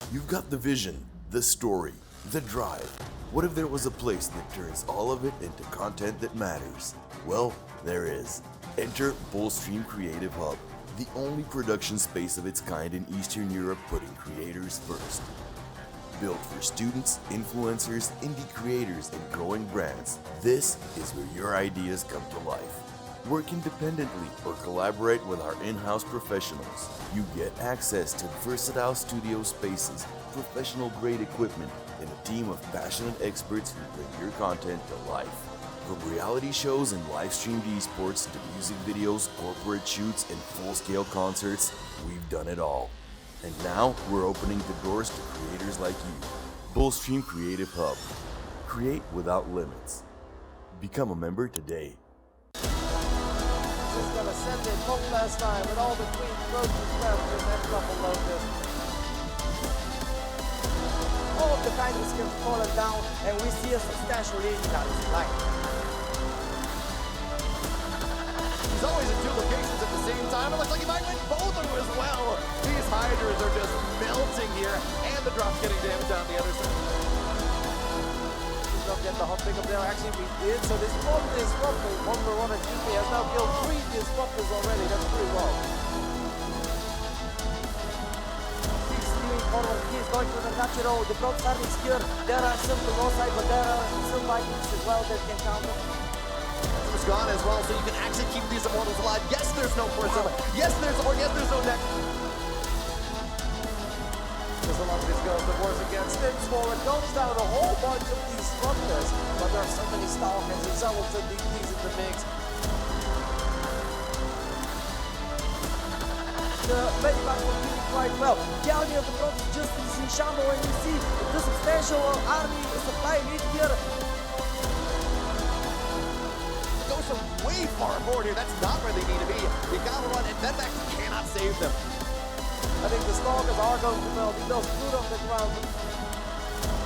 You've got the vision, the story, the drive. What if there was a place that turns all of it into content that matters? Well, there is. Enter Bullstream Creative Hub, the only production space of its kind in Eastern Europe putting creators first. Built for students, influencers, indie creators, and growing brands, this is where your ideas come to life. Work independently or collaborate with our in-house professionals. You get access to versatile studio spaces, professional-grade equipment, and a team of passionate experts who bring your content to life. From reality shows and live-streamed esports to music videos, corporate shoots, and full-scale concerts, we've done it all. And now we're opening the doors to creators like you. Bullstream Creative Hub. Create without limits. Become a member today. Just gonna send it one last time with all the queen trophies left in that couple loaded. All of the kindness can fallen down and we see a substantial lead in that line. He's always in two locations at the same time. It looks like he might win both of them as well. These Hydras are just melting here, and the drop's getting damaged on the other side. Don't get the hot pick up there. Actually, we did. So this bomb is probably 1v1 and GP has now killed 3 disruptors already. That's pretty well. He's stealing forward. He's going to the natural. The front side is here. There are some to low side, but there are some Vikings as well that can counter. It's gone as well, so you can actually keep these Immortals alive. Yes, there's no Prism. Yes, there's no neck. There's a lot of these girls that works against Stims forward, goes down a whole bunch of these disruptors, but there are so many Stalkers and Zoun and DPs in the mix. The Medivac was doing quite well. The army of the front is just in Shambo, and you see the substantial army supply lead here. Goes from way far forward here. That's not where they need to be. You gotta run, and Medivac cannot save them. I think the Stalkers are going to melt. He does good on the ground.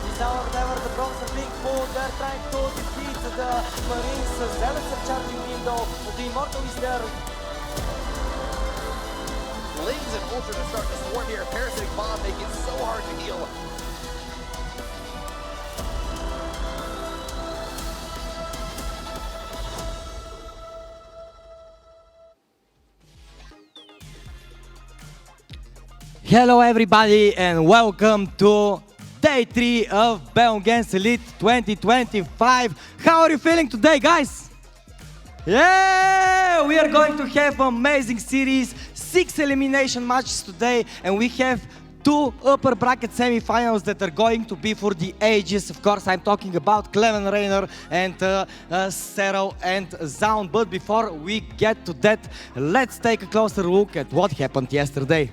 He's now or never the Bronx are being pulled. They're trying to defeat the Marines. Zealots are charging window. The Immortal is there. Lings and Ultra are starting to swarm here. Parasitic Bomb make it so hard to heal. Hello everybody and welcome to day 3 of Bellum Elite 2025. How are you feeling today, guys? Yeah, we are going to have an amazing series, 6 elimination matches today, and we have 2 upper bracket semi-finals that are going to be for the ages. Of course, I'm talking about Clem and Reynor and Serral and Zoun. But before we get to that, let's take a closer look at what happened yesterday.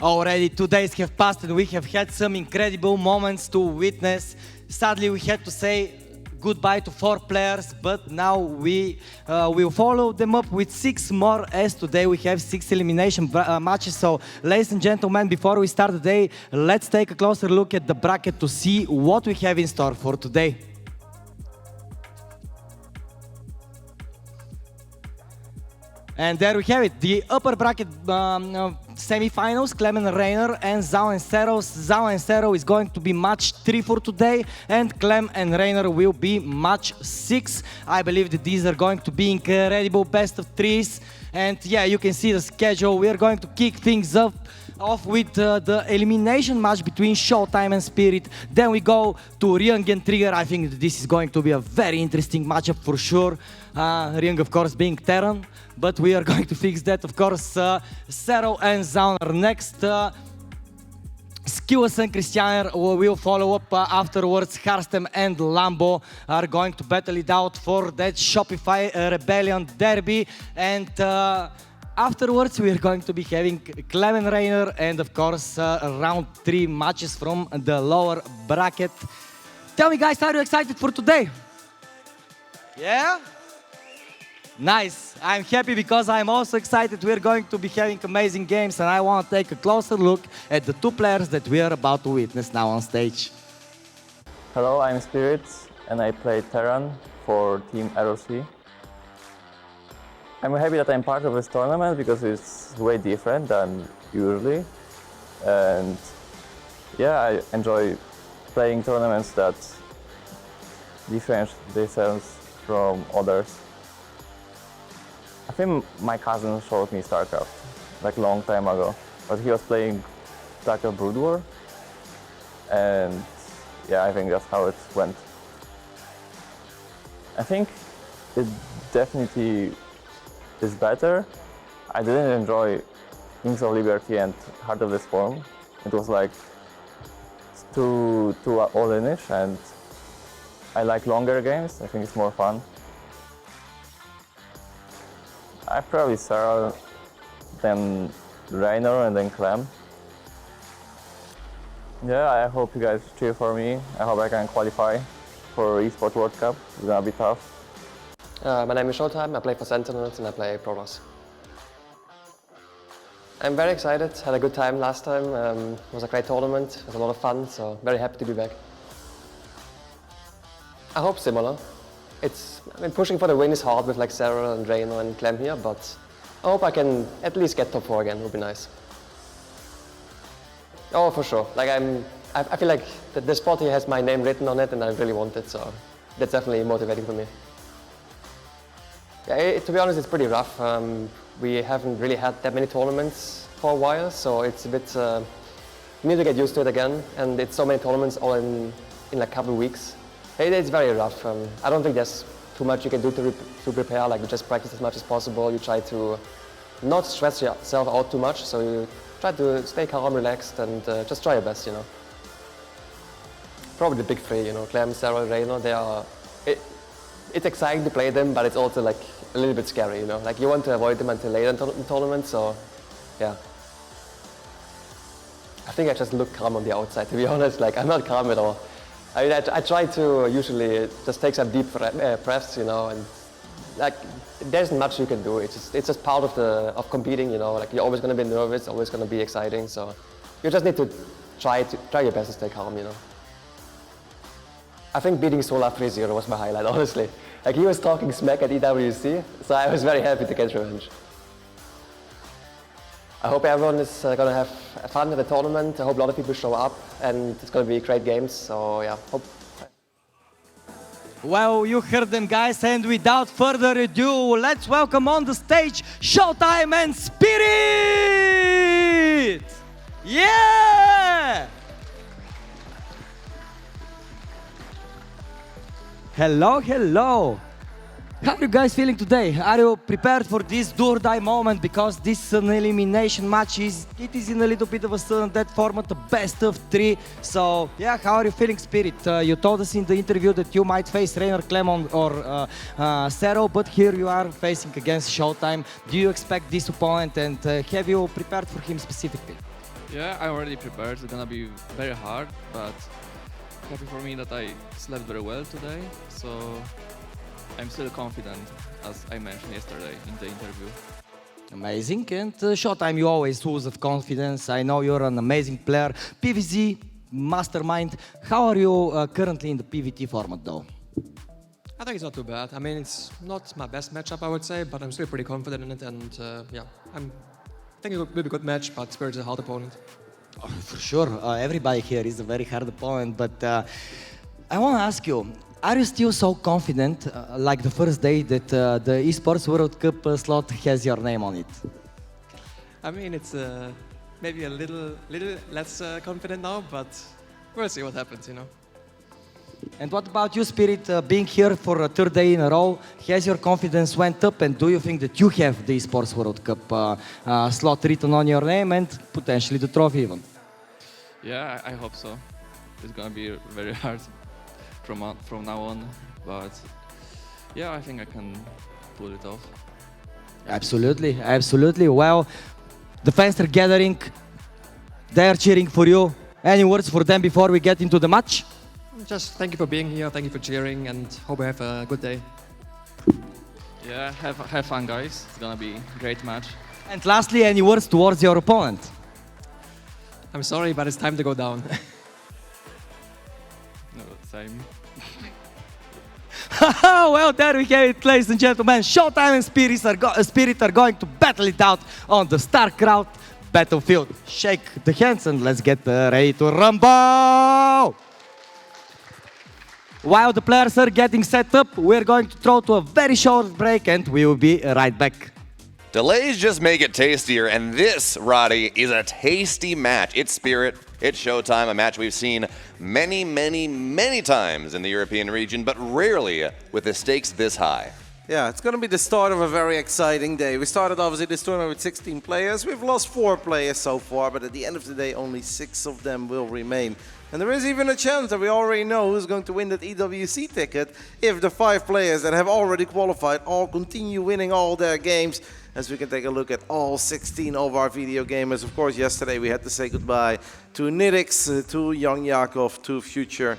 Already 2 days have passed and we have had some incredible moments to witness. Sadly, we had to say goodbye to 4 players, but now we will follow them up with 6 more, as today we have 6 elimination matches. So, ladies and gentlemen, before we start the day, let's take a closer look at the bracket to see what we have in store for today. And there we have it, the upper bracket semi-finals, Clem and Reynor and Zoun and Serral. Zoun and Serral is going to be match 3 for today, and Clem and Reynor will be match 6. I believe that these are going to be incredible best of 3s. And yeah, you can see the schedule. We are going to kick things off with the elimination match between ShoWTimE and Spirit. Then we go to Ryung and Trigger. I think that this is going to be a very interesting matchup for sure. Ryung, of course, being Terran, but we are going to fix that. Of course, Serral and Zoun are next. SKillous and Krystianer will follow up afterwards. Harstem and Lambo are going to battle it out for that Shopify Rebellion derby. And afterwards, we are going to be having Clem and Reynor and, of course, round 3 matches from the lower bracket. Tell me, guys, are you excited for today? Yeah? Nice. I'm happy because I'm also excited. We're going to be having amazing games, and I want to take a closer look at the 2 players that we are about to witness now on stage. Hello, I'm Spirit, and I play Terran for Team ROC. I'm happy that I'm part of this tournament because it's way different than usually. And yeah, I enjoy playing tournaments that differentiate themselves from others. I think my cousin showed me StarCraft like a long time ago, but he was playing StarCraft Brood War, and yeah, I think that's how it went. I think it definitely is better. I didn't enjoy Wings of Liberty and Heart of the Storm. It was like too all-in-ish, and I like longer games. I think it's more fun. I probably Serral, then Reynor, and then Clem. Yeah, I hope you guys cheer for me. I hope I can qualify for Esports World Cup. It's gonna be tough. My name is ShoWTimE, I play for Sentinels and I play Protoss. I'm very excited, had a good time last time. It was a great tournament, it was a lot of fun, so very happy to be back. I hope similar. I mean, pushing for the win is hard with like Serral and Reynor and Clem here, but I hope I can at least get top 4 again, it would be nice. Oh, for sure. Like I feel like the spot here has my name written on it and I really want it, so that's definitely motivating for me. Yeah, to be honest, it's pretty rough. We haven't really had that many tournaments for a while, so it's a bit, we need to get used to it again, and it's so many tournaments all in like a couple of weeks. It's very rough. I don't think there's too much you can do to prepare, like you just practice as much as possible, you try to not stress yourself out too much, so you try to stay calm, relaxed, and just try your best, you know. Probably the big 3, you know, Clem, Serral, Reynor, they are, it's exciting to play them, but it's also like a little bit scary, you know, like you want to avoid them until later in the tournament, so yeah. I think I just look calm on the outside, to be honest, like I'm not calm at all. I mean, I try to usually just take some deep breaths, you know, and like there isn't much you can do. It's just part of competing, you know. Like you're always going to be nervous, always going to be exciting. So you just need to try your best to stay calm, you know. I think beating Solar 3-0 was my highlight, honestly. Like he was talking smack at EWC, so I was very happy to get revenge. I hope everyone is going to have fun at the tournament. I hope a lot of people show up, and it's going to be great games. So yeah, hope. Well, you heard them, guys, and without further ado, let's welcome on the stage ShoWTimE and Spirit! Yeah! Hello, hello! How are you guys feeling today? Are you prepared for this do-or-die moment? Because this is an elimination match. It is in a little bit of a sudden death format, a best of 3. So yeah, how are you feeling, Spirit? You told us in the interview that you might face Reynor, Clem or Serral, but here you are facing against ShoWTimE. Do you expect this opponent, and have you prepared for him specifically? Yeah, I'm already prepared. It's gonna be very hard, but happy for me that I slept very well today. So I'm still confident, as I mentioned yesterday in the interview. Amazing. And ShoWTimE, you always full of confidence. I know you're an amazing player. PvZ mastermind. How are you currently in the PvT format, though? I think it's not too bad. I mean, it's not my best matchup, I would say, but I'm still pretty confident in it. And yeah, I think it will be a good match, but Spirit's a hard opponent. Oh, for sure. Everybody here is a very hard opponent. But I want to ask you, are you still so confident, like the first day, that the Esports World Cup slot has your name on it? I mean, it's maybe a little less confident now, but we'll see what happens, you know. And what about you, Spirit, being here for a third day in a row? Has your confidence went up, and do you think that you have the Esports World Cup slot written on your name and potentially the trophy even? Yeah, I hope so. It's gonna be very hard from now on, but yeah, I think I can pull it off. Absolutely, absolutely. Well, the fans are gathering. They are cheering for you. Any words for them before we get into the match? Just thank you for being here, thank you for cheering, and hope you have a good day. Yeah, have fun, guys. It's gonna be a great match. And lastly, any words towards your opponent? I'm sorry, but it's time to go down. No, same. Well, there we have it, ladies and gentlemen. ShoWTimE and Spirit are going to battle it out on the StarCraft battlefield. Shake the hands and let's get ready to rumble! While the players are getting set up, we're going to throw to a very short break and we will be right back. Delays just make it tastier, and this, Roddy, is a tasty match. It's Spirit, it's ShoWTimE, a match we've seen many, many, many times in the European region, but rarely with the stakes this high. Yeah, it's going to be the start of a very exciting day. We started obviously this tournament with 16 players. We've lost 4 players so far, but at the end of the day, only 6 of them will remain. And there is even a chance that we already know who's going to win that EWC ticket if the 5 players that have already qualified all continue winning all their games. As we can take a look at all 16 of our video gamers. Of course, yesterday we had to say goodbye to Nidix, to Young Yakov, to Future,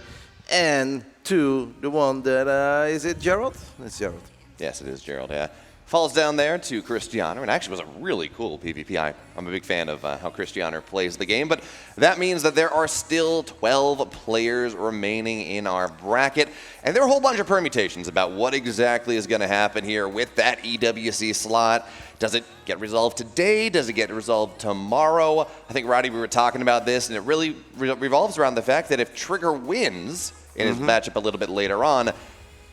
and to the one that, is it Gerald? It's Gerald. Yes, it is Gerald, yeah. Falls down there to Krystianer, and actually was a really cool PvP. I'm a big fan of how Krystianer plays the game, but that means that there are still 12 players remaining in our bracket, and there are a whole bunch of permutations about what exactly is going to happen here with that EWC slot. Does it get resolved today? Does it get resolved tomorrow? I think, Roddy, we were talking about this, and it really revolves around the fact that if Trigger wins in his matchup a little bit later on,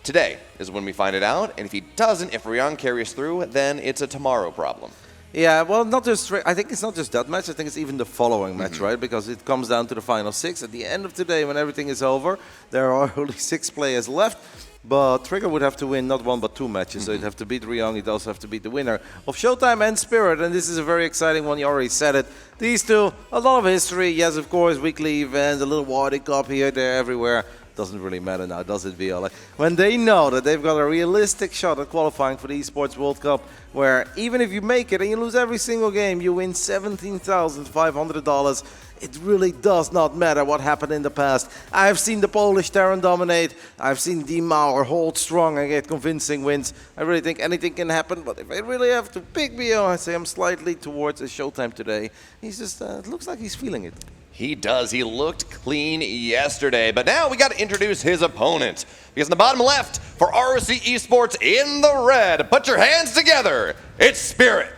today is when we find it out, and if he doesn't, if Ryung carries through, then it's a tomorrow problem. Yeah, well, not just. I think it's not just that match. I think it's even the following match, right? Because it comes down to the final 6. At the end of today, when everything is over, there are only 6 players left. But Trigger would have to win not 1 but 2 matches. So he'd have to beat Ryung. He'd also have to beat the winner of ShoWTimE and Spirit. And this is a very exciting one. You already said it. These two, a lot of history. Yes, of course, weekly events, a little Wardy Cup here, there, everywhere. Doesn't really matter now, does it, Viola? When they know that they've got a realistic shot at qualifying for the Esports World Cup, where even if you make it and you lose every single game, you win $17,500. It really does not matter what happened in the past. I've seen the Polish Terran dominate. I've seen D Mauer hold strong and get convincing wins. I really think anything can happen, but if I really have to pick Bio, I say I'm slightly towards a ShoWTimE today. He's just, it looks like he's feeling it. He does. He looked clean yesterday, but now we got to introduce his opponent. Because in the bottom left, for ROC Esports in the red, put your hands together, it's Spirit.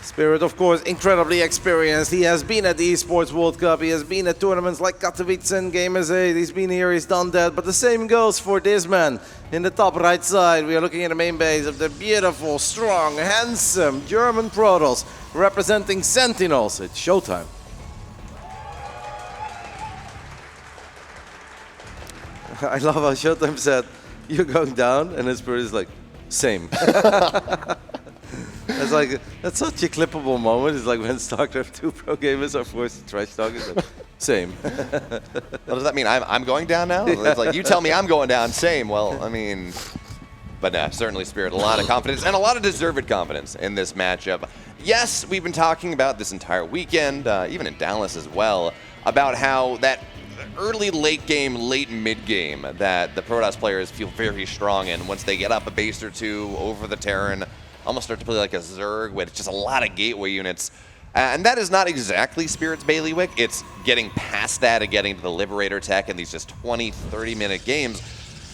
Spirit, of course, incredibly experienced. He has been at the Esports World Cup. He has been at tournaments like Katowice and Gamers 8. He's been here, he's done that. But the same goes for this man. In the top right side, we are looking at the main base of the beautiful, strong, handsome German Protoss representing Sentinels. It's ShoWTimE. I love how ShoWTimE said, "You're going down," and his Spirit is like, "Same." It's like, that's such a clippable moment. It's like when StarCraft 2 pro gamers are forced to trash talk. It's like, same. Well, does that mean I'm going down now? It's like, you tell me I'm going down, same. Well, I mean, But certainly Spirit, a lot of confidence and a lot of deserved confidence in this matchup. Yes, we've been talking about this entire weekend, even in Dallas as well, about how that early late game, late mid game that the Protoss players feel very strong in. Once they get up a base or two over the Terran, almost start to play like a Zerg with just a lot of gateway units. And that is not exactly Spirit's bailiwick. It's getting past that and getting to the Liberator tech in these just 20, 30-minute games.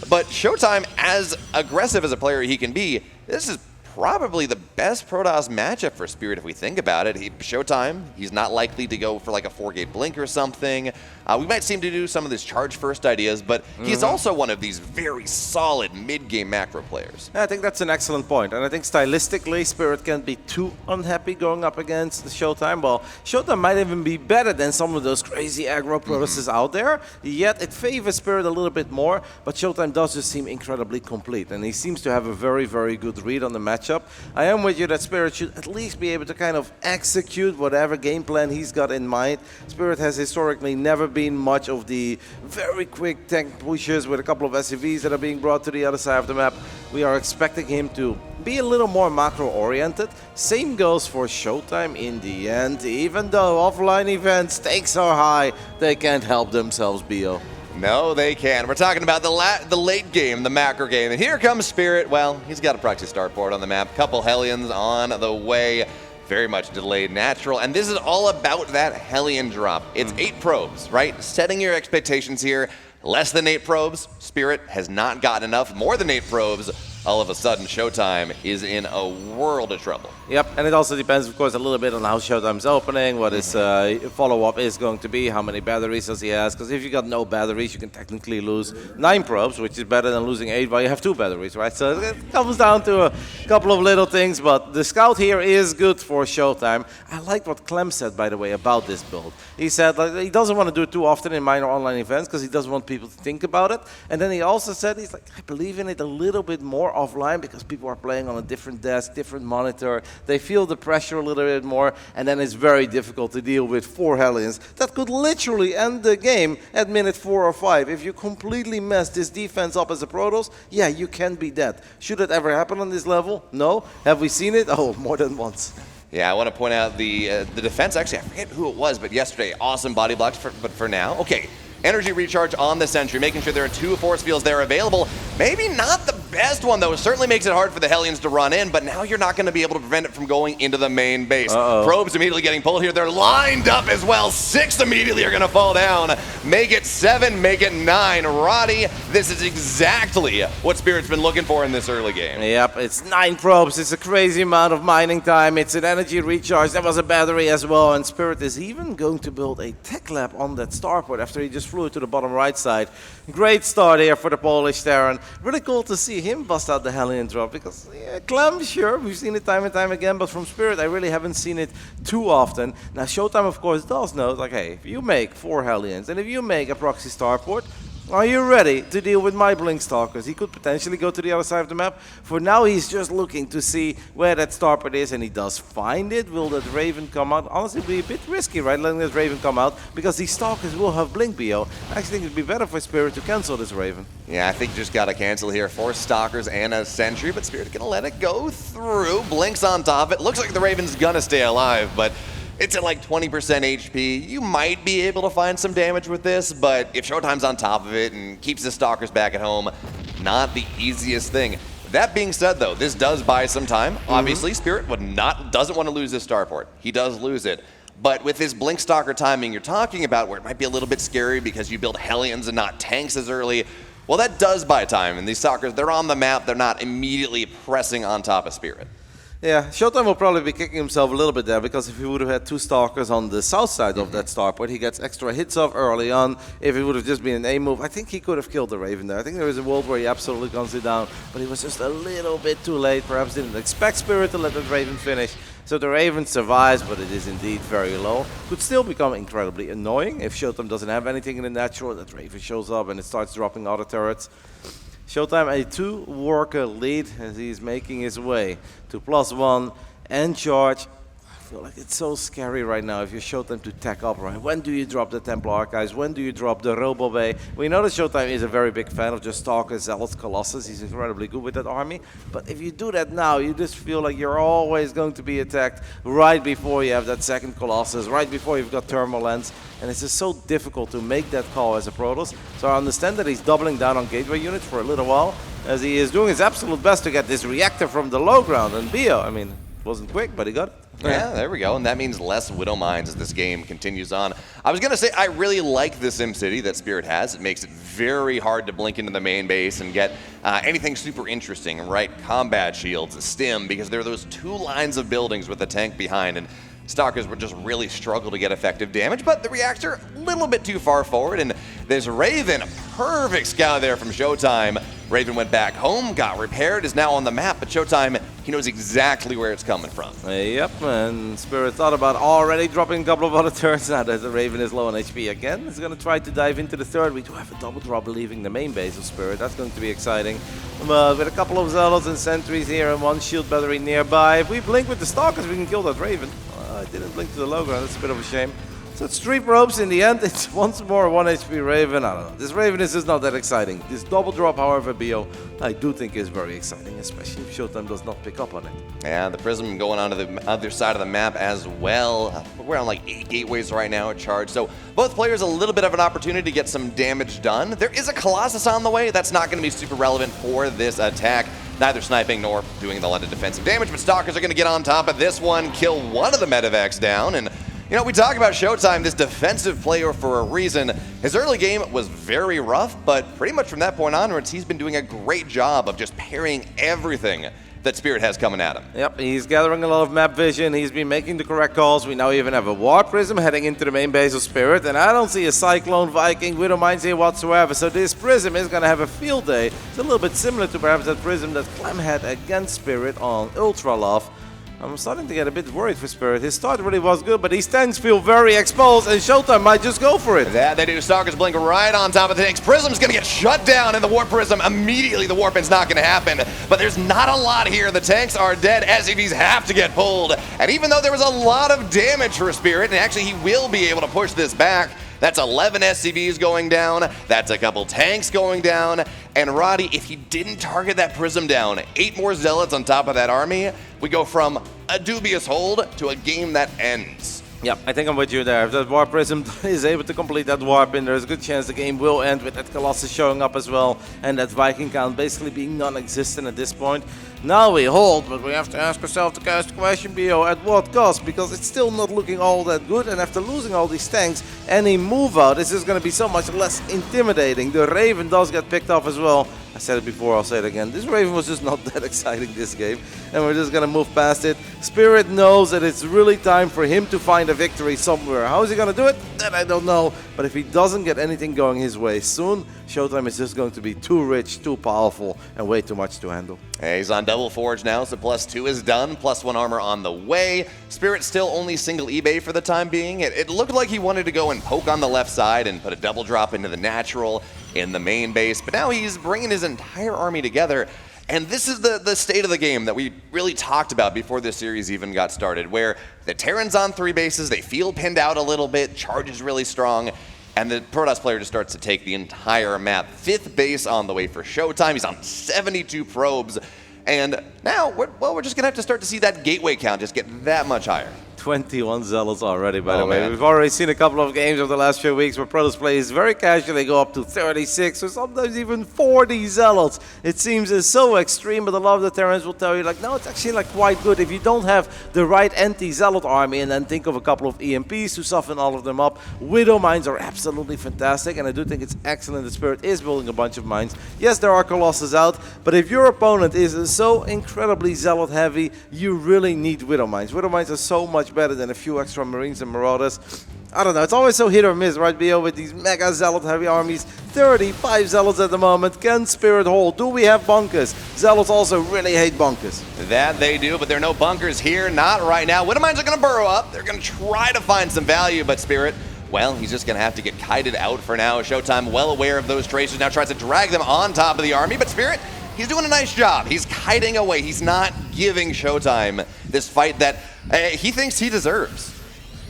But ShoWTimE, as aggressive as a player he can be, this is probably the best Protoss matchup for Spirit if we think about it. ShoWTimE, he's not likely to go for like a 4-gate blink or something. We might seem to do some of these charge first ideas, but he's also one of these very solid mid-game macro players. Yeah, I think that's an excellent point. And I think stylistically, Spirit can't be too unhappy going up against ShoWTimE. Well, ShoWTimE might even be better than some of those crazy aggro Protosses out there. Yet it favors Spirit a little bit more, but ShoWTimE does just seem incredibly complete. And he seems to have a very, very good read on the matchup. I am with you that Spirit should at least be able to kind of execute whatever game plan he's got in mind. Spirit has historically never been much of the very quick tank pushes with a couple of SCVs that are being brought to the other side of the map. We are expecting him to be a little more macro-oriented. Same goes for ShoWTimE in the end. Even though offline event stakes are high, they can't help themselves, BO. No, they can. We're talking about the late game, the macro game. And here comes Spirit. Well, he's got a proxy starport on the map. Couple Hellions on the way. Very much delayed natural. And this is all about that Hellion drop. It's 8 probes, right? Setting your expectations here. Less than 8 probes. Spirit has not gotten enough. More than 8 probes. All of a sudden, ShoWTimE is in a world of trouble. Yep, and it also depends, of course, a little bit on how ShoWTimE's opening, what his follow-up is going to be, how many batteries does he has, because if you got no batteries, you can technically lose 9 probes, which is better than losing 8 while you have 2 batteries, right? So it comes down to a couple of little things, but the scout here is good for ShoWTimE. I like what Clem said, by the way, about this build. He said like, he doesn't want to do it too often in minor online events because he doesn't want people to think about it. And then he also said, he's like, I believe in it a little bit more offline because people are playing on a different desk, different monitor. They feel the pressure a little bit more, and then it's very difficult to deal with 4 Hellions that could literally end the game at minute 4 or 5. If you completely mess this defense up as a Protoss, yeah, you can be dead. Should it ever happen on this level? No. Have we seen it? Oh, more than once. Yeah, I want to point out the defense. Actually, I forget who it was, but yesterday, awesome body blocks. But for now, okay. Energy recharge on the Sentry, making sure there are 2 force fields there available. Maybe not the best one, though. It certainly makes it hard for the Hellions to run in, but now you're not going to be able to prevent it from going into the main base. Probes immediately getting pulled here. They're lined up as well. 6 immediately are going to fall down. Make it 7, make it 9. Roddy, this is exactly what Spirit's been looking for in this early game. Yep, it's 9 probes. It's a crazy amount of mining time. It's an energy recharge. There was a battery as well, and Spirit is even going to build a tech lab on that starport after he just flew it to the bottom right side. Great start here for the Polish Terran. Really cool to see him bust out the Hellion drop because yeah, Clem, sure, we've seen it time and time again, but from Spirit I really haven't seen it too often. Now ShoWTimE of course does know, like, hey, if you make 4 Hellions and if you make a proxy starport, are you ready to deal with my Blink Stalkers? He could potentially go to the other side of the map. For now, he's just looking to see where that starport is, and he does find it. Will that Raven come out? Honestly, it'd be a bit risky, right, letting this Raven come out, because these Stalkers will have Blink BO. I actually think it'd be better for Spirit to cancel this Raven. Yeah, I think you just got to cancel here. 4 Stalkers and a Sentry, but Spirit's going to let it go through. Blink's on top of it. Looks like the Raven's going to stay alive, but it's at like 20% HP. You might be able to find some damage with this, but if ShoWTimE's on top of it and keeps the Stalkers back at home, not the easiest thing. That being said, though, this does buy some time. Obviously, Spirit doesn't want to lose this starport. He does lose it. But with this Blink Stalker timing you're talking about, where it might be a little bit scary because you build Hellions and not tanks as early, well, that does buy time. And these Stalkers, they're on the map. They're not immediately pressing on top of Spirit. Yeah, ShoWTimE will probably be kicking himself a little bit there, because if he would have had 2 Stalkers on the south side of that starport, he gets extra hits off early on. If it would have just been an A move, I think he could have killed the Raven there. I think there is a world where he absolutely guns it down, but he was just a little bit too late. Perhaps didn't expect Spirit to let that Raven finish. So the Raven survives, but it is indeed very low. Could still become incredibly annoying if ShoWTimE doesn't have anything in the natural. That Raven shows up and it starts dropping other turrets. ShoWTimE a 2-worker lead as he's making his way to +1 and charge. feel like it's so scary right now if you ShoWTimE to tech up, right? When do you drop the Templar Archives? When do you drop the Robo-Bay? We know that ShoWTimE is a very big fan of just Stalkers, Zealots, Colossus. He's incredibly good with that army. But if you do that now, you just feel like you're always going to be attacked right before you have that second Colossus, right before you've got Thermal Lens. And it's just so difficult to make that call as a Protoss. So I understand that he's doubling down on gateway units for a little while, as he is doing his absolute best to get this reactor from the low ground. And Bio, I mean, it wasn't quick, but he got it. Yeah, there we go. And that means less Widow Mines as this game continues on. I was going to say, I really like the SimCity that Spirit has. It makes it very hard to blink into the main base and get anything super interesting, right? Combat shields, a stim, because there are those two lines of buildings with a tank behind. And Stalkers would just really struggle to get effective damage, but the reactor a little bit too far forward, and there's Raven, a perfect scout there from ShoWTimE. Raven went back home, got repaired, is now on the map, but ShoWTimE, he knows exactly where it's coming from. Yep, and Spirit thought about already dropping a couple of other turns now that the Raven is low on HP again. He's going to try to dive into the third. We do have a double drop leaving the main base of Spirit. That's going to be exciting. But with a couple of Zealots and Sentries here and one shield battery nearby, if we blink with the Stalkers, we can kill that Raven. I didn't blink to the low ground, that's a bit of a shame. So it's 3 probes in the end, it's once more 1 HP Raven. I don't know, this Raven is just not that exciting. This double drop, however, Bio, I do think is very exciting, especially if ShoWTimE does not pick up on it. Yeah, the Prism going onto the other side of the map as well. We're on like 8 gateways right now at charge, so both players a little bit of an opportunity to get some damage done. There is a Colossus on the way, that's not going to be super relevant for this attack. Neither sniping nor doing a lot of defensive damage, but Stalkers are going to get on top of this one, kill one of the medevacs down, and you know, we talk about ShoWTimE, this defensive player for a reason. His early game was very rough, but pretty much from that point onwards, he's been doing a great job of just parrying everything that Spirit has coming at him. Yep, he's gathering a lot of map vision, he's been making the correct calls. We now even have a War Prism heading into the main base of Spirit, and I don't see a Cyclone, Viking, Widow Mines here whatsoever, so this Prism is going to have a field day. It's a little bit similar to perhaps that Prism that Clem had against Spirit on Ultra Love. I'm starting to get a bit worried for Spirit. His start really was good, but these tanks feel very exposed, and ShoWTimE might just go for it. Yeah, they do. Stalkers blink right on top of the tanks. Prism's going to get shut down in the Warp Prism. Immediately, the Warping's not going to happen. But there's not a lot here. The tanks are dead. SCVs have to get pulled. And even though there was a lot of damage for Spirit, and actually he will be able to push this back, that's 11 SCVs going down, that's a couple tanks going down, and Roddy, if he didn't target that Prism down, 8 more Zealots on top of that army, we go from a dubious hold to a game that ends. Yep, I think I'm with you there. If that Warp Prism is able to complete that Warp in, there's a good chance the game will end with that Colossus showing up as well, and that Viking count basically being non-existent at this point. Now we hold, but we have to ask ourselves the question, Bio, at what cost? Because it's still not looking all that good, and after losing all these tanks, any move out is just going to be so much less intimidating. The Raven does get picked off as well. I said it before, I'll say it again. This Raven was just not that exciting this game, and we're just going to move past it. Spirit knows that it's really time for him to find a victory somewhere. How is he going to do it? That I don't know, but if he doesn't get anything going his way soon, ShoWTimE is just going to be too rich, too powerful, and way too much to handle. Hey, he's on double forge now, so +2 is done, +1 armor on the way. Spirit still only single eBay for the time being. It looked like he wanted to go and poke on the left side and put a double drop into the natural in the main base, but now he's bringing his entire army together. And this is the state of the game that we really talked about before this series even got started, where the Terran's on 3 bases, they feel pinned out a little bit, charge is really strong, and the Protoss player just starts to take the entire map. 5th base on the way for ShoWTimE, he's on 72 probes, and now, we're just going to have to start to see that gateway count just get that much higher. 21 Zealots already, by the way. We've already seen a couple of games over the last few weeks where Protoss players very casually go up to 36 or sometimes even 40 Zealots. It seems so extreme, but a lot of the Terrans will tell you, like, no, it's actually like quite good if you don't have the right anti-Zealot army, and then think of a couple of EMPs to soften all of them up. Widow Mines are absolutely fantastic, and I do think it's excellent that Spirit is building a bunch of mines. Yes, there are Colossus out, but if your opponent is so incredibly Zealot heavy, you really need Widow Mines. Widow Mines are so much better than a few extra Marines and Marauders. I don't know, it's always so hit or miss, right, Bio, with these mega Zealot heavy armies. 35 Zealots at the moment. Can Spirit hold? Do we have bunkers? Zealots also really hate bunkers. That they do, but there are no bunkers here, not right now. Widow Mines are going to burrow up. They're going to try to find some value, but Spirit, well, he's just going to have to get kited out for now. ShoWTimE, well aware of those tracers, now tries to drag them on top of the army, but Spirit, he's doing a nice job. He's kiting away. He's not giving ShoWTimE this fight that he thinks he deserves.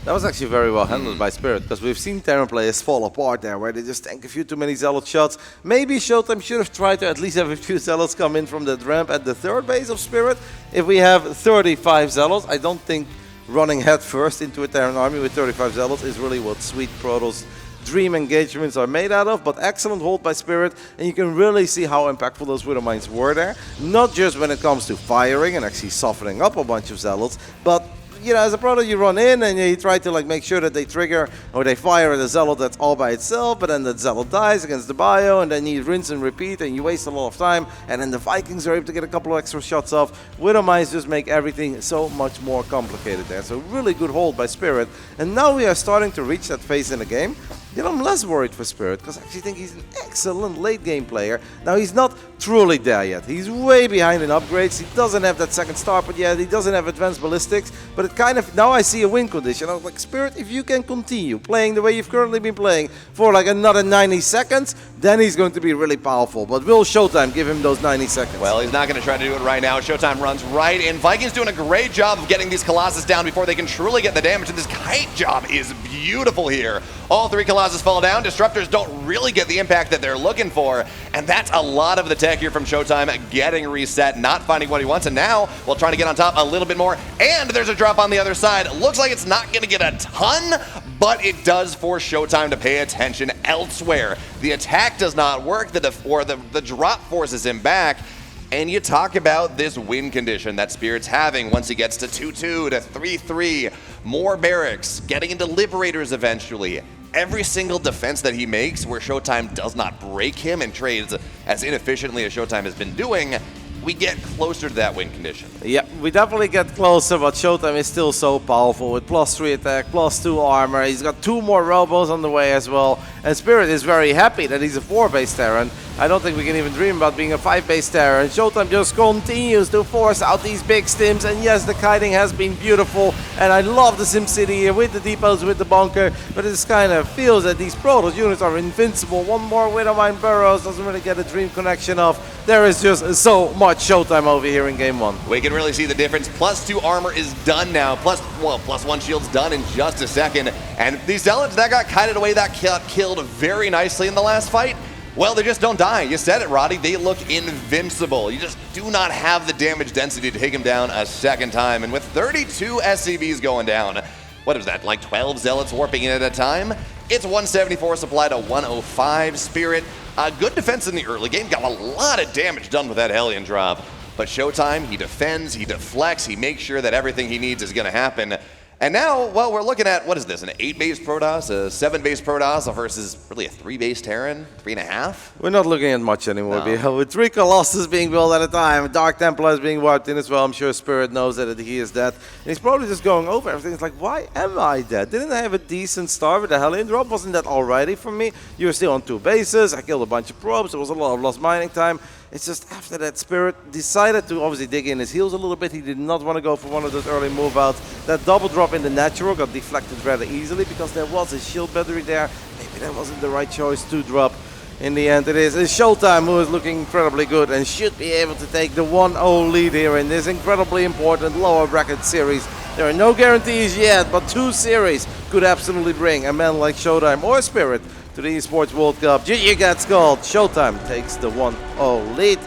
That was actually very well handled by Spirit, because we've seen Terran players fall apart there, where they just tank a few too many Zealot shots. Maybe ShoWTimE should have tried to at least have a few Zealots come in from that ramp at the third base of Spirit. If we have 35 Zealots, I don't think running head first into a Terran army with 35 Zealots is really what Sweet Protoss dream engagements are made out of, but excellent hold by Spirit, and you can really see how impactful those Widow Mines were there. Not just when it comes to firing and actually softening up a bunch of Zealots, but you know, as a Proto, you run in and you try to like make sure that they trigger or they fire at a Zealot that's all by itself, but then that Zealot dies against the bio, and then you rinse and repeat, and you waste a lot of time, and then the Vikings are able to get a couple of extra shots off. Widow Mines just make everything so much more complicated there. So really good hold by Spirit, and now we are starting to reach that phase in the game. You know, I'm less worried for Spirit, because I actually think he's an excellent late game player. Now, he's not truly there yet. He's way behind in upgrades. He doesn't have that second star pod yet. He doesn't have advanced ballistics. But it kind of, now I see a win condition. I was like, Spirit, if you can continue playing the way you've currently been playing for like another 90 seconds, then he's going to be really powerful. But will ShoWTimE give him those 90 seconds? Well, he's not going to try to do it right now. ShoWTimE runs right in. Vikings doing a great job of getting these Colossus down before they can truly get the damage. And this kite job is beautiful here. All 3 Colossus fall down. Disruptors don't really get the impact that they're looking for. And that's a lot of the tech here from ShoWTimE getting reset, not finding what he wants. And now, while trying to get on top a little bit more. And there's a drop on the other side. Looks like it's not going to get a ton, but it does force ShoWTimE to pay attention elsewhere. The attack does not work, the drop forces him back. And you talk about this win condition that Spirit's having once he gets to 2-2 to 3-3. More barracks, getting into Liberators eventually. Every single defense that he makes where ShoWTimE does not break him and trades as inefficiently as ShoWTimE has been doing, we get closer to that win condition. Yeah, we definitely get closer, but ShoWTimE is still so powerful with +3 attack, +2 armor. He's got 2 more robos on the way as well. And Spirit is very happy that he's a 4-base Terran. I don't think we can even dream about being a 5-base Terran. ShoWTimE just continues to force out these big stims. And yes, the kiting has been beautiful. And I love the SimCity here with the depots, with the bunker. But it kind of feels that these Protoss units are invincible. One more Widow Mine Burrows doesn't really get a dream connection off. There is just so much ShoWTimE over here in game 1. We can really see the difference. +2 armor is done now. +1 shield's done in just a second. And these Zealots that got kited away, that got killed very nicely in the last fight, well, they just don't die. You said it, Roddy. They look invincible. You just do not have the damage density to take him down a second time. And with 32 SCVs going down, what is that, like 12 Zealots warping in at a time? It's 174 supply to 105. Spirit, good defense in the early game. Got a lot of damage done with that Hellion drop. But ShoWTimE, he defends, he deflects, he makes sure that everything he needs is going to happen. And now, well, we're looking at, what is this, an 8-base Protoss, a 7-base Protoss versus really a 3-base Terran, 3.5? We're not looking at much anymore, No. with 3 Colossus being built at a time, Dark Templar is being wiped in as well. I'm sure Spirit knows that he is dead. And he's probably just going over everything. It's like, why am I dead? Didn't I have a decent start with the Hellion drop? Wasn't that alrighty for me? You were still on 2 bases, I killed a bunch of probes, there was a lot of lost mining time. It's just after that, Spirit decided to obviously dig in his heels a little bit. He did not want to go for one of those early move outs. That double drop in the natural got deflected rather easily because there was a shield battery there. Maybe that wasn't the right choice to drop. In the end, it is ShoWTimE who is looking incredibly good and should be able to take the 1-0 lead here in this incredibly important lower bracket series. There are no guarantees yet, but 2 series could absolutely bring a man like ShoWTimE or Spirit to the Esports World Cup. GG gets called. ShoWTimE takes the 1-0 lead.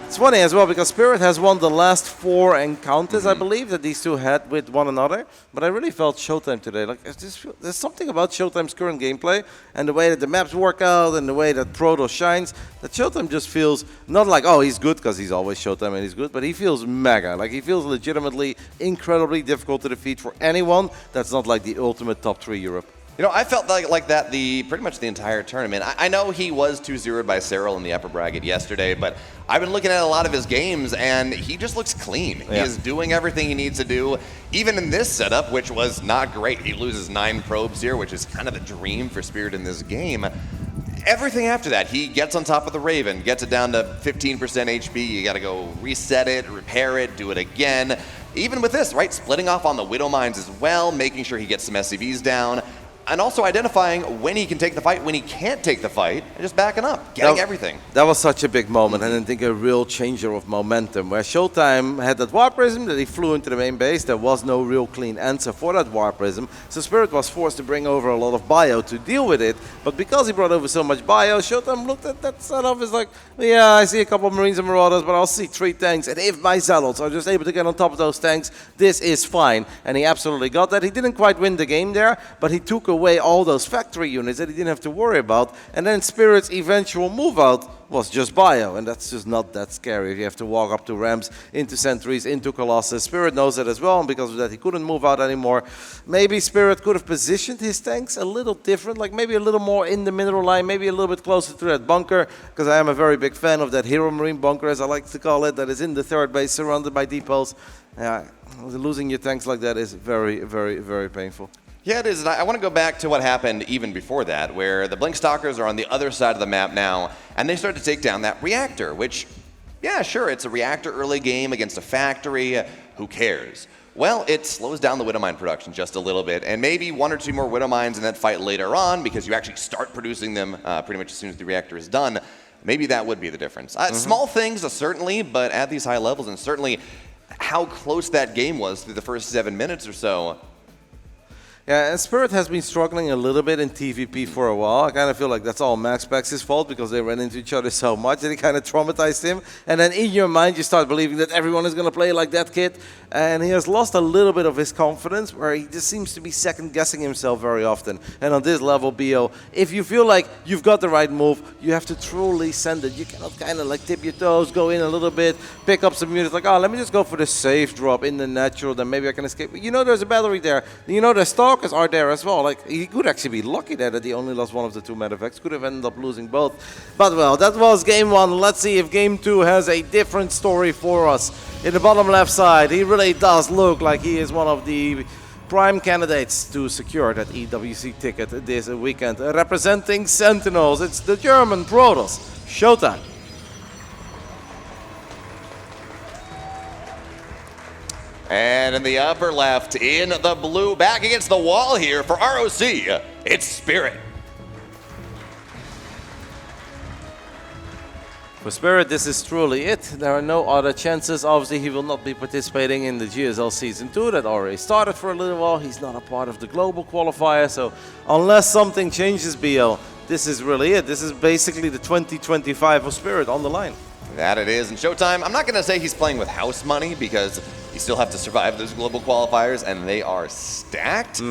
It's funny as well because Spirit has won the last 4 encounters, I believe, that these two had with one another. But I really felt ShoWTimE today. Like there's something about ShoWTimE's current gameplay and the way that the maps work out and the way that Protoss shines, that ShoWTimE just feels not like, oh, he's good because he's always ShoWTimE and he's good, but he feels mega. Like he feels legitimately incredibly difficult to defeat for anyone that's not like the ultimate top 3 Europe. You know, I felt like that pretty much the entire tournament. I know he was 2-0'd by Serral in the upper bracket yesterday, but I've been looking at a lot of his games, and he just looks clean. Yeah. He is doing everything he needs to do, even in this setup, which was not great. He loses 9 probes here, which is kind of the dream for Spirit in this game. Everything after that, he gets on top of the Raven, gets it down to 15% HP. You got to go reset it, repair it, do it again. Even with this, right, splitting off on the Widow Mines as well, making sure he gets some SCVs down. and also identifying when he can take the fight, when he can't take the fight, and just backing up, getting everything. That was such a big moment, and I think a real changer of momentum, where ShoWTimE had that Warp Prism that he flew into the main base. There was no real clean answer for that Warp Prism, so Spirit was forced to bring over a lot of bio to deal with it, but because he brought over so much bio, ShoWTimE looked at that setup as like, yeah, I see a couple of Marines and Marauders, but I'll see 3 tanks, and if my Zealots are just able to get on top of those tanks, this is fine, and he absolutely got that. He didn't quite win the game there, but he took away all those factory units that he didn't have to worry about, and then Spirit's eventual move out was just bio, and that's just not that scary if you have to walk up to ramps, into sentries, into Colossus. Spirit knows that as well, and because of that he couldn't move out anymore. Maybe Spirit could have positioned his tanks a little different, like maybe a little more in the middle line, maybe a little bit closer to that bunker, because I am a very big fan of that Hero Marine bunker, as I like to call it, that is in the third base, surrounded by depots. Losing your tanks like that is very, very, very painful. Yeah, it is, and I want to go back to what happened even before that, where the Blink Stalkers are on the other side of the map now, and they start to take down that reactor, which, yeah, sure, it's a reactor early game against a factory, who cares? Well, it slows down the Widowmine production just a little bit, and maybe 1 or 2 more Widowmines in that fight later on, because you actually start producing them pretty much as soon as the reactor is done. Maybe that would be the difference. Small things, certainly, but at these high levels, and certainly how close that game was through the first 7 minutes or so. Yeah, and Spirit has been struggling a little bit in TVP for a while. I kind of feel like that's all Max Pax's fault, because they ran into each other so much that it kind of traumatized him. And then in your mind you start believing that everyone is going to play like that kid. And he has lost a little bit of his confidence, where he just seems to be second-guessing himself very often. And on this level, BO, if you feel like you've got the right move, you have to truly send it. You cannot kind of like tip your toes, go in a little bit, pick up some units, like, oh, let me just go for the safe drop in the natural, then maybe I can escape. You know there's a battery there. You know there's Stalkers are there as well. Like, he could actually be lucky there that he only lost one of the 2 medevacts. Could have ended up losing both. But well, that was game 1. Let's see if game 2 has a different story for us. In the bottom left side, he really does look like he is one of the prime candidates to secure that EWC ticket this weekend. Representing Sentinels, it's the German Protoss, ShoWTimE. And in the upper left, in the blue, back against the wall here for ROC, it's Spirit. For Spirit, this is truly it. There are no other chances. Obviously, he will not be participating in the GSL Season 2 that already started for a little while. He's not a part of the global qualifier, so unless something changes, BL, this is really it. This is basically the 2025 of Spirit on the line. That it is. And ShoWTimE, I'm not going to say he's playing with house money, because you still have to survive those global qualifiers, and they are stacked.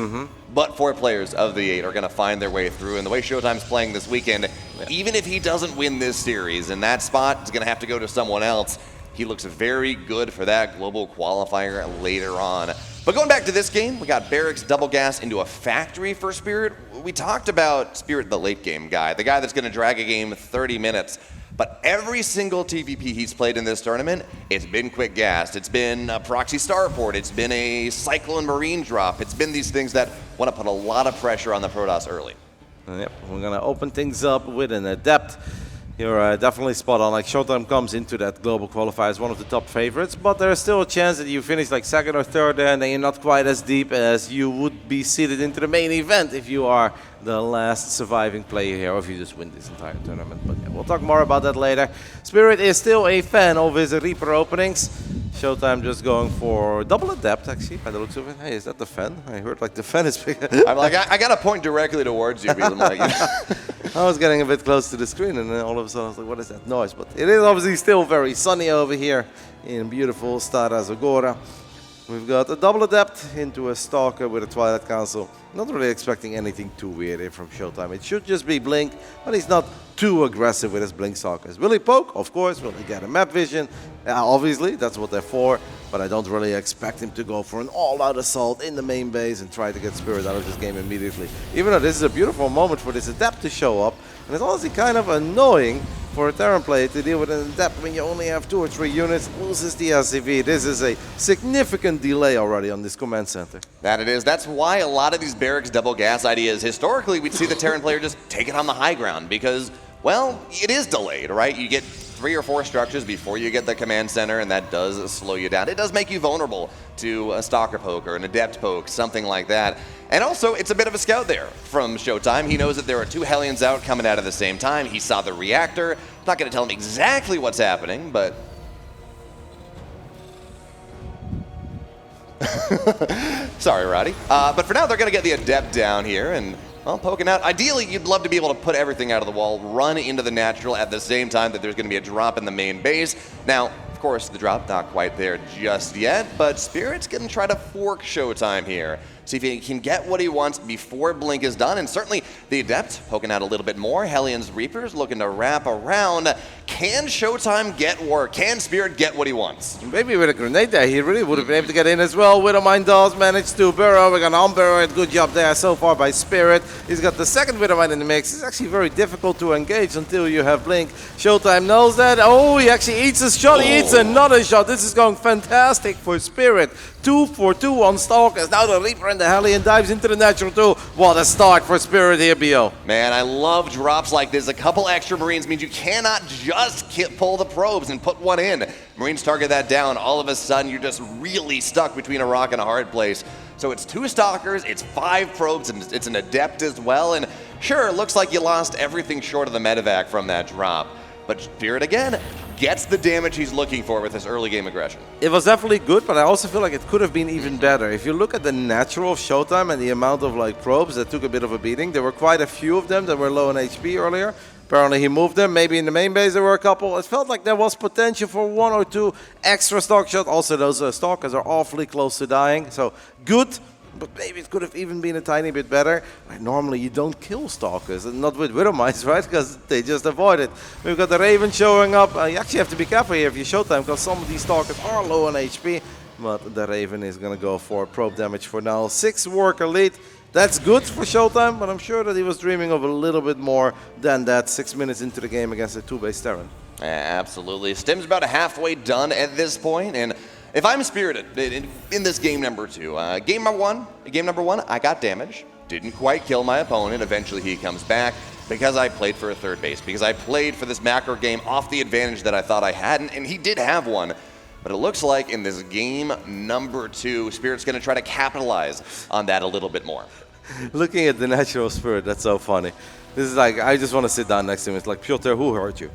But 4 players of the 8 are going to find their way through. And the way ShoWTimE's playing this weekend, even if he doesn't win this series, and that spot is going to have to go to someone else, he looks very good for that global qualifier later on. But going back to this game, we got Barracks double gas into a factory for Spirit. We talked about Spirit, the late game guy, the guy that's going to drag a game 30 minutes. But every single TVP he's played in this tournament, it's been quick gassed. It's been a proxy starport. It's been a Cyclone Marine drop. It's been these things that want to put a lot of pressure on the Protoss early. Yep, we're going to open things up with an Adept. You're definitely spot on. Like, ShoWTimE comes into that global qualifier as one of the top favorites, but there's still a chance that you finish like 2nd or 3rd there, and then you're not quite as deep as you would be seeded into the main event if you are the last surviving player here, or if you just win this entire tournament. But yeah, we'll talk more about that later. Spirit is still a fan of his Reaper openings. ShoWTimE just going for double Adept, actually, by the looks of it. Hey, is that the fan? I heard like the fan is bigger. I'm like, I got to point directly towards you, because I'm like, I was getting a bit close to the screen, and then all of a sudden I was like, what is that noise? But it is obviously still very sunny over here in beautiful Stara Zagora. We've got a double Adept into a Stalker with a Twilight Council. Not really expecting anything too weird here from ShoWTimE. It should just be Blink, but he's not too aggressive with his Blink Stalkers. Will he poke? Of course. Will he get a map vision? Obviously, that's what they're for. But I don't really expect him to go for an all-out assault in the main base and try to get Spirit out of this game immediately. Even though this is a beautiful moment for this Adept to show up. And it's honestly kind of annoying for a Terran player to deal with an Adept when you only have 2 or 3 units, loses the SCV. This is a significant delay already on this command center. That it is. That's why a lot of these Barracks double gas ideas, historically, we'd see the Terran player just take it on the high ground because, well, it is delayed, right? You get 3 or 4 structures before you get the command center, and that does slow you down. It does make you vulnerable to a Stalker poke or an Adept poke, something like that. And also, it's a bit of a scout there from ShoWTimE. He knows that there are 2 Hellions out coming out at the same time. He saw the reactor. Not going to tell him exactly what's happening, but... Sorry, Roddy. But for now, they're going to get the Adept down here and, well, poking out. Ideally, you'd love to be able to put everything out of the wall, run into the natural at the same time that there's going to be a drop in the main base. Now, of course, the drop not quite there just yet, but Spirit's going to try to fork ShoWTimE here. See if he can get what he wants before Blink is done. And certainly the Adept poking out a little bit more. Hellions Reapers looking to wrap around. Can ShoWTimE get work? Can Spirit get what he wants? Maybe with a grenade there, he really would have been able to get in as well. Widowmine does manage to burrow. We got an unburrow. Good job there so far by Spirit. He's got the second Widowmine in the mix. It's actually very difficult to engage until you have Blink. ShoWTimE knows that. Oh, he actually eats a shot. He eats another shot. This is going fantastic for Spirit. 2 for 2 on Stalkers. Now the Reaper and the Hellion dives into the natural too. What a start for Spirit here, BO. Man, I love drops like this. A couple extra Marines means you cannot just pull the probes and put one in. Marines target that down. All of a sudden, you're just really stuck between a rock and a hard place. So it's 2 Stalkers, it's 5 probes, and it's an Adept as well. And sure, it looks like you lost everything short of the medevac from that drop. But Spirit, again, gets the damage he's looking for with his early game aggression. It was definitely good, but I also feel like it could have been even better. If you look at the natural of ShoWTimE and the amount of probes that took a bit of a beating, there were quite a few of them that were low in HP earlier. Apparently he moved them. Maybe in the main base there were a couple. It felt like there was potential for 1 or 2 extra stock shots. Also, those Stalkers are awfully close to dying, so good. But maybe it could have even been a tiny bit better. Normally you don't kill Stalkers, and not with Widowmines, right? Because they just avoid it. We've got the Raven showing up. You actually have to be careful here if you ShoWTimE, because some of these Stalkers are low on HP. But the Raven is going to go for probe damage for now. 6 worker lead. That's good for ShoWTimE, but I'm sure that he was dreaming of a little bit more than that 6 minutes into the game against a 2-base Terran. Absolutely. Stim's about halfway done at this point, and if I'm Spirited in this game number 2, game number one, I got damage, didn't quite kill my opponent. Eventually he comes back because I played for a third base, because I played for this macro game off the advantage that I thought I had, and he did have one. But it looks like in this game number 2, Spirit's going to try to capitalize on that a little bit more. Looking at the natural Spirit, that's so funny. This is like, I just want to sit down next to him. It's like, Piotr, who hurt you?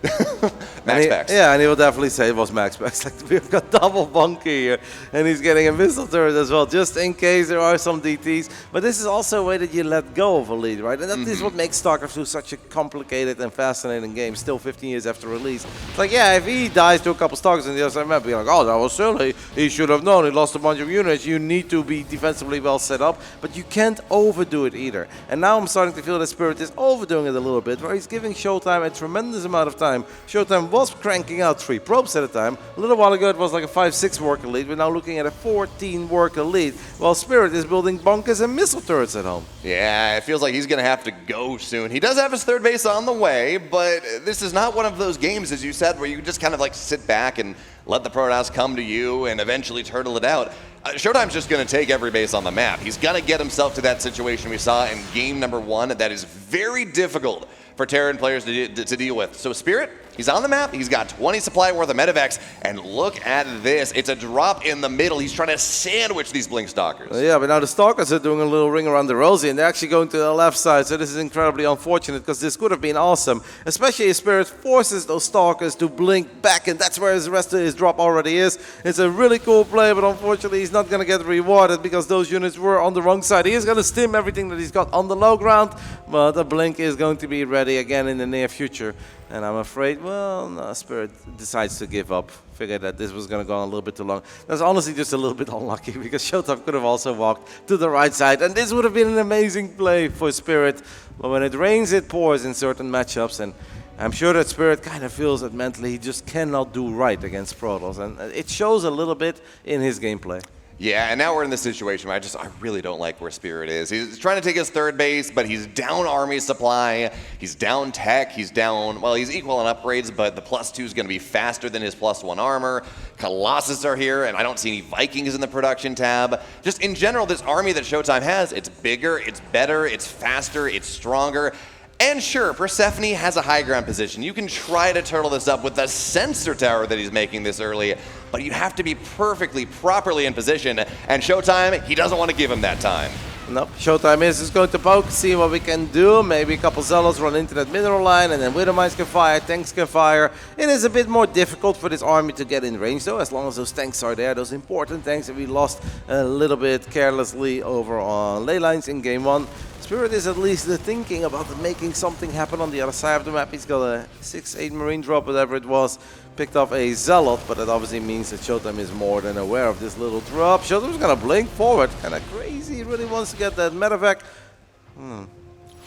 Max. Yeah, and he will definitely say it was Max. Like, we've got double bunker here, and he's getting a missile turret as well, just in case there are some DTs. But this is also a way that you let go of a lead, right? And that is what makes StarCraft 2 such a complicated and fascinating game, still 15 years after release. It's like, yeah, if he dies to a couple Stalkers in the other side map, be like, oh, that was silly. He should have known. He lost a bunch of units. You need to be defensively well set up, but you can't overdo it either. And now I'm starting to feel that Spirit is overdoing it a little bit, where he's giving ShoWTimE a tremendous amount of time. ShoWTimE was cranking out 3 probes at a time. A little while ago it was like a 5-6 worker lead. We're now looking at a 14 worker lead, while Spirit is building bunkers and missile turrets at home. Yeah, it feels like he's going to have to go soon. He does have his third base on the way, but this is not one of those games, as you said, where you just kind of like sit back and let the Protoss come to you and eventually turtle it out. ShoWTimE's just going to take every base on the map. He's going to get himself to that situation we saw in game number 1 that is very difficult for Terran players to deal with. So Spirit, he's on the map. He's got 20 supply worth of medevacs, and look at this. It's a drop in the middle. He's trying to sandwich these Blink Stalkers. Yeah, but now the Stalkers are doing a little ring around the rosy, and they're actually going to the left side, so this is incredibly unfortunate, because this could have been awesome, especially if Spirit forces those Stalkers to blink back, and that's where the rest of his drop already is. It's a really cool play, but unfortunately he's not going to get rewarded, because those units were on the wrong side. He is going to stim everything that he's got on the low ground, but the blink is going to be ready again in the near future. And I'm afraid, well, no, Spirit decides to give up. Figured that this was going to go on a little bit too long. That's honestly just a little bit unlucky, because ShoWTimE could have also walked to the right side, and this would have been an amazing play for Spirit. But when it rains, it pours in certain matchups, and I'm sure that Spirit kind of feels that mentally he just cannot do right against Protoss, and it shows a little bit in his gameplay. Yeah, and now we're in this situation where I really don't like where Spirit is. He's trying to take his third base, but he's down army supply, he's down tech, he's down, well, he's equal on upgrades, but the +2 is going to be faster than his +1 armor. Colossus are here, and I don't see any Vikings in the production tab. Just in general, this army that ShoWTimE has, it's bigger, it's better, it's faster, it's stronger. And sure, Persephone has a high ground position. You can try to turtle this up with the sensor tower that he's making this early, but you have to be perfectly, properly in position. And ShoWTimE, he doesn't want to give him that time. Nope, ShoWTimE is just going to poke, see what we can do. Maybe a couple Zealots run into that mineral line, and then Widowmines can fire, tanks can fire. It is a bit more difficult for this army to get in range, though, as long as those tanks are there, those important tanks that we lost a little bit carelessly over on ley lines in game 1. Spirit is at least thinking about making something happen on the other side of the map. He's got a 6-8 Marine drop, whatever it was. Picked off a Zealot, but that obviously means that ShoWTimE is more than aware of this little drop. ShoWTimE's gonna blink forward. Kinda crazy, he really wants to get that medevac.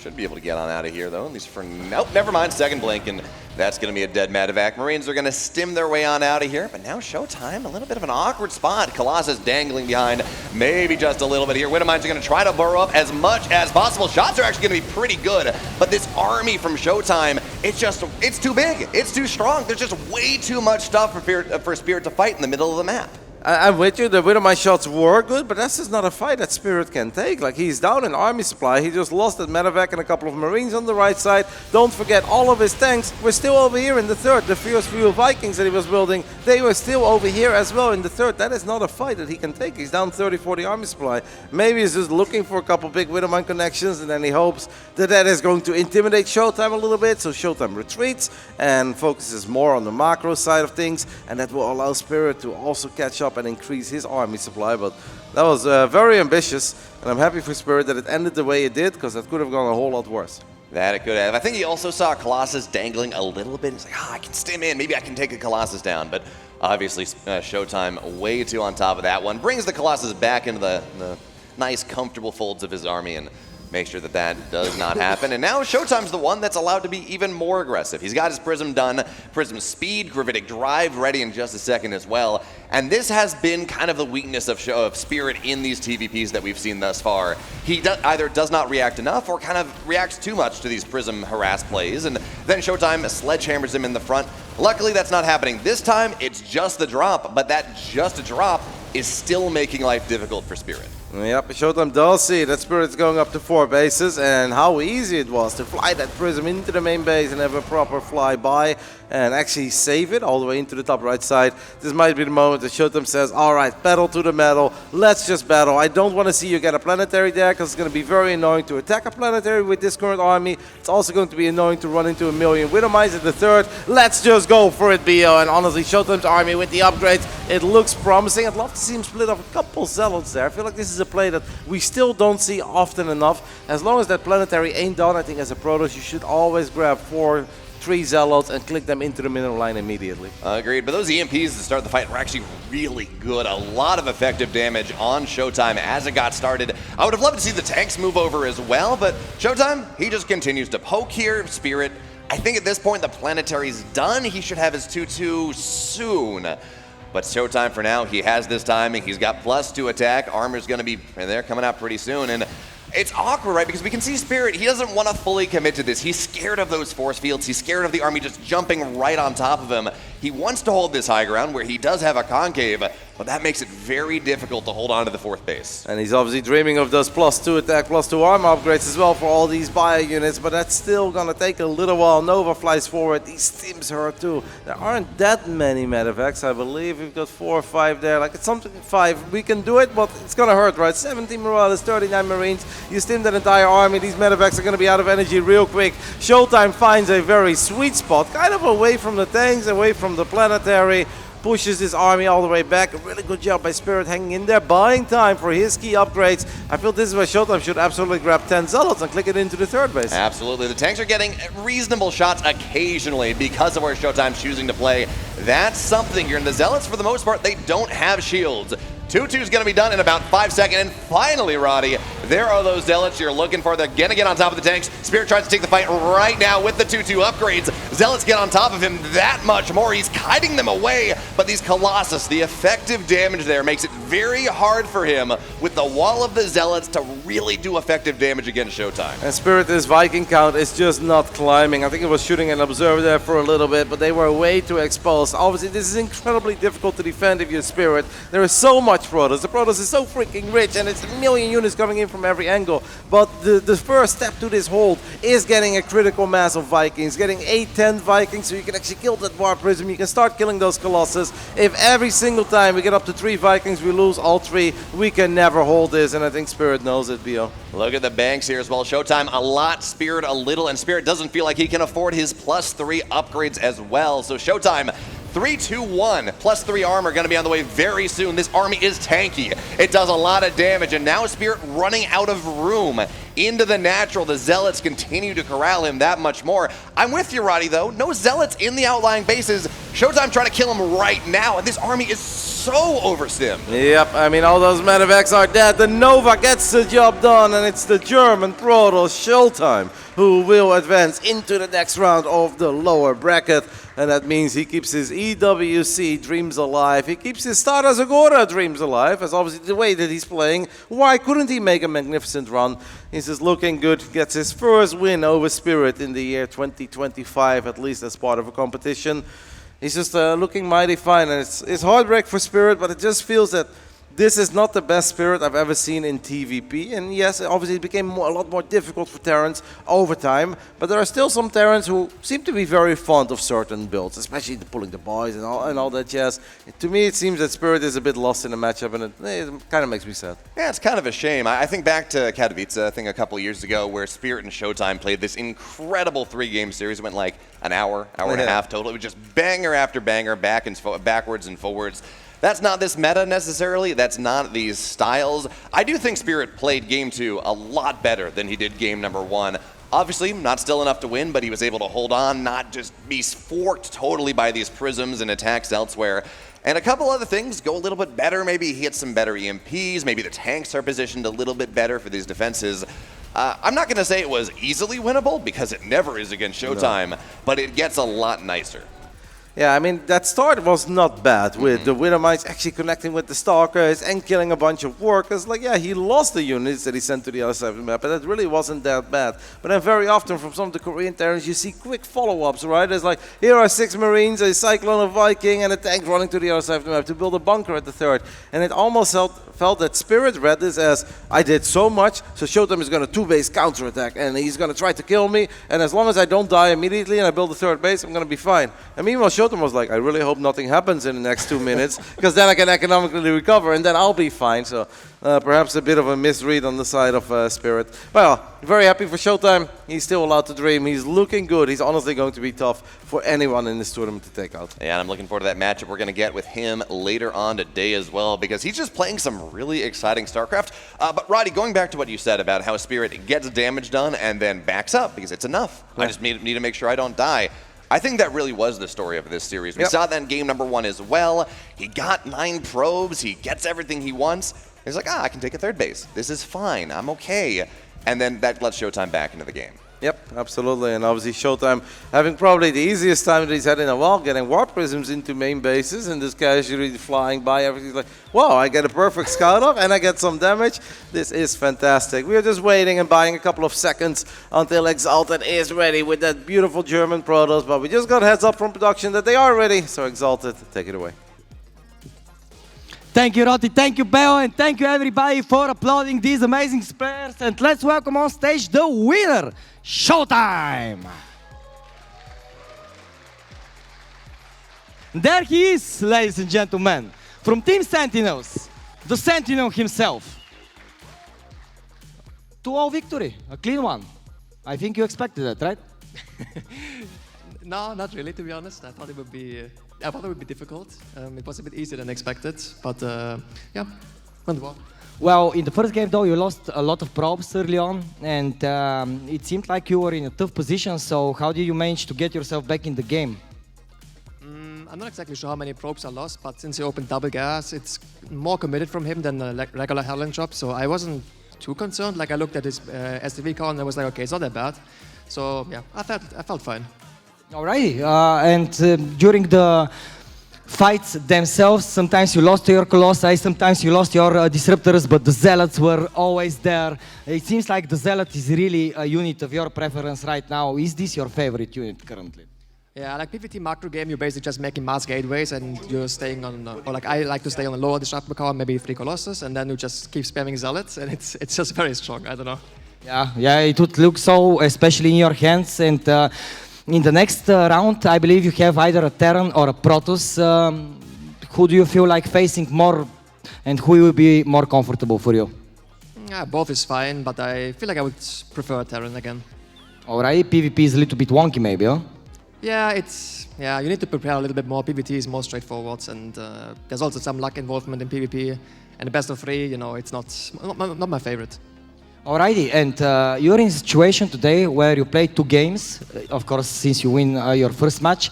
Should be able to get on out of here, though, at least for... Nope, never mind, second blink, and that's going to be a dead medevac. Marines are going to stim their way on out of here, but now ShoWTimE, a little bit of an awkward spot. Colossus dangling behind, maybe just a little bit here. Widowmines are going to try to burrow up as much as possible. Shots are actually going to be pretty good, but this army from ShoWTimE, it's too big. It's too strong. There's just way too much stuff for Spirit to fight in the middle of the map. I'm with you, the Widowmine shots were good, but that's just not a fight that Spirit can take. Like, he's down in army supply, he just lost that medevac and a couple of Marines on the right side. Don't forget, all of his tanks were still over here in the third. The fierce few Vikings that he was building, they were still over here as well in the third. That is not a fight that he can take. He's down 30-40 army supply. Maybe he's just looking for a couple big Widowmine connections, and then he hopes that that is going to intimidate ShoWTimE a little bit, so ShoWTimE retreats and focuses more on the macro side of things, and that will allow Spirit to also catch up and increase his army supply. But that was very ambitious, and I'm happy for Spirit that it ended the way it did, because that could have gone a whole lot worse. That it could have. I think he also saw Colossus dangling a little bit. He's like, I can stim in, maybe I can take a Colossus down, but obviously ShoWTimE way too on top of that one. Brings the Colossus back into the nice, comfortable folds of his army and make sure that that does not happen. And now ShoWTimE's the one that's allowed to be even more aggressive. He's got his Prism done, Prism Speed, Gravitic Drive ready in just a second as well. And this has been kind of the weakness of Spirit in these TVPs that we've seen thus far. He either does not react enough or kind of reacts too much to these Prism harass plays, and then ShoWTimE sledgehammers him in the front. Luckily, that's not happening this time. It's just the drop, but that just a drop is still making life difficult for Spirit. Yep, ShoWTimE does see that Spirit's going up to 4 bases, and how easy it was to fly that Prism into the main base and have a proper flyby and actually save it all the way into the top right side. This might be the moment that ShoWTimE says, all right, pedal to the metal, let's just battle. I don't want to see you get a planetary there, because it's going to be very annoying to attack a planetary with this current army. It's also going to be annoying to run into a million Widowmines in the third. Let's just go for it, BO. And honestly, ShoWTimE's army with the upgrades, it looks promising. I'd love to see him split off a couple Zealots there. I feel like this is a play that we still don't see often enough. As long as that planetary ain't done, I think as a Protoss, you should always grab 3 Zealots and click them into the mineral line immediately. Agreed, but those EMPs to start the fight were actually really good. A lot of effective damage on ShoWTimE as it got started. I would have loved to see the tanks move over as well, but ShoWTimE, he just continues to poke here. Spirit, I think at this point the planetary's done. He should have his 2-2 soon. But ShoWTimE for now, he has this timing. He's got +2 attack. Armor's going to be there coming out pretty soon. And it's awkward, right? Because we can see Spirit, he doesn't want to fully commit to this. He's scared of those force fields. He's scared of the army just jumping right on top of him. He wants to hold this high ground where he does have a concave, but that makes it very difficult to hold on to the 4th base. And he's obviously dreaming of those +2 attack, +2 armor upgrades as well for all these bio units, but that's still gonna take a little while. Nova flies forward, these stims hurt too. There aren't that many medevacs, I believe. We've got 4 or 5 there, like it's something 5. We can do it, but it's gonna hurt, right? 17 morales, 39 Marines. You stim that entire army, these medevacs are gonna be out of energy real quick. ShoWTimE finds a very sweet spot, kind of away from the tanks, away from the planetary, pushes his army all the way back. A really good job by Spirit hanging in there, buying time for his key upgrades. I feel this is where ShoWTimE should absolutely grab 10 Zealots and click it into the 3rd base. Absolutely. The tanks are getting reasonable shots occasionally because of where ShoWTIME's choosing to play. That's something here. And the Zealots, for the most part, they don't have shields. 2-2 is going to be done in about 5 seconds. And finally, Roddy, there are those Zealots you're looking for. They're going to get on top of the tanks. Spirit tries to take the fight right now with the 2-2 upgrades. Zealots get on top of him that much more. He's kiting them away. But these Colossus, the effective damage there makes it very hard for him with the wall of the Zealots to really do effective damage against ShoWTimE. And Spirit, this Viking count is just not climbing. I think it was shooting an observer there for a little bit, but they were way too exposed. Obviously, this is incredibly difficult to defend if you're Spirit. There is so much much Protoss. The Protoss is so freaking rich, and it's a million units coming in from every angle. But the first step to this hold is getting a critical mass of Vikings, getting 8-10 Vikings, so you can actually kill that War Prism. You can start killing those Colossus. If every single time we get up to 3 Vikings, we lose all 3, we can never hold this, and I think Spirit knows it, Bio. Look at the banks here as well. ShoWTimE a lot, Spirit a little, and Spirit doesn't feel like he can afford his +3 upgrades as well. So ShoWTimE 3-2-1, +3 armor going to be on the way very soon. This army is tanky. It does a lot of damage, and now Spirit running out of room into the natural. The Zealots continue to corral him that much more. I'm with you, Roddy, though. No Zealots in the outlying bases. ShoWTimE trying to kill him right now, and this army is so overstimmed. Yep, I mean, all those medevacs are dead. The Nova gets the job done, and it's the German Protoss ShoWTimE who will advance into the next round of the lower bracket. And that means he keeps his EWC dreams alive. He keeps his Stara Zagora dreams alive, as obviously the way that he's playing. Why couldn't he make a magnificent run? He's just looking good, gets his first win over Spirit in the year 2025, at least as part of a competition. He's just looking mighty fine, and it's heartbreak for Spirit, but it just feels that this is not the best Spirit I've ever seen in TVP. And yes, obviously it became a lot more difficult for Terrans over time, but there are still some Terrans who seem to be very fond of certain builds, especially pulling the boys and all that jazz. To me, it seems that Spirit is a bit lost in the matchup, and it kind of makes me sad. Yeah, it's kind of a shame. I think back to Katowice, I think a couple of years ago, where Spirit and ShoWTimE played this incredible 3-game series. It went like an hour and a half total. It was just banger after banger, backwards and forwards. That's not this meta necessarily. That's not these styles. I do think Spirit played game 2 a lot better than he did game number 1. Obviously, not still enough to win, but he was able to hold on, not just be forked totally by these prisms and attacks elsewhere. And a couple other things go a little bit better. Maybe he hits some better EMPs. Maybe the tanks are positioned a little bit better for these defenses. I'm not going to say it was easily winnable, because it never is against ShoWTimE, but it gets a lot nicer. Yeah, I mean, that start was not bad with the Widowmites actually connecting with the Stalkers and killing a bunch of workers. Like, yeah, he lost the units that he sent to the other side of the map, but that really wasn't that bad. But then very often from some of the Korean Terrans, you see quick follow-ups, right? There's like, here are 6 Marines, a Cyclone, a Viking, and a tank running to the other side of the map to build a bunker at the third. And it almost felt that Spirit read this as, I did so much, so ShoWTimE is going to 2-base counterattack, and he's going to try to kill me, and as long as I don't die immediately and I build the third base, I'm going to be fine. And meanwhile, ShoWTimE was like, I really hope nothing happens in the next 2 minutes, because then I can economically recover, and then I'll be fine. So perhaps a bit of a misread on the side of Spirit. Well, very happy for ShoWTimE. He's still allowed to dream. He's looking good. He's honestly going to be tough for anyone in this tournament to take out. Yeah, and I'm looking forward to that matchup we're going to get with him later on today as well, because he's just playing some really exciting StarCraft. But Roddy, going back to what you said about how Spirit gets damage done and then backs up because it's enough. Yeah. I just need to make sure I don't die. I think that really was the story of this series. We saw that in game number 1 as well. He got 9 probes. He gets everything he wants. He's like, I can take a third base. This is fine. I'm okay. And then that lets ShoWTimE back into the game. Yep, absolutely. And obviously ShoWTimE having probably the easiest time that he's had in a while, getting Warp Prisms into main bases, and this casually flying by. Everything's like, wow, I get a perfect scout up and I get some damage. This is fantastic. We are just waiting and buying a couple of seconds until Exalted is ready with that beautiful German Protoss. But we just got heads up from production that they are ready. So Exalted, take it away. Thank you, Roddy. Thank you, Beo. And thank you, everybody, for applauding these amazing players. And let's welcome on stage the winner, ShoWTimE. There he is, ladies and gentlemen. From Team Sentinels, the Sentinel himself. 2-0 victory, a clean one. I think you expected that, right? No, not really, to be honest. I thought it would be difficult. It was a bit easier than expected, but yeah, went well. Well, in the first game, though, you lost a lot of probes early on, and it seemed like you were in a tough position. So how did you manage to get yourself back in the game? I'm not exactly sure how many probes I lost, but since he opened double gas, it's more committed from him than a regular Helen job. So I wasn't too concerned. Like, I looked at his STV count and I was like, okay, it's not that bad. So yeah, I felt fine. Alrighty, and during the fights themselves, sometimes you lost your Colossi, sometimes you lost your Disruptors, but the Zealots were always there. It seems like the Zealot is really a unit of your preference right now. Is this your favorite unit currently? Yeah, like PvT macro game, you're basically just making mass gateways and you're staying on, or like I like to stay on a lower disruptor car, maybe 3 Colossus, and then you just keep spamming Zealots, and it's just very strong, I don't know. Yeah, it would look so, especially in your hands. And in the next round, I believe you have either a Terran or a Protoss. Who do you feel like facing more, and who will be more comfortable for you? Yeah, both is fine, but I feel like I would prefer Terran again. Alright, PvP is a little bit wonky maybe, huh? Yeah, you need to prepare a little bit more. PvT is more straightforward, and there's also some luck involvement in PvP. And the best of 3, you know, it's not my favorite. Alrighty, and you're in a situation today where you play 2 games. Of course, since you win your first match,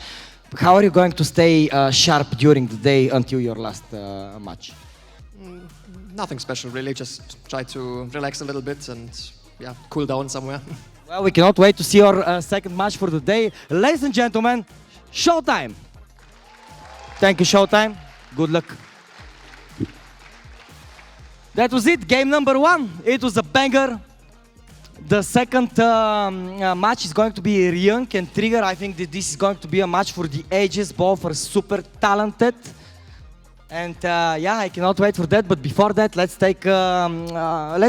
how are you going to stay sharp during the day until your last match? Nothing special, really. Just try to relax a little bit and yeah, cool down somewhere. Well, we cannot wait to see your second match for the day. Ladies and gentlemen, ShoWTimE. Thank you, ShoWTimE. Good luck. That was it, game number 1. It was a banger. The second match is going to be Ryung and Trigger. I think that this is going to be a match for the ages. Both are super talented. And yeah, I cannot wait for that. But before that, let's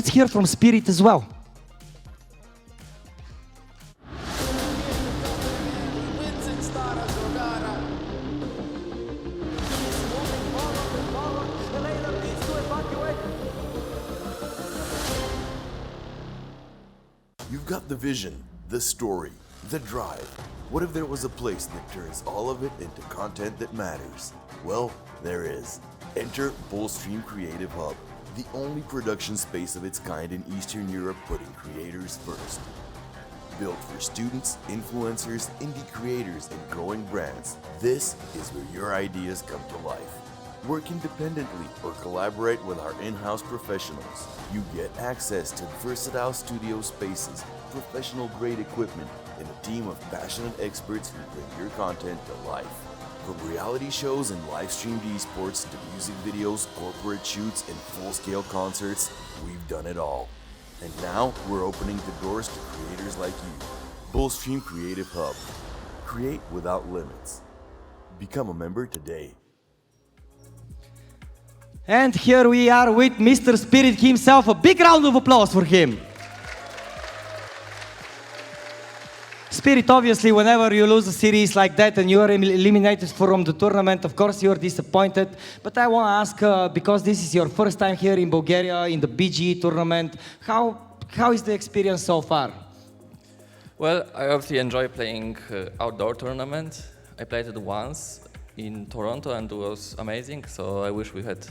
hear from Spirit as well. Wins in Stara Zagora. Reynor needs to evacuate. You've got the vision, the story, the drive. What if there was a place that turns all of it into content that matters? Well, there is. Enter Bullstream Creative Hub, the only production space of its kind in Eastern Europe putting creators first. Built for students, influencers, indie creators, and growing brands, this is where your ideas come to life. Work independently or collaborate with our in-house professionals. You get access to versatile studio spaces, professional-grade equipment, and a team of passionate experts who bring your content to life. From reality shows and live-streamed esports to music videos, corporate shoots, and full-scale concerts, we've done it all. And now we're opening the doors to creators like you. Bullstream Creative Hub. Create without limits. Become a member today. And here we are with Mr. Spirit himself. A big round of applause for him. Spirit, obviously, whenever you lose a series like that and you are eliminated from the tournament, of course you're disappointed. But I want to ask, because this is your first time here in Bulgaria in the BGE tournament, how is the experience so far? Well, I obviously enjoy playing outdoor tournament. I played it once in Toronto and it was amazing, so I wish we had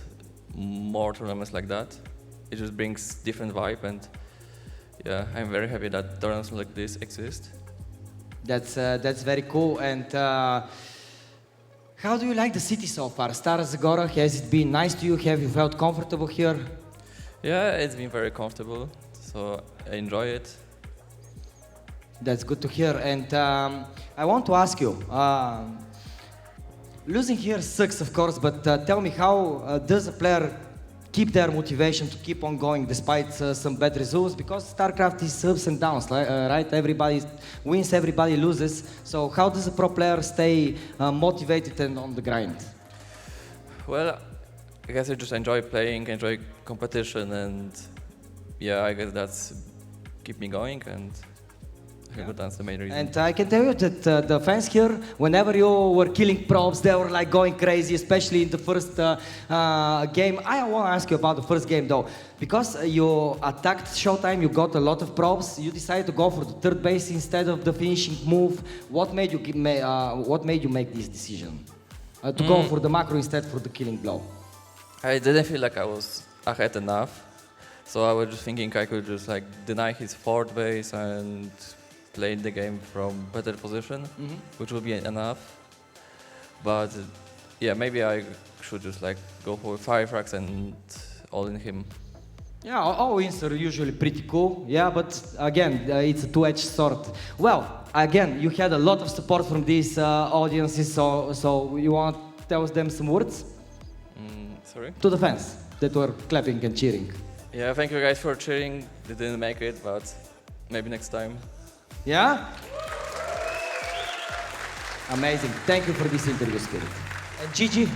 more tournaments like that. It just brings different vibe, and yeah, I'm very happy that tournaments like this exist. That's very cool. And how do you like the city so far? Stara Zagora, has it been nice to you? Have you felt comfortable here? Yeah, it's been very comfortable, so I enjoy it. That's good to hear. And I want to ask you, losing here sucks, of course, but tell me, how does a player keep their motivation to keep on going despite some bad results? Because StarCraft is ups and downs, right? Everybody wins, everybody loses. So how does a pro player stay motivated and on the grind? Well, I guess I just enjoy playing, enjoy competition, and yeah, I guess that's keep me going, and I think that's the main reason. And I can tell you that the fans here, whenever you were killing probes, they were like going crazy, especially in the first game. I want to ask you about the first game though. Because you attacked ShoWTimE, you got a lot of probes, you decided to go for the third base instead of the finishing move. What made you make this decision? To go for the macro instead for the killing blow? I didn't feel like I was ahead enough, so I was just thinking I could just like deny his fourth base and play the game from better position, which would be enough. But yeah, maybe I should just like go for 5 frags and all in him. Yeah, all wins are usually pretty cool. Yeah, but again, it's a two-edged sword. Well, again, you had a lot of support from these audiences, so you want to tell them some words? Sorry? To the fans that were clapping and cheering. Yeah, thank you guys for cheering. They didn't make it, but maybe next time. Yeah? Amazing. Thank you for this interview, Spirit. And Gigi?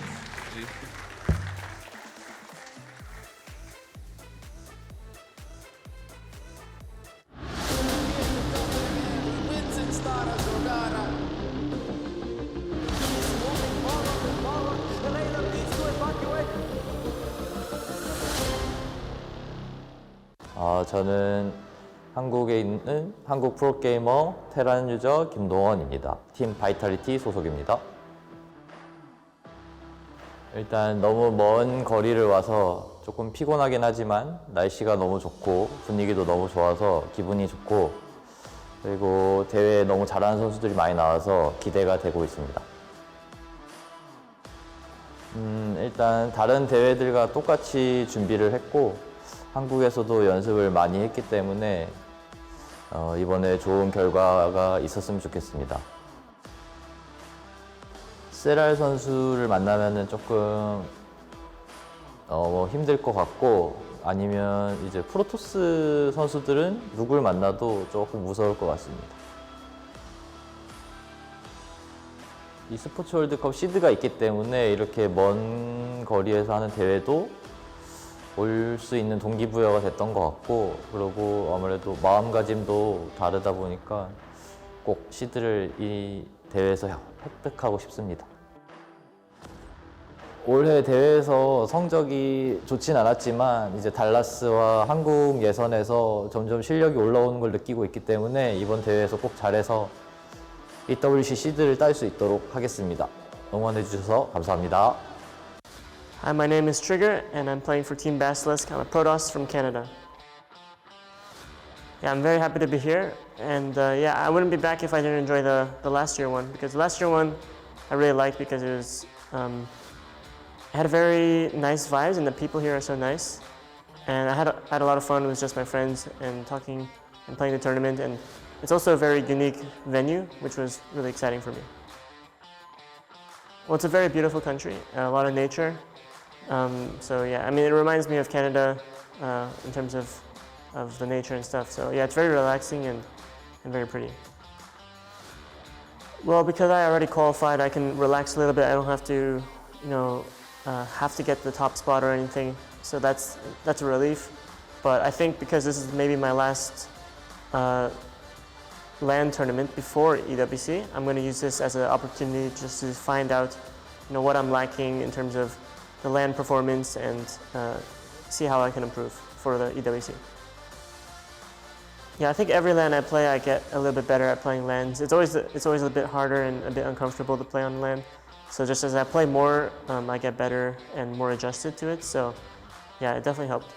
Wins in Stara Zagora. He's moving forward. Reynor needs to evacuate. 저는 한국에 있는 한국 프로게이머 테란 유저 김동원입니다. 팀 바이탈리티 소속입니다. 일단 너무 먼 거리를 와서 조금 피곤하긴 하지만 날씨가 너무 좋고 분위기도 너무 좋아서 기분이 좋고 그리고 대회에 너무 잘하는 선수들이 많이 나와서 기대가 되고 있습니다. 일단 다른 대회들과 똑같이 준비를 했고 한국에서도 연습을 많이 했기 때문에 이번에 좋은 결과가 있었으면 좋겠습니다. 세랄 선수를 만나면은 조금 힘들 것 같고 아니면 이제 프로토스 선수들은 누굴 만나도 조금 무서울 것 같습니다. 이 스포츠 월드컵 시드가 있기 때문에 이렇게 먼 거리에서 하는 대회도 올 수 있는 동기부여가 됐던 것 같고 그리고 아무래도 마음가짐도 다르다 보니까 꼭 시드를 이 대회에서 획득하고 싶습니다. 올해 대회에서 성적이 좋진 않았지만 이제 달라스와 한국 예선에서 점점 실력이 올라오는 걸 느끼고 있기 때문에 이번 대회에서 꼭 잘해서 EWC 시드를 딸 수 있도록 하겠습니다. 응원해 주셔서 감사합니다. Hi, my name is Trigger, and I'm playing for Team Basilisk. I'm a Protoss from Canada. Yeah, I'm very happy to be here, and yeah, I wouldn't be back if I didn't enjoy the last year one, because the last year one I really liked because it was, it had very nice vibes, and the people here are so nice, and I had a lot of fun with just my friends and talking and playing the tournament, and it's also a very unique venue, which was really exciting for me. Well, it's a very beautiful country, a lot of nature. So yeah, I mean, it reminds me of Canada in terms of the nature and stuff. So yeah, it's very relaxing and very pretty. Well, because I already qualified, I can relax a little bit. I don't have to, have to get the top spot or anything. So that's a relief. But I think because this is maybe my last LAN tournament before EWC, I'm going to use this as an opportunity just to find out, what I'm lacking in terms of the LAN performance and see how I can improve for the EWC. Yeah, I think every LAN I play, I get a little bit better at playing LANs. It's always a bit harder and a bit uncomfortable to play on LAN. So just as I play more, I get better and more adjusted to it. So yeah, it definitely helped.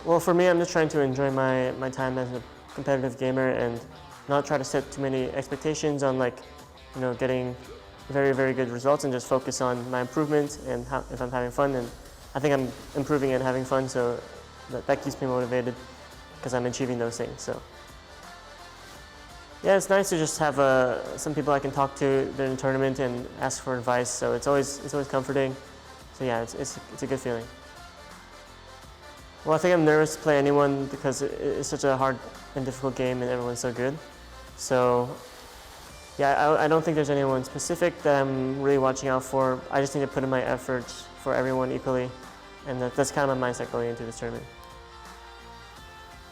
Well, for me, I'm just trying to enjoy my time as a competitive gamer and not try to set too many expectations on getting very, very good results and just focus on my improvement and if I'm having fun. And I think I'm improving and having fun, so that keeps me motivated because I'm achieving those things. So yeah, it's nice to just have some people I can talk to during the tournament and ask for advice. So it's always comforting. So yeah, it's a good feeling. Well, I think I'm nervous to play anyone because it's such a hard and difficult game and everyone's so good. So yeah, I don't think there's anyone specific that I'm really watching out for. I just need to put in my efforts for everyone equally, and that's kind of my mindset going into this tournament.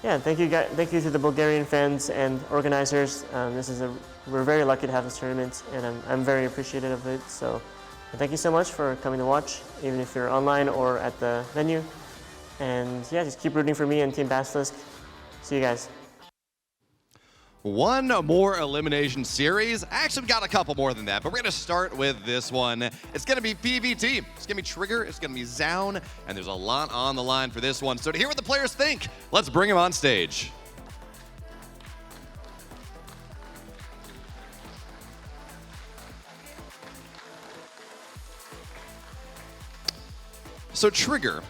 Yeah, thank you to the Bulgarian fans and organizers. We're very lucky to have this tournament, and I'm very appreciative of it. So thank you so much for coming to watch, even if you're online or at the venue. And yeah, just keep rooting for me and Team Basilisk. See you guys. One more elimination series. Actually, we've got a couple more than that, but we're going to start with this one. It's going to be PvT. It's going to be Trigger. It's going to be Zoun. And there's a lot on the line for this one. So to hear what the players think, let's bring them on stage. So Trigger,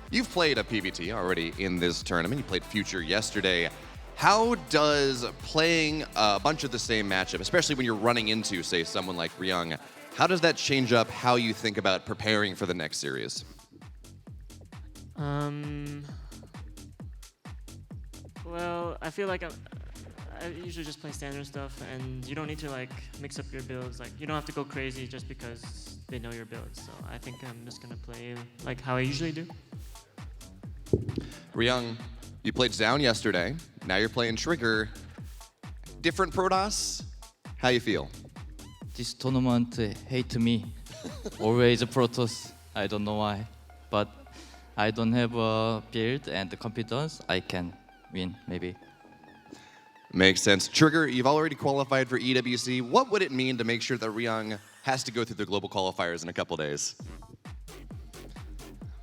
you've played a PvT already in this tournament. You played Future yesterday. How does playing a bunch of the same matchup, especially when you're running into, say, someone like Ryung, how does that change up how you think about preparing for the next series? Well, I feel like I usually just play standard stuff, and you don't need to like mix up your builds. Like you don't have to go crazy just because they know your builds. So I think I'm just gonna play like how I usually do. Ryung, you played Zoun yesterday. Now you're playing Trigger. Different Protoss. How you feel? This tournament hate me. Always Protoss. I don't know why, but I don't have a build and the confidence. I can win maybe. Makes sense. Trigger, you've already qualified for EWC. What would it mean to make sure that Ryung has to go through the global qualifiers in a couple days?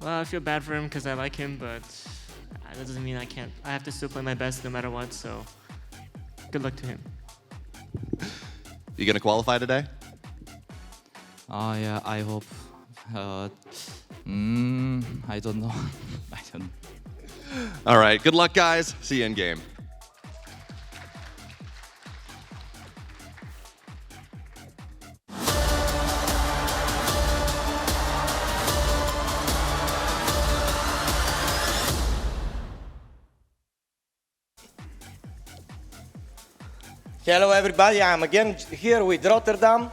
Well, I feel bad for him because I like him, but that doesn't mean I can't. I have to still play my best no matter what. So good luck to him. You gonna qualify today? Yeah, I hope. I don't know. I don't know. All right, good luck, guys. See you in game. Hello everybody, I'm again here with Rotterdam.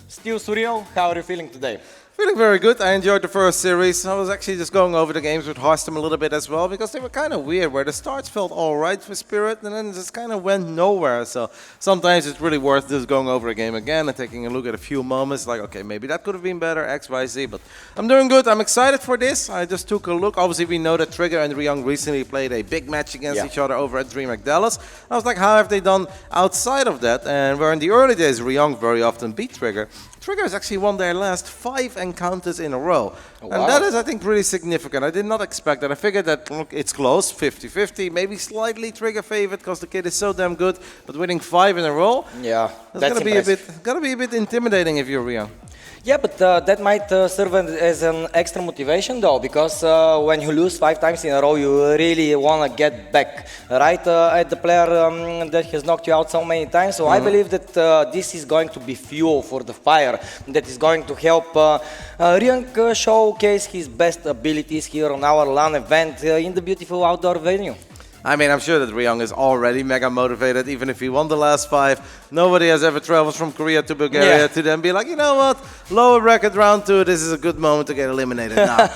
Still surreal, how are you feeling today? Feeling very good. I enjoyed the first series. I was actually just going over the games with Harstem a little bit as well because they were kind of weird where the starts felt all right for Spirit and then it just kind of went nowhere. So sometimes it's really worth just going over a game again and taking a look at a few moments like, okay, maybe that could have been better, X, Y, Z. But I'm doing good. I'm excited for this. I just took a look. Obviously, we know that Trigger and Ryung recently played a big match against each other over at DreamHack Dallas. I was like, how have they done outside of that? And where in the early days, Ryung very often beat Trigger. Trigger has actually won their last 5 encounters in a row. Oh, wow. And that is, I think, pretty significant. I did not expect that. I figured that, look, it's close, 50-50, maybe slightly Trigger favored because the kid is so damn good. But winning 5 in a row, that's gonna be a bit intimidating if you're Ryung. Yeah, but that might serve as an extra motivation though, because when you lose 5 times in a row, you really want to get back, right? At the player that has knocked you out so many times. So I believe that this is going to be fuel for the fire that is going to help Ryung showcase his best abilities here on our LAN event in the beautiful outdoor venue. I mean, I'm sure that Ryung is already mega motivated, even if he won the last 5. Nobody has ever traveled from Korea to Bulgaria to then be like, you know what, lower bracket round 2, this is a good moment to get eliminated. No,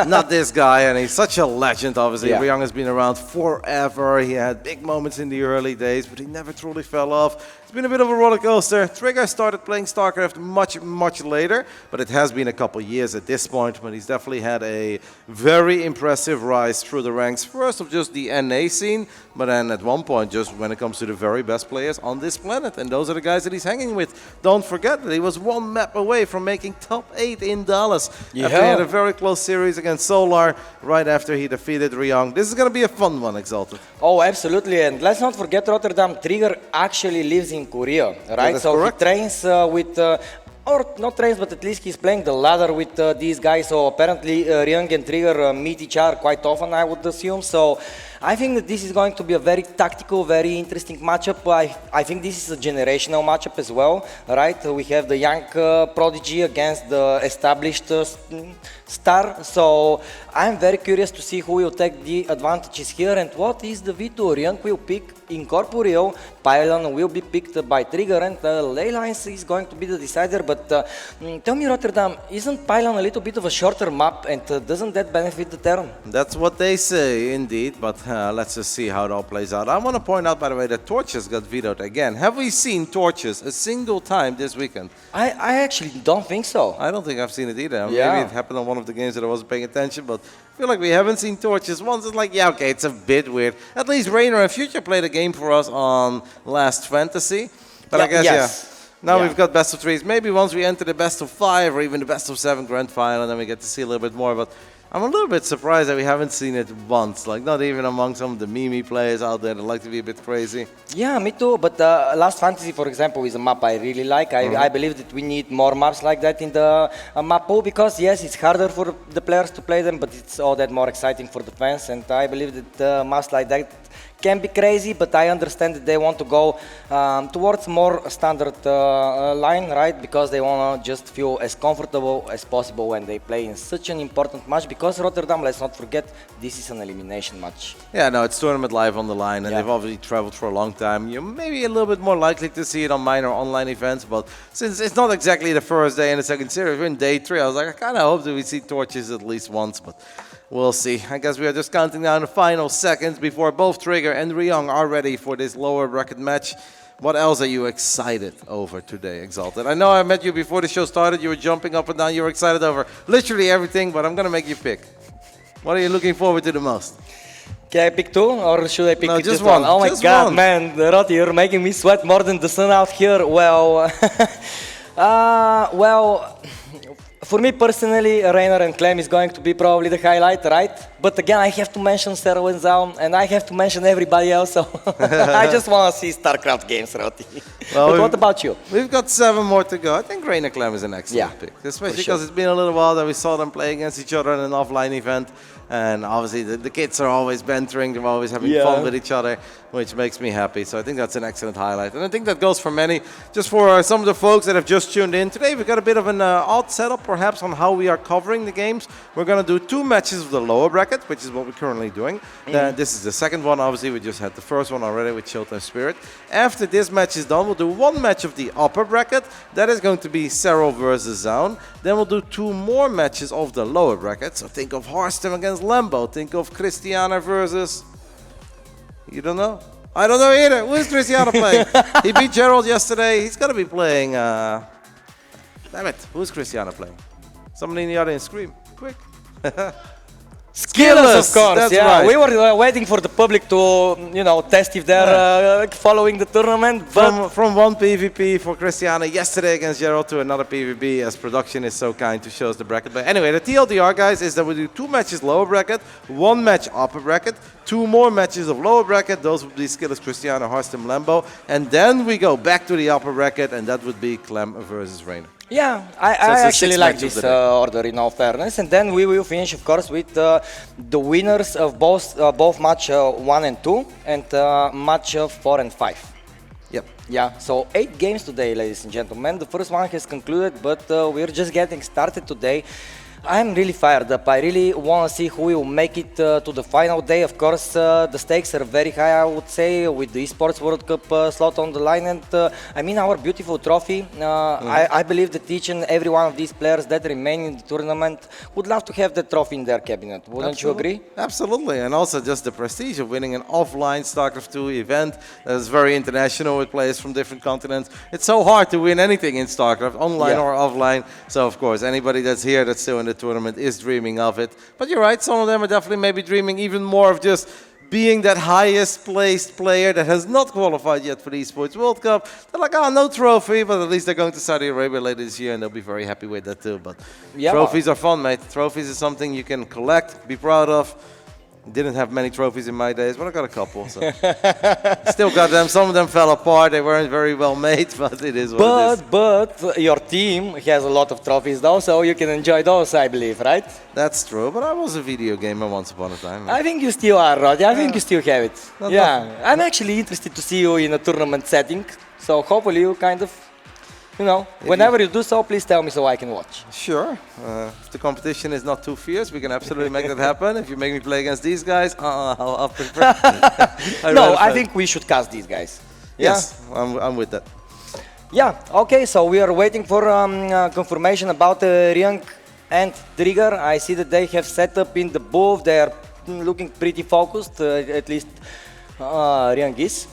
not this guy, and he's such a legend, obviously. Ryung has been around forever. He had big moments in the early days, but he never truly fell off. It's been a bit of a roller coaster. Trigger started playing StarCraft much later, but it has been a couple years at this point, but he's definitely had a very impressive rise through the ranks. First of just the NA scene, but then at one point just when it comes to the very best players on this planet, and those are the guys that he's hanging with. Don't forget that he was 1 map away from making top 8 in Dallas. After he had a very close series against Solar right after he defeated Ryung. This is going to be a fun one, Exalted. Oh, absolutely, and let's not forget Rotterdam. Trigger actually lives in Korea, right? Yeah, so correct. He trains with, or not trains, but at least he's playing the ladder with these guys. So apparently Ryung and Trigger meet each other quite often, I would assume. So I think that this is going to be a very tactical, very interesting matchup. I think this is a generational matchup as well, right? We have the young prodigy against the established star. So I'm very curious to see who will take the advantages here and what is the veto. Ryung will pick Incorporeal, Pylon will be picked by Trigger, and Leylines is going to be the decider. But tell me, Rotterdam, isn't Pylon a little bit of a shorter map, and doesn't that benefit the Terran? That's what they say, indeed, but let's just see how it all plays out. I want to point out, by the way, that Torches got vetoed again. Have we seen Torches a single time this weekend? I actually don't think so. I don't think I've seen it either. Maybe it happened on one of the games that I wasn't paying attention, but I feel like we haven't seen Torches once. It's like, yeah, okay, it's a bit weird. At least Reynor and Future played a game for us on Last Fantasy. But I guess, now we've got best of 3s. Maybe once we enter the best of 5 or even the best of 7 grand final, then we get to see a little bit more. But I'm a little bit surprised that we haven't seen it once, like not even among some of the meme players out there that like to be a bit crazy. Yeah, me too, but Last Fantasy, for example, is a map I really like. I believe that we need more maps like that in the map pool because, yes, it's harder for the players to play them, but it's all that more exciting for the fans, and I believe that maps like that can be crazy, but I understand that they want to go towards more standard line, right? Because they want to just feel as comfortable as possible when they play in such an important match. Because Rotterdam, let's not forget, this is an elimination match. Yeah, no, it's tournament live on the line, and they've obviously traveled for a long time. You're maybe a little bit more likely to see it on minor online events, but since it's not exactly the first day in the second series, we're in day 3, I was like, I kind of hope that we see torches at least once, but we'll see. I guess we are just counting down the final seconds before both Trigger and Ryung are ready for this lower bracket match. What else are you excited over today, Exalted? I know I met you before the show started. You were jumping up and down. You were excited over literally everything, but I'm going to make you pick. What are you looking forward to the most? Can I pick 2 or should I pick just one? Oh my just god, one. man, Rotti, you're making me sweat more than the sun out here. Well, well, for me personally, Reynor and Clem is going to be probably the highlight, right? But again, I have to mention Serral and Zoun, and I have to mention everybody else, so I just want to see StarCraft games, Rotti. Well, but what about you? We've got 7 more to go. I think Reynor Clem is an excellent pick, especially because it's been a little while that we saw them play against each other in an offline event. And obviously the kids are always bantering, they're always having fun with each other, which makes me happy. So I think that's an excellent highlight. And I think that goes for many. Just for some of the folks that have just tuned in, today we've got a bit of an odd setup perhaps on how we are covering the games. We're going to do 2 matches of the lower bracket, which is what we're currently doing. This is the second one, obviously. We just had the first one already with ShoWTimE Spirit. After this match is done, we'll do 1 match of the upper bracket. That is going to be Serral versus Zoun. Then we'll do 2 more matches of the lower bracket. So think of Harstem against Lambo. Think of Krystianer versus... You don't know? I don't know either. Who is Krystianer playing? He beat Gerald yesterday. He's got to be playing... Damn it. Who's Krystianer playing? Somebody in the audience scream. Quick. SKillous, of course. That's yeah, right. we were waiting for the public to, you know, test if they're following the tournament. But From one PvP for Krystianer yesterday against Gerald to another PvP, as production is so kind to show us the bracket. But anyway, the TLDR, guys, is that we do 2 matches lower bracket, 1 match upper bracket, 2 more matches of lower bracket. Those would be SKillous, Krystianer, Harstem, Lambo, and then we go back to the upper bracket, and that would be Clem versus Reynor. yeah, I actually like this order in all fairness. And then we will finish, of course, with the winners of both match 1 and 2 and match 4 and 5. Yep. Yeah, so 8 games today, ladies and gentlemen. The first one has concluded, but we're just getting started today. I'm really fired up. I really want to see who will make it to the final day. Of course, the stakes are very high, I would say, with the Esports World Cup slot on the line. And I mean, our beautiful trophy. I believe that each and every one of these players that remain in the tournament would love to have the trophy in their cabinet. Wouldn't you agree? Absolutely. And also just the prestige of winning an offline StarCraft 2 event that is very international with players from different continents. It's so hard to win anything in StarCraft, online or offline. So, of course, anybody that's here that's still in the tournament is dreaming of it. But you're right, some of them are definitely maybe dreaming even more of just being that highest placed player that has not qualified yet for the Esports World Cup. They're like, oh, no trophy, but at least they're going to Saudi Arabia later this year and they'll be very happy with that too. But trophies are fun, mate. Trophies is something you can collect, be proud of. Didn't have many trophies in my days, but I got a couple. So. Still got them. Some of them fell apart. They weren't very well made, but it is what it is. But your team has a lot of trophies though, so you can enjoy those, I believe, right? That's true, but I was a video gamer once upon a time. I think you still are, Roddy. I think you still have it. I'm actually interested to see you in a tournament setting, so hopefully you kind of... You know, whenever you do so, please tell me so I can watch. Sure. If the competition is not too fierce, we can absolutely make that happen. If you make me play against these guys, I'll prefer. No, I think we should cast these guys. Yes, I'm with that. Yeah, okay, so we are waiting for confirmation about Ryung and Trigger. I see that they have set up in the booth. They are looking pretty focused, at least Ryung is.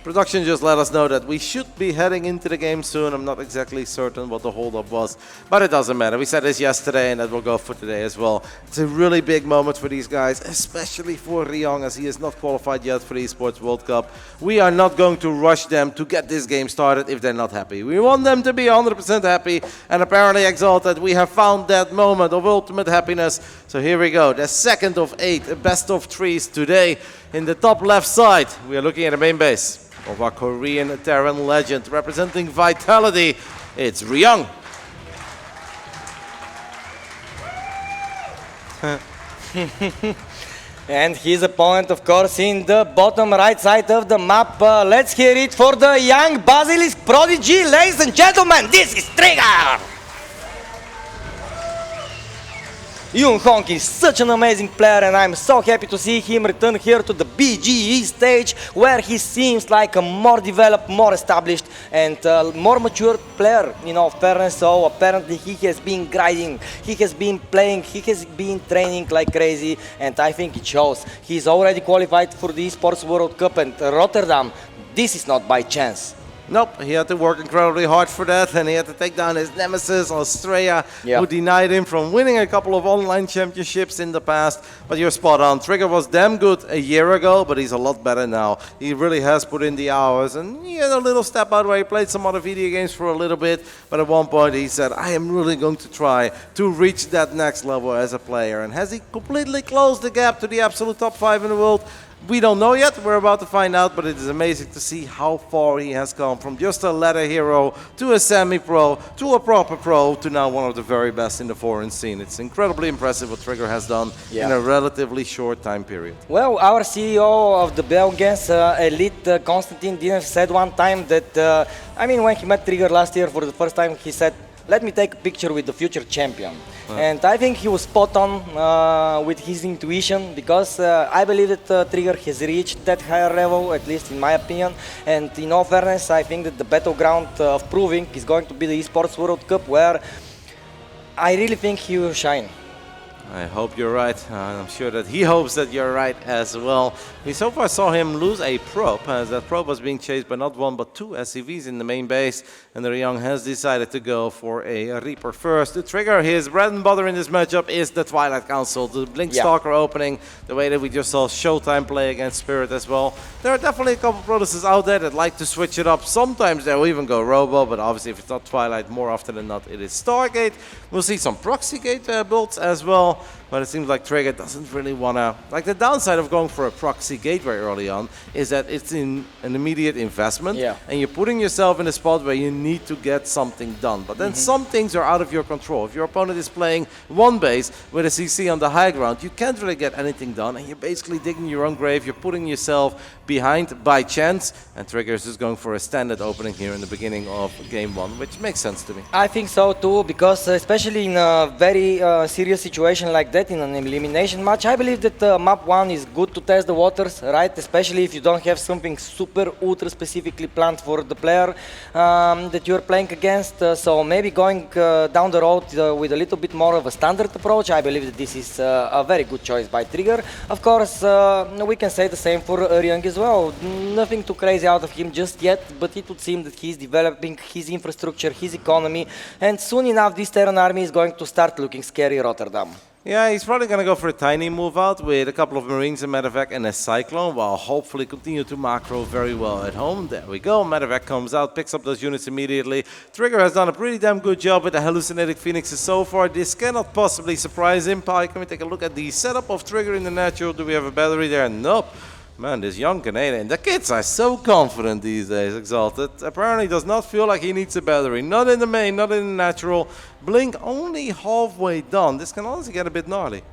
Production just let us know that we should be heading into the game soon. I'm not exactly certain what the holdup was, but it doesn't matter. We said this yesterday and that will go for today as well. It's a really big moment for these guys, especially for Ryung as he is not qualified yet for the Esports World Cup. We are not going to rush them to get this game started if they're not happy. We want them to be 100% happy, and apparently Exalted, we have found that moment of ultimate happiness. So here we go, the second of 8, a best of 3s today. In the top left side, we are looking at the main base of our Korean Terran legend representing Vitality. It's Ryung. And his opponent, of course, in the bottom right side of the map. Let's hear it for the young Basilisk prodigy, ladies and gentlemen. This is Trigger! Ryung is such an amazing player, and I'm so happy to see him return here to the BGE stage, where he seems like a more developed, more established, and more mature player, in all fairness. So apparently he has been grinding, he has been playing, he has been training like crazy, and I think it shows. He's already qualified for the Esports World Cup and Rotterdam. This is not by chance. Nope, he had to work incredibly hard for that, and he had to take down his nemesis, Australia, who denied him from winning a couple of online championships in the past. But you're spot on. Trigger was damn good a year ago, but he's a lot better now. He really has put in the hours, and he had a little step out where he played some other video games for a little bit, but at one point he said, I am really going to try to reach that next level as a player. And has he completely closed the gap to the absolute top 5 in the world? We don't know yet, we're about to find out, but it is amazing to see how far he has come from just a ladder hero to a semi-pro to a proper pro to now one of the very best in the foreign scene. It's incredibly impressive what Trigger has done in a relatively short time period. Well, our CEO of the Belgians, Elite, Constantine Dinev, said one time that, I mean, when he met Trigger last year for the first time, he said, let me take a picture with the future champion. And I think he was spot on with his intuition, because I believe that Trigger has reached that higher level, at least in my opinion. And in all fairness, I think that the battleground of proving is going to be the Esports World Cup, where I really think he will shine. I hope you're right. I'm sure that he hopes that you're right as well. We so far saw him lose a probe, as that probe was being chased by not one but two SCVs in the main base, and Ryung has decided to go for a Reaper first. The Trigger, his bread and butter in this matchup is the Twilight Council, the Blink Stalker opening, the way that we just saw ShoWTimE play against Spirit as well. There are definitely a couple of Protoses out there that like to switch it up. Sometimes they'll even go Robo, but obviously if it's not Twilight, more often than not it is Stargate. We'll see some Proxy Gate builds as well. But it seems like Trigger doesn't really want to... Like, the downside of going for a proxy gate very early on is that it's in an immediate investment, and you're putting yourself in a spot where you need to get something done. But then some things are out of your control. If your opponent is playing one base with a CC on the high ground, you can't really get anything done, and you're basically digging your own grave. You're putting yourself behind by chance, and Trigger is just going for a standard opening here in the beginning of game one, which makes sense to me. I think so too, because especially in a very serious situation like that, in an elimination match, I believe that map 1 is good to test the waters, right? Especially if you don't have something super ultra specifically planned for the player that you're playing against. So maybe going down the road with a little bit more of a standard approach, I believe that this is a very good choice by Trigger. Of course, we can say the same for Ryung as well. Nothing too crazy out of him just yet, but it would seem that he's developing his infrastructure, his economy, and soon enough this Terran army is going to start looking scary Rotterdam. Yeah, he's probably going to go for a tiny move out with a couple of Marines and Medevac and a Cyclone, while hopefully continue to macro very well at home. There we go, Medevac comes out, picks up those units immediately. Trigger has done a pretty damn good job with the Hallucinated Phoenixes so far. This cannot possibly surprise him. Can we take a look at the setup of Trigger in the natural? Do we have a battery there? Nope. Man, this young Canadian, the kids are so confident these days, Exalted. Apparently does not feel like he needs a battery. Not in the main, not in the natural. Blink only halfway done. This can honestly get a bit gnarly.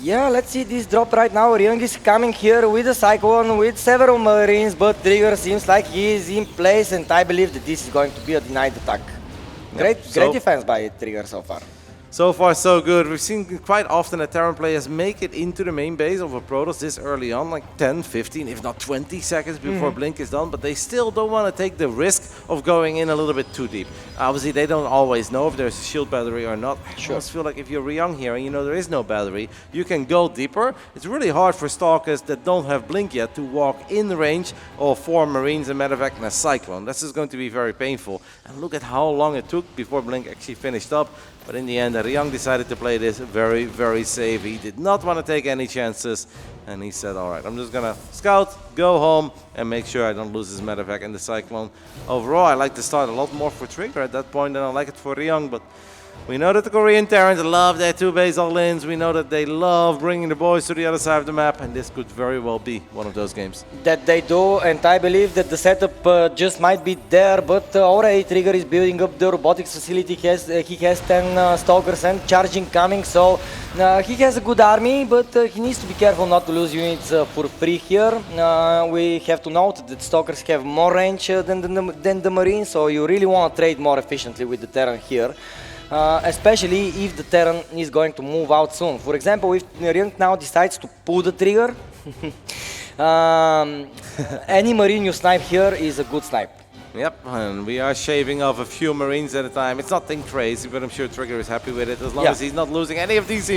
Yeah, let's see this drop right now. Ryung is coming here with a Cyclone, with several Marines, but Trigger seems like he is in place, and I believe that this is going to be a denied attack. Great defense by Trigger so far. So far, so good. We've seen quite often that Terran players make it into the main base of a Protoss this early on, like 10, 15, if not 20 seconds before Blink is done, but they still don't want to take the risk of going in a little bit too deep. Obviously, they don't always know if there's a shield battery or not. I just feel like if you're Ryung here and you know there is no battery, you can go deeper. It's really hard for Stalkers that don't have Blink yet to walk in range of 4 Marines, a Medevac, and a Cyclone. This is going to be very painful. And look at how long it took before Blink actually finished up. But in the end, Ryung decided to play this very, very safe. He did not want to take any chances. And he said, all right, I'm just going to scout, go home, and make sure I don't lose his Medevac and the Cyclone. Overall, I like to start a lot more for Trigger at that point than I like it for Ryung. But We know that the Korean Terrans love their 2-base all-ins. We know that they love bringing the boys to the other side of the map, and this could very well be one of those games. That they do, and I believe that the setup just might be there, but already Trigger is building up the robotics facility. He has 10 stalkers and charging coming, so he has a good army, but he needs to be careful not to lose units for free here. We have to note that stalkers have more range than the Marines, so you really want to trade more efficiently with the Terran here. Especially if the Terran is going to move out soon. For example, if Ryung now decides to pull the trigger, any Marine you snipe here is a good snipe. Yep, and we are shaving off a few Marines at a time. It's nothing crazy, but I'm sure Trigger is happy with it as long as he's not losing any of these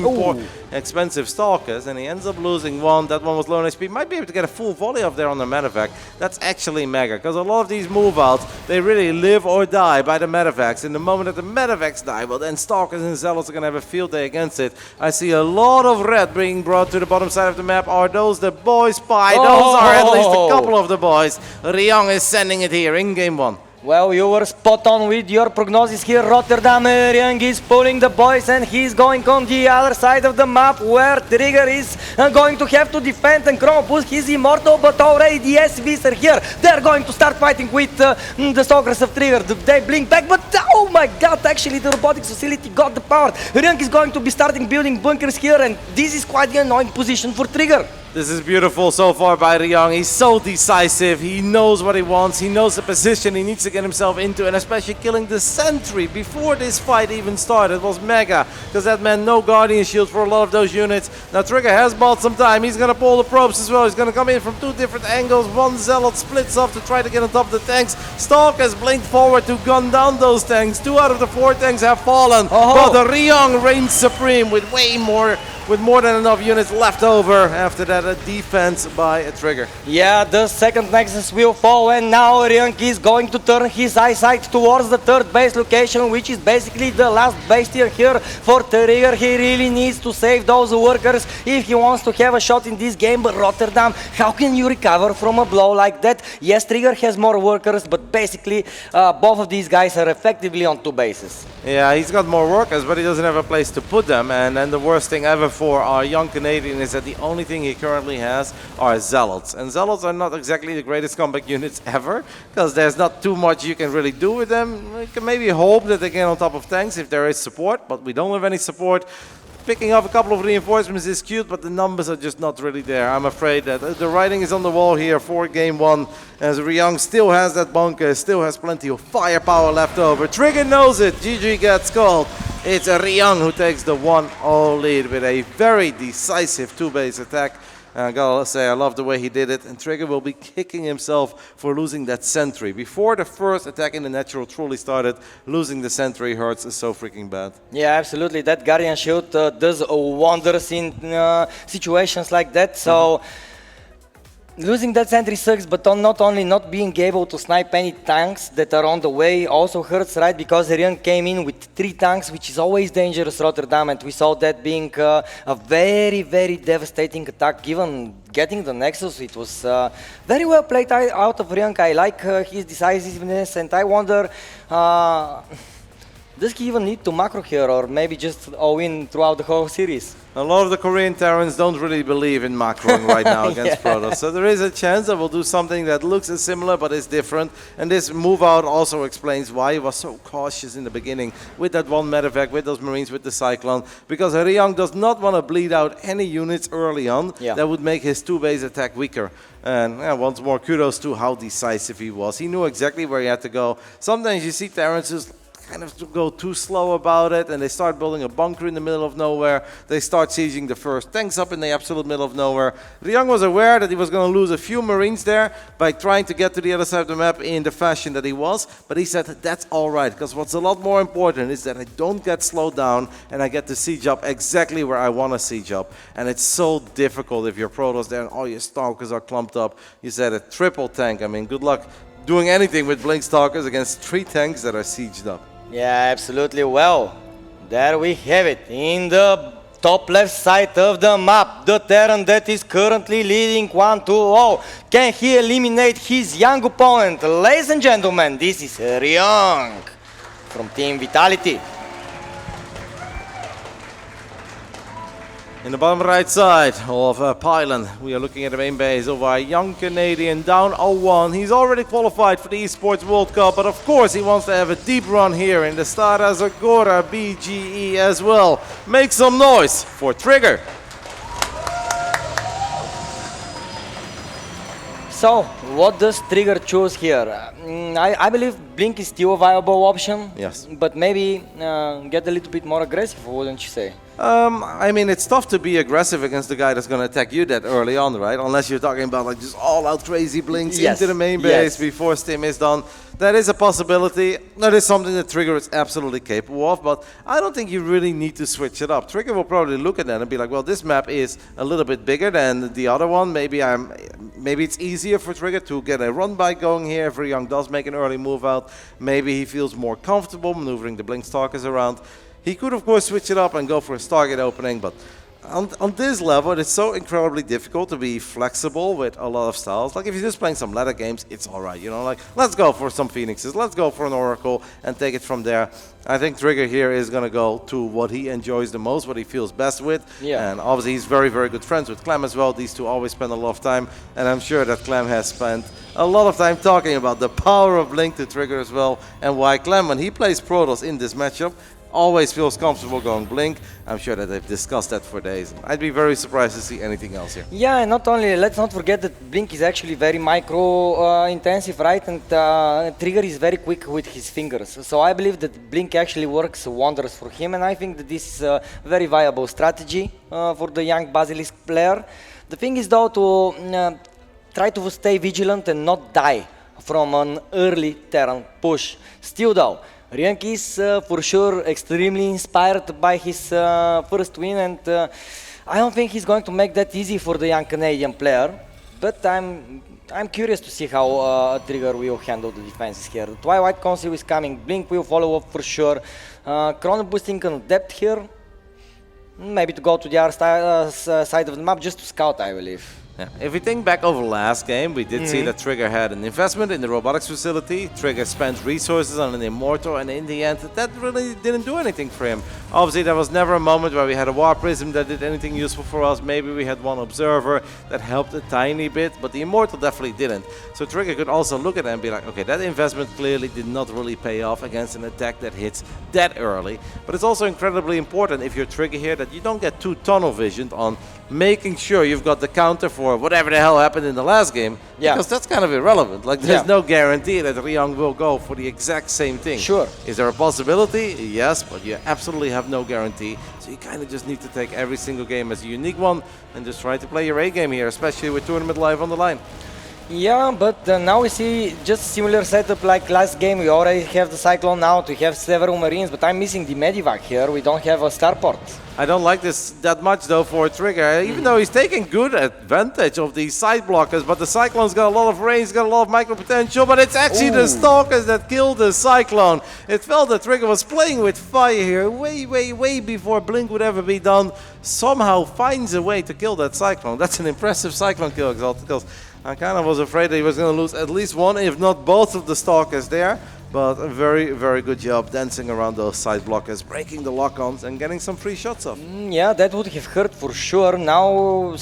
expensive stalkers. And he ends up losing one. That one was low on HP. Might be able to get a full volley off there on the medevac. That's actually mega, because a lot of these move outs, they really live or die by the medevacs. And the moment that the medevacs die, well, then stalkers and zealots are going to have a field day against it. I see a lot of red being brought to the bottom side of the map. Are those the boys spy? Those are at least a couple of the boys. Ryung is sending it here in game one. Well, you were spot on with your prognosis here, Rotterdam. Ryung is pulling the boys and he's going on the other side of the map where Trigger is going to have to defend and Chromopus. He's immortal, but already the SVs are here. They're going to start fighting with the stalkers of Trigger. They blink back, but oh my god, actually the robotics facility got the power. Ryung is going to be starting building bunkers here, and this is quite the annoying position for Trigger. This is beautiful so far by Ryung. He's so decisive. He knows what he wants. He knows the position he needs to get himself into, and especially killing the sentry before this fight even started was mega, because that meant no Guardian shield for a lot of those units. Now Trigger has bought some time. He's going to pull the probes as well. He's going to come in from two different angles. One Zealot splits off to try to get on top of the tanks. Stalkers blinked forward to gun down those tanks. 2 out of the 4 tanks have fallen, but the Ryung reigns supreme with with more than enough units left over. After that, a defense by a Trigger. Yeah, the second Nexus will fall, and now Ryung is going to turn his eyesight towards the 3rd base location, which is basically the last base tier here for Trigger. He really needs to save those workers if he wants to have a shot in this game. But Rotterdam, how can you recover from a blow like that? Yes, Trigger has more workers, but basically both of these guys are effectively on 2 bases. Yeah, he's got more workers, but he doesn't have a place to put them. And then the worst thing ever for our young Canadian is that the only thing he currently has are Zealots. And Zealots are not exactly the greatest combat units ever, because there's not too much you can really do with them. We can maybe hope that they get on top of tanks if there is support, but we don't have any support. Picking up a couple of reinforcements is cute, but the numbers are just not really there. I'm afraid that the writing is on the wall here for game 1, as Ryung still has that bunker, still has plenty of firepower left over. Trigger knows it. GG gets called. It's Ryung who takes the 1-0 lead with a very decisive 2-base attack. I gotta say, I love the way he did it, and Trigger will be kicking himself for losing that sentry. Before the first attack in the natural truly started, losing the sentry hurts so freaking bad. Yeah, absolutely. That Guardian Shield does wonders in situations like that, so losing that sentry sucks, but not only not being able to snipe any tanks that are on the way also hurts, right? Because Ryung came in with 3 tanks, which is always dangerous, Rotterdam, and we saw that being a very, very devastating attack. Given getting the Nexus, it was very well played out of Ryung. I like his decisiveness, and I wonder, does he even need to macro here, or maybe just all-in throughout the whole series? A lot of the Korean Terrans don't really believe in macroing right now against Protoss, so there is a chance that we'll do something that looks similar but is different. And this move out also explains why he was so cautious in the beginning with that one medevac, with those Marines, with the Cyclone, because Ryung does not want to bleed out any units early on that would make his 2-base attack weaker. And once more, kudos to how decisive he was. He knew exactly where he had to go. Sometimes you see Terrans just kind of go too slow about it, and they start building a bunker in the middle of nowhere. They start sieging the first tanks up in the absolute middle of nowhere. Ryung was aware that he was going to lose a few Marines there by trying to get to the other side of the map in the fashion that he was, but he said that's all right, because what's a lot more important is that I don't get slowed down and I get to siege up exactly where I want to siege up. And it's so difficult if you're Protoss there and all your stalkers are clumped up. You said a triple tank. I mean, good luck doing anything with Blink Stalkers against 3 tanks that are sieged up. Yeah, absolutely. Well, there we have it. In the top left side of the map, the Terran that is currently leading 1-0. Can he eliminate his young opponent? Ladies and gentlemen, this is Ryung from Team Vitality. In the bottom right side of Pylon, we are looking at the main base of our young Canadian, down 0-1. He's already qualified for the Esports World Cup, but of course he wants to have a deep run here in the Stara Zagora BGE as well. Make some noise for Trigger. So, what does Trigger choose here? I believe Blink is still a viable option. Yes. But maybe get a little bit more aggressive, wouldn't you say? I mean, it's tough to be aggressive against the guy that's going to attack you that early on, right? Unless you're talking about like just all-out crazy blinks into the main base before Stim is done. That is a possibility. That is something that Trigger is absolutely capable of, but I don't think you really need to switch it up. Trigger will probably look at that and be like, well, this map is a little bit bigger than the other one. Maybe it's easier for Trigger to get a run by going here if Ryung does make an early move out. Maybe he feels more comfortable maneuvering the Blink Stalkers around. He could, of course, switch it up and go for a Stargate opening, but on this level, it's so incredibly difficult to be flexible with a lot of styles. Like, if you're just playing some ladder games, it's all right, you know? Like, let's go for some Phoenixes, let's go for an Oracle, and take it from there. I think Trigger here is going to go to what he enjoys the most, what he feels best with. Yeah. And obviously, he's very, very good friends with Clem as well. These two always spend a lot of time, and I'm sure that Clem has spent a lot of time talking about the power of Blink to Trigger as well, and why Clem, when he plays Protoss in this matchup, always feels comfortable going Blink. I'm sure that they've discussed that for days. I'd be very surprised to see anything else here. Yeah, and not only, let's not forget that Blink is actually very micro intensive, right? And Trigger is very quick with his fingers. So I believe that Blink actually works wonders for him, and I think that this is a very viable strategy for the young Basilisk player. The thing is though to try to stay vigilant and not die from an early Terran push. Still though, Ryung is for sure extremely inspired by his first win, and I don't think he's going to make that easy for the young Canadian player. But I'm curious to see how Trigger will handle the defenses here. The Twilight Council is coming, Blink will follow up for sure. Chrono boosting on depth here, maybe to go to the other side of the map just to scout, I believe. Yeah. If we think back over last game, we did see that Trigger had an investment in the robotics facility. Trigger spent resources on an Immortal, and in the end, that really didn't do anything for him. Obviously, there was never a moment where we had a War Prism that did anything useful for us. Maybe we had one Observer that helped a tiny bit, but the Immortal definitely didn't. So Trigger could also look at it and be like, okay, that investment clearly did not really pay off against an attack that hits that early. But it's also incredibly important if you're Trigger here that you don't get too tunnel visioned on making sure you've got the counter for whatever the hell happened in the last game, because that's kind of irrelevant. Like, there's no guarantee that Ryung will go for the exact same thing. Sure. Is there a possibility? Yes, but you absolutely have no guarantee. So you kind of just need to take every single game as a unique one and just try to play your A game here, especially with Tournament Live on the line. Yeah, but now we see just similar setup like last game. We already have the Cyclone out, we have several Marines, but I'm missing the Medivac here. We don't have a Starport. I don't like this that much though for Trigger, even though he's taking good advantage of these side blockers, but the Cyclone's got a lot of range, got a lot of micro potential, but it's actually the Stalkers that killed the Cyclone. It felt that Trigger was playing with fire here way before Blink would ever be done. Somehow finds a way to kill that Cyclone. That's an impressive Cyclone kill, because I kind of was afraid that he was going to lose at least one, if not both of the Stalkers there. But a very, very good job dancing around those side blockers, breaking the lock-ons and getting some free shots off. Yeah, that would have hurt for sure. Now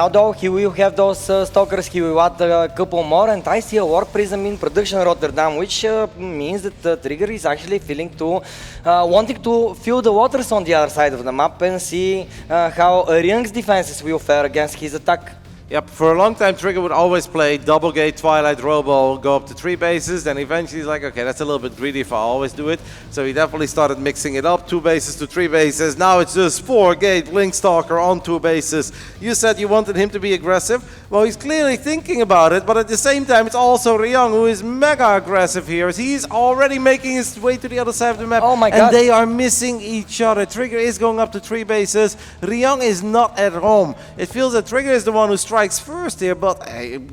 though, he will have those Stalkers, he will add a couple more, and I see a Warp Prism in production Rotterdam, which means that Trigger is actually feeling to, wanting to feel the waters on the other side of the map and see how Ryung's defenses will fare against his attack. Yep, for a long time Trigger would always play double gate, Twilight, Robo, go up to 3 bases, then eventually he's like, okay, that's a little bit greedy if I always do it. So he definitely started mixing it up, 2 bases to 3 bases. Now it's just 4 gate, Blink Stalker on 2 bases. You said you wanted him to be aggressive. Well, he's clearly thinking about it, but at the same time it's also Ryung who is mega aggressive here. He's already making his way to the other side of the map. Oh my God. And they are missing each other. Trigger is going up to 3 bases. Ryung is not at home. It feels that Trigger is the one who strikes first here, but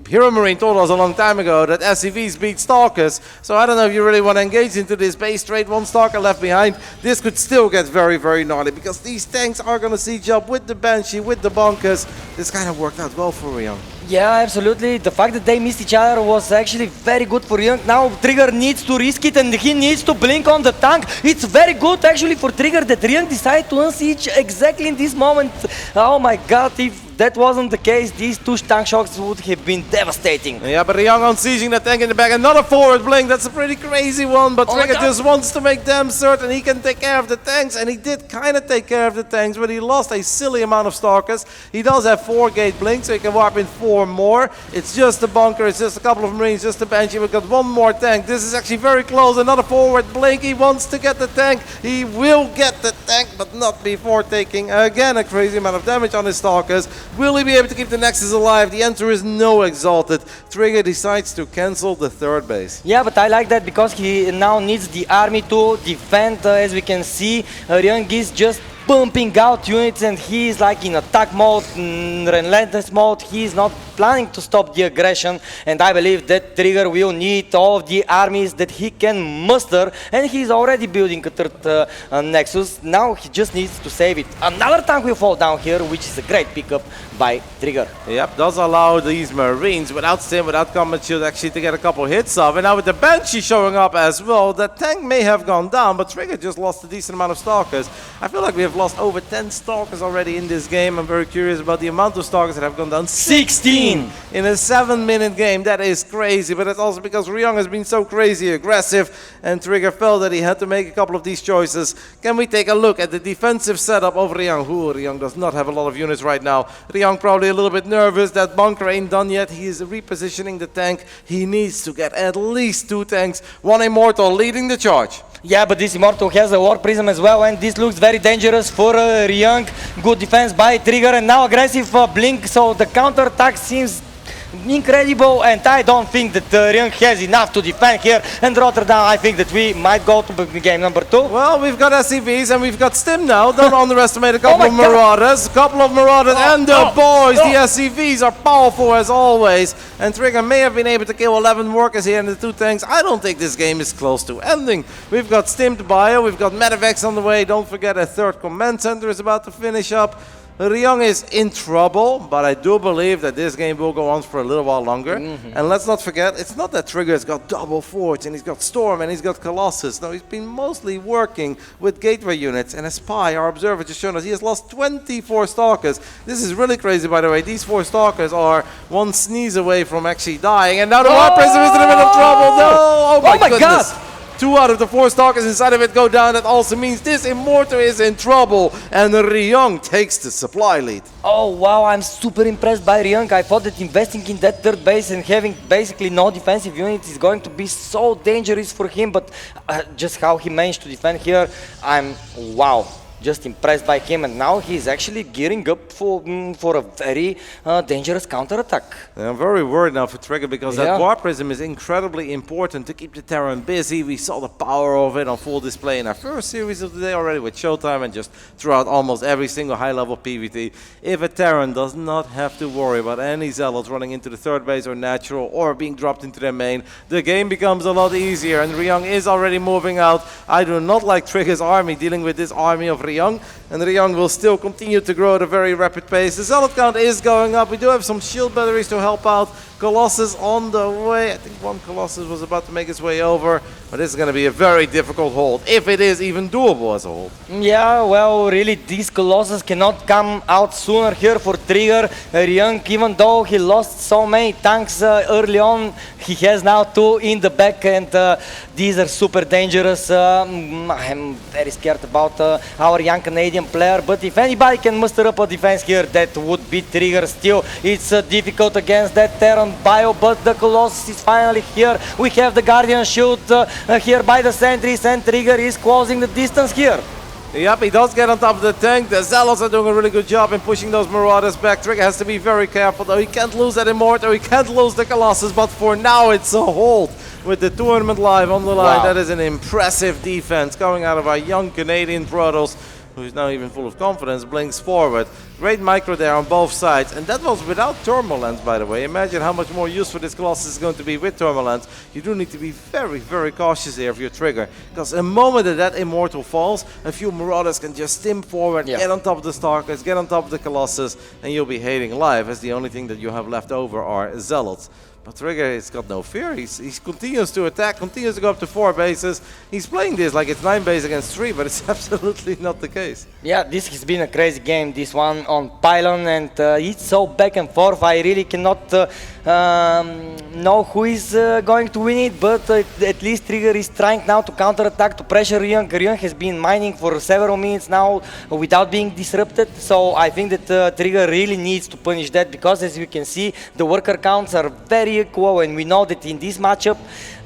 Hero Marine told us a long time ago that SCVs beat Stalkers, so I don't know if you really want to engage into this base trade. 1 Stalker left behind. This could still get very, very gnarly, because these tanks are going to siege up with the Banshee, with the Bonkers. This kind of worked out well for Ryung. Yeah, absolutely. The fact that they missed each other was actually very good for Ryung. Now Trigger needs to risk it and he needs to blink on the tank. It's very good actually for Trigger that Ryung decided to unsiege exactly in this moment. Oh my god, if that wasn't the case, these two tank shocks would have been devastating. Yeah, but Ryung unsieging the tank in the back. Another forward blink. That's a pretty crazy one. But Trigger just wants to make damn certain he can take care of the tanks. And he did kind of take care of the tanks, but he lost a silly amount of Stalkers. He does have 4 gate blinks, so he can warp in 4 more. It's just a bunker. It's just a couple of Marines, just a Banshee. We've got 1 more tank. This is actually very close. Another forward blink. He wants to get the tank. He will get the tank, but not before taking, again, a crazy amount of damage on his Stalkers. Will he be able to keep the Nexus alive? The answer is no, Exalted. Trigger decides to cancel the 3rd base. Yeah, but I like that because he now needs the army to defend. As we can see, Ryung is just pumping out units and he is like in attack mode, relentless mode. He is not planning to stop the aggression, and I believe that Trigger will need all of the armies that he can muster, and he's already building a 3rd Nexus. Now he just needs to save it. Another tank will fall down here, which is a great pickup by Trigger. Yep, does allow these Marines without Stim, without combat shield actually to get a couple hits off. And now with the Banshee showing up as well, that tank may have gone down, but Trigger just lost a decent amount of Stalkers. I feel like we have lost over 10 Stalkers already in this game. I'm very curious about the amount of Stalkers that have gone down. 16 in a 7-minute game. That is crazy, but it's also because Ryung has been so crazy aggressive, and Trigger felt that he had to make a couple of these choices. Can we take a look at the defensive setup of Ryung? Ryung does not have a lot of units right now. Ryung probably a little bit nervous. That bunker ain't done yet. He is repositioning the tank. He needs to get at least 2 tanks. 1 Immortal leading the charge. Yeah, but this Immortal has a War Prism as well, and this looks very dangerous for Ryung. Good defense by Trigger, and now aggressive blink, so the counter attack seems incredible, and I don't think that Ryung has enough to defend here. And Rotterdam, I think that we might go to game number 2. Well, we've got SCVs and we've got Stim now. Don't underestimate a couple of Marauders. And the boys, the SCVs are powerful as always. And Trigger may have been able to kill 11 workers here in the 2 tanks. I don't think this game is close to ending. We've got Stimmed Bio, we've got Medivacs on the way. Don't forget a 3rd command center is about to finish up. Ryung is in trouble, but I do believe that this game will go on for a little while longer. And let's not forget, it's not that Trigger has got double Forge and he's got Storm and he's got Colossus. No, he's been mostly working with gateway units. And as Spy, our observer, just shown us, he has lost 24 Stalkers. This is really crazy, by the way. These 4 Stalkers are 1 sneeze away from actually dying. And now the War Prism is in a bit of trouble. No! Oh my goodness! God. 2 out of the 4 Stalkers inside of it go down. That also means this Immortal is in trouble. And Ryung takes the supply lead. Oh wow, I'm super impressed by Ryung. I thought that investing in that 3rd base and having basically no defensive unit is going to be so dangerous for him. But just how he managed to defend here, I'm wow. Just impressed by him, and now he's actually gearing up for a very dangerous counterattack. I'm very worried now for Trigger because that War Prism is incredibly important to keep the Terran busy. We saw the power of it on full display in our first series of the day already with ShoWTimE and just throughout almost every single high-level PvT. If a Terran does not have to worry about any Zealots running into the 3rd base or natural or being dropped into their main, the game becomes a lot easier, and Ryung is already moving out. I do not like Trigger's army dealing with this army of Ryung, and Ryung will still continue to grow at a very rapid pace. The Zealot count is going up. We do have some shield batteries to help out. Colossus on the way. I think 1 Colossus was about to make its way over, but this is going to be a very difficult hold, if it is even doable as a hold. Yeah, well, really, these Colossus cannot come out sooner here for Trigger. Ryung, even though he lost so many tanks early on, he has now 2 in the back, and these are super dangerous. I'm very scared about our young Canadian player, but if anybody can muster up a defense here, that would be Trigger. Still, it's difficult against that Terran Bio, but the Colossus is finally here. We have the Guardian Shield here by the sentries, and Trigger is closing the distance here. Yep, he does get on top of the tank. The Zealots are doing a really good job in pushing those Marauders back. Trigger has to be very careful, though. He can't lose that Immortal, he can't lose the Colossus, but for now it's a hold. With the tournament live on the line, that is an impressive defense coming out of our young Canadian Protoss, who's now even full of confidence, blinks forward. Great micro there on both sides, and that was without Turmulence, by the way. Imagine how much more useful this Colossus is going to be with Turmulence. You do need to be very, very cautious here of your trigger, because the moment that Immortal falls, a few Marauders can just stim forward, get on top of the Stalkers, get on top of the Colossus, and you'll be hating life, as the only thing that you have left over are Zealots. But Trigger has got no fear. He continues to attack, continues to go up to 4 bases. He's playing this like it's 9 base against 3, but it's absolutely not the case. Yeah, this has been a crazy game, this one on Pylon, and it's so back and forth. I really cannot know who is going to win it, but at least Trigger is trying now to counterattack, to pressure Ryung. Ryung has been mining for several minutes now without being disrupted, so I think that Trigger really needs to punish that, because as you can see, the worker counts are very equal, and we know that in this matchup,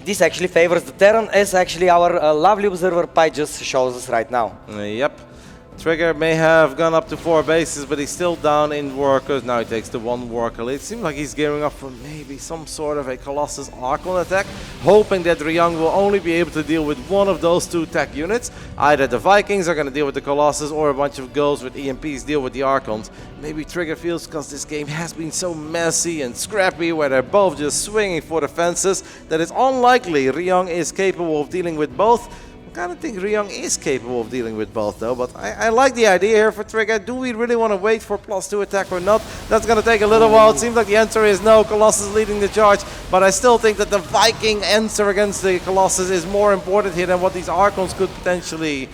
this actually favors the Terran, as actually our lovely observer Pi just shows us right now. Yep. Trigger may have gone up to 4 bases, but he's still down in workers. Now he takes the 1 worker lead. It seems like he's gearing up for maybe some sort of a Colossus Archon attack, hoping that Ryung will only be able to deal with one of those 2 tech units. Either the Vikings are going to deal with the Colossus, or a bunch of girls with EMPs deal with the Archons. Maybe Trigger feels, because this game has been so messy and scrappy, where they're both just swinging for the fences, that it's unlikely Ryung is capable of dealing with both. I kind of think Ryung is capable of dealing with both, though, but I like the idea here for Trigger. Do we really want to wait for +2 attack or not? That's going to take a little while. It seems like the answer is no. Colossus leading the charge, but I still think that the Viking answer against the Colossus is more important here than what these Archons could potentially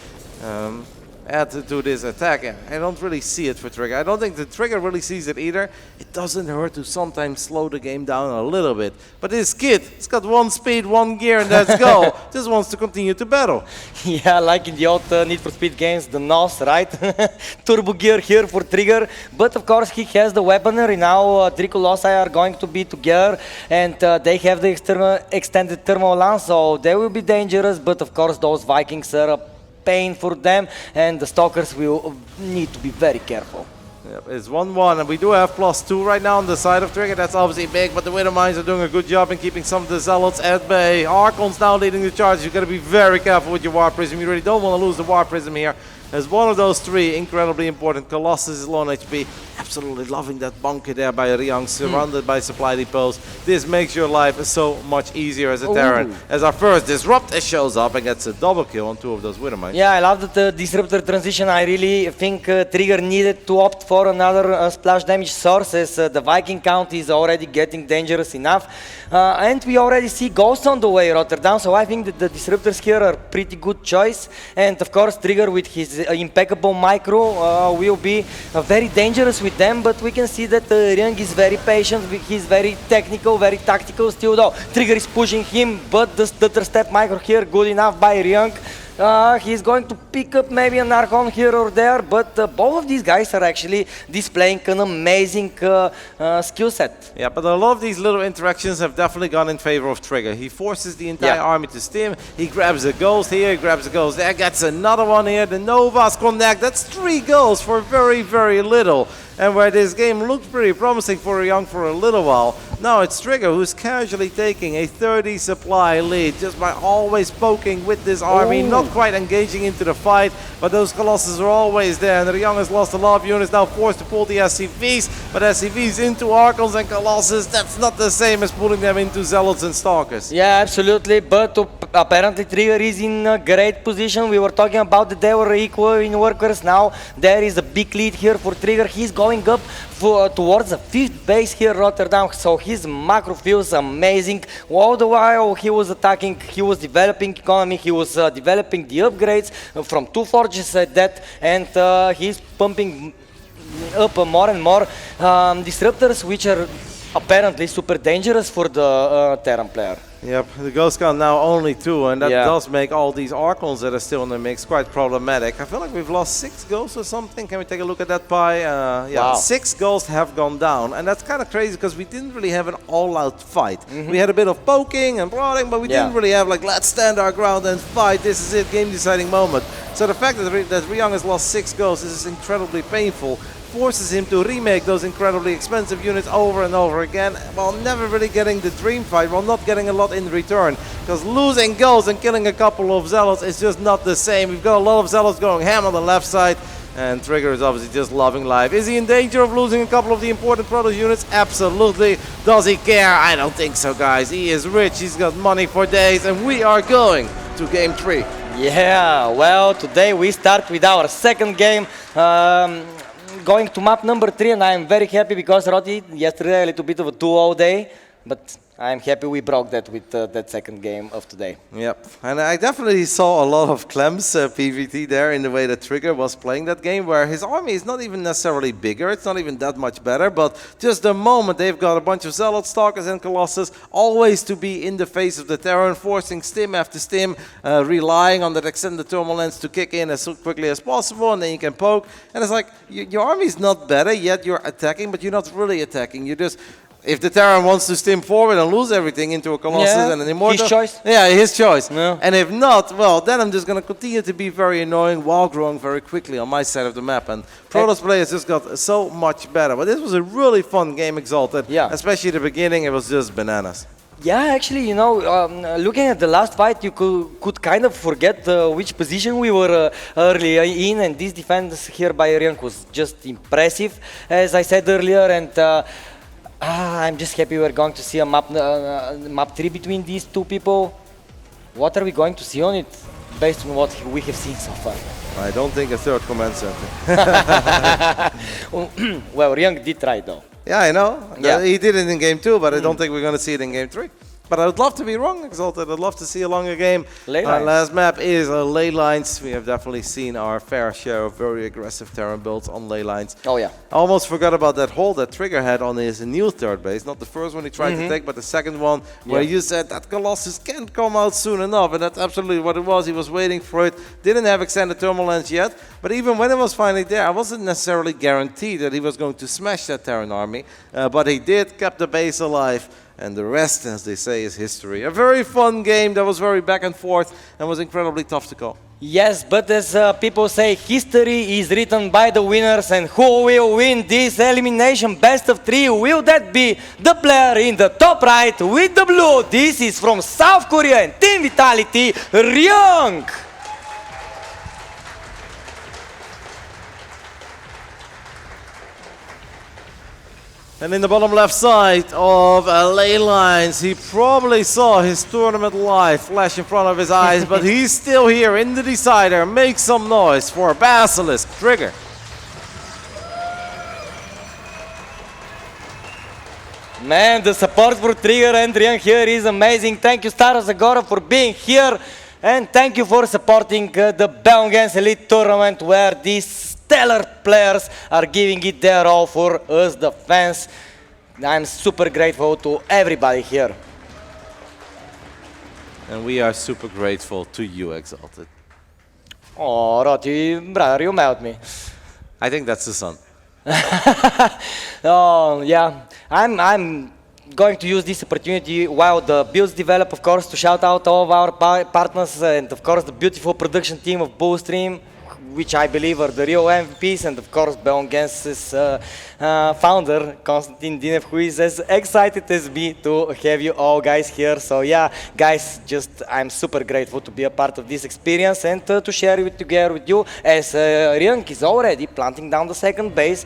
add to this attack. I don't really see it for Trigger. I don't think the Trigger really sees it either. It doesn't hurt to sometimes slow the game down a little bit. But this kid, he's got 1 speed, 1 gear, and let's go. Just wants to continue to battle. Yeah, like in the old Need for Speed games, the NOS, right? Turbo gear here for Trigger. But of course, he has the weaponry now. 3 Colossi are going to be together, and they have the extended thermal lance, so they will be dangerous. But of course, those Vikings are pain for them, and the Stalkers will need to be very careful. Yep, it's 1-1, and we do have +2 right now on the side of Trigger. That's obviously big, but the Widowmines are doing a good job in keeping some of the Zealots at bay. Archons now leading the charge. You've got to be very careful with your War Prism. You really don't want to lose the War Prism here. As one of those 3 incredibly important. Colossus is low on HP. Absolutely loving that bunker there by Ryung, surrounded by supply depots. This makes your life so much easier as a Terran. As our first Disruptor shows up and gets a double kill on 2 of those Widowmines. Yeah, I love that the Disruptor transition. I really think Trigger needed to opt for another splash damage source, as the Viking count is already getting dangerous enough. And we already see Ghosts on the way, Rotterdam, so I think that the Disruptors here are pretty good choice. And of course, Trigger with his impeccable micro will be very dangerous with them, but we can see that Ryung is very patient, he's very technical, very tactical still, though. Trigger is pushing him, but the stutter step micro here, good enough by Ryung. He's going to pick up maybe an Archon here or there, but both of these guys are actually displaying an amazing skill set. Yeah, but a lot of these little interactions have definitely gone in favor of Trigger. He forces the entire army to stim. He grabs a ghost here, he grabs a ghost there, gets another one here. The Novas connect. That's 3 goals for very, very little. And where this game looked pretty promising for Ryung for a little while, now it's Trigger who's casually taking a 30 supply lead just by always poking with this army, not quite engaging into the fight, but those Colossus are always there, and Ryung has lost a lot of units, now forced to pull the SCVs, but SCVs into Archons and Colossus, that's not the same as pulling them into Zealots and Stalkers. Yeah, absolutely, but apparently Trigger is in a great position. We were talking about that they were equal in workers. Now there is a big lead here for Trigger. He's going up towards the 5th base here, Rotterdam, so his macro feels amazing. All the while he was attacking, he was developing economy, he was developing the upgrades from 2 forges at that, and he's pumping up more and more disruptors, which are apparently super dangerous for the Terran player. Yep, the ghost count now only 2, and that does make all these Archons that are still in the mix quite problematic. I feel like we've lost 6 ghosts or something. Can we take a look at that pie? Yeah, 6 ghosts have gone down, and that's kind of crazy because we didn't really have an all-out fight. We had a bit of poking and prodding, but we didn't really have like, let's stand our ground and fight. This is it, game-deciding moment. So the fact that Ryung has lost 6 ghosts is incredibly painful. Forces him to remake those incredibly expensive units over and over again, while never really getting the dream fight, while not getting a lot in return. Because losing ghosts and killing a couple of Zealots is just not the same. We've got a lot of Zealots going ham on the left side. and Trigger is obviously just loving life. Is he in danger of losing a couple of the important Protoss units? Absolutely. Does he care? I don't think so, guys. He is rich, he's got money for days, and we are going to game 3. Yeah, well, today we start with our second game, going to map number 3, and I am very happy because Roddy, yesterday a little bit of a 2-0 day, but I'm happy we broke that with that second game of today. Yep, and I definitely saw a lot of Clem's PVT there in the way that Trigger was playing that game, where his army is not even necessarily bigger, it's not even that much better, but just the moment they've got a bunch of Zealot, Stalkers and Colossus, always to be in the face of the Terran, forcing stim after stim, relying on that extended thermal lens to kick in as quickly as possible, and then you can poke, and it's like, your army is not better, yet you're attacking, but you're not really attacking, you're just... If the Terran wants to stim forward and lose everything into a Colossus and an Immortal... His choice. Yeah, his choice. Yeah. And if not, well, then I'm just going to continue to be very annoying while growing very quickly on my side of the map. And Protoss players just got so much better. But this was a really fun game, Exalted. Yeah. Especially at the beginning, it was just bananas. Yeah, actually, you know, looking at the last fight, you could kind of forget which position we were early in, and this defense here by Ryung was just impressive, as I said earlier, and I'm just happy we're going to see a map 3 between these two people. What are we going to see on it, based on what we have seen so far? I don't think a third command center. Well, Ryung did try though. Yeah, I know. Yeah. He did it in game 2, but I don't think we're going to see it in game 3. But I would love to be wrong, Exalted. I'd love to see a longer game. Our last map is ley lines. We have definitely seen our fair share of very aggressive Terran builds on ley lines. Oh yeah. I almost forgot about that hold that Trigger had on his new third base. Not the first one he tried to take, but the second one, where you said that Colossus can't come out soon enough. And that's absolutely what it was. He was waiting for it. Didn't have extended thermal lens yet. But even when it was finally there, I wasn't necessarily guaranteed that he was going to smash that Terran army. But he did, kept the base alive. And the rest, as they say, is history. A very fun game that was very back and forth and was incredibly tough to call. Yes, but as people say, history is written by the winners, and who will win this elimination best of 3? Will that be the player in the top right with the blue? This is from South Korea and Team Vitality, Ryung! And in the bottom left side of ley lines, he probably saw his tournament life flash in front of his eyes, but he's still here in the decider. Make some noise for Basilisk Trigger. Man, the support for Trigger and Ryung here is amazing. Thank you, Stara Zagora, for being here. And thank you for supporting the Bellum Elite Tournament, where these stellar players are giving it their all for us, the fans. I'm super grateful to everybody here. And we are super grateful to you, Exalted. Oh, Roddy, brother, you melt me. I think that's the sun. Oh, yeah. I'm going to use this opportunity while the builds develop, of course, to shout out all of our partners and, of course, the beautiful production team of Bullstream, which I believe are the real MVPs, and of course Bellum founder, Konstantin Dinev, who is as excited as me to have you all guys here. So yeah, guys, I'm super grateful to be a part of this experience and to share it together with you, as Ryung is already planting down the second base.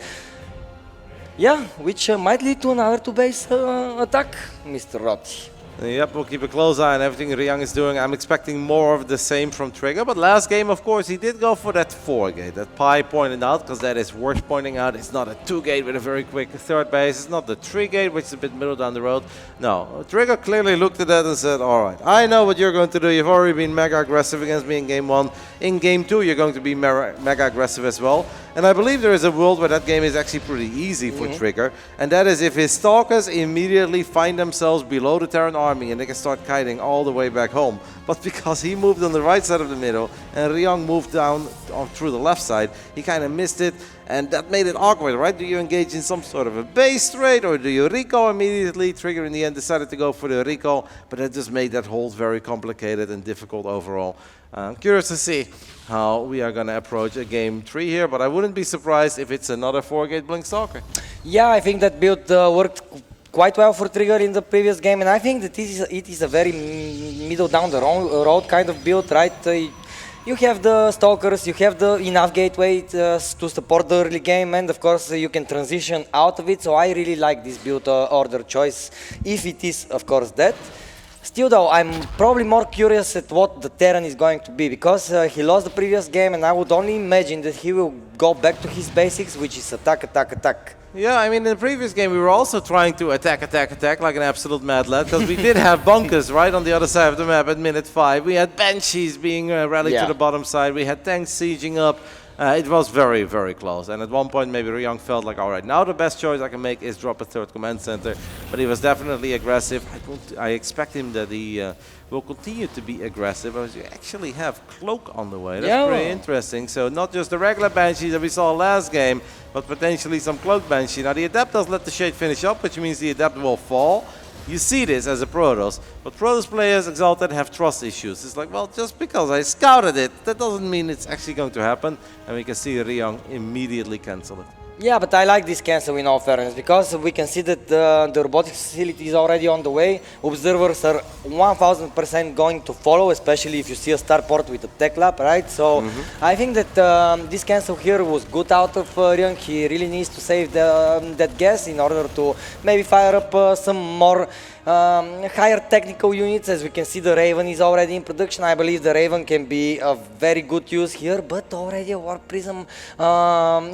Yeah, which might lead to another two-base attack, Mr. Roddy. Yep, we'll keep a close eye on everything Ryung is doing. I'm expecting more of the same from Trigger, but last game, of course, he did go for that 4-gate. That Pi pointed out, because that is worth pointing out. It's not a 2-gate with a very quick third base. It's not the 3-gate, which is a bit middle down the road. No, Trigger clearly looked at that and said, all right, I know what you're going to do. You've already been mega aggressive against me in game 1. In game 2, you're going to be mega aggressive as well. And I believe there is a world where that game is actually pretty easy for Trigger, and that is if his Stalkers immediately find themselves below the Terran army and they can start kiting all the way back home. But because he moved on the right side of the middle and Ryung moved down through the left side, he kind of missed it, and that made it awkward, right? Do you engage in some sort of a base trade, or do you recall immediately? Trigger in the end decided to go for the recall, but that just made that hold very complicated and difficult overall. I'm curious to see how we are going to approach a game 3 here, but I wouldn't be surprised if it's another 4-gate Blink Stalker. Yeah, I think that build worked quite well for Trigger in the previous game, and I think that it is a very middle down the road kind of build, right? You have the Stalkers, you have the enough gateway to support the early game, and of course you can transition out of it, so I really like this build order choice, if it is of course that. Still though, I'm probably more curious at what the Terran is going to be, because he lost the previous game and I would only imagine that he will go back to his basics, which is attack, attack, attack. Yeah, I mean, in the previous game, we were also trying to attack like an absolute mad lad, because we did have bunkers right on the other side of the map at minute 5. We had Banshees being rallied to the bottom side. We had tanks sieging up. It was very, very close. And at one point, maybe Ryung felt like, all right, now the best choice I can make is drop a third command center. But he was definitely aggressive. I expect him that he will continue to be aggressive, because you actually have Cloak on the way. That's pretty interesting. So not just the regular Banshees that we saw last game, but potentially some Cloak Banshee. Now the Adept does let the Shade finish up, which means the Adept will fall. You see this as a Protoss, but Protoss players, Exalted, have trust issues. It's like, well, just because I scouted it, that doesn't mean it's actually going to happen. And we can see Ryung immediately cancel it. Yeah, but I like this cancel in all fairness, because we can see that the robotics facility is already on the way. Observers are 1000% going to follow, especially if you see a starport with a tech lab, right? So I think that this cancel here was good out of Ryung. He really needs to save that gas in order to maybe fire up some more higher technical units. As we can see, the Raven is already in production. I believe the Raven can be of very good use here, but already a Warp Prism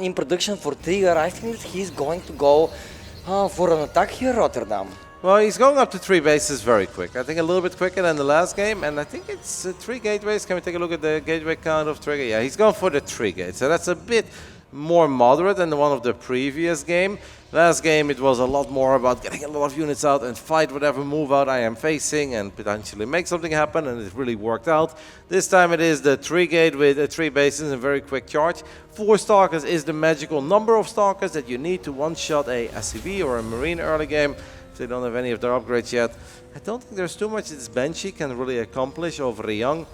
in production for Trigger. I think that he's going to go for an attack here, Rotterdam. Well, he's going up to 3 bases very quick. I think a little bit quicker than the last game, and I think it's 3 gateways. Can we take a look at the gateway count of Trigger? Yeah, he's going for the 3 gates, so that's a bit more moderate than the one of the previous game. Last game it was a lot more about getting a lot of units out and fight whatever move out I am facing and potentially make something happen, and it really worked out. This time it is the 3 gate with 3 bases and very quick charge. 4 Stalkers is the magical number of Stalkers that you need to one-shot a SCV or a Marine early game. If they don't have any of their upgrades yet, I don't think there's too much this Banshee can really accomplish over Ryung.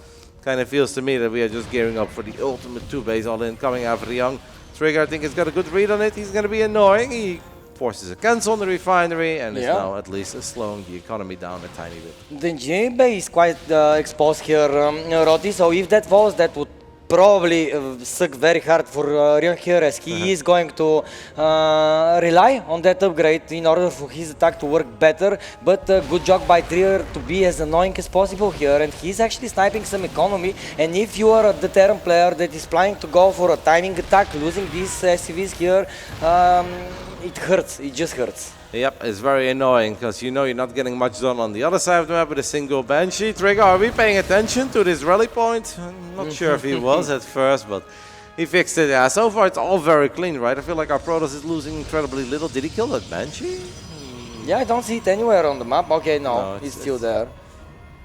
Kind of feels to me that we are just gearing up for the ultimate 2 base all-in coming after Ryung. Trigger, I think, has got a good read on it. He's going to be annoying. He forces a cancel on the refinery and is now at least slowing the economy down a tiny bit. The engineering bay is quite exposed here, Roti, so if that falls, that would probably suck very hard for Ryung here, as he is going to rely on that upgrade in order for his attack to work better. But good job by Trigger to be as annoying as possible here, and he's actually sniping some economy. And if you are the Terran player that is planning to go for a timing attack, losing these SCVs here, it hurts, it just hurts. Yep, it's very annoying, because you know you're not getting much done on the other side of the map with a single Banshee. Trigger, are we paying attention to this rally point? I'm not sure if he was at first, but he fixed it. Yeah, so far it's all very clean, right? I feel like our Protoss is losing incredibly little. Did he kill that Banshee? Yeah, I don't see it anywhere on the map. Okay, no, it's still there.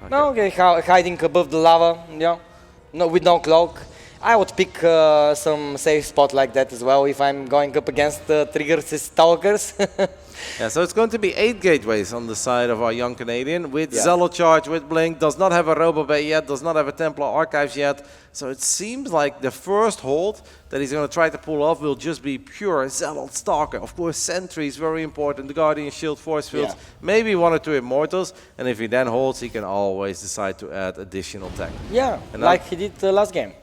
Okay. No, okay, hiding above the lava, yeah. No, with no cloak. I would pick some safe spot like that as well if I'm going up against Trigger's Stalkers. Yeah, so it's going to be 8 gateways on the side of our young Canadian with Zealot Charge, with Blink, does not have a Robo Bay yet, does not have a Templar Archives yet. So it seems like the first hold that he's going to try to pull off will just be pure Zealot Stalker. Of course, Sentry is very important, the Guardian Shield, Force Fields, maybe 1 or 2 Immortals, and if he then holds, he can always decide to add additional tech. Yeah, like he did last game.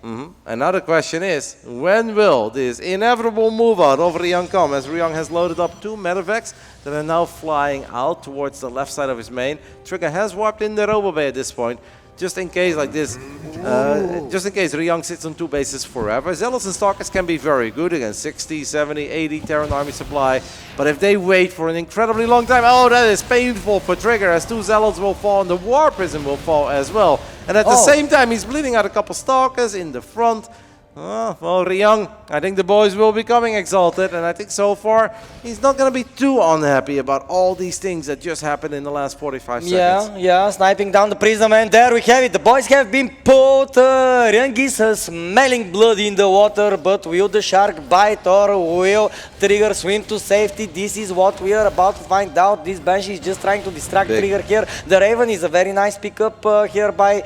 Another question is, when will this inevitable move out over Ryung come, as Ryung has loaded up 2 Medevacs that are now flying out towards the left side of his main. Trigger has warped in the Robo Bay at this point, just in case like this, just in case Ryung sits on 2 bases forever. Zealots and Stalkers can be very good against 60, 70, 80 Terran army supply, but if they wait for an incredibly long time, oh, that is painful for Trigger, as 2 Zealots will fall and the War Prism will fall as well. And at the same time, he's bleeding out a couple Stalkers in the front. Oh, well, Ryung, I think the boys will be coming Exalted, and I think so far he's not going to be too unhappy about all these things that just happened in the last 45 seconds. Yeah, sniping down the Prism, and there we have it. The boys have been pulled. Ryung is smelling blood in the water, but will the shark bite or will Trigger swim to safety? This is what we are about to find out. This Banshee is just trying to distract Trigger here. The Raven is a very nice pickup here by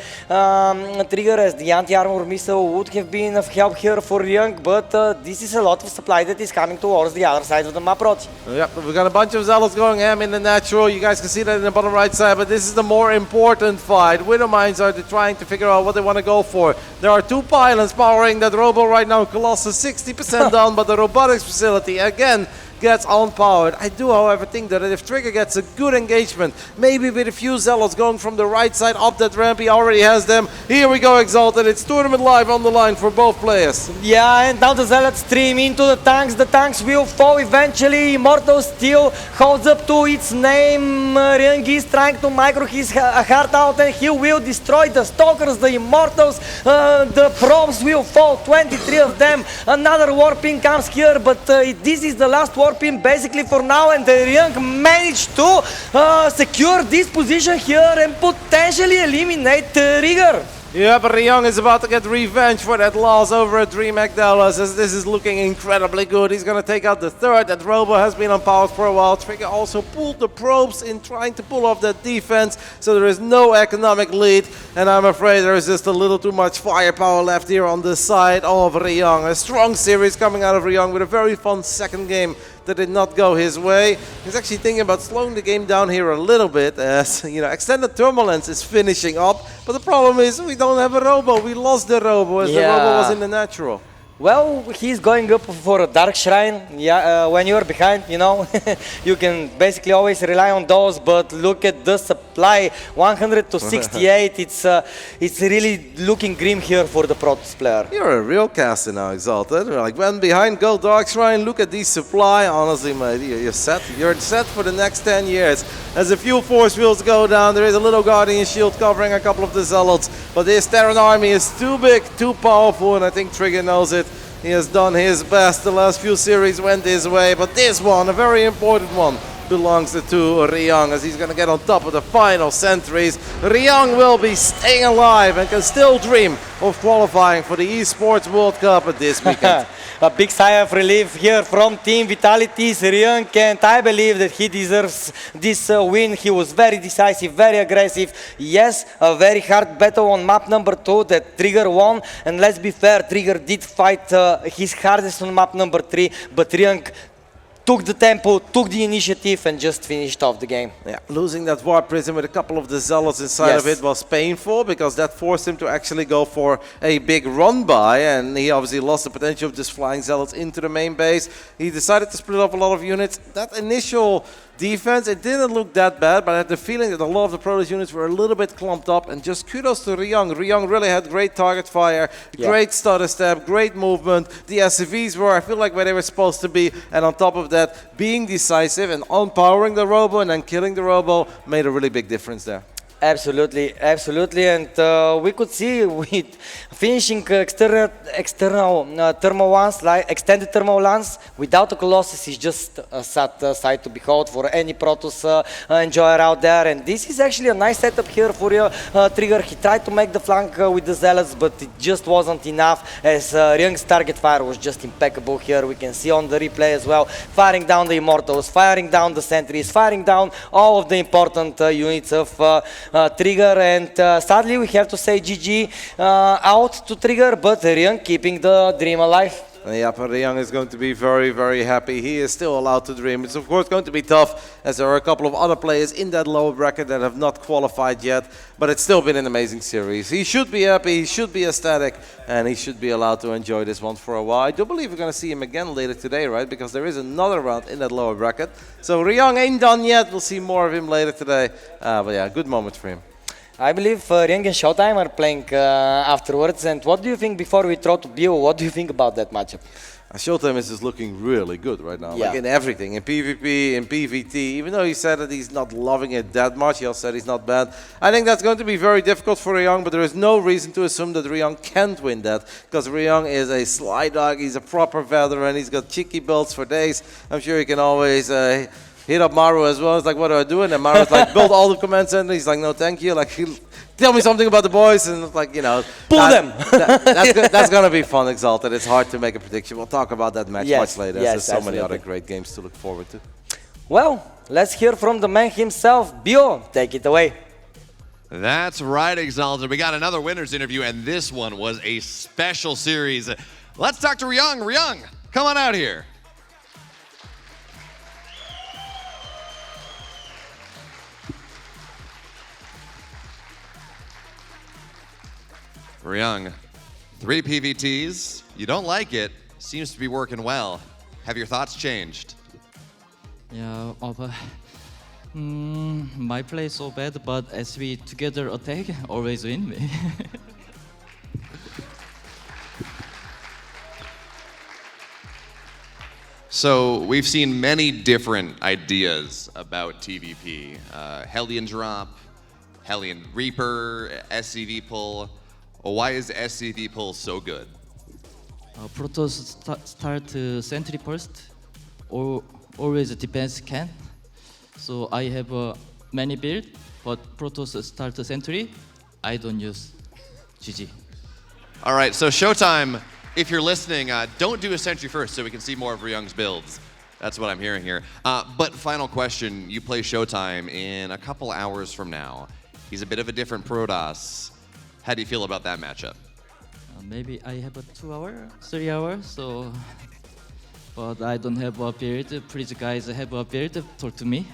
Trigger, as the anti-armor missile would have been of help here for Ryung, but this is a lot of supply that is coming towards the other side of the map, Roti. Yep, we've got a bunch of Zealots going ham in the natural. You guys can see that in the bottom right side, but this is the more important fight. Widowmines are trying to figure out what they want to go for. There are 2 pylons powering that robo right now. Colossus 60% down, but the robotics facility again gets unpowered. I do, however, think that if Trigger gets a good engagement, maybe with a few Zealots going from the right side up that ramp, he already has them. Here we go, Exalted. It's tournament live on the line for both players. Yeah, and now the Zealots stream into the tanks. The tanks will fall eventually. Immortal still holds up to its name. Ryung is trying to micro his heart out, and he will destroy the Stalkers, the Immortals. The probes will fall, 23 of them. Another warping comes here, but this is the last warping basically for now, and the Ryung managed to secure this position here and potentially eliminate Trigger. Yeah, but Ryung is about to get revenge for that loss over at DreamHack Dallas, as this is looking incredibly good. He's going to take out the third. That robo has been on pause for a while. Trigger also pulled the probes in trying to pull off that defense, so there is no economic lead, and I'm afraid there is just a little too much firepower left here on the side of Ryung. A strong series coming out of Ryung with a very fun second game that did not go his way. He's actually thinking about slowing the game down here a little bit, as extended turbulence is finishing up, but the problem is we don't have a robo. We lost the robo, as the robo was in the natural. Well, he's going up for a Dark Shrine. Yeah, when you're behind, you can basically always rely on those, but look at the supply, 100 to 68. It's really looking grim here for the Protoss player. You're a real caster now, Exalted. Like, when behind, go Dark Shrine, look at these supply. Honestly, mate, you're set. You're set for the next 10 years. As a few force fields go down, there is a little Guardian Shield covering a couple of the Zealots, but this Terran army is too big, too powerful, and I think Trigger knows it. He has done his best. The last few series went his way, but this one, a very important one, belongs to Ryung, as he's going to get on top of the final sentries. Ryung will be staying alive and can still dream of qualifying for the Esports World Cup at this weekend. A big sigh of relief here from Team Vitality's Ryung, and I believe that he deserves this win. He was very decisive, very aggressive. Yes, a very hard battle on map number 2 that Trigger won, and let's be fair, Trigger did fight his hardest on map number 3, but Ryung took the tempo, took the initiative, and just finished off the game. Yeah, losing that Warp Prism with a couple of the Zealots inside of it was painful, because that forced him to actually go for a big run-by, and he obviously lost the potential of just flying Zealots into the main base. He decided to split up a lot of units. That initial defense, it didn't look that bad, but I had the feeling that a lot of the Protoss units were a little bit clumped up, and just kudos to Ryung. Ryung really had great target fire, great stutter step, great movement. The SCVs were, I feel like, where they were supposed to be, and on top of that, being decisive and unpowering the robo and then killing the robo made a really big difference there. Absolutely, absolutely, and we could see with finishing external thermal lance, like extended thermal lance, without a Colossus is just a sad sight to behold for any Protoss enjoyer out there. And this is actually a nice setup here for your Trigger. He tried to make the flank with the Zealots, but it just wasn't enough, as Ryung's target fire was just impeccable here. We can see on the replay as well, firing down the Immortals, firing down the Sentries, firing down all of the important units of Trigger, and sadly we have to say GG out to Trigger, but Ryung keeping the dream alive. Yeah, but Ryung is going to be very, very happy. He is still allowed to dream. It's of course going to be tough, as there are a couple of other players in that lower bracket that have not qualified yet, but it's still been an amazing series. He should be happy, he should be ecstatic, and he should be allowed to enjoy this one for a while. I do believe we're going to see him again later today, right? Because there is another round in that lower bracket. So Ryung ain't done yet. We'll see more of him later today. But yeah, good moment for him. I believe Ryung and ShoWTimE are playing afterwards. And what do you think, before we throw to Bio, what do you think about that matchup? ShoWTimE is just looking really good right now, like in everything, in PvP, in PvT. Even though he said that he's not loving it that much, he also said he's not bad. I think that's going to be very difficult for Ryung, but there is no reason to assume that Ryung can't win that, because Ryung is a sly dog, he's a proper veteran, he's got cheeky builds for days. I'm sure he can always hit up Maru as well. It's like, what do I do? And then Maru's like, build all the command center. He's like, no, thank you. Like, tell me something about the boys. And it's like, you know, pull them. That's going to be fun, Exalted. It's hard to make a prediction. We'll talk about that match much later. Yes, there's so many other great games to look forward to. Well, let's hear from the man himself. Bio, take it away. That's right, Exalted. We got another winner's interview, and this one was a special series. Let's talk to Ryung. Ryung, come on out here. Ryung, 3 PVTs. You don't like it. Seems to be working well. Have your thoughts changed? Yeah, my play is so bad, but as we together attack, always win me. So we've seen many different ideas about TVP. Hellion Drop, Hellion Reaper, SCV Pull. Why is SCV Pull so good? Protoss start sentry first, or always defense can. So I have many build, but Protoss start sentry, I don't use. GG. All right, so ShoWTimE, if you're listening, don't do a sentry first so we can see more of Ryung's builds. That's what I'm hearing here. But final question, you play ShoWTimE in a couple hours from now. He's a bit of a different Protoss. How do you feel about that matchup? Maybe I have a 2 hour, 3 hours, so. But I don't have a build. Please guys have a build, talk to me.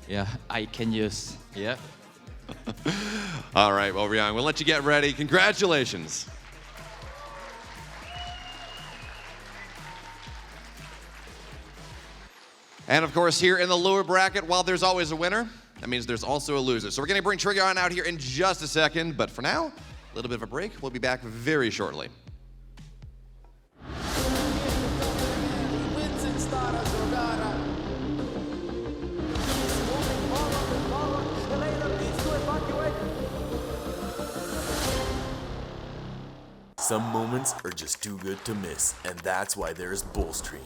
Yeah, I can use. Yeah. All right, well, Ryung, we'll let you get ready. Congratulations. And of course, here in the lower bracket, while there's always a winner, that means there's also a loser. So we're gonna bring Trigger on out here in just a second, but for now, a little bit of a break. We'll be back very shortly. Wins in Stara Zagora. He's moving forward. Reynor needs to evacuate. Some moments are just too good to miss, and that's why there's Bullstream.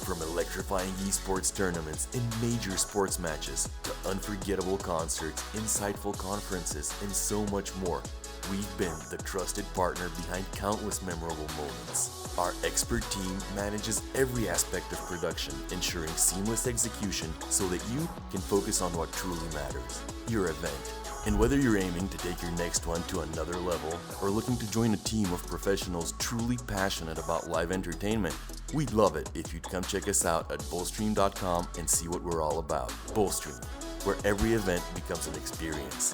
From electrifying esports tournaments and major sports matches to unforgettable concerts, insightful conferences, and so much more, we've been the trusted partner behind countless memorable moments. Our expert team manages every aspect of production, ensuring seamless execution so that you can focus on what truly matters, your event. And whether you're aiming to take your next one to another level or looking to join a team of professionals truly passionate about live entertainment, we'd love it if you'd come check us out at bullstream.com and see what we're all about. Bullstream, where every event becomes an experience.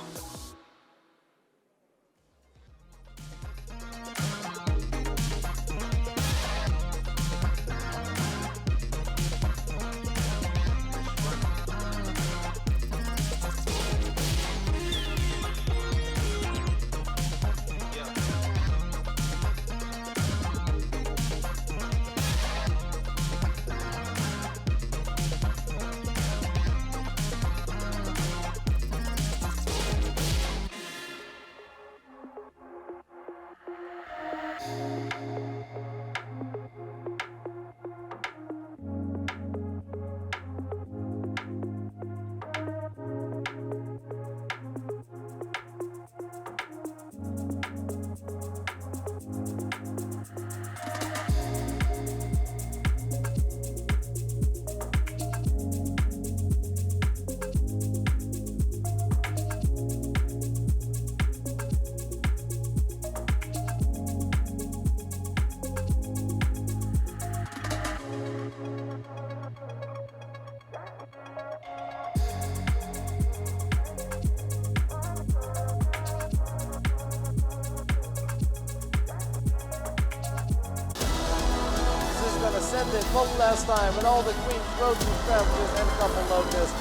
Gonna send it one last time with all the queens, roads and scavengers and a couple locusts.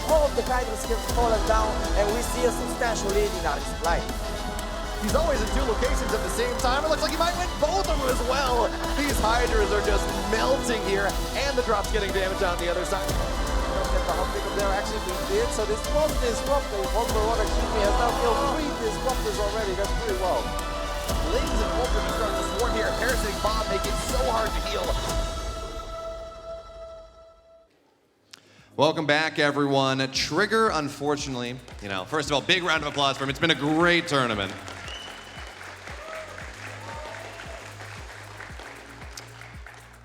All of the Hydra skips fallen down and we see a substantial lead in our supply. He's always in 2 locations at the same time. It looks like he might win both of them as well. These Hydras are just melting here, and the drop's getting damage on the other side. Don't get the hump pick up there, actually we did. So this one disruptor, one more order, he has now killed 3 disruptors already. That's pretty well. Lings and Wolfram are starting to swarm here. Parasitic Bomb make it so hard to heal. Welcome back, everyone. Trigger, unfortunately, first of all, big round of applause for him. It's been a great tournament.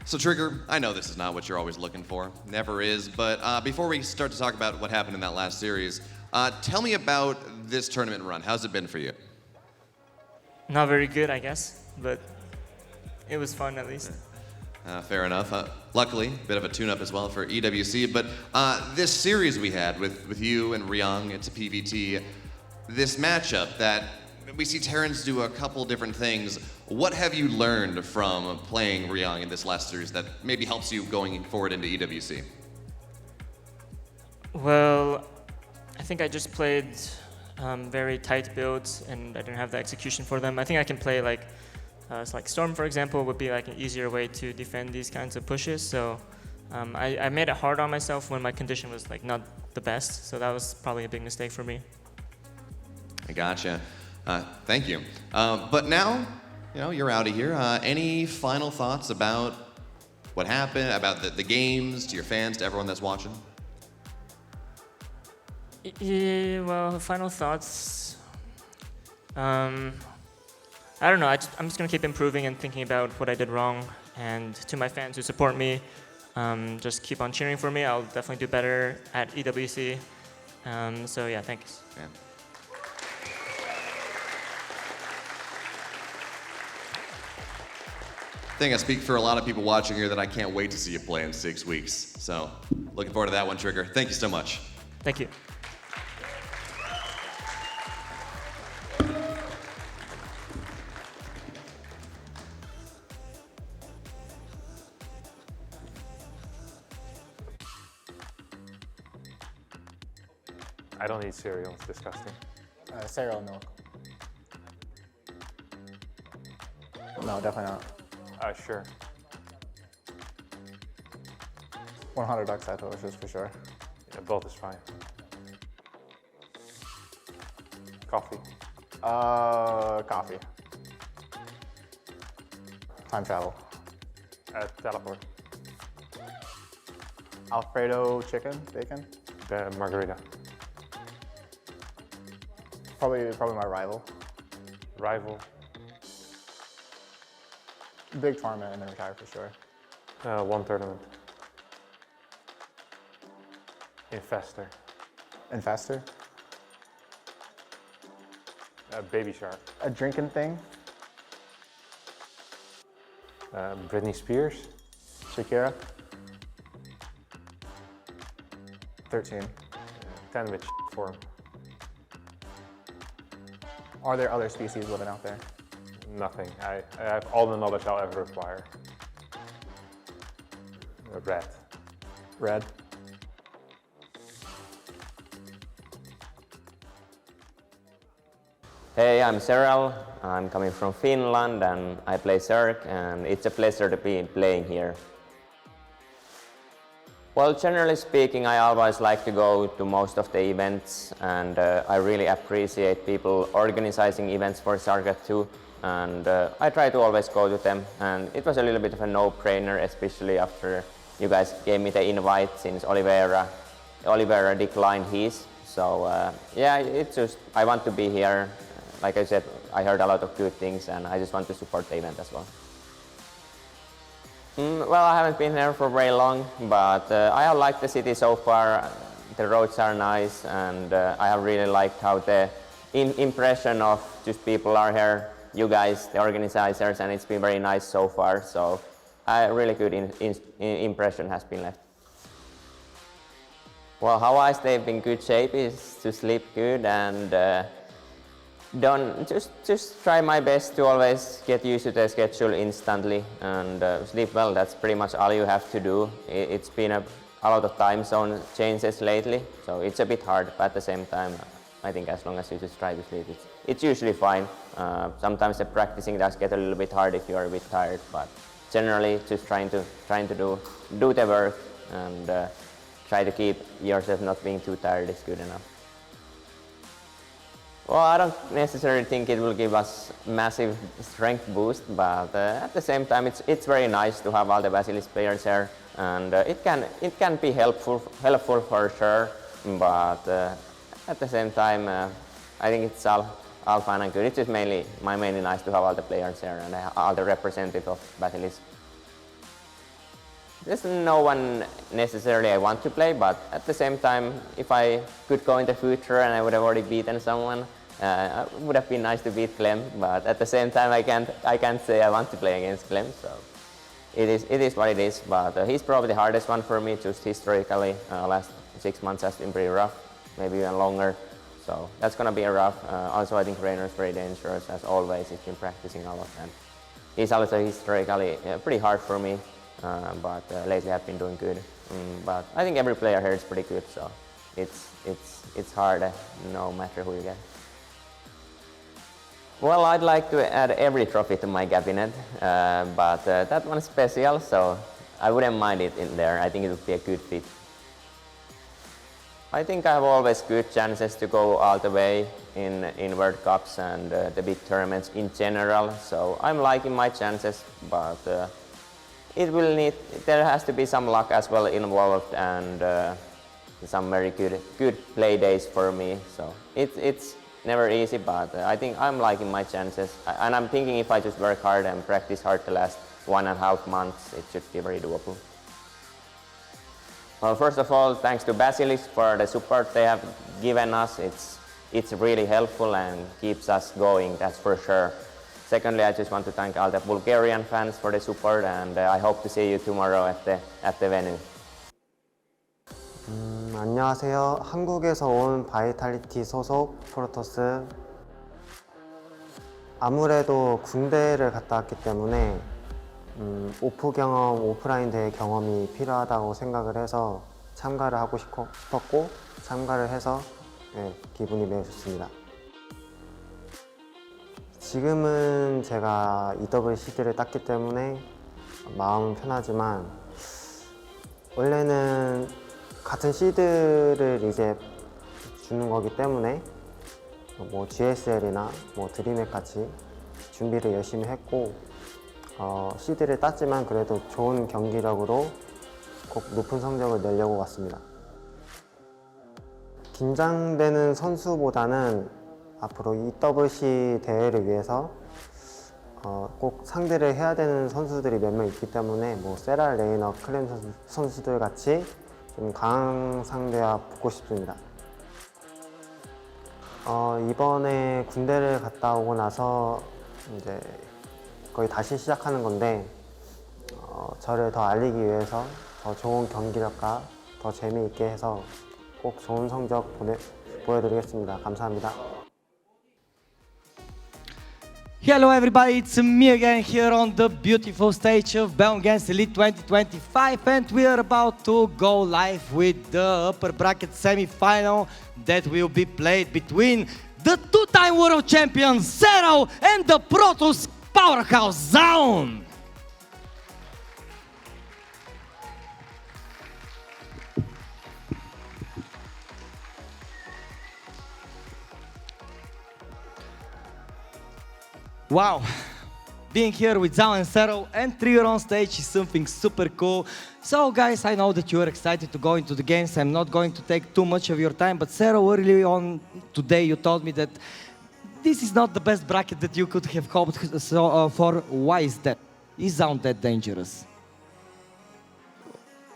So Trigger, I know this is not what you're always looking for. Never is, but before we start to talk about what happened in that last series, Tell me about this tournament run. How's it been for you? Not very good, I guess, but it was fun at least. Fair enough. Luckily, a bit of a tune-up as well for EWC. But this series we had with you and Ryung, it's a PVT. This matchup that we see Terrans do a couple different things. What have you learned from playing Ryung in this last series that maybe helps you going forward into EWC? Well, I think I just played very tight builds and I didn't have the execution for them. I think I can play like Storm, for example, would be like an easier way to defend these kinds of pushes. So I made it hard on myself when my condition was like not the best. So that was probably a big mistake for me. I gotcha. Thank you. But now, you're out of here. Any final thoughts about what happened, about the games, to your fans, to everyone that's watching? Yeah, well, final thoughts. I don't know, I'm just going to keep improving and thinking about what I did wrong. And to my fans who support me, just keep on cheering for me. I'll definitely do better at EWC. So yeah, thanks. Yeah. I think I speak for a lot of people watching here that I can't wait to see you play in 6 weeks. So looking forward to that one, Trigger. Thank you so much. Thank you. I don't eat cereal, it's disgusting. Serral milk. No, definitely not. Sure. $100 Advertisements for sure. Yeah, both is fine. Coffee. Coffee. Time travel. Teleport. Alfredo chicken, bacon. Margarita. Probably my rival. Rival. Big tournament and then retire for sure. One tournament. Infestor. Infestor? Baby Shark. A drinking thing? Britney Spears. Shakira? 13. 10 with form. Are there other species living out there? Nothing. I have all the knowledge I'll ever require. Red. Red. Hey, I'm Serral. I'm coming from Finland and I play Zerg, and it's a pleasure to be playing here. Well, generally speaking, I always like to go to most of the events, and I really appreciate people organizing events for StarCraft 2, and I try to always go to them, and it was a little bit of a no-brainer, especially after you guys gave me the invite, since Oliveira declined his. So yeah, it's just, I want to be here. Like I said, I heard a lot of good things, and I just want to support the event as well. Well, I haven't been here for very long, but I have liked the city so far. The roads are nice, and I have really liked how the impression of just people are here, you guys, the organizers, and it's been very nice so far. So a really good impression has been left. Well, how I stay in good shape is to sleep good and just try my best to always get used to the schedule instantly and sleep well. That's pretty much all you have to do. It's been a lot of time zone changes lately, so it's a bit hard, but at the same time, I think as long as you just try to sleep, it's usually fine. Sometimes the practicing does get a little bit hard if you're a bit tired, but generally just trying to do the work and try to keep yourself not being too tired is good enough. Well, I don't necessarily think it will give us massive strength boost, but at the same time, it's very nice to have all the Basilisk players here, and it can be helpful for sure. But at the same time, I think it's all fine and good. It's just mainly nice to have all the players here and all the representatives of Basilisk. there's no one necessarily I want to play, but at the same time, if I could go in the future and I would have already beaten someone, it would have been nice to beat Clem. But at the same time, I can't say I want to play against Clem. So it is what it is. But he's probably the hardest one for me. Just historically, last 6 months has been pretty rough, maybe even longer. So that's gonna be a rough. Also, I think Reynor is very dangerous as always. He's been practicing a lot, and he's also historically pretty hard for me. But lately I've been doing good. But I think every player here is pretty good, so it's hard no matter who you get. Well, I'd like to add every trophy to my cabinet, but that one's special, so I wouldn't mind it in there. I think it would be a good fit. I think I have always good chances to go all the way in World Cups and the big tournaments in general, so I'm liking my chances, but there has to be some luck as well involved and some very good play days for me. So it's never easy, but I think I'm liking my chances. And I'm thinking if I just work hard and practice hard the last 1.5 months, it should be very doable. Well, first of all, thanks to Basilisk for the support they have given us. It's really helpful and keeps us going, that's for sure. Secondly, I just want to thank all the Bulgarian fans for the support, and I hope to see you tomorrow at the venue. 안녕하세요. 한국에서 온 바이탈리티 소속 프로토스. 아무래도 군대를 갔다 왔기 때문에 오프 경험, 오프라인 대회 경험이 필요하다고 생각을 해서 참가를 하고 싶었고 참가를 해서 기분이 매우 좋습니다. 지금은 제가 EW 시드를 땄기 때문에 마음은 편하지만 원래는 같은 시드를 이제 주는 거기 때문에 뭐 GSL이나 뭐 드림액 같이 준비를 열심히 했고 시드를 땄지만 그래도 좋은 경기력으로 꼭 높은 성적을 내려고 왔습니다. 긴장되는 선수보다는 앞으로 EWC 대회를 위해서 꼭 상대를 해야 되는 선수들이 몇 명 있기 때문에 뭐 세랄, 레이너, 클렘 선수들 같이 좀 강한 상대와 붙고 싶습니다. 이번에 군대를 갔다 오고 나서 이제 거의 다시 시작하는 건데 저를 더 알리기 위해서 더 좋은 경기력과 더 재미있게 해서 꼭 좋은 성적 보여드리겠습니다. 감사합니다. Hello everybody, it's me again here on the beautiful stage of Bellum against Elite 2025, and we are about to go live with the upper bracket semi-final that will be played between the two-time world champion Serral and the Protoss powerhouse Zoun. Wow, being here with Zoun and Serral and Trio on stage is something super cool. So guys, I know that you are excited to go into the games. I'm not going to take too much of your time, but Serral, early on today you told me that this is not the best bracket that you could have hoped for. Why is that? Is Zoun that dangerous?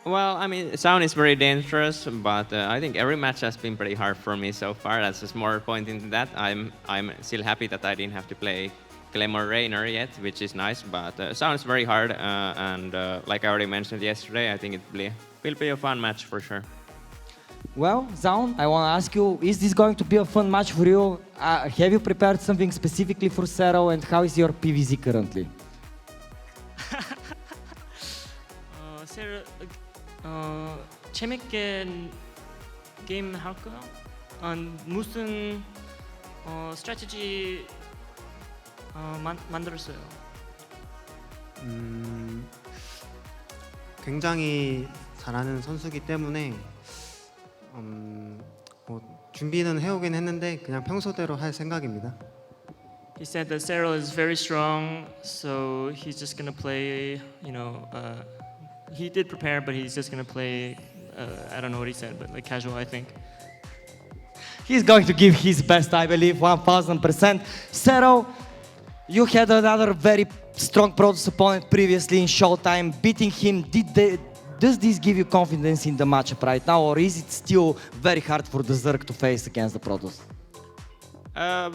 Well, I mean, Zoun is very dangerous, but I think every match has been pretty hard for me so far. That's just more pointing to that. I'm still happy that I didn't have to play Clem or Reynor yet, which is nice, but Zoun is very hard, and like I already mentioned yesterday, I think it will be a fun match for sure. Well, Zoun, I want to ask you, is this going to be a fun match for you? Have you prepared something specifically for Serral, and how is your PVZ currently? 재밌게 게임 할까요? 무슨 스트래티지 만들었어요? 굉장히 잘하는 선수기 때문에 뭐 준비는 해오긴 했는데 그냥 평소대로 할 생각입니다. He said that Serral is very strong, so he's just gonna play. He did prepare, but he's just gonna play. I don't know what he said, but like casual, I think. He's going to give his best, I believe, 1000%. Serral, you had another very strong Protoss opponent previously in ShoWTimE. Beating him, Does this give you confidence in the matchup right now, or is it still very hard for the Zerg to face against the Protoss?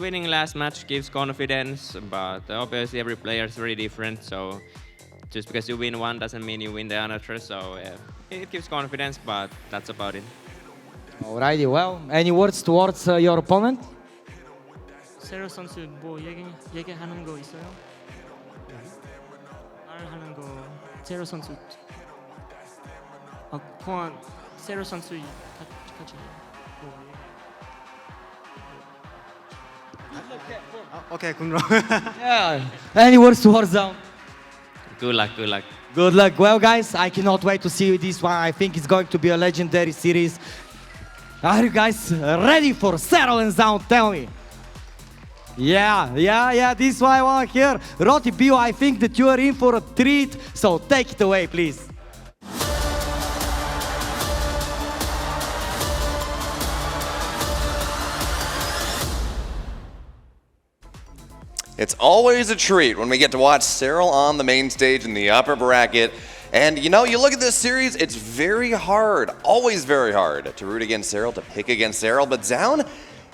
Winning last match gives confidence, but obviously every player is very different, so just because you win one doesn't mean you win the another, so it gives confidence, but that's about it. Alrighty, well, any words towards your opponent? 세럴 선수 뭐 얘기하는 거 있어요? 말하는 거 세럴 선수 포함 세럴 선수 같이 Okay, good luck. Yeah. Any words towards Zoun? Good luck, good luck. Good luck. Well, guys, I cannot wait to see this one. I think it's going to be a legendary series. Are you guys ready for Serral and Zoun? Tell me. Yeah, this is what I want to hear. RoadToEWC, I think that you are in for a treat, so take it away, please. It's always a treat when we get to watch Serral on the main stage in the upper bracket. And you know, you look at this series, it's very hard, always very hard to root against Serral, to pick against Serral. But Zoun,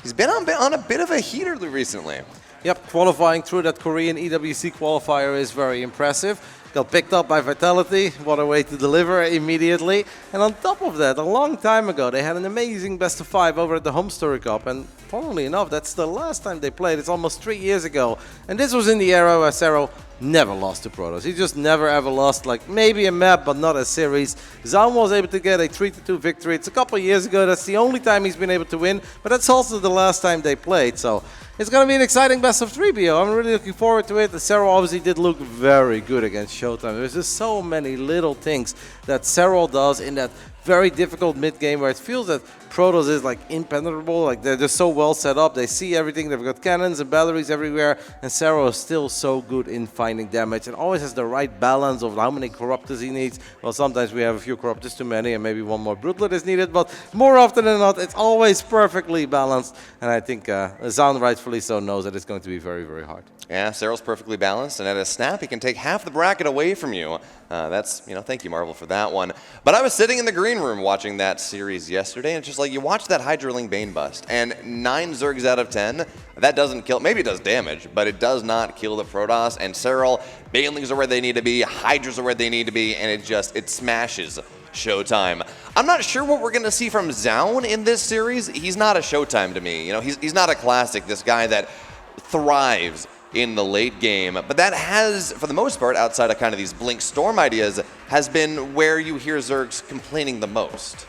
he's been on a bit of a heater recently. Yep, qualifying through that Korean EWC qualifier is very impressive. Got picked up by Vitality, what a way to deliver immediately. And on top of that, a long time ago, they had an amazing best of 5 over at the Home Story Cup. And funnily enough, that's the last time they played. It's almost 3 years ago. And this was in the era where Serral never lost to Protoss. He just never ever lost, like maybe a map, but not a series. Zoun was able to get a 3-2 victory. It's a couple of years ago. That's the only time he's been able to win. But that's also the last time they played. So it's going to be an exciting best of 3, BO. I'm really looking forward to it. The Serral obviously did look very good against ShoWTimE. There's just so many little things that Serral does in that very difficult mid-game where it feels that Protoss is like impenetrable, like they're just so well set up, they see everything, they've got cannons and batteries everywhere, and Serral is still so good in finding damage and always has the right balance of how many Corruptors he needs. Well, sometimes we have a few Corruptors too many and maybe one more Brutlet is needed, but more often than not, it's always perfectly balanced, and I think Zoun rightfully so knows that it's going to be very, very hard. Yeah, Serral's perfectly balanced, and at a snap, he can take half the bracket away from you. That's, thank you, Marvel, for that one. But I was sitting in the green room watching that series yesterday, and it's just like, you watch that Hydraling Bane bust, and 9 Zergs out of 10, that doesn't kill, maybe it does damage, but it does not kill the Protoss, and Serral, Banelings are where they need to be, Hydras are where they need to be, and it smashes ShoWTimE. I'm not sure what we're going to see from Zoun in this series. He's not a ShoWTimE to me. He's not a classic, this guy that thrives in the late game, but that has, for the most part, outside of kind of these Blink Storm ideas, has been where you hear Zergs complaining the most.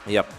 Yep.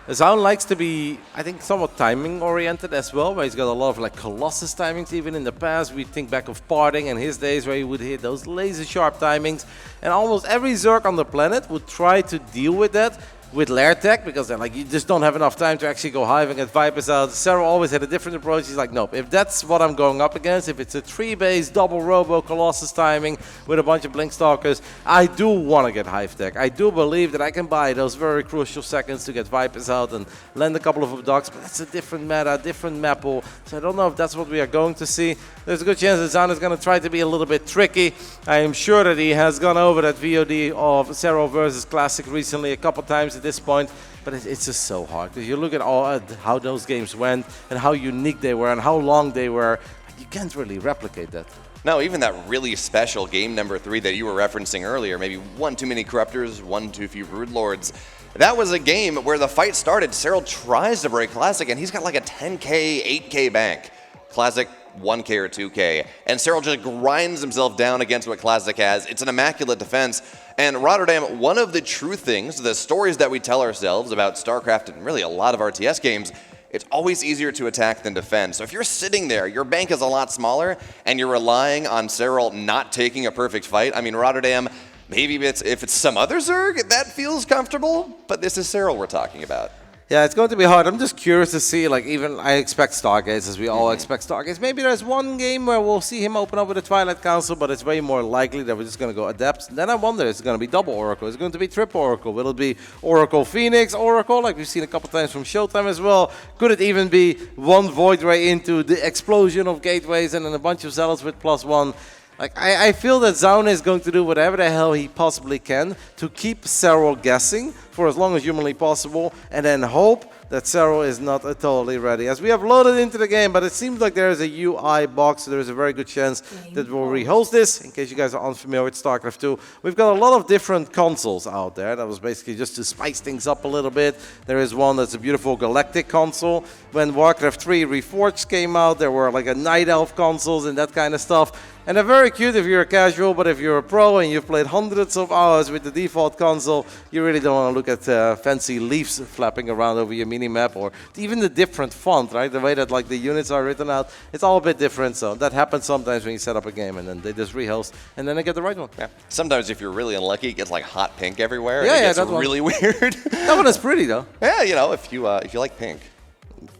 Zoun likes to be, I think, somewhat timing oriented as well, where he's got a lot of like Colossus timings. Even in the past, we think back of Parting and his days where he would hit those laser sharp timings, and almost every Zerg on the planet would try to deal with that with lair tech, because they're like, you just don't have enough time to actually go hive and get Vipers out. Serral always had a different approach. He's like, nope, if that's what I'm going up against, if it's a 3-base double robo Colossus timing with a bunch of Blink Stalkers, I do want to get hive tech. I do believe that I can buy those very crucial seconds to get Vipers out and land a couple of abducts, but that's a different meta, different map pool, so I don't know if that's what we are going to see. There's a good chance that Zoun is going to try to be a little bit tricky. I am sure that he has gone over that VOD of Serral versus Classic recently a couple times at this point, but it's just so hard. If you look at how those games went and how unique they were and how long they were, you can't really replicate that. No, even that really special game number 3 that you were referencing earlier, maybe one too many Corruptors, one too few Brood Lords. That was a game where the fight started. Serral tries to break Classic, and he's got like a 10K, 8K bank. Classic 1K or 2K. And Serral just grinds himself down against what Classic has. It's an immaculate defense. And Rotterdam, one of the true things, the stories that we tell ourselves about StarCraft and really a lot of RTS games, it's always easier to attack than defend. So if you're sitting there, your bank is a lot smaller, and you're relying on Serral not taking a perfect fight. I mean, Rotterdam, maybe if it's some other Zerg, that feels comfortable, but this is Serral we're talking about. Yeah, it's going to be hard. I'm just curious to see, like, even I expect Stargates, as we all expect Stargates. Maybe there's one game where we'll see him open up with a Twilight Council, but it's way more likely that we're just going to go Adepts. Then I wonder, is it going to be double Oracle? Is it going to be triple Oracle? Will it be Oracle Phoenix, Oracle, like we've seen a couple times from ShoWTimE as well? Could it even be one Void Ray into the explosion of gateways and then a bunch of Zealots with +1? Like, I feel that Zoun is going to do whatever the hell he possibly can to keep Serral guessing for as long as humanly possible, and then hope that Serral is not totally ready. As we have loaded into the game, but it seems like there is a UI box, so there is a very good chance that we'll rehost this. In case you guys are unfamiliar with StarCraft 2, we've got a lot of different consoles out there. That was basically just to spice things up a little bit. There is one that's a beautiful galactic console. When Warcraft 3 Reforged came out, there were like a Night Elf consoles and that kind of stuff. And they're very cute if you're a casual, but if you're a pro and you've played hundreds of hours with the default console, you really don't want to look at fancy leaves flapping around over your mini-map, or even the different font, right? The way that like the units are written out, it's all a bit different. So that happens sometimes when you set up a game and then they just rehost and then they get the right one. Yeah. Sometimes if you're really unlucky, it gets like hot pink everywhere. Yeah, and it yeah, gets really weird. That one is pretty though. Yeah, you know, if you like pink.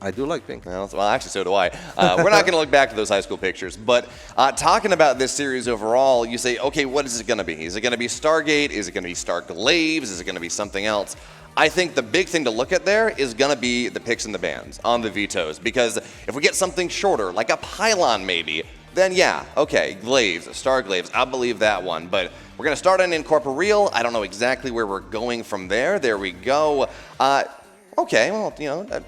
I do like pink. Well, actually, so do I. We're not going to look back to those high school pictures, but talking about this series overall, you say, okay, what is it going to be? Is it going to be Stargate? Is it going to be Starglaves? Is it going to be something else? I think the big thing to look at there is going to be the picks and the bans on the vetoes, because if we get something shorter, like a pylon maybe, then yeah, okay, Glaves, Starglaves, I'll believe that one, but we're going to start on Incorporeal. I don't know exactly where we're going from there. There we go. Okay, well, you know,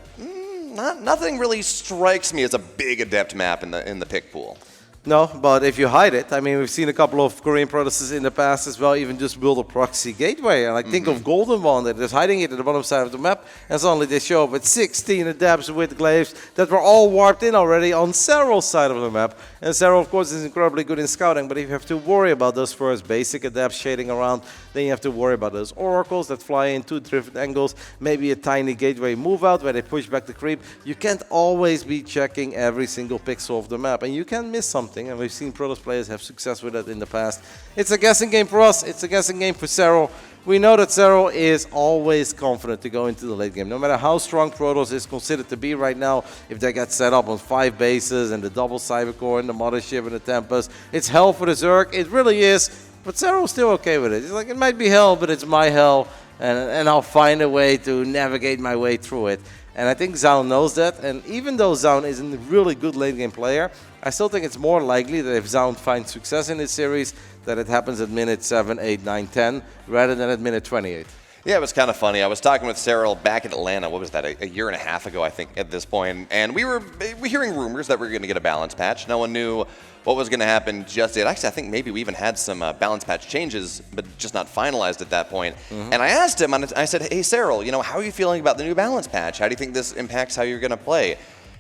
nothing really strikes me as a big adept map in the pick pool. No, but if you hide it, I mean, we've seen a couple of Korean prototypes in the past as well, even just build a proxy gateway. And think of Golden One, that is hiding it at the bottom side of the map, and suddenly they show up with 16 adepts with glaives that were all warped in already on Serral's side of the map. And Serral, of course, is incredibly good in scouting, but if you have to worry about those first basic adepts shading around, then you have to worry about those oracles that fly in two different angles, maybe a tiny gateway move out where they push back the creep. You can't always be checking every single pixel of the map, and you can miss something. And we've seen Protoss players have success with that in the past. It's a guessing game for us. It's a guessing game for Serral. We know that Serral is always confident to go into the late game. No matter how strong Protoss is considered to be right now, if they get set up on 5 bases and the double Cybercore and the Mothership and the Tempest, it's hell for the Zerg. It really is. But Serral's still okay with it. It's like, it might be hell, but it's my hell. And I'll find a way to navigate my way through it. And I think Zoun knows that. And even though Zoun isn't a really good late game player, I still think it's more likely that if Zoun finds success in this series, that it happens at minute 7, 8, 9, 10, rather than at minute 28. Yeah, it was kind of funny. I was talking with Serral back in Atlanta, what was that, a year and a half ago, I think, at this point. And we were hearing rumors that we were going to get a balance patch. No one knew what was going to happen just yet. Actually, I think maybe we even had some balance patch changes, but just not finalized at that point. And I asked him, and I said, hey, Serral, you know, how are you feeling about the new balance patch? How do you think this impacts how you're going to play?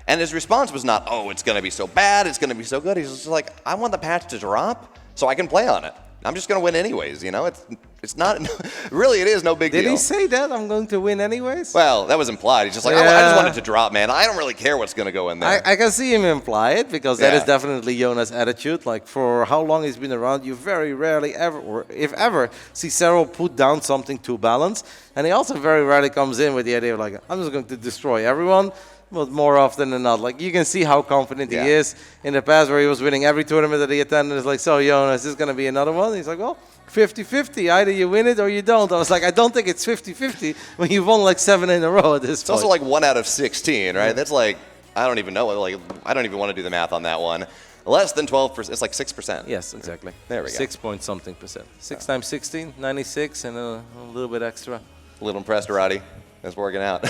And his response was not, oh, it's going to be so bad, it's going to be so good. He's just like, I want the patch to drop so I can play on it. I'm just going to win anyways, you know? It's not, really, it is no big deal. Did he say that? I'm going to win anyways? Well, that was implied. He's just like, I just want it to drop, man. I don't really care what's going to go in there. I can see him imply it, because that is definitely Jonas' attitude. Like, for how long he's been around, you very rarely ever, or if ever, see Serral put down something to balance. And he also very rarely comes in with the idea of like, I'm just going to destroy everyone. But more often than not, like, you can see how confident he is. In the past, where he was winning every tournament that he attended, it's like, so Jonas, is this going to be another one? He's like, well, 50-50. Either you win it or you don't. I was like, I don't think it's 50-50 when you've won like 7 in a row at this point. It's also like 1 out of 16, right? That's like, I don't even know. Like, I don't even want to do the math on that one. Less than 12%. It's like 6%. Yes, exactly. There we go. 6 point something %. 6 times 16, 96, and a little bit extra. A little impressed, Roddy. It's working out.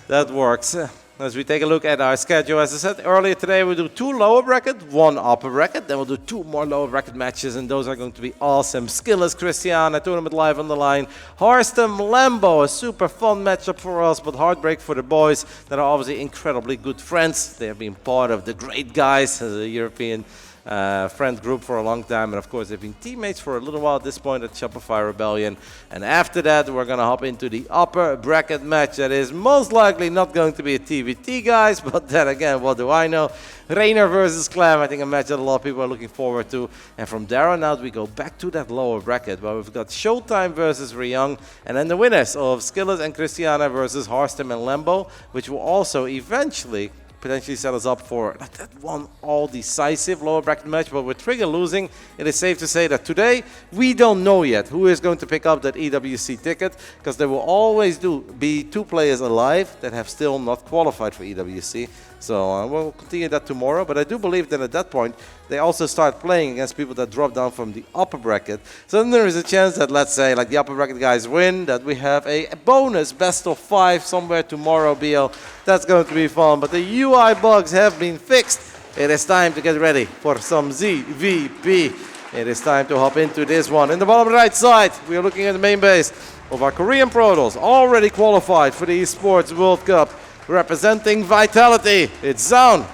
That works. As we take a look at our schedule, as I said earlier today, we'll do 2 lower bracket, 1 upper bracket. Then we'll do 2 more lower bracket matches, and those are going to be awesome. SKillous, Krystianer, tournament live on the line. Harstem, Lambo, a super fun matchup for us, but heartbreak for the boys that are obviously incredibly good friends. They have been part of the great guys, the European friend group for a long time, and of course they've been teammates for a little while at this point at Shopify Rebellion. And after that, we're going to hop into the upper bracket match that is most likely not going to be a TVT, guys, but then again, what do I know? Reynor versus Clem, I think a match that a lot of people are looking forward to. And from there on out, we go back to that lower bracket where we've got ShoWTimE versus Ryung, and then the winners of SKillous and Krystianer versus Harstem and Lambo, which will also eventually potentially set us up for that one all-decisive lower bracket match. But with Trigger losing, it is safe to say that today we don't know yet who is going to pick up that EWC ticket, because there will always be 2 players alive that have still not qualified for EWC. So we'll continue that tomorrow, but I do believe that at that point they also start playing against people that drop down from the upper bracket. So then there is a chance that, let's say, like the upper bracket guys win, that we have a bonus best of 5 somewhere tomorrow, BL. That's going to be fun, but the UI bugs have been fixed. It is time to get ready for some ZVP. It is time to hop into this one. In the bottom right side, we are looking at the main base of our Korean Protoss, already qualified for the Esports World Cup. Representing Vitality, it's Zoun.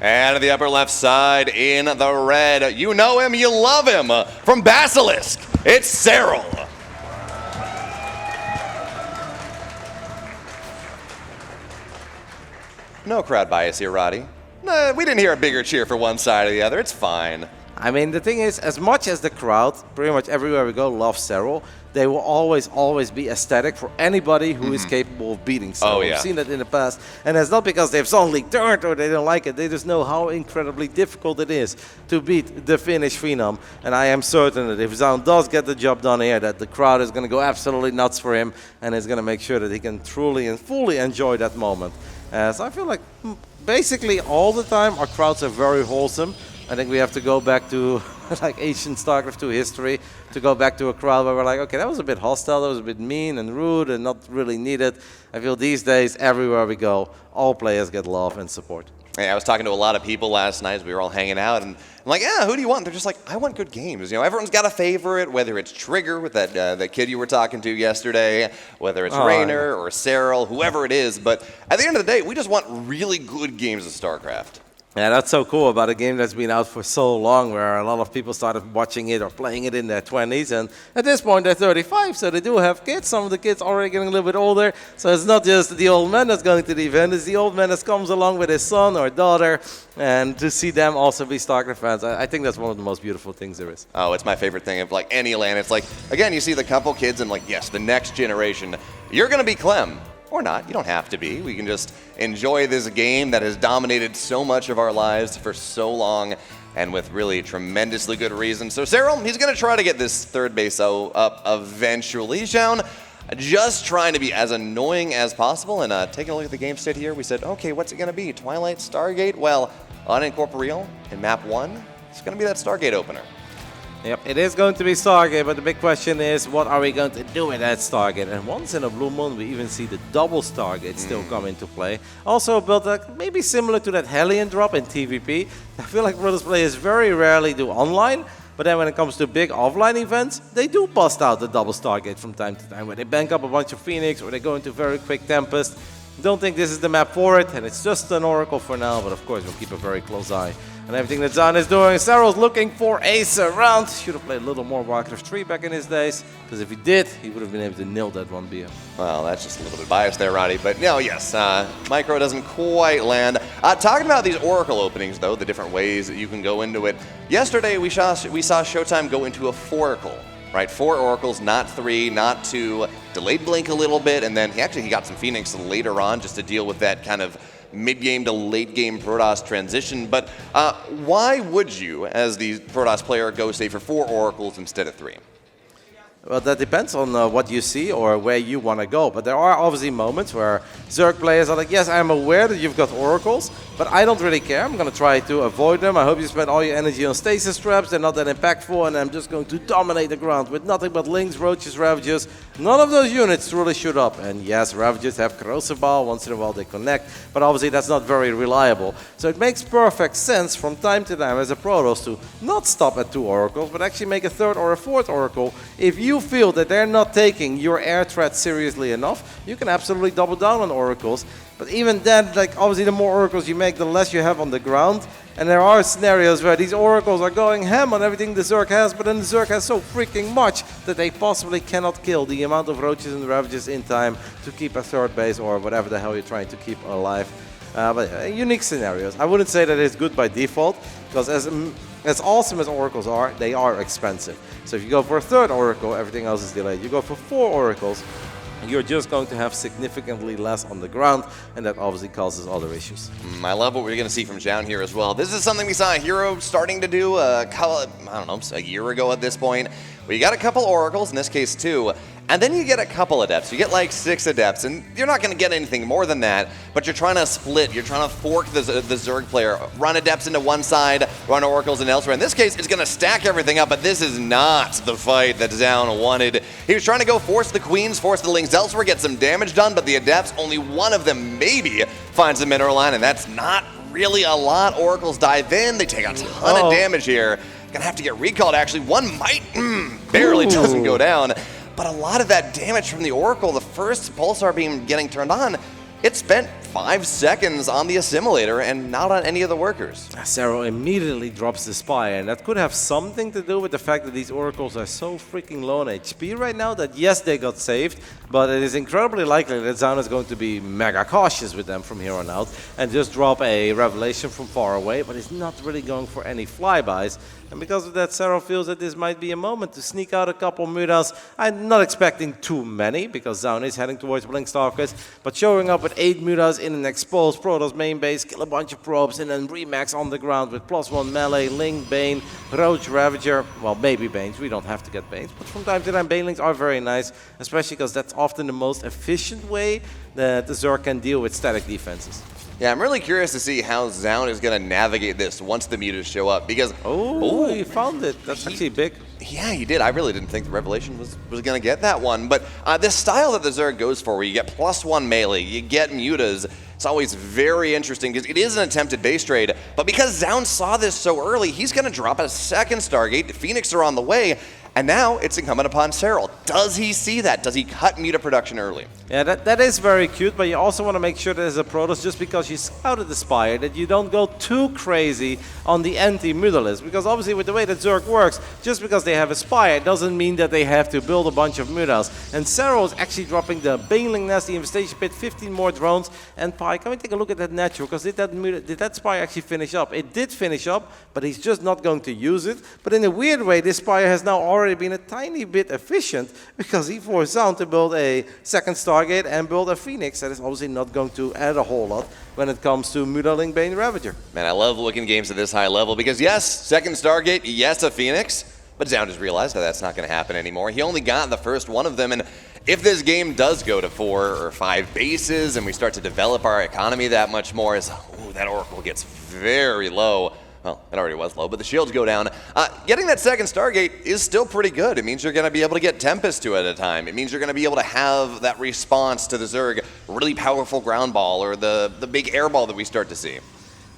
And to the upper left side in the red, you know him, you love him, from Basilisk, it's Serral. No crowd bias here, Roddy. No, we didn't hear a bigger cheer for one side or the other, it's fine. I mean, the thing is, as much as the crowd, pretty much everywhere we go, loves Serral, they will always be ecstatic for anybody who is capable of beating Serral. Oh, yeah. We've seen that in the past, and it's not because they've suddenly turned or they don't like it. They just know how incredibly difficult it is to beat the Finnish Phenom. And I am certain that if Zoun does get the job done here, that the crowd is going to go absolutely nuts for him and is going to make sure that he can truly and fully enjoy that moment. So I feel like basically all the time our crowds are very wholesome. I think we have to go back to like ancient StarCraft 2 history to go back to a crowd where we're like, okay, that was a bit hostile, that was a bit mean and rude and not really needed. I feel these days, everywhere we go, all players get love and support. Hey, I was talking to a lot of people last night as we were all hanging out, and I'm like, yeah, who do you want? And they're just like, I want good games. You know, everyone's got a favorite, whether it's Trigger with that kid you were talking to yesterday, whether it's Reynor or Serral, whoever it is. But at the end of the day, we just want really good games of StarCraft. Yeah, that's so cool about a game that's been out for so long, where a lot of people started watching it or playing it in their 20s, and at this point they're 35, so they do have kids. Some of the kids already getting a little bit older, so it's not just the old man that's going to the event, it's the old man that comes along with his son or daughter, and to see them also be StarCraft fans, I think that's one of the most beautiful things there is. Oh, it's my favorite thing of like any LAN. It's like, again, you see the couple kids and like, yes, the next generation, you're going to be Clem. Or not, you don't have to be. We can just enjoy this game that has dominated so much of our lives for so long and with really tremendously good reason. So Serral, he's going to try to get this third base up eventually. Zoun, just trying to be as annoying as possible. And taking a look at the game state here, we said, okay, what's it going to be? Twilight, Stargate? Well, unincorporeal in map 1, it's going to be that Stargate opener. Yep, it is going to be Stargate, but the big question is, what are we going to do with that Stargate? And once in a blue moon, we even see the double Stargate still come into play. Also built maybe similar to that Hellion drop in TVP. I feel like Protoss players very rarely do online, but then when it comes to big offline events, they do bust out the double Stargate from time to time, where they bank up a bunch of Phoenix or they go into very quick Tempest. Don't think this is the map for it, and it's just an Oracle for now, but of course we'll keep a very close eye on everything that Zoun is doing. Serral's looking for a Serral. Should have played a little more Warcraft 3 back in his days, because if he did, he would have been able to nail that one BM. Well, that's just a little bit biased there, Roddy, but no, yes, Micro doesn't quite land. Talking about these Oracle openings, though, the different ways that you can go into it. Yesterday, we saw ShoWTimE go into a 4-oracle. Right, 4 oracles, not 3, not 2. Delayed blink a little bit, and then he got some Phoenix later on just to deal with that kind of mid-game to late-game Protoss transition. But why would you, as the Protoss player, go, say, for 4 oracles instead of 3? Well, that depends on what you see or where you want to go. But there are obviously moments where Zerg players are like, yes, I'm aware that you've got oracles, but I don't really care. I'm going to try to avoid them. I hope you spend all your energy on stasis traps. They're not that impactful, and I'm just going to dominate the ground with nothing but Lings, Roaches, Ravagers. None of those units really shoot up. And yes, Ravagers have Corrosive Ball. Once in a while they connect, but obviously that's not very reliable. So it makes perfect sense from time to time as a Protoss to not stop at 2 oracles, but actually make a 3rd or a 4th oracle. If you feel that they're not taking your air threat seriously enough, you can absolutely double down on oracles. But even then, like, obviously the more oracles you make, the less you have on the ground. And there are scenarios where these oracles are going ham on everything the Zerg has, but then the Zerg has so freaking much that they possibly cannot kill the amount of Roaches and Ravages in time to keep a 3rd base or whatever the hell you're trying to keep alive. But unique scenarios. I wouldn't say that it's good by default, because as awesome as oracles are, they are expensive. So if you go for a 3rd oracle, everything else is delayed. You go for 4 oracles, you're just going to have significantly less on the ground, and that obviously causes other issues. I love what we're going to see from Zoun here as well. This is something we saw a Hero starting to do, I don't know, a year ago at this point. We got a couple Oracles, in this case 2, and then you get a couple Adepts. You get like 6 Adepts, and you're not going to get anything more than that, but you're trying to split, you're trying to fork the Zerg player, run Adepts into one side, run Oracles and elsewhere. In this case, it's going to stack everything up, but this is not the fight that Zoun wanted. He was trying to go force the Queens, force the Lings elsewhere, get some damage done, but the Adepts, only one of them maybe finds the mineral line, and that's not really a lot. Oracles dive in, they take a ton of damage here. Gonna have to get recalled, actually. One might, barely doesn't go down. But a lot of that damage from the Oracle, the first Pulsar beam getting turned on, it spent 5 seconds on the Assimilator and not on any of the workers. Serral immediately drops the Spire, and that could have something to do with the fact that these Oracles are so freaking low on HP right now that yes, they got saved, but it is incredibly likely that Zoun is going to be mega cautious with them from here on out and just drop a Revelation from far away, but he's not really going for any flybys. And because of that, Serral feels that this might be a moment to sneak out a couple Mutas. I'm not expecting too many, because Zoun is heading towards Blinkstalkers, but showing up with 8 Mutas in an exposed Protoss main base, kill a bunch of probes, and then remax on the ground with +1 melee, Ling, Bane, Roach, Ravager, well, maybe Banes, we don't have to get Banes, but from time to time Banelings are very nice, especially because that's often the most efficient way that the Zerg can deal with static defenses. Yeah, I'm really curious to see how Zoun is going to navigate this once the Mutas show up, because... Oh, he found it. That's actually big. Yeah, he did. I really didn't think the Revelation was going to get that one. But this style that the Zerg goes for, where you get +1 melee, you get Mutas, it's always very interesting, because it is an attempted base trade. But because Zoun saw this so early, he's going to drop a second Stargate. The Phoenix are on the way. And now it's incumbent upon Serral. Does he see that? Does he cut Muta production early? Yeah, that is very cute, but you also want to make sure that as a Protoss, just because you scouted the Spire, that you don't go too crazy on the anti-Mutalist. Because obviously with the way that Zerg works, just because they have a Spire doesn't mean that they have to build a bunch of Mutas. And Serral is actually dropping the Baneling Nest, the Infestation Pit, 15 more drones. And Pi, can we take a look at that natural? Because did that Spire actually finish up? It did finish up, but he's just not going to use it. But in a weird way, this Spire has now already been a tiny bit efficient, because he forced Zoun to build a second Stargate and build a Phoenix that is obviously not going to add a whole lot when it comes to Mutaling Bane Ravager. Man, I love looking games at this high level, because yes, second Stargate, yes, a Phoenix, but Zoun just realized that that's not going to happen anymore. He only got the first one of them, and if this game does go to 4 or 5 bases and we start to develop our economy that much more, that Oracle gets very low. Well, it already was low, but the shields go down. Getting that second Stargate is still pretty good. It means you're going to be able to get Tempest to it at a time. It means you're going to be able to have that response to the Zerg, really powerful ground ball or the big air ball that we start to see.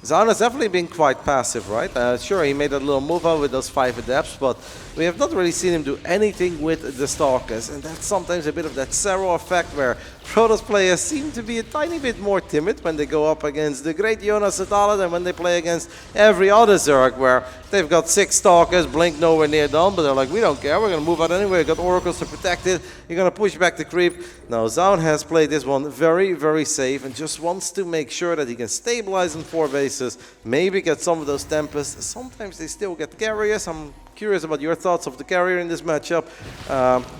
Zoun has definitely been quite passive, right? Sure, he made a little move out with those 5 Adepts, but we have not really seen him do anything with the Stalkers, and that's sometimes a bit of that Serral effect where Protoss players seem to be a tiny bit more timid when they go up against the great Jonas Satala than when they play against every other Zerg, where they've got 6 Stalkers, Blink nowhere near done, but they're like, we don't care, we're going to move out anyway, we've got Oracles to protect it, you're going to push back the creep. No, Zoun has played this one very, very safe and just wants to make sure that he can stabilize in 4 bases, maybe get some of those Tempests. Sometimes they still get carriers. I'm curious about your thoughts of the carrier in this matchup.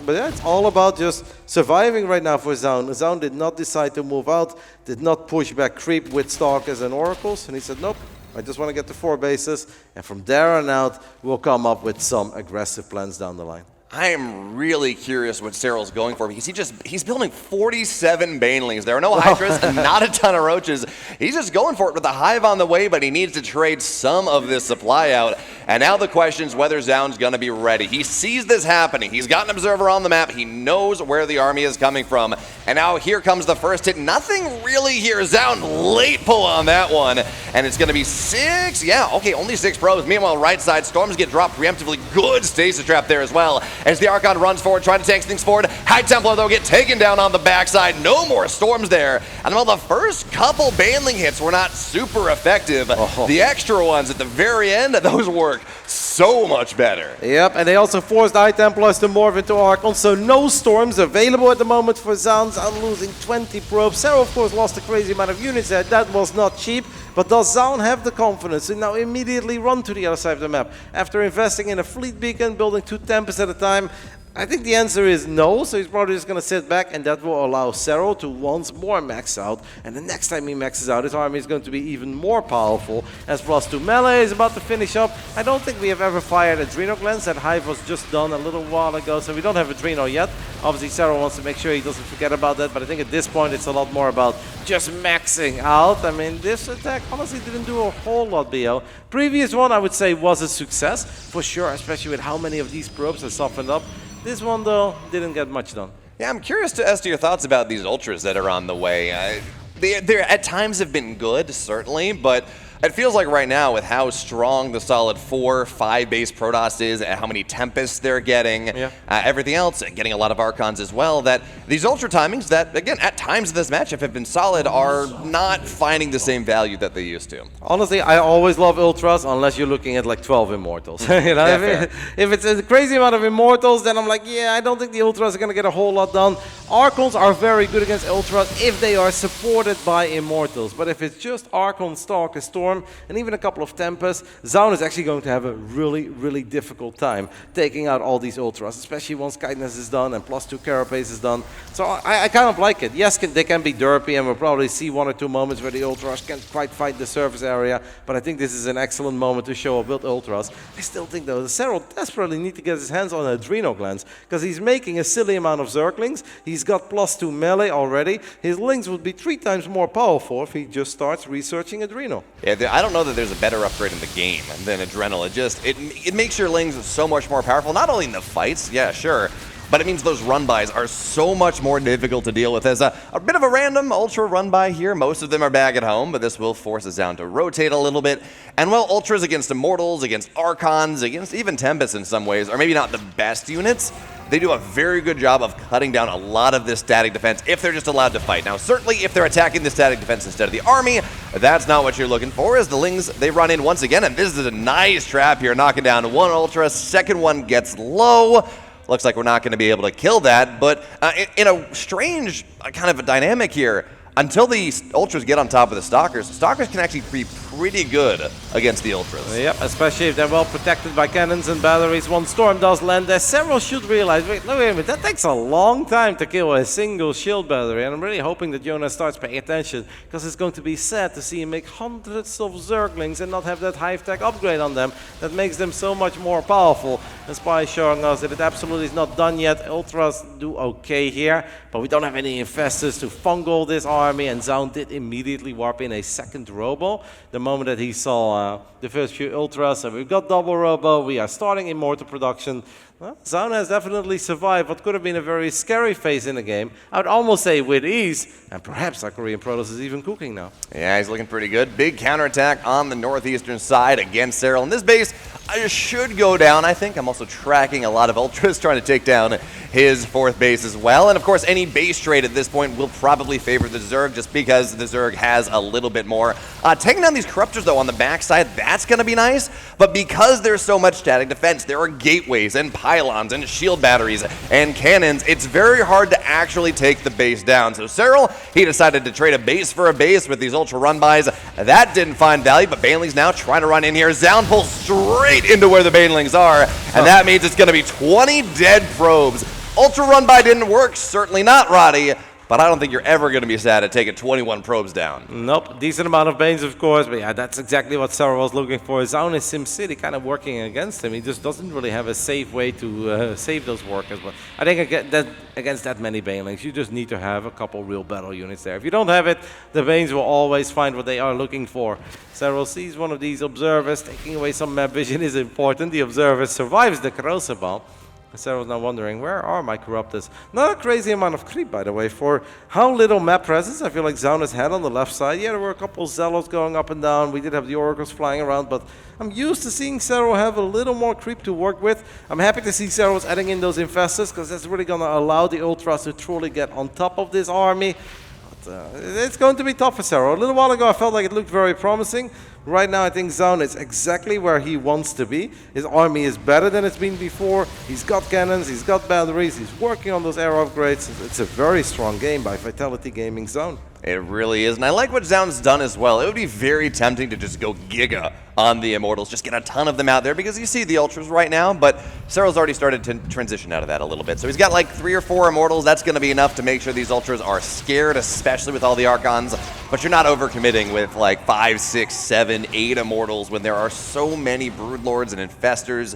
But yeah, it's all about just surviving right now for Zoun. Zoun did not decide to move out, did not push back creep with Stalkers and Oracles, and he said, nope, I just want to get to 4 bases, and from there on out, we'll come up with some aggressive plans down the line. I am really curious what Serral's going for, because he's building 47 Banelings. There are no Hydras and not a ton of Roaches. He's just going for it with the Hive on the way, but he needs to trade some of this supply out. And now the question is whether Zoun's going to be ready. He sees this happening. He's got an observer on the map. He knows where the army is coming from. And now here comes the first hit. Nothing really here. Zoun late pull on that one. And it's going to be 6. Yeah, okay, only 6 probes. Meanwhile, right side, Storms get dropped preemptively. Good stasis trap there as well. As the Archon runs forward, trying to tank things forward. High Templar, though, get taken down on the backside. No more Storms there. And while the first couple Baneling hits were not super effective, the extra ones at the very end, those work so much better. Yep, and they also forced High Templars to morph into Archon, so no Storms available at the moment for Zoun. Zoun losing 20 probes. Serral, of course, lost a crazy amount of units there. That was not cheap. But does Zoun have the confidence to now immediately run to the other side of the map? After investing in a fleet beacon, building 2 Tempests at a time, I think the answer is no, so he's probably just going to sit back, and that will allow Serral to once more max out. And the next time he maxes out, his army is going to be even more powerful. As +2 melee is about to finish up. I don't think we have ever fired Adrenal Glands. That hive was just done a little while ago, so we don't have Adrenal yet. Obviously, Serral wants to make sure he doesn't forget about that, but I think at this point it's a lot more about just maxing out. I mean, this attack honestly didn't do a whole lot, BO. Previous one, I would say, was a success, for sure, especially with how many of these probes are softened up. This one, though, didn't get much done. Yeah, I'm curious as to your thoughts about these ultras that are on the way. They at times have been good, certainly, but it feels like right now, with how strong the solid 4-5 base Protoss is, and how many Tempests they're getting, everything else, getting a lot of Archons as well, that these ultra timings that, again, at times in this matchup have been solid, are not finding the same value that they used to. Honestly, I always love Ultras, unless you're looking at like 12 Immortals. You know, if it's a crazy amount of Immortals, then I'm like, yeah, I don't think the Ultras are going to get a whole lot done. Archons are very good against Ultras if they are supported by Immortals, but if it's just Archon, Stalk, and Storm, and even a couple of Tempests, Zoun is actually going to have a really, really difficult time taking out all these Ultras, especially once Kindness is done and +2 Carapace is done. So I kind of like it. Yes, they can be derpy, and we'll probably see 1 or 2 moments where the Ultras can't quite fight the surface area, but I think this is an excellent moment to show a build Ultras. I still think, though, Serral desperately need to get his hands on Adrenal Glands, because he's making a silly amount of Zerglings. He's got +2 melee already. His Lings would be 3 times more powerful if he just starts researching Adrenal. Yeah, I don't know that there's a better upgrade in the game than Adrenal. It makes your Lings so much more powerful, not only in the fights, yeah, sure, but it means those run-bys are so much more difficult to deal with. As a bit of a random ultra run-by here, most of them are back at home, but this will force us down to rotate a little bit. And well, ultras against Immortals, against Archons, against even Tempests in some ways, are maybe not the best units. They do a very good job of cutting down a lot of this static defense if they're just allowed to fight. Now, certainly if they're attacking the static defense instead of the army, that's not what you're looking for, as the Lings, they run in once again, and this is a nice trap here, knocking down 1 ultra, second one gets low. Looks like we're not going to be able to kill that, but in a strange kind of a dynamic here, until the Ultras get on top of the Stalkers can actually be pretty good against the Ultras. Yep, especially if they're well protected by cannons and batteries. One Storm does land there. Serral should realize, wait a minute, that takes a long time to kill a single shield battery, and I'm really hoping that Jonas starts paying attention, because it's going to be sad to see him make hundreds of Zerglings and not have that hive tech upgrade on them that makes them so much more powerful. And Spy showing us that it absolutely is not done yet. Ultras do okay here, but we don't have any Infestors to fungal this army, and Zoun did immediately warp in a second Robo the moment that he saw the first few Ultras. So we've got double Robo, we are starting Immortal production. Well, Zoun has definitely survived what could have been a very scary phase in the game. I would almost say with ease, and perhaps our Korean Protoss is even cooking now. Yeah, he's looking pretty good. Big counterattack on the northeastern side against Serral. And this base should go down, I think. I'm also tracking a lot of Ultras trying to take down his 4th base as well. And of course, any base trade at this point will probably favor the Zerg, just because the Zerg has a little bit more. Taking down these Corruptors, though, on the backside, that's going to be nice. But because there's so much static defense, there are gateways and pylons and shield batteries and cannons, it's very hard to actually take the base down. So Serral, he decided to trade a base for a base with these ultra run-bys. That didn't find value, but Banelings now trying to run in here. Zoun pulls straight into where the Banelings are, and that means it's going to be 20 dead probes. Ultra run-by didn't work, certainly not, Roddy, but I don't think you're ever going to be sad at taking 21 probes down. Nope, decent amount of Banes, of course, but yeah, that's exactly what Serral was looking for. Zoun is SimCity kind of working against him. He just doesn't really have a safe way to save those workers. But I think against that many Banelings, you just need to have a couple real battle units there. If you don't have it, the Banes will always find what they are looking for. Serral sees one of these observers. Taking away some map vision is important. The observer survives the corrosive bomb. Serral's now wondering, where are my Corruptors? Not a crazy amount of creep, by the way, for how little map presence I feel like Zoun has had on the left side. Yeah, there were a couple Zealots going up and down. We did have the Oracles flying around, but I'm used to seeing Serral have a little more creep to work with. I'm happy to see Serral's adding in those Infestors, because that's really going to allow the Ultras to truly get on top of this army. But it's going to be tough for Serral. A little while ago, I felt like it looked very promising. Right now, I think Zoun is exactly where he wants to be. His army is better than it's been before. He's got cannons, he's got batteries, he's working on those air upgrades. It's a very strong game by Vitality Gaming Zoun. It really is, and I like what Zoun's done as well. It would be very tempting to just go Giga on the Immortals, just get a ton of them out there, because you see the Ultras right now, but Serral's already started to transition out of that a little bit. So he's got like 3 or 4 Immortals. That's going to be enough to make sure these Ultras are scared, especially with all the Archons, but you're not overcommitting with like 5, 6, 7, 8 Immortals when there are so many Broodlords and Infestors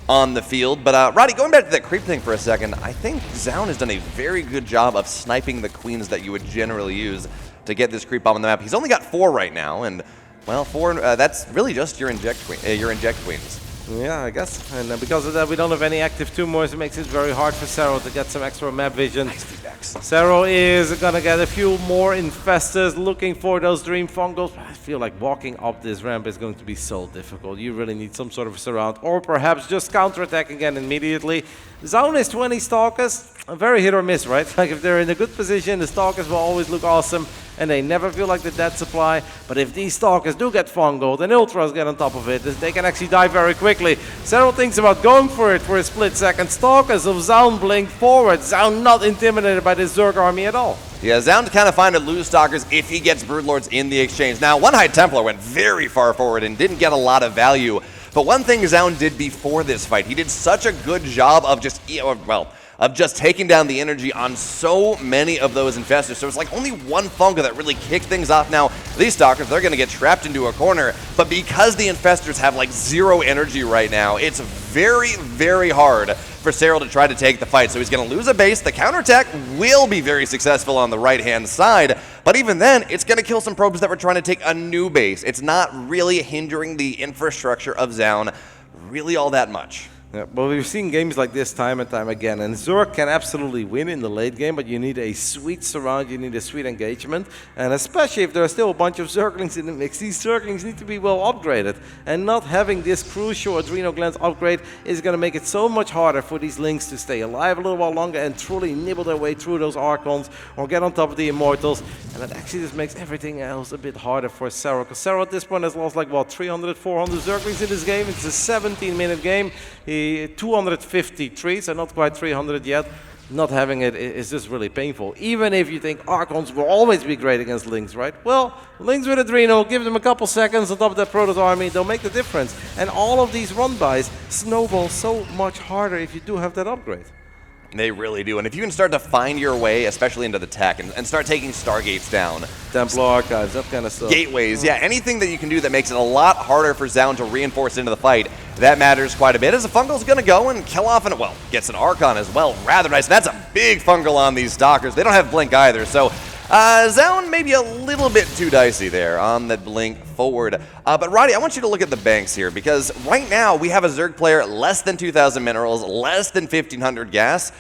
on the field. But Roddy, going back to that creep thing for a second, I think Zoun has done a very good job of sniping the queens that you would generally use to get this creep bomb on the map. He's only got 4 right now, and well, 4, that's really just your inject queens. Yeah, I guess. And because of that, we don't have any active tumors. It makes it very hard for Serral to get some extra map vision. Serral is going to get a few more Infestors looking for those Dream Fungals. I feel like walking up this ramp is going to be so difficult. You really need some sort of surround, or perhaps just counterattack again immediately. Zoun is 20 Stalkers. Very hit or miss, right? Like if they're in a good position, the Stalkers will always look awesome, and they never feel like the dead supply. But if these Stalkers do get fungled and Ultras get on top of it, they can actually die very quickly. Serral thinks about going for it for a split second. Stalkers of Zoun blink forward. Zoun not intimidated by this Zerg army at all. Yeah, Zoun kind of find to lose Stalkers if he gets Broodlords in the exchange. Now, One High Templar went very far forward and didn't get a lot of value. But one thing Zoun did before this fight, he did such a good job of just taking down the energy on so many of those Infestors. So it's like only one Funga that really kicked things off. Now, these Stalkers, they're going to get trapped into a corner, but because the Infestors have like 0 energy right now, it's very, very hard for Serral to try to take the fight. So he's going to lose a base. The counterattack will be very successful on the right-hand side, but even then, it's going to kill some probes that were trying to take a new base. It's not really hindering the infrastructure of Zoun really all that much. Yeah, well, we've seen games like this time and time again, and Zerg can absolutely win in the late game, but you need a sweet surround, you need a sweet engagement, and especially if there are still a bunch of Zerglings in the mix, these Zerglings need to be well upgraded, and not having this crucial Adrenal Glands upgrade is going to make it so much harder for these Lings to stay alive a little while longer and truly nibble their way through those Archons or get on top of the Immortals, and that actually just makes everything else a bit harder for Serral, because Serral at this point has lost like, what, 300, 400 Zerglings in this game. It's a 17-minute game. 253, so not quite 300 yet. Not having it is just really painful. Even if you think Archons will always be great against Lings, right? Well, Lings with Adrenal, give them a couple seconds on top of that Protoss army, they'll make the difference. And all of these run-bys snowball so much harder if you do have that upgrade. They really do, and if you can start to find your way, especially into the tech, and start taking Stargates down. Templar Archives, that kind of stuff. Gateways, yeah, anything that you can do that makes it a lot harder for Zoun to reinforce into the fight, that matters quite a bit, as a Fungal's going to go and kill off, and well, gets an Archon as well, rather nice. That's a big Fungal on these Stalkers. They don't have Blink either, so Zoun maybe a little bit too dicey there on the Blink forward. But Roddy, I want you to look at the banks here, because right now we have a Zerg player less than 2,000 minerals, less than 1,500 gas.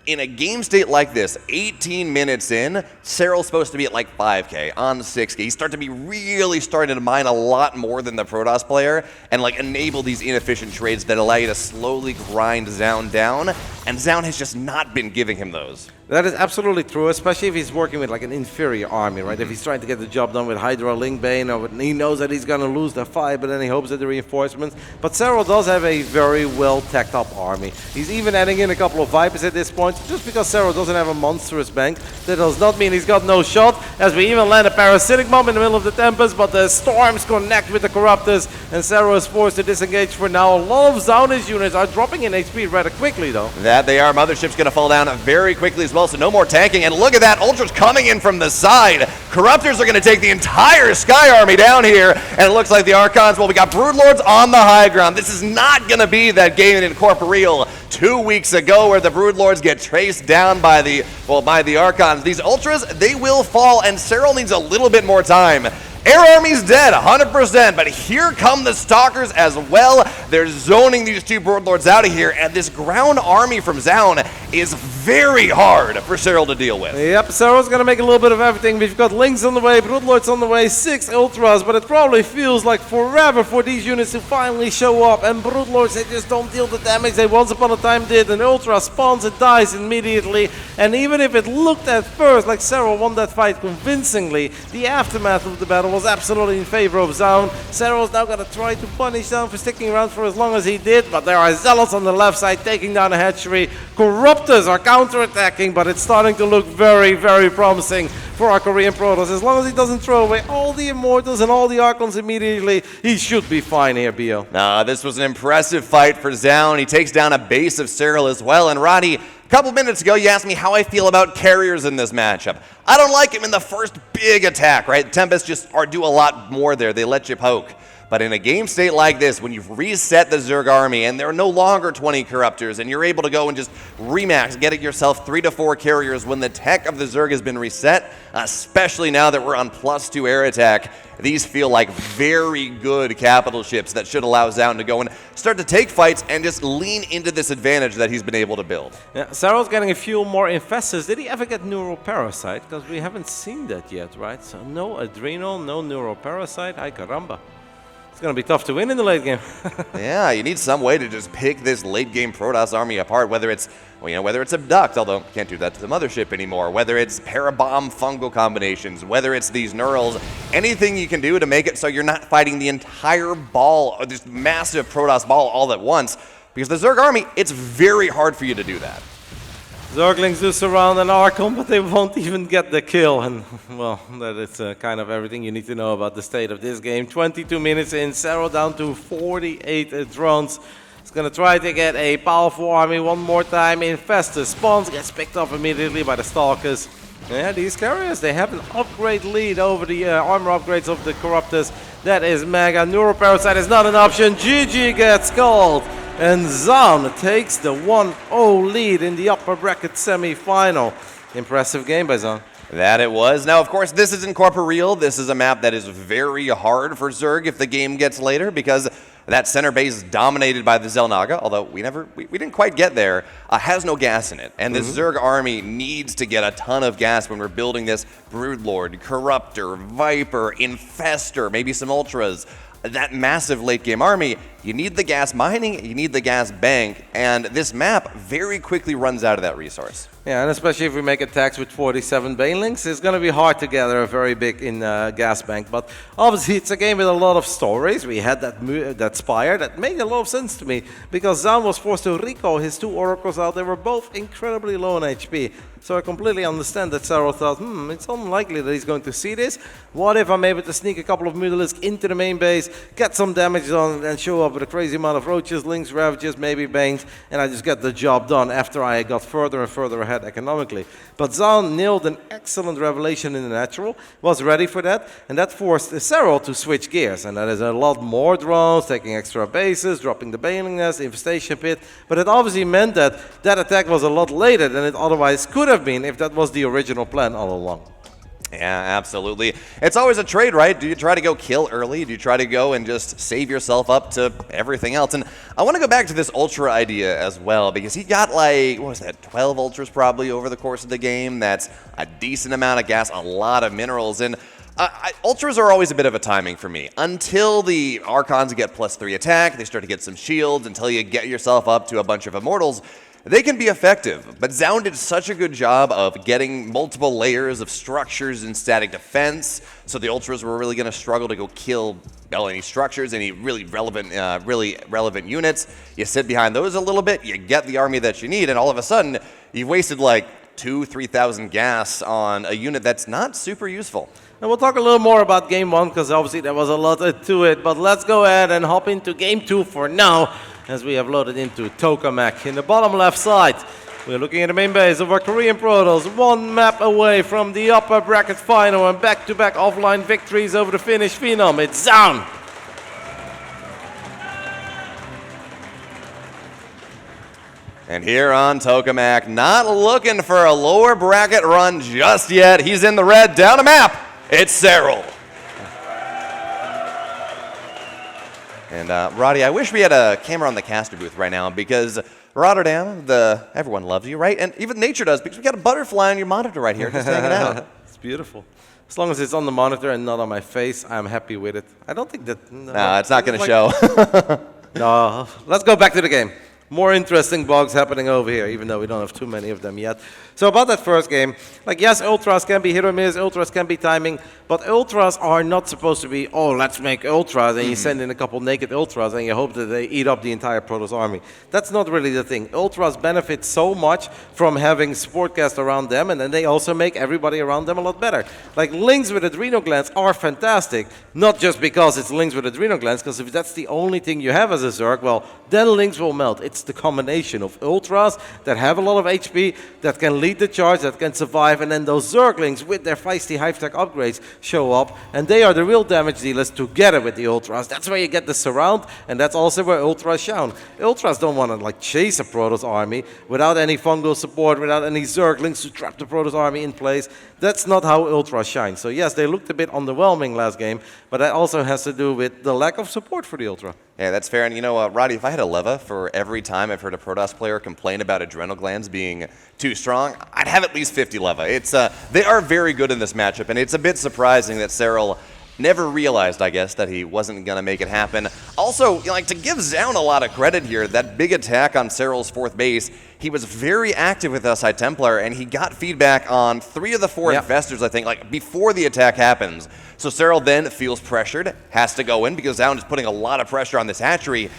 In a game state like this, 18 minutes in, Serral's supposed to be at like 5k on 6k. He's starting to be really starting to mine a lot more than the Protoss player and like enable these inefficient trades that allow you to slowly grind Zoun down, and Zoun has just not been giving him those. That is absolutely true, especially if he's working with like an inferior army, right? If he's trying to get the job done with Hydra, Lingbane, or he knows that he's going to lose the fight, but then he hopes at the reinforcements. But Serral does have a very well-teched up army. He's even adding in a couple of Vipers at this point. Just because Serral doesn't have a monstrous bank, that does not mean he's got no shot, as we even land a Parasitic Bomb in the middle of the Tempest, but the Storms connect with the Corruptors, and Serral is forced to disengage for now. A lot of Zoun's units are dropping in HP rather quickly, though. That they are. Mothership's going to fall down very quickly as well, so no more tanking. And look at that, Ultras coming in from the side. Corruptors are going to take the entire Sky Army down here, and it looks like the Archons, well, we got Broodlords on the high ground. This is not going to be that game in Corporeal 2 weeks ago where the Broodlords get traced down by the Archons. These Ultras, they will fall, and Serral needs a little bit more time. Air Army's dead, 100%, but here come the Stalkers as well. They're zoning these two Broodlords out of here, and this ground army from Zoun is very hard for Serral to deal with. Yep, Serral's going to make a little bit of everything. We've got Lings on the way, Broodlords on the way, 6 Ultras, but it probably feels like forever for these units to finally show up, and Broodlords, they just don't deal the damage they once upon a time did. An Ultra spawns and dies immediately, and even if it looked at first like Serral won that fight convincingly, the aftermath of the battle was absolutely in favor of Zoun. Serral's now going to try to punish Zoun for sticking around for as long as he did, but there are Zealots on the left side taking down a hatchery. Corruptors are counterattacking, but it's starting to look very, very promising for our Korean Protoss. As long as he doesn't throw away all the Immortals and all the Archons immediately, he should be fine here, Bio. This was an impressive fight for Zoun. He takes down a base of Serral as well. And Roddy, a couple minutes ago, you asked me how I feel about carriers in this matchup. I don't like him in the first big attack, right? Tempest just do a lot more there. They let you poke. But in a game state like this, when you've reset the Zerg army and there are no longer 20 Corruptors and you're able to go and just remax, getting yourself 3 to 4 carriers when the tech of the Zerg has been reset, especially now that we're on +2 air attack, these feel like very good capital ships that should allow Zoun to go and start to take fights and just lean into this advantage that he's been able to build. Yeah, Serral's getting a few more Infestors. Did he ever get Neuroparasite? Because we haven't seen that yet, right? So no Adrenal, no Neuroparasite. Ay caramba. It's going to be tough to win in the late game. Yeah, you need some way to just pick this late game Protoss army apart, whether it's, well, you know, whether it's Abduct, although can't do that to the mothership anymore, whether it's Parabomb fungal combinations, whether it's these Neurals, anything you can do to make it so you're not fighting the entire ball, or this massive Protoss ball all at once, because the Zerg army, it's very hard for you to do that. Zerglings do surround an Archon, but they won't even get the kill. And, well, that is kind of everything you need to know about the state of this game. 22 minutes in, Serral down to 48 drones. He's going to try to get a powerful army one more time. Infestor spawns, gets picked up immediately by the Stalkers. Yeah, these carriers, they have an upgrade lead over the armor upgrades of the Corruptors. That is mega. Neuroparasite is not an option. GG gets called. And Zoun takes the 1-0 lead in the upper bracket semi-final. Impressive game by Zoun. That it was. Now, of course, this isn't Corporeal. This is a map that is very hard for Zerg if the game gets later, because that center base is dominated by the Xel'Naga, although we didn't quite get there, has no gas in it. And this Zerg army needs to get a ton of gas when we're building this Broodlord, Corruptor, Viper, Infestor, maybe some Ultras. That massive late game army, you need the gas mining, you need the gas bank, and this map very quickly runs out of that resource. Yeah, and especially if we make attacks with 47 Banelings, it's going to be hard to gather a very big gas bank. But obviously, it's a game with a lot of stories. We had that Spire that made a lot of sense to me, because Zoun was forced to recall his 2 Oracles out. They were both incredibly low on HP. So I completely understand that Serral thought, it's unlikely that he's going to see this. What if I'm able to sneak a couple of Mutalisks into the main base, get some damage on, and show up with a crazy amount of Roaches, Lynx, Ravages, maybe Banes, and I just get the job done after I got further and further ahead economically. But Zoun nailed an excellent revelation in the natural, was ready for that, and that forced Serral to switch gears. And that is a lot more drones, taking extra bases, dropping the Baneling Nest, Infestation Pit, but it obviously meant that that attack was a lot later than it otherwise could have been if that was the original plan all along. Yeah, absolutely. It's always a trade, right? Do you try to go kill early? Do you try to go and just save yourself up to everything else? And I want to go back to this Ultra idea as well, because he got like, what was that, 12 Ultras probably over the course of the game. That's a decent amount of gas, a lot of minerals. And Ultras are always a bit of a timing for me. Until the Archons get +3 attack, they start to get some shields, until you get yourself up to a bunch of Immortals, they can be effective, but Zoun did such a good job of getting multiple layers of structures and static defense, so the Ultras were really going to struggle to go kill any structures, any really relevant units. You sit behind those a little bit, you get the army that you need, and all of a sudden, you've wasted like 2,000-3,000 gas on a unit that's not super useful. And we'll talk a little more about Game 1, because obviously there was a lot to it, but let's go ahead and hop into Game 2 for now, as we have loaded into Tokamak. In the bottom left side, we're looking at the main base of our Korean Protoss, one map away from the upper bracket final and back-to-back offline victories over the Finnish Phenom. It's Zoun. And here on Tokamak, not looking for a lower bracket run just yet. He's in the red, down a map. It's Serral. And Roddy, I wish we had a camera on the caster booth right now, because Rotterdam, everyone loves you, right? And even nature does, because we got a butterfly on your monitor right here, just hanging out. It's beautiful. As long as it's on the monitor and not on my face, I'm happy with it. I don't think that... No, it's not going to show. No, let's go back to the game. More interesting bugs happening over here, even though we don't have too many of them yet. So about that first game, like yes, ultras can be hit or miss, ultras can be timing, but ultras are not supposed to be, oh, let's make ultras, and you send in a couple naked ultras and you hope that they eat up the entire Protoss army. That's not really the thing. Ultras benefit so much from having support cast around them, and then they also make everybody around them a lot better. Like links with adrenal glands are fantastic, not just because it's links with adrenal glands, because if that's the only thing you have as a Zerg, well, then links will melt. It's the combination of ultras that have a lot of HP, that can lead the charge, that can survive, and then those Zerglings with their feisty hive-tech upgrades show up, and they are the real damage dealers together with the ultras. That's where you get the surround, and that's also where ultras shine. Ultras don't want to like chase a Protoss army without any fungal support, without any Zerglings to trap the Protoss army in place. That's not how ultras shine. So yes, they looked a bit underwhelming last game, but that also has to do with the lack of support for the ultra. Yeah, that's fair. And you know, Roddy, if I had a leva for every time I've heard a Protoss player complain about adrenal glands being too strong, I'd have at least 50 leva. It's they are very good in this matchup, and it's a bit surprising that Serral never realized, I guess, that he wasn't going to make it happen. Also, you know, like to give Zoun a lot of credit here, that big attack on Serral's 4th base, he was very active with us High Templar, and he got feedback on 3 of the 4 infestors, I think, like before the attack happens. So Serral then feels pressured, has to go in because Zoun is putting a lot of pressure on this hatchery.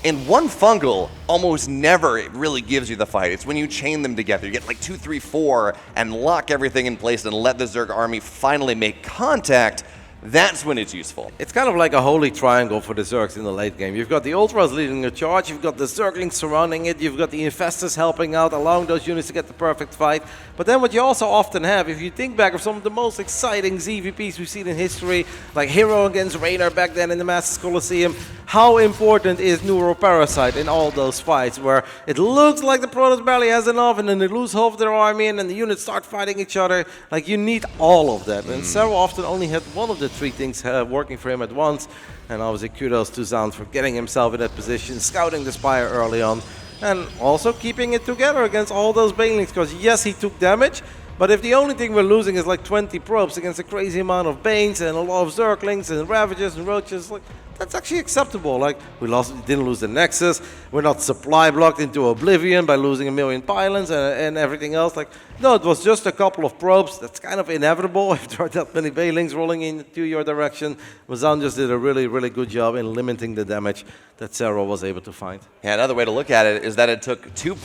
And one fungal almost never really gives you the fight. It's when you chain them together. You get like 2, 3, 4 and lock everything in place and let the Zerg army finally make contact. That's when it's useful. It's kind of like a holy triangle for the Zergs in the late game. You've got the Ultras leading the charge, you've got the Zerglings surrounding it, you've got the Infestors helping out, allowing those units to get the perfect fight. But then what you also often have, if you think back of some of the most exciting ZVPs we've seen in history, like Hero against Reynor back then in the Masters Coliseum, how important is Neuroparasite in all those fights where it looks like the Protoss barely has enough and then they lose half their army and then the units start fighting each other. Like you need all of that. And Serral often only had one of the 3 things working for him at once. And obviously kudos to Zoun for getting himself in that position, scouting the Spire early on, and also keeping it together against all those Banelings, because yes, he took damage, but if the only thing we're losing is like 20 probes against a crazy amount of Banes and a lot of Zerglings and Ravagers and Roaches, like that's actually acceptable. Like we didn't lose the Nexus, we're not supply blocked into oblivion by losing 1 million pylons and everything else. Like no, it was just a couple of probes. That's kind of inevitable if there are that many Banelings rolling into your direction. Zoun just did a really, really good job in limiting the damage that Serral was able to find. Yeah, another way to look at it is that it took 2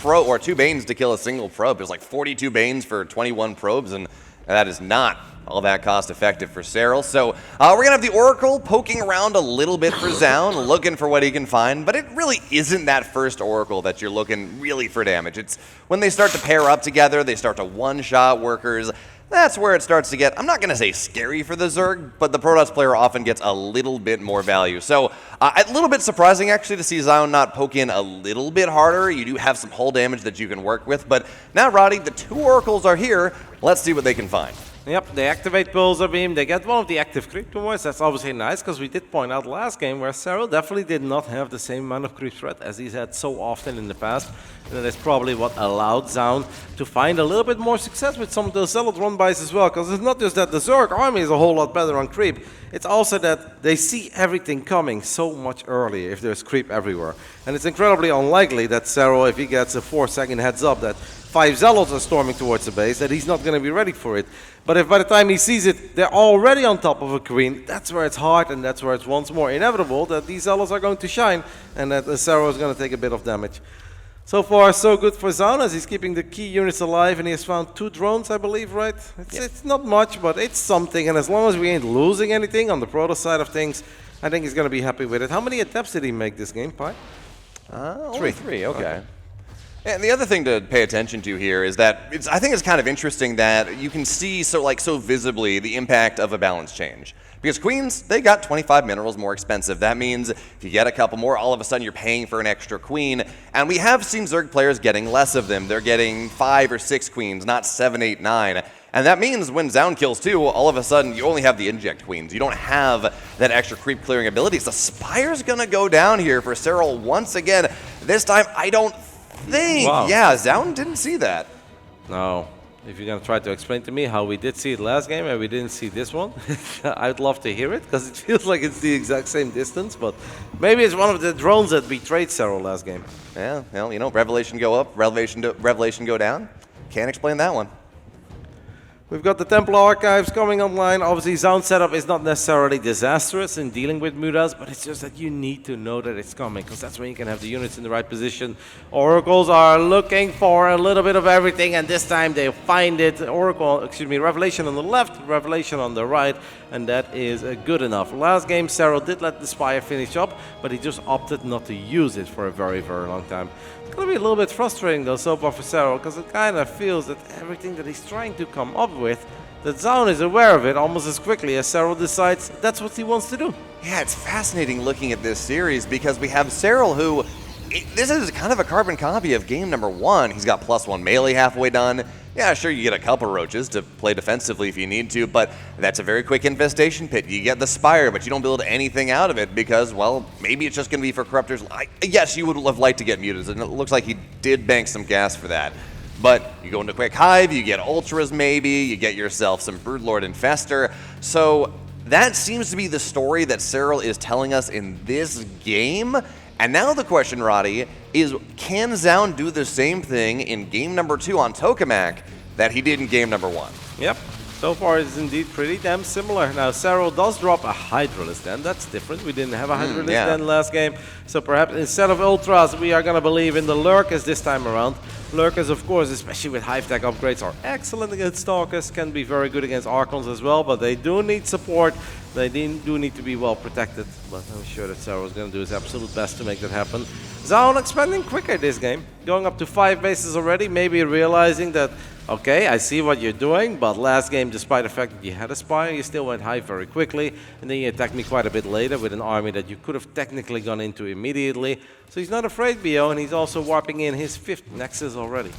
Banes to kill a single probe. It was like 42 Banes for 21 probes, and that is not all that cost-effective for Serral. So we're going to have the Oracle poking around a little bit for Zoun, looking for what he can find, but it really isn't that first Oracle that you're looking really for damage. It's when they start to pair up together, they start to one-shot workers. That's where it starts to get, I'm not going to say scary for the Zerg, but the Protoss player often gets a little bit more value. So a little bit surprising actually to see Zoun not poke in a little bit harder. You do have some hull damage that you can work with, but now Roddy, the 2 Oracles are here. Let's see what they can find. Yep, they activate Pulsar Beam, they get one of the active creep tumors. That's obviously nice, because we did point out last game where Serral definitely did not have the same amount of creep threat as he's had so often in the past. And that is probably what allowed Zoun to find a little bit more success with some of those Zealot run-bys as well, because it's not just that the Zerg army is a whole lot better on creep, it's also that they see everything coming so much earlier if there's creep everywhere. And it's incredibly unlikely that Serral, if he gets a 4-second heads up that 5 Zealots are storming towards the base, that he's not going to be ready for it. But if by the time he sees it, they're already on top of a Queen, that's where it's hard, and that's where it's once more inevitable that these Zealots are going to shine, and that Serral is going to take a bit of damage. So far, so good for Zoun, as he's keeping the key units alive, and he has found 2 drones, I believe, right? It's not much, but it's something, and as long as we ain't losing anything on the Protoss side of things, I think he's going to be happy with it. How many attempts did he make this game, Pi? Only 3, okay. And the other thing to pay attention to here is that I think it's kind of interesting that you can see so visibly the impact of a balance change. Because Queens, they got 25 minerals more expensive. That means if you get a couple more, all of a sudden you're paying for an extra Queen. And we have seen Zerg players getting less of them. They're getting 5 or 6 Queens, not 7, 8, 9. And that means when Zoun kills 2, all of a sudden you only have the inject Queens. You don't have that extra creep clearing ability. So Spire's gonna go down here for Serral once again. This time, I don't think. Wow. Yeah, Zoun didn't see that. No. If you're going to try to explain to me how we did see it last game and we didn't see this one, I'd love to hear it, because it feels like it's the exact same distance, but maybe it's one of the drones that betrayed Serral last game. Yeah, well, you know, Revelation go up, Revelation go down. Can't explain that one. We've got the Temple Archives coming online. Obviously, Zoun setup is not necessarily disastrous in dealing with Mutas, but it's just that you need to know that it's coming, because that's when you can have the units in the right position. Oracles are looking for a little bit of everything, and this time they find it. Revelation on the left, Revelation on the right, and that is good enough. Last game, Serral did let the Spire finish up, but he just opted not to use it for a very, very long time. It's going to be a little bit frustrating though so far for Serral, because it kind of feels that everything that he's trying to come up with, that Zoun is aware of it almost as quickly as Serral decides that's what he wants to do. Yeah, it's fascinating looking at this series because we have Serral who, this is kind of a carbon copy of game number 1. He's got +1 melee halfway done. Yeah, sure, you get a couple roaches to play defensively if you need to, but that's a very quick infestation pit. You get the Spire, but you don't build anything out of it because, well, maybe it's just going to be for Corruptors. Yes, you would have liked to get Mutas, and it looks like he did bank some gas for that. But you go into Quick Hive, you get Ultras maybe, you get yourself some Broodlord Infester. So that seems to be the story that Serral is telling us in this game. And now the question, Roddy, is can Zoun do the same thing in game number 2 on Tokamak that he did in game number 1? Yep. So far it's indeed pretty damn similar. Now Serral does drop a Hydralisk Den, that's different. We didn't have a Hydralisk Den last game. So perhaps instead of Ultras, we are going to believe in the Lurkers this time around. Lurkers, of course, especially with Hive Tech upgrades, are excellent against Stalkers, can be very good against Archons as well, but they do need support. They do need to be well protected, but I'm sure that Serral is going to do his absolute best to make that happen. Zoun expanding quicker this game, going up to 5 bases already, maybe realizing that, okay, I see what you're doing, but last game, despite the fact that you had a Spire, you still went high very quickly, and then you attacked me quite a bit later with an army that you could have technically gone into immediately. So he's not afraid, BO, and he's also warping in his 5th Nexus already.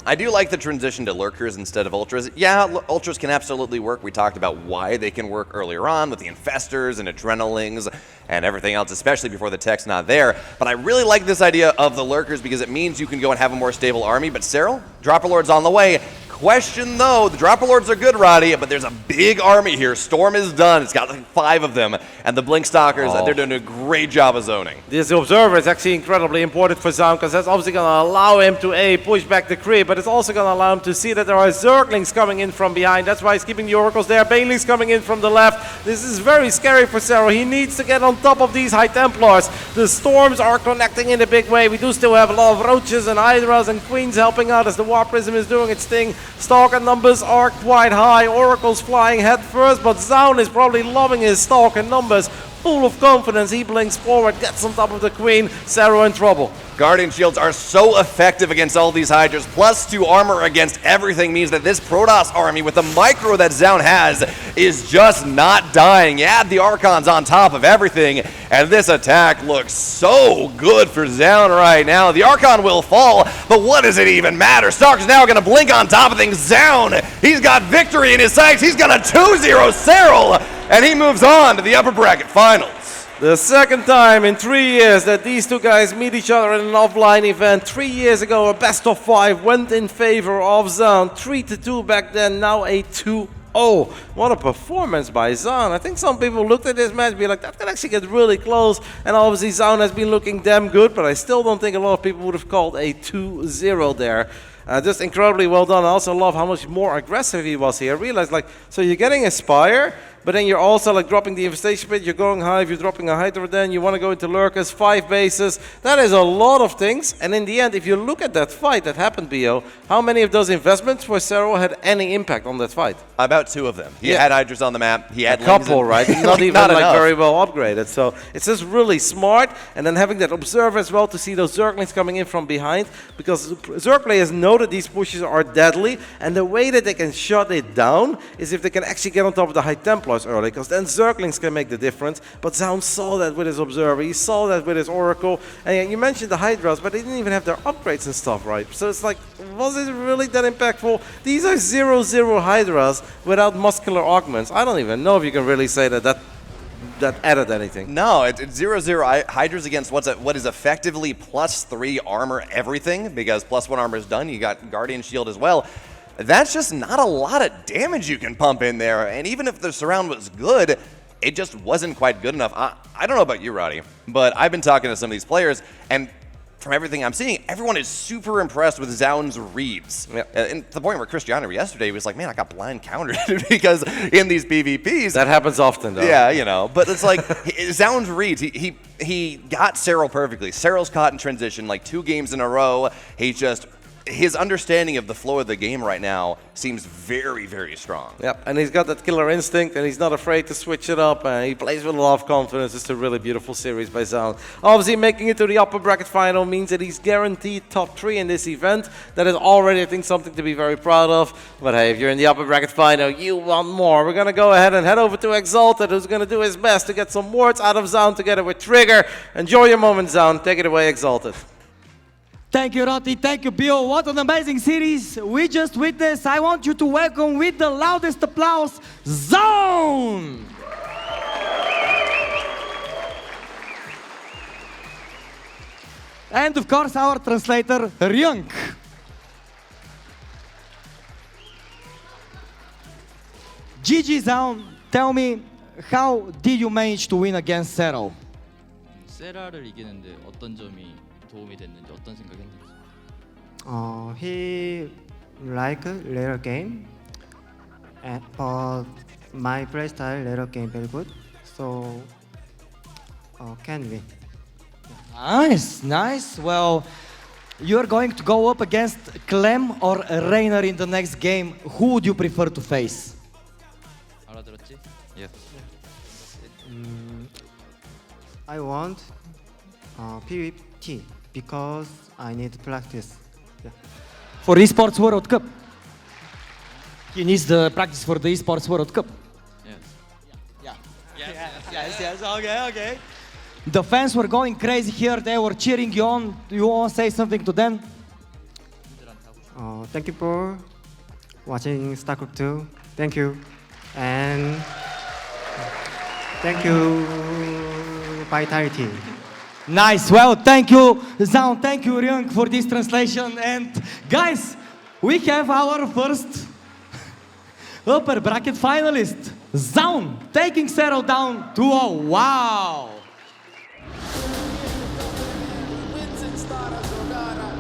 I do like the transition to Lurkers instead of Ultras. Yeah, Ultras can absolutely work. We talked about why they can work earlier on with the Infestors and Adrenalings and everything else, especially before the tech's not there. But I really like this idea of the Lurkers because it means you can go and have a more stable army. But Serral, Dropper Lord's on the way. Question though, the Dropper Lords are good, Roddy, but there's a big army here. Storm is done. It's got like 5 of them. And the Blink Stalkers, they're doing a great job of zoning. This Observer is actually incredibly important for Zoun because that's obviously going to allow him to push back the creep, but it's also going to allow him to see that there are Zerglings coming in from behind. That's why he's keeping the Oracles there. Banelings coming in from the left. This is very scary for Serral. He needs to get on top of these High Templars. The Storms are connecting in a big way. We do still have a lot of Roaches and Hydras and Queens helping out as the War Prism is doing its thing. Stalker numbers are quite high. Oracles flying head first, but Zoun is probably loving his Stalker numbers. Full of confidence, he blinks forward, gets on top of the Queen. Serral in trouble. Guardian Shields are so effective against all these Hydras. +2 armor against everything means that this Protoss army with the micro that Zoun has is just not dying. You add the Archons on top of everything, and this attack looks so good for Zoun right now. The Archon will fall, but what does it even matter? Stark's now going to blink on top of things. Zoun, he's got victory in his sights. He's going to 2-0 Serral, and he moves on to the upper bracket finals. The second time in 3 years that these two guys meet each other in an offline event. 3 years ago, a best of 5 went in favor of Zoun. 3-2 back then, now a 2-0. What a performance by Zoun. I think some people looked at this match and be like, that could actually get really close. And obviously Zoun has been looking damn good, but I still don't think a lot of people would have called a 2-0 there. Just incredibly well done. I also love how much more aggressive he was here. I realized, like, so you're getting a Spire, but then you're also like dropping the Infestation Pit, you're going Hive, you're dropping a Hydra Den, you want to go into Lurkers, 5 bases. That is a lot of things. And in the end, if you look at that fight that happened, BO, how many of those investments for Serral had any impact on that fight? About 2 of them. He had Hydras on the map. He had a couple, right? Not even not like very well upgraded. So it's just really smart. And then having that Observer as well to see those Zerglings coming in from behind, because Zerg players know that these pushes are deadly, and the way that they can shut it down is if they can actually get on top of the High Templars early, because then Zerglings can make the difference. But Zoun saw that with his Observer, he saw that with his Oracle, and you mentioned the Hydras, but they didn't even have their upgrades and stuff, right? So it's like, was it really that impactful? These are 0-0 Hydras without muscular augments. I don't even know if you can really say that added anything. No, it's 0-0 Hydras against what is effectively +3 armor everything, because +1 armor is done. You got Guardian Shield as well. That's just not a lot of damage you can pump in there, and even if the surround was good, it just wasn't quite good enough. I don't know about you, Roddy, but I've been talking to some of these players, and from everything I'm seeing, everyone is super impressed with Zoun's reads. And to the point where Krystianer yesterday was like, man, I got blind countered because in these PvPs. That happens often, though. Yeah, you know. But it's like, Zoun's reads, he got Serral perfectly. Serral's caught in transition like 2 games in a row. His understanding of the flow of the game right now seems very, very strong. Yep, and he's got that killer instinct, and he's not afraid to switch it up, and he plays with a lot of confidence. It's a really beautiful series by Zoun. Obviously, making it to the upper bracket final means that he's guaranteed top 3 in this event. That is already, I think, something to be very proud of. But hey, if you're in the upper bracket final, you want more. We're going to go ahead and head over to Exalted, who's going to do his best to get some words out of Zoun together with Trigger. Enjoy your moment, Zoun. Take it away, Exalted. Thank you, Roti. Thank you, Bio. What an amazing series we just witnessed. I want you to welcome with the loudest applause, Zoun! And of course, our translator, Ryung. GG, Zoun. Tell me, how did you manage to win against Serral? 세랄을 이기는데 어떤 점이 도움이 됐는지 어떤 생각했는지. He like later game, but my playstyle later game very good, so can win. Nice, nice. Well, you're going to go up against Clem or Reynor in the next game. Who would you prefer to face? 알아들었지? Yes. I want PvP because I need to practice. Yeah. For Esports World Cup. He needs the practice for the Esports World Cup. Yes. Yes. Okay. The fans were going crazy here. They were cheering you on. Do you want to say something to them? Thank you for watching StarCraft 2. Thank you. And thank you, Vitality. Nice. Well, thank you, Zoun. Thank you, Ryung, for this translation. And guys, we have our first upper bracket finalist, Zoun, taking Serral down 2-0. Wow. Wins in Stara Zagora.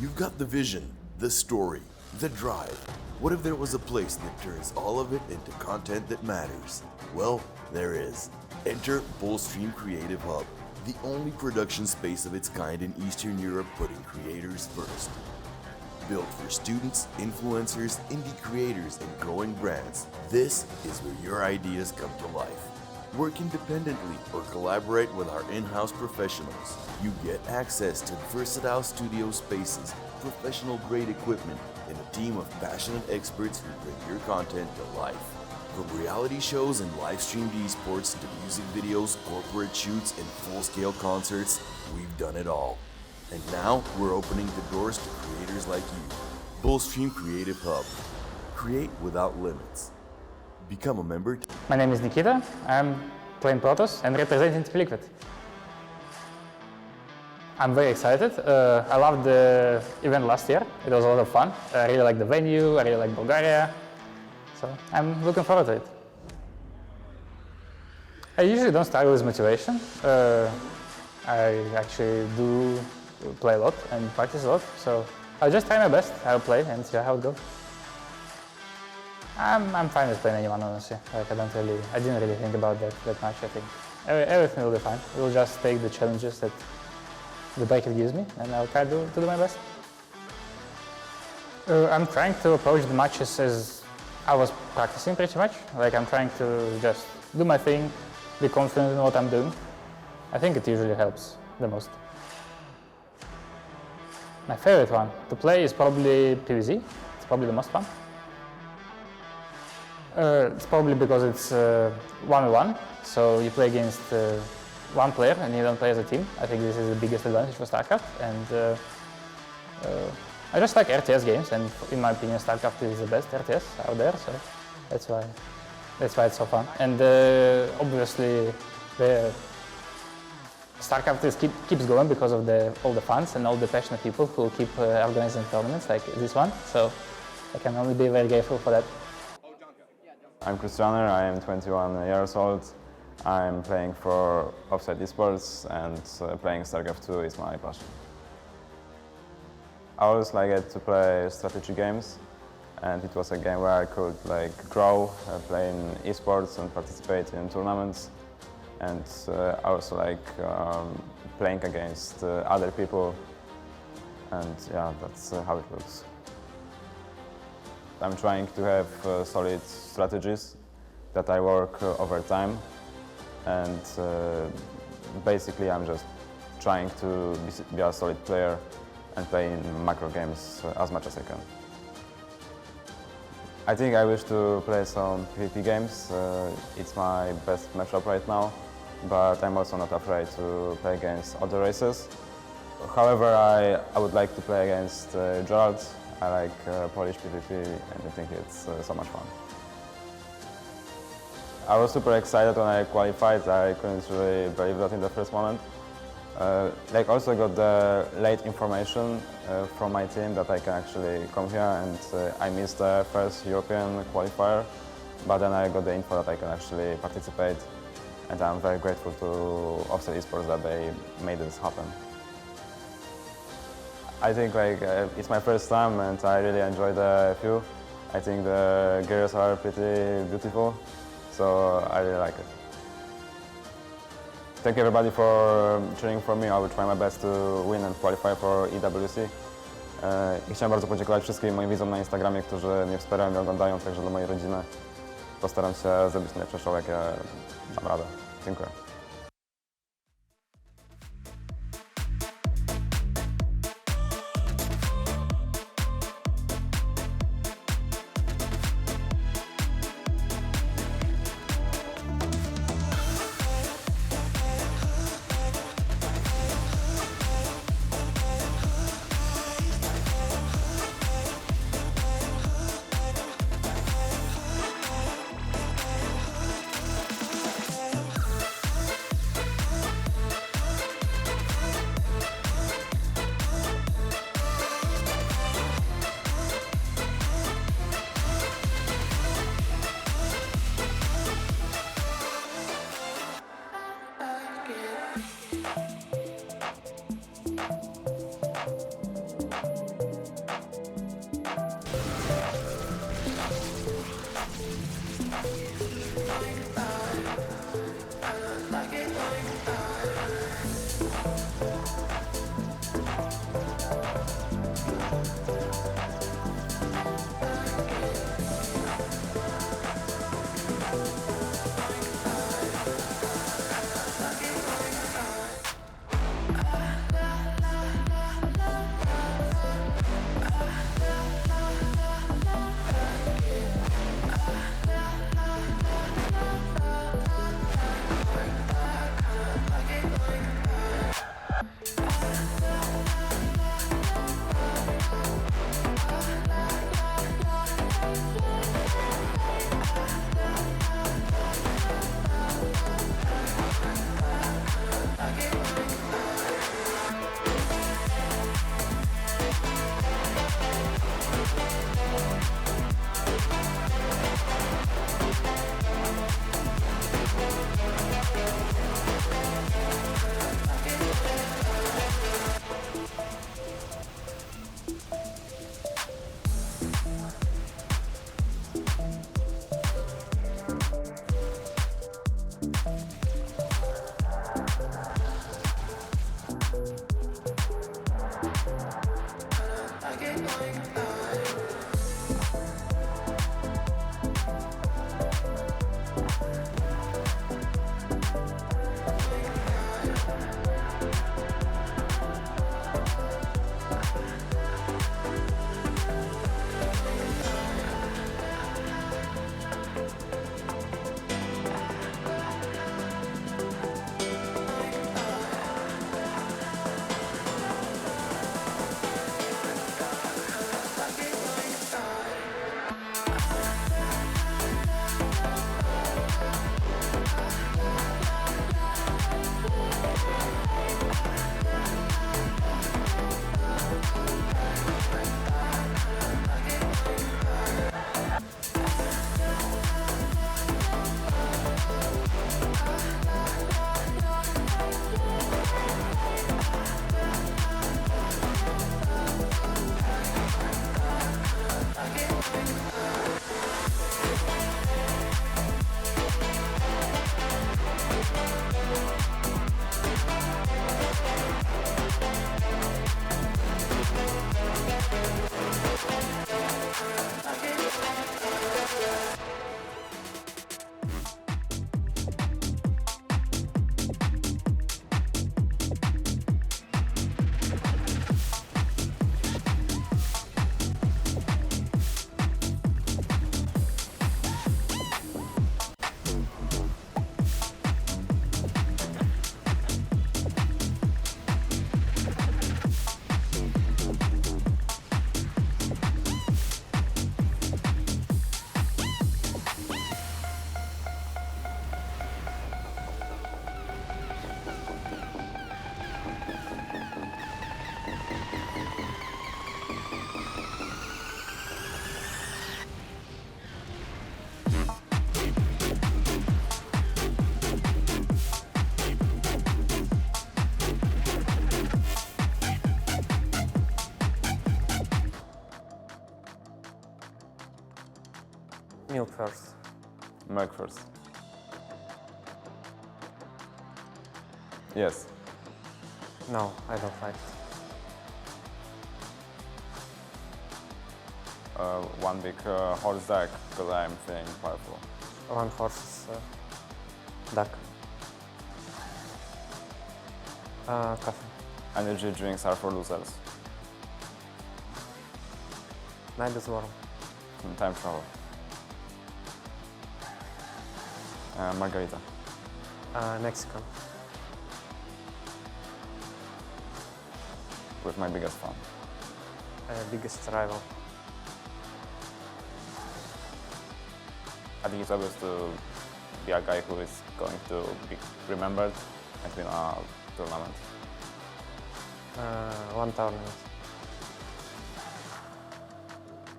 You've got the vision, the story, the drive. What if there was a place that turns all of it into content that matters? Well, there is. Enter Bullstream Creative Hub, the only production space of its kind in Eastern Europe putting creators first. Built for students, influencers, indie creators, and growing brands, this is where your ideas come to life. Work independently or collaborate with our in-house professionals. You get access to versatile studio spaces, professional-grade equipment, and a team of passionate experts who bring your content to life. From reality shows and live-streamed esports to music videos, corporate shoots, and full-scale concerts, we've done it all. And now we're opening the doors to creators like you. Bullstream Creative Hub. Create without limits. Become a member. My name is Nikita. I'm playing Protoss and representing Team Liquid. I'm very excited. I loved the event last year. It was a lot of fun. I really like the venue. I really like Bulgaria. So I'm looking forward to it. I usually don't start with motivation. I actually do play a lot and practice a lot. So I'll just try my best. I'll play and see how it goes. I'm fine with playing anyone, honestly. Like I didn't really think about that much. I think everything will be fine. We'll just take the challenges that the bracket gives me, and I'll try to do my best. I'm trying to approach the matches as I was practicing pretty much. Like I'm trying to just do my thing, be confident in what I'm doing. I think it usually helps the most. My favorite one to play is probably PvZ. It's probably the most fun. It's probably because it's 1v1, so you play against one player and you don't play as a team. I think this is the biggest advantage for StarCraft, and I just like RTS games, and in my opinion StarCraft is the best RTS out there, so that's why it's so fun. And obviously the StarCraft keeps going because of all the fans and all the passionate people who keep organizing tournaments like this one, so I can only be very grateful for that. I'm Krystianer, I am 21 years old. I'm playing for Offside Esports and playing StarCraft 2 is my passion. I always liked to play strategy games, and it was a game where I could grow, play in esports and participate in tournaments. And I also like playing against other people, and yeah, that's how it looks. I'm trying to have solid strategies that I work over time, and basically I'm just trying to be a solid player and play in macro games as much as I can. I think I wish to play some PvP games. It's my best matchup right now, but I'm also not afraid to play against other races. However, I would like to play against Gerald. I like Polish PvP and I think it's so much fun. I was super excited when I qualified. I couldn't really believe that in the first moment. Also got the late information from my team that I can actually come here, and I missed the first European qualifier, but then I got the info that I can actually participate, and I'm very grateful to Offside Esports that they made this happen. I think it's my first time and I really enjoyed the view. I think the gears are pretty beautiful, so I really like it. Thank you everybody for cheering for me. I will try my best to win and qualify for EWC. I chciałem bardzo podziękować wszystkim moim widzom na Instagramie, którzy mnie wspierają i oglądają, także dla mojej rodziny. Postaram się zrobić najlepsze show, jakie dam radę. Dziękuję. Milk first. Milk first. Yes. No, I don't like it. One big horse deck, because I'm feeling powerful. One horse duck. Coffee. Energy drinks are for losers. Night is warm. Time travel. Margarita. Mexican. With my biggest fan. Biggest rival. I think it's obvious to be a guy who is going to be remembered and win a tournament. One tournament.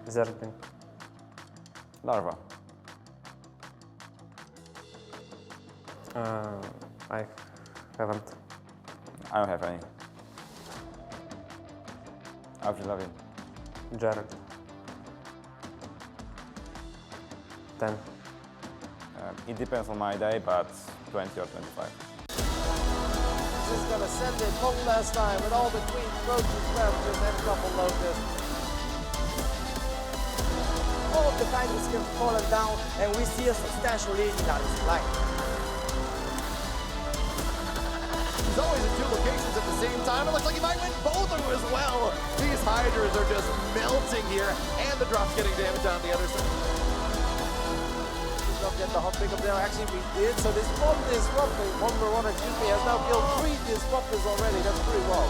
Zergbin. Larva. I haven't. I don't have any. Avril Lavigne. Jared. 10. It depends on my day, but 20 or 25. This is going to send it one last time with all between RoadToEWC and couple Locusts. All of the fighters have fallen down, and we see a substantial lead in our line. He's always in two locations at the same time. It looks like he might win both of them as well. These Hydras are just melting here, and the drop's getting damage on the other side. Not get the hot pickup there. Actually, we did. So this one disruptor, one GP has now killed 3 disruptors already. That's pretty well.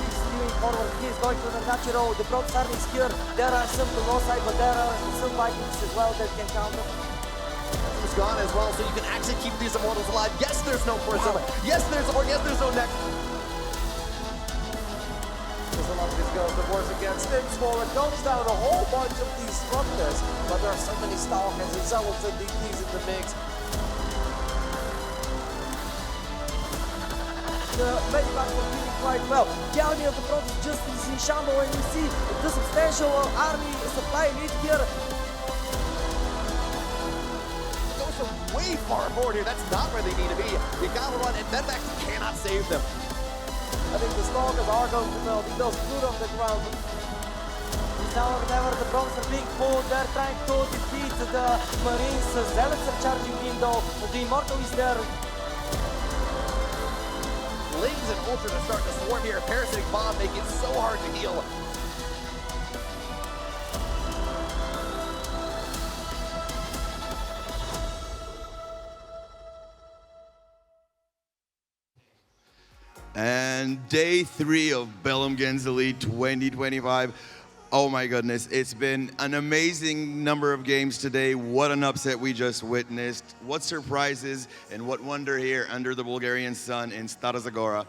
He's steering forward. He's going to the natural. The Broad Starlings here. There are some to low side, but there are some Vikings as well that can counter. He's gone as well, so you can actually keep these Immortals alive. Yes, there's no Prism. Yes, there's no neck. Goes the Wars against Stimsmore. It goes down a whole bunch of these disruptors, but there are so many Stalkers and Zoun's and DTs in the mix. The Medivac was doing quite well. The army of the Protoss just is in shambles, and you see the substantial army supply lead here. Those are way far forward here. That's not where they need to be. You gotta run, and Medivac cannot save them. I think the Stalkers are going to melt. He does good on the ground. Now or never, the Bronx are being pulled. They're trying to defeat the Marines. Zealots are charging in though. The Immortal is there. Lings and Ultras are starting to swarm here. Parasitic Bomb make it so hard to heal. And day 3 of Bellum Gens Elite 2025. Oh my goodness, it's been an amazing number of games today. What an upset we just witnessed. What surprises and what wonder here under the Bulgarian sun in Stara Zagora.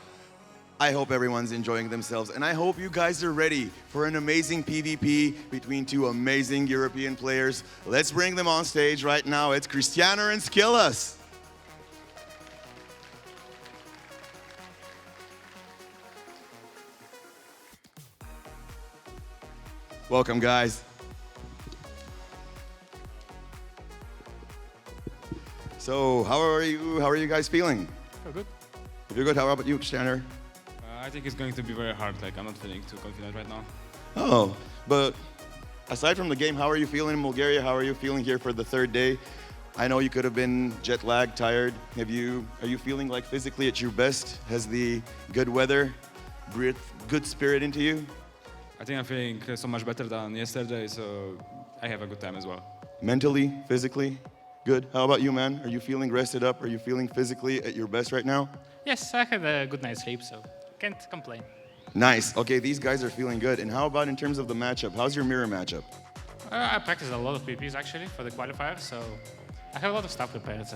I hope everyone's enjoying themselves, and I hope you guys are ready for an amazing PvP between 2 amazing European players. Let's bring them on stage right now. It's Krystianer and SKillous. Welcome, guys. So, how are you? How are you guys feeling? Feel good. You feel good? How about you, Krystianer? I think it's going to be very hard. Like, I'm not feeling too confident right now. Oh, but aside from the game, how are you feeling in Bulgaria? How are you feeling here for the 3rd day? I know you could have been jet lagged, tired. Are you feeling like physically at your best? Has the good weather breathed good spirit into you? I think I'm feeling so much better than yesterday, so I have a good time as well. Mentally, physically, good. How about you, man? Are you feeling rested up? Are you feeling physically at your best right now? Yes, I had a good night's sleep, so can't complain. Nice. Okay, these guys are feeling good. And how about in terms of the matchup? How's your mirror matchup? I practiced a lot of PPs actually for the qualifier, so I have a lot of stuff prepared.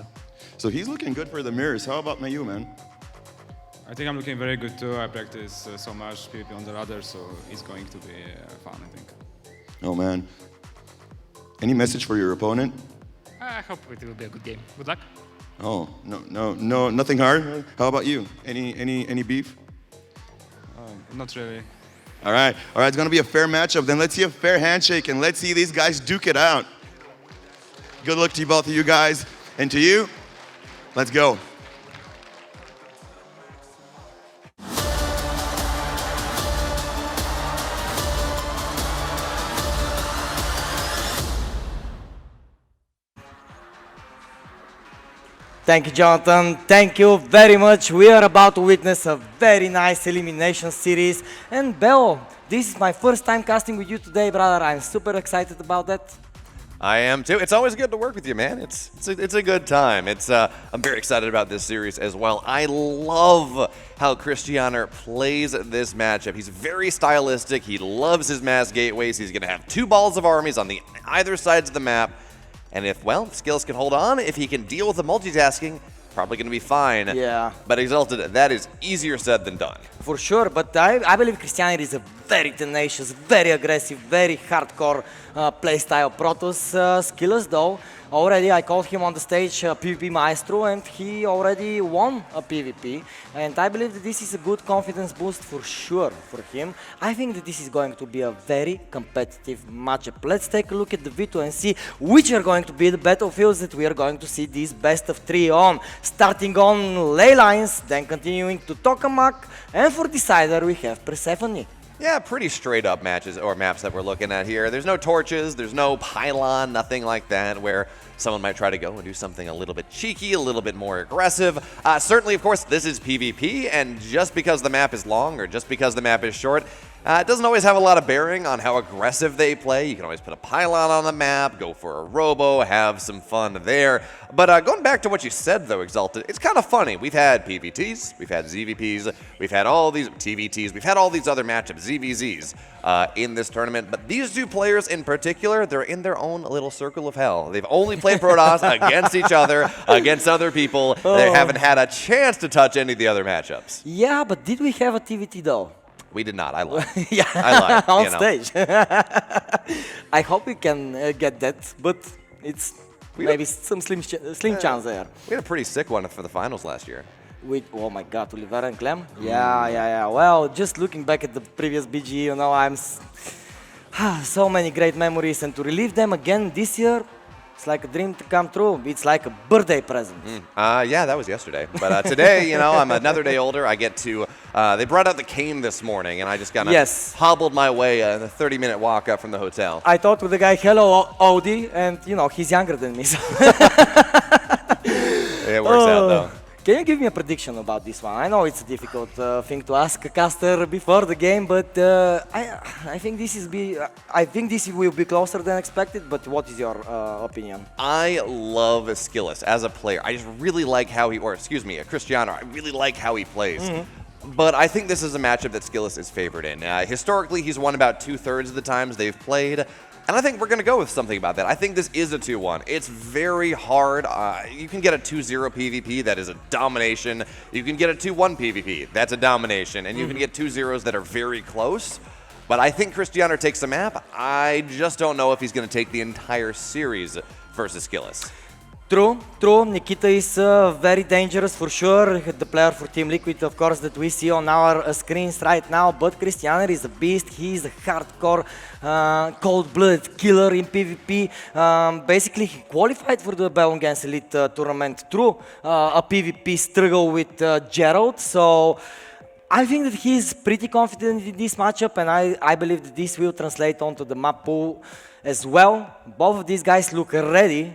So he's looking good for the mirrors. How about you, man? I think I'm looking very good too. I practice so much PvP on the radar, so it's going to be fun, I think. Oh man. Any message for your opponent? I hope it will be a good game. Good luck. Oh, no, nothing hard. How about you? Any beef? Not really. All right, it's gonna be a fair matchup. Then let's see a fair handshake and let's see these guys duke it out. Good luck to both of you guys. And to you, let's go. Thank you, Jonathan. Thank you very much. We are about to witness a very nice elimination series. And Bell, this is my first time casting with you today, brother. I'm super excited about that. I am too. It's always good to work with you, man. It's a good time. I'm very excited about this series as well. I love how Krystianer plays this matchup. He's very stylistic. He loves his mass gateways. He's going to have 2 balls of armies on the either sides of the map. And if SKillous can hold on, if he can deal with the multitasking, probably going to be fine. Yeah. But Exalted, that is easier said than done. For sure, but I believe Krystianer is a very tenacious, very aggressive, very hardcore playstyle Protoss. SKillous though, already I called him on the stage PvP Maestro and he already won a PvP. And I believe that this is a good confidence boost for sure for him. I think that this is going to be a very competitive matchup. Let's take a look at the V2 and see which are going to be the battlefields that we are going to see this best of 3 on. Starting on ley lines, then continuing to Tokamak, and for decider we have Persephone. Yeah, pretty straight up matches or maps that we're looking at here. There's no torches, there's no pylon, nothing like that where someone might try to go and do something a little bit cheeky, a little bit more aggressive. Certainly, of course, this is PvP, and just because the map is long or just because the map is short, it doesn't always have a lot of bearing on how aggressive they play. You can always put a pylon on the map, go for a robo, have some fun there. But going back to what you said, though, Exalted, it's kind of funny. We've had PVTs, we've had ZVPs, we've had all these TVTs, we've had all these other matchups, ZVZs, in this tournament. But these 2 players in particular, they're in their own little circle of hell. They've only played Protoss against each other, against other people. They haven't had a chance to touch any of the other matchups. Yeah, but did we have a TVT though? We did not. I lied. Yeah, I lied. on stage. I hope we can get that, but it's maybe some slim chance there. We had a pretty sick one for the finals last year. With, oh my God, Olivera and Clem? Yeah. Well, just looking back at the previous BGE, you know, I'm so many great memories, and to relive them again this year, it's like a dream to come true. It's like a birthday present. Yeah, that was yesterday. But today, you know, I'm another day older. I get to, they brought out the cane this morning, and I just kind of hobbled my way a 30-minute walk up from the hotel. I talked to the guy, hello, Odie, and, you know, he's younger than me. So It works out, though. Can you give me a prediction about this one? I know it's a difficult thing to ask a caster before the game, but I think this will be closer than expected. But what is your opinion? I love SKillous as a player. I just really like how Krystianer. I really like how he plays. But I think this is a matchup that SKillous is favored in. Historically, he's won about 2/3 of the times they've played. And I think we're going to go with something about that. I think this is a 2-1. It's very hard. You can get a 2-0 PvP, that is a domination. You can get a 2-1 PvP, that's a domination. And you can get 2 zeros that are very close. But I think Krystianer takes the map. I just don't know if he's going to take the entire series versus SKillous. True. Nikita is very dangerous for sure. The player for Team Liquid, of course, that we see on our screens right now. But Krystianer is a beast. He is a hardcore, cold-blooded killer in PvP. Basically, he qualified for the Bellum Elite tournament through a PvP struggle with Gerald. So I think that he's pretty confident in this matchup, and I believe that this will translate onto the map pool as well. Both of these guys look ready.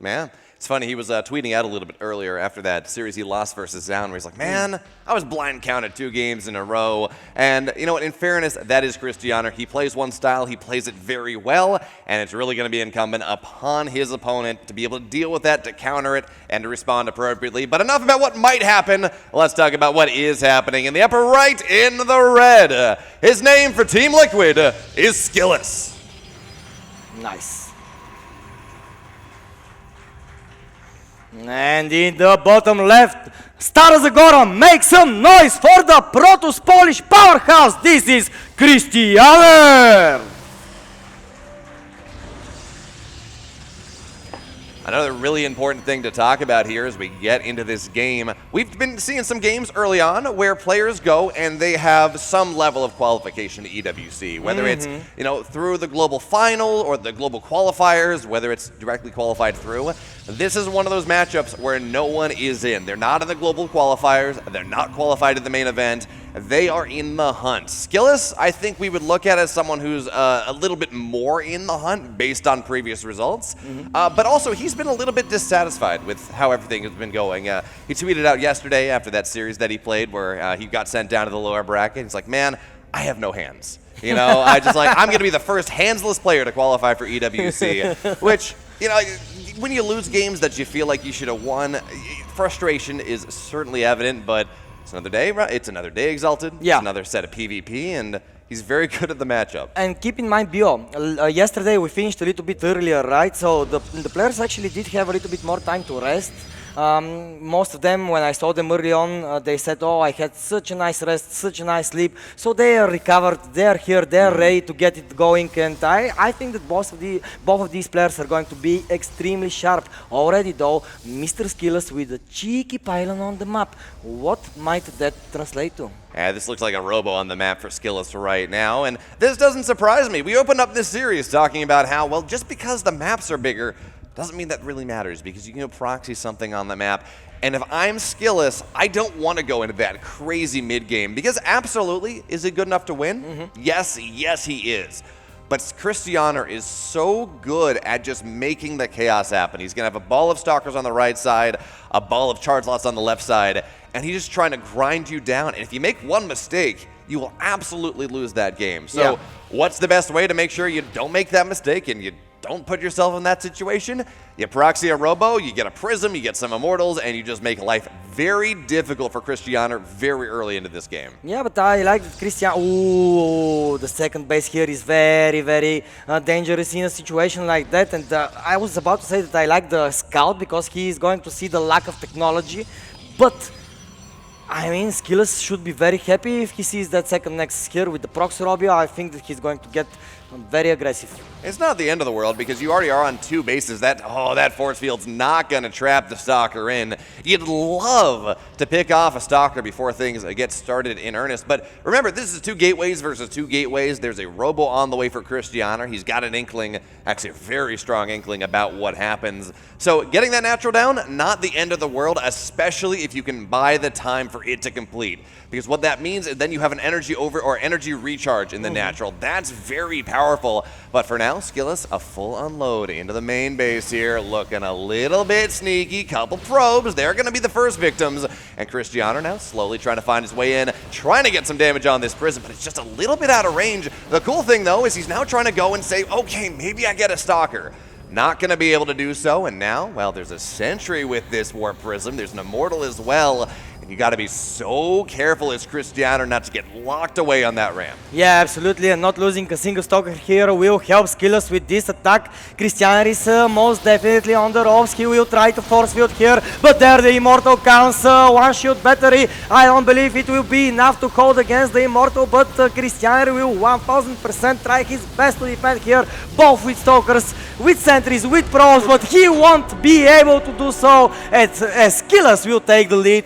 Man, it's funny, he was tweeting out a little bit earlier after that series he lost versus Zoun, where he's like, man, I was blind counted 2 games in a row. And you know what, in fairness, that is Krystianer. He plays one style, he plays it very well, and it's really going to be incumbent upon his opponent to be able to deal with that, to counter it, and to respond appropriately. But enough about what might happen. Let's talk about what is happening. In the upper right, in the red, his name for Team Liquid is SKillous. Nice. And in the bottom left, Stara Zagora, make some noise for the Protoss Polish powerhouse. This is Krystianer. Another really important thing to talk about here as we get into this game. We've been seeing some games early on where players go and they have some level of qualification to EWC, whether it's through the global final or the global qualifiers, whether it's directly qualified through. This is one of those matchups where no one is in. They're not in the global qualifiers. They're not qualified to the main event. They are in the hunt. SKillous, I think we would look at as someone who's a little bit more in the hunt based on previous results. But also, he's been a little bit dissatisfied with how everything has been going. He tweeted out yesterday after that series that he played where he got sent down to the lower bracket. He's like, man, I have no hands. I'm going to be the first handsless player to qualify for EWC, which, when you lose games that you feel like you should have won, frustration is certainly evident, but it's another day, right? It's another day Exalted. Yeah. It's another set of PvP, and he's very good at the matchup. And keep in mind, Bio, yesterday we finished a little bit earlier, right? So the players actually did have a little bit more time to rest. Most of them, when I saw them early on, they said, oh, I had such a nice rest, such a nice sleep. So they are recovered, they're here, they're ready to get it going. And I think that both of these players are going to be extremely sharp. Already though, Mr. SKillous with a cheeky pylon on the map. What might that translate to? Yeah, this looks like a robo on the map for SKillous right now, and this doesn't surprise me. We opened up this series talking about how, well, just because the maps are bigger doesn't mean that really matters, because you can proxy something on the map. And if I'm SKillous, I don't want to go into that crazy mid-game, because absolutely, is he good enough to win? Yes, he is. But Krystianer is so good at just making the chaos happen. He's going to have a ball of Stalkers on the right side, a ball of Charge Lots on the left side, and he's just trying to grind you down. And if you make one mistake, you will absolutely lose that game. So what's the best way to make sure you don't make that mistake and you don't put yourself in that situation? You proxy a robo, you get a prism, you get some immortals, and you just make life very difficult for Krystianer very early into this game. Yeah, but I like that Krystianer. Ooh, the second base here is very, very dangerous in a situation like that. And I was about to say that I like the scout because he is going to see the lack of technology. But I mean, SKillous should be very happy if he sees that second nexus here with the proxy Robio. I think that he's going to get very aggressive. It's not the end of the world because you already are on two bases. That force field's not going to trap the Stalker in. You'd love to pick off a Stalker before things get started in earnest. But remember, this is two gateways versus two gateways. There's a robo on the way for Krystianer. He's got an inkling, actually a very strong inkling about what happens. So getting that natural down, not the end of the world, especially if you can buy the time for it to complete. Because what that means is then you have an energy energy recharge in the natural. That's very powerful. But for now, SKillous, a full unload into the main base here, looking a little bit sneaky. Couple probes, they're going to be the first victims. And Krystianer now slowly trying to find his way in, trying to get some damage on this prism, but it's just a little bit out of range. The cool thing, though, is he's now trying to go and say, okay, maybe I get a Stalker. Not going to be able to do so, and now, well, there's a Sentry with this Warp Prism. There's an Immortal as well. And you got to be so careful as Krystianer not to get locked away on that ramp. Yeah, absolutely, and not losing a single Stalker here will help SKillous with this attack. Krystianer is most definitely on the ropes. He will try to force field here, but there the Immortal counts. One shield battery. I don't believe it will be enough to hold against the Immortal, but Krystianer will 1000% try his best to defend here, both with Stalkers, with Sentries, with Pros, but he won't be able to do so as SKillous will take the lead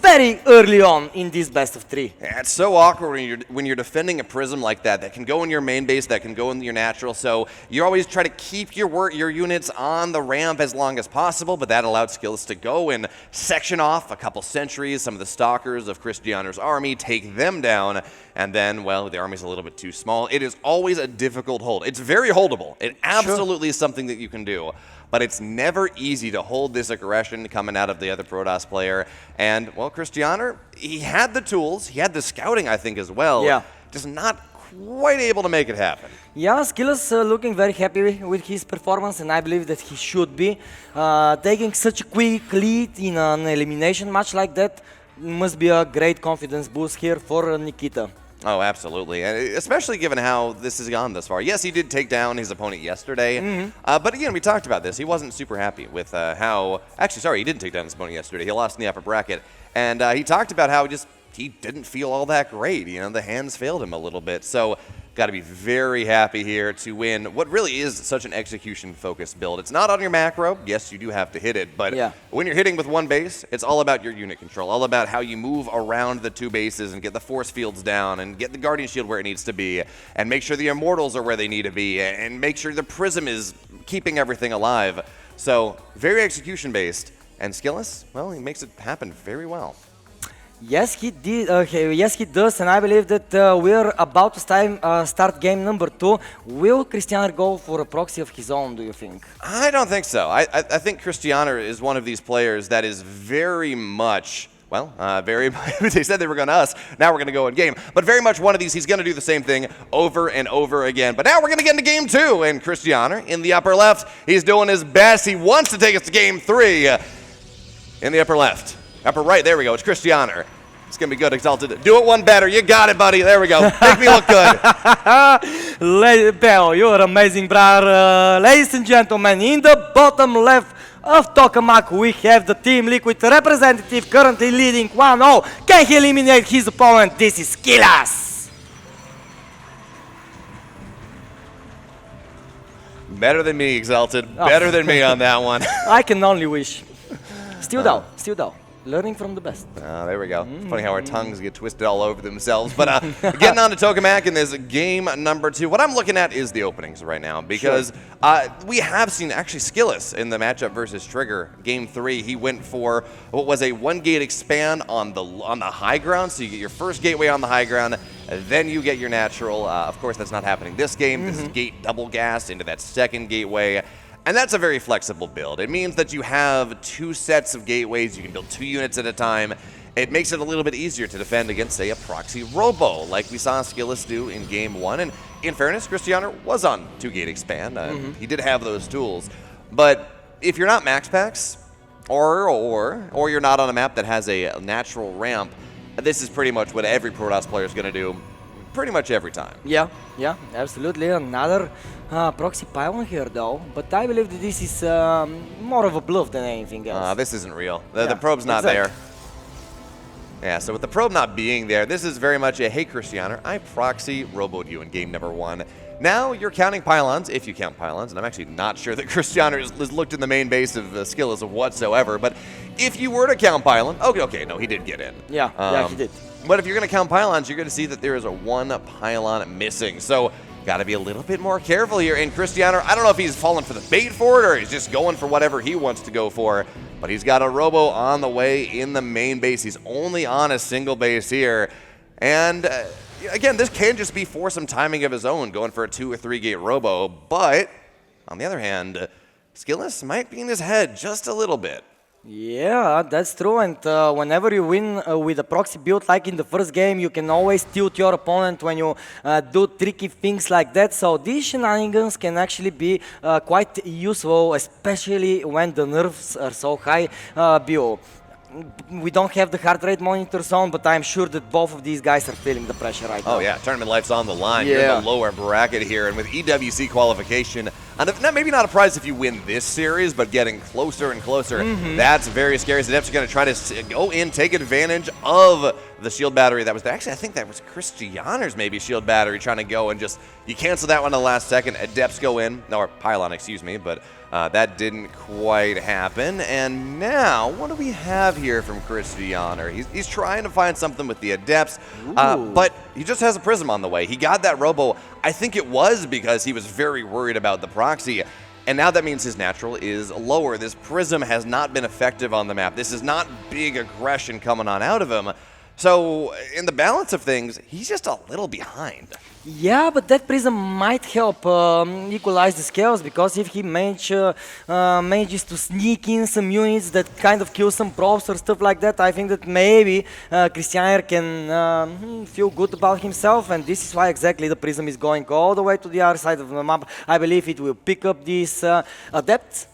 very early on in this best of three. Yeah, it's so awkward when you're defending a prism like that can go in your main base, that can go in your natural, so you always try to keep your units on the ramp as long as possible, but that allowed SKillous to go and section off a couple sentries, some of the Stalkers of Krystianer's army, take them down, and then, well, the army's a little bit too small. It is always a difficult hold. It's very holdable. It absolutely is something that you can do. But it's never easy to hold this aggression coming out of the other Protoss player. And, well, Krystianer, he had the tools, he had the scouting, I think, as well. Yeah. Just not quite able to make it happen. Yeah, SKillous looking very happy with his performance, and I believe that he should be. Taking such a quick lead in an elimination match like that must be a great confidence boost here for Nikita. Oh, absolutely, and especially given how this has gone thus far. Yes, he did take down his opponent yesterday, but again, we talked about this. He wasn't super happy with how... Actually, sorry, he didn't take down his opponent yesterday. He lost in the upper bracket, and he talked about how he didn't feel all that great. You know, the hands failed him a little bit. So got to be very happy here to win what really is such an execution-focused build. It's not on your macro. Yes, you do have to hit it, but when you're hitting with one base, it's all about your unit control, all about how you move around the two bases and get the force fields down and get the Guardian Shield where it needs to be and make sure the Immortals are where they need to be and make sure the Prism is keeping everything alive. So very execution-based, and SKillous, well, he makes it happen very well. Yes, he did. Yes, he does, and I believe that we're about to start game number 2. Will Krystianer go for a proxy of his own, do you think? I don't think so. I think Krystianer is one of these players that is very much, well, they said they were going to us, now we're going to go in game, but very much one of these, he's going to do the same thing over and over again. But now we're going to get into game 2, and Krystianer in the upper left, he's doing his best. He wants to take us to game 3 in the upper left. Upper right, there we go, it's Krystianer. It's going to be good, Exalted. Do it one better. You got it, buddy. There we go. Make me look good. Bell, you're amazing, brother. Ladies and gentlemen, in the bottom left of Tokamak, we have the Team Liquid representative currently leading 1-0. Can he eliminate his opponent? This is SKillous. Better than me, Exalted. Better than me on that one. I can only wish. Still though. Learning from the best. There we go. It's funny how our tongues get twisted all over themselves. But getting on to Tokamak in this game number 2, what I'm looking at is the openings right now because we have seen actually SKillous in the matchup versus Trigger. Game 3, he went for what was a 1-gate expand on the high ground. So you get your first gateway on the high ground, then you get your natural. Of course, that's not happening this game. This is gate double gas into that second gateway. And that's a very flexible build. It means that you have 2 sets of gateways. You can build 2 units at a time. It makes it a little bit easier to defend against, say, a proxy robo, like we saw SKillous do in game 1. And in fairness, Krystianer was on 2-gate expand. He did have those tools. But if you're not max packs, or you're not on a map that has a natural ramp, this is pretty much what every Protoss player is going to do pretty much every time. Yeah, absolutely. Another proxy pylon here, though. But I believe that this is more of a bluff than anything else. This isn't real. The probe's not there. Yeah, so with the probe not being there, this is very much a, hey, Krystianer, I proxy roboed you in game number 1. Now you're counting pylons, if you count pylons, and I'm actually not sure that Krystianer has looked in the main base of SKillous whatsoever, but if you were to count pylon, okay, no, he did get in. Yeah, he did. But if you're going to count pylons, you're going to see that there is a 1 pylon missing. So got to be a little bit more careful here. And Krystianer, I don't know if he's fallen for the bait for it or he's just going for whatever he wants to go for. But he's got a robo on the way in the main base. He's only on a single base here. And again, this can just be for some timing of his own, going for a 2 or 3 gate robo. But on the other hand, SKillous might be in his head just a little bit. Yeah, that's true, and whenever you win with a proxy build like in the first game, you can always tilt your opponent when you do tricky things like that, so these shenanigans can actually be quite useful, especially when the nerfs are so high. Bio, we don't have the heart rate monitors on, but I'm sure that both of these guys are feeling the pressure right now. Oh yeah, tournament life's on the line. You're in the lower bracket here, and with EWC qualification, maybe not a prize if you win this series, but getting closer and closer, that's very scary. So Adepts are going to try to go in, take advantage of the shield battery that was there. Actually, I think that was Krystianer's maybe shield battery trying to go and just, you cancel that one in the last second. Adepts go in, or pylon, excuse me, but that didn't quite happen. And now, what do we have here from Krystianer? He's trying to find something with the Adepts, but he just has a Prism on the way. He got that robo. I think it was because he was very worried about the proxy. And now that means his natural is lower. This Prism has not been effective on the map. This is not big aggression coming on out of him. So in the balance of things, he's just a little behind. Yeah, but that Prism might help equalize the scales, because if he manages to sneak in some units that kind of kill some probes or stuff like that, I think that maybe Krystianer can feel good about himself, and this is why exactly the Prism is going all the way to the other side of the map. I believe it will pick up these Adepts.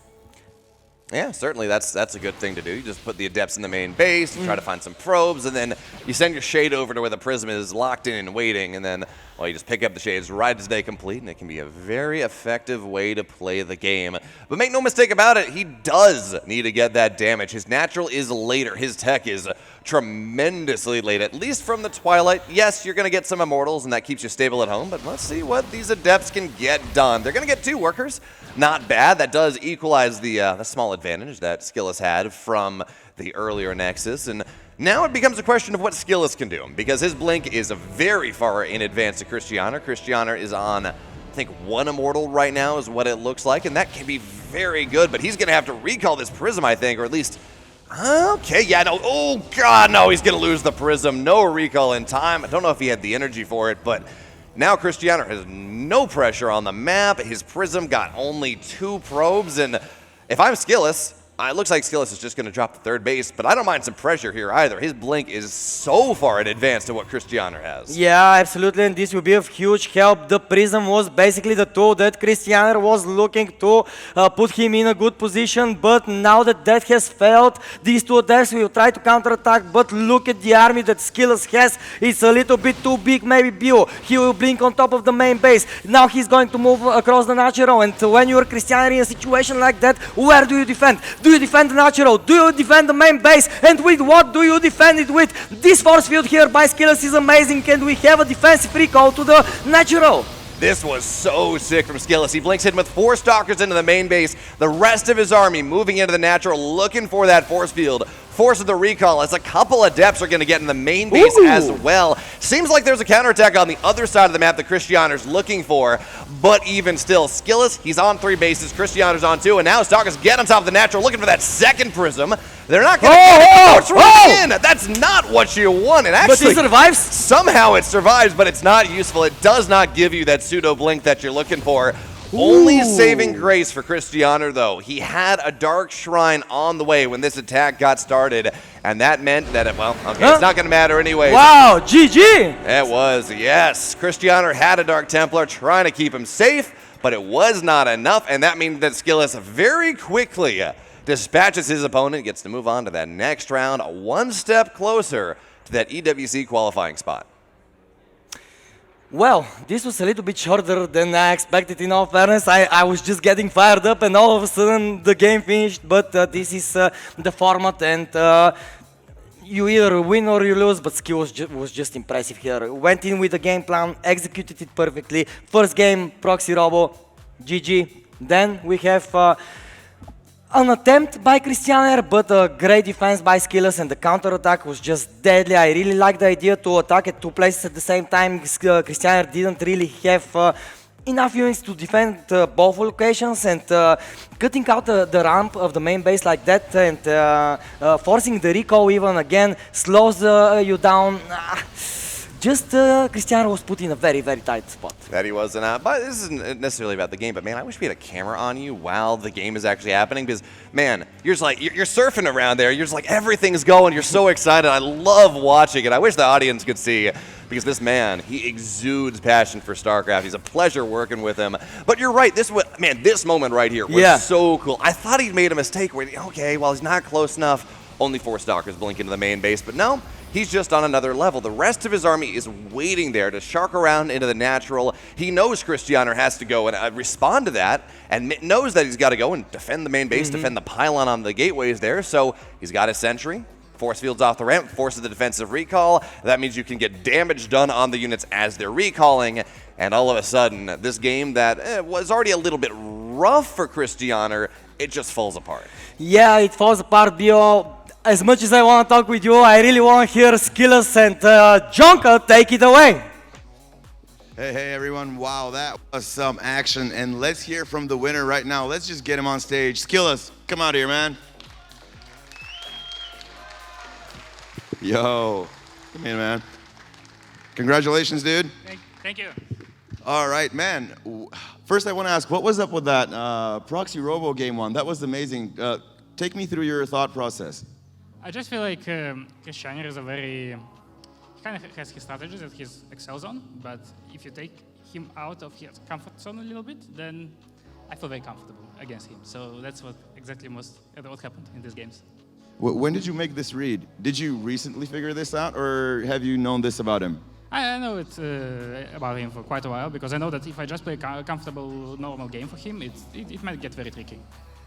Yeah, certainly that's a good thing to do. You just put the Adepts in the main base, you try to find some probes, and then you send your Shade over to where the Prism is locked in and waiting, and then, well, you just pick up the Shades right as they complete, and it can be a very effective way to play the game. But make no mistake about it, he does need to get that damage. His natural is later. His tech is tremendously late, at least from the Twilight. Yes, you're going to get some Immortals, and that keeps you stable at home, but let's see what these Adepts can get done. They're going to get 2 workers. Not bad. That does equalize the small advantage that SKillous had from the earlier Nexus, and now it becomes a question of what SKillous can do, because his Blink is very far in advance to Krystianer. Krystianer is on, I think, 1 Immortal right now is what it looks like, and that can be very good, but he's going to have to recall this Prism, I think, or at least... Okay, yeah, no. Oh, God, no, he's going to lose the Prism. No recall in time. I don't know if he had the energy for it, but now Krystianer has no pressure on the map. His Prism got only 2 probes, and if I'm SKillous... It looks like SKillous is just going to drop the 3rd base, but I don't mind some pressure here either. His Blink is so far in advance to what Krystianer has. Yeah, absolutely, and this will be of huge help. The Prism was basically the tool that Krystianer was looking to put him in a good position, but now that has failed, these 2 Adepts will try to counterattack, but look at the army that SKillous has. It's a little bit too big, maybe Bio. He will blink on top of the main base. Now he's going to move across the natural, and when you're Krystianer in a situation like that, where do you defend? Do you defend the natural? Do you defend the main base? And with what do you defend it with? This force field here by SKillous is amazing, and we have a defensive recall to the natural. This was so sick from SKillous. He blinks in with 4 Stalkers into the main base. The rest of his army moving into the natural, looking for that force field. Forces the recall as a couple Adepts are going to get in the main base as well. Seems like there's a counterattack on the other side of the map that Krystianer's looking for, but even still, SKillous, he's on 3 bases, Krystianer's on 2, and now Stalkers get on top of the natural looking for that 2nd Prism. They're not going to in. That's not what you want. And actually, but he survives? Somehow it survives, but it's not useful. It does not give you that pseudo blink that you're looking for. Only saving grace for Krystianer, though. He had a Dark Shrine on the way when this attack got started, and that meant that, it's not going to matter anyway. Wow, GG! It was, yes. Krystianer had a Dark Templar trying to keep him safe, but it was not enough, and that means that SKillous very quickly dispatches his opponent, gets to move on to that next round, 1 step closer to that EWC qualifying spot. Well, this was a little bit shorter than I expected, in all fairness. I was just getting fired up and all of a sudden the game finished, but this is the format, and you either win or you lose, but skill was just impressive here. Went in with the game plan, executed it perfectly. First game, Proxy Robo, GG. Then we have an attempt by Krystianer, but a great defense by SKillous, and the counter-attack was just deadly. I really like the idea to attack at 2 places at the same time. Krystianer didn't really have enough units to defend both locations, and cutting out the ramp of the main base like that and forcing the recall even again slows you down. Just Krystianer was put in a very, very tight spot. That he was, but this isn't necessarily about the game, but man, I wish we had a camera on you while the game is actually happening, because man, you're just like, you're surfing around there, you're just like, everything's going, you're so excited. I love watching it. I wish the audience could see, because this man, he exudes passion for StarCraft. He's a pleasure working with him. But you're right, this moment right here was so cool. I thought he'd made a mistake where, okay, well, he's not close enough. Only 4 Stalkers blink into the main base, but no, he's just on another level. The rest of his army is waiting there to shark around into the natural. He knows Krystianer has to go and respond to that, and knows that he's got to go and defend the main base, defend the pylon on the gateways there, so he's got his sentry. Force fields off the ramp, forces the defensive recall. That means you can get damage done on the units as they're recalling, and all of a sudden, this game that was already a little bit rough for Krystianer, it just falls apart. Yeah, it falls apart, Bio. As much as I want to talk with you, I really want to hear SKillous and Jonka take it away. Hey, everyone. Wow, that was some action. And let's hear from the winner right now. Let's just get him on stage. SKillous, come out here, man. Yo, come here, man. Congratulations, dude. Thank you. All right, man. First, I want to ask, what was up with that Proxy Robo game one? That was amazing. Take me through your thought process. I just feel like Krystianer is he kind of has his strategies that he excels on, but if you take him out of his comfort zone a little bit, then I feel very comfortable against him. So that's what happened in these games. When did you make this read? Did you recently figure this out, or have you known this about him? I know it about him for quite a while, because I know that if I just play a comfortable, normal game for him, it might get very tricky.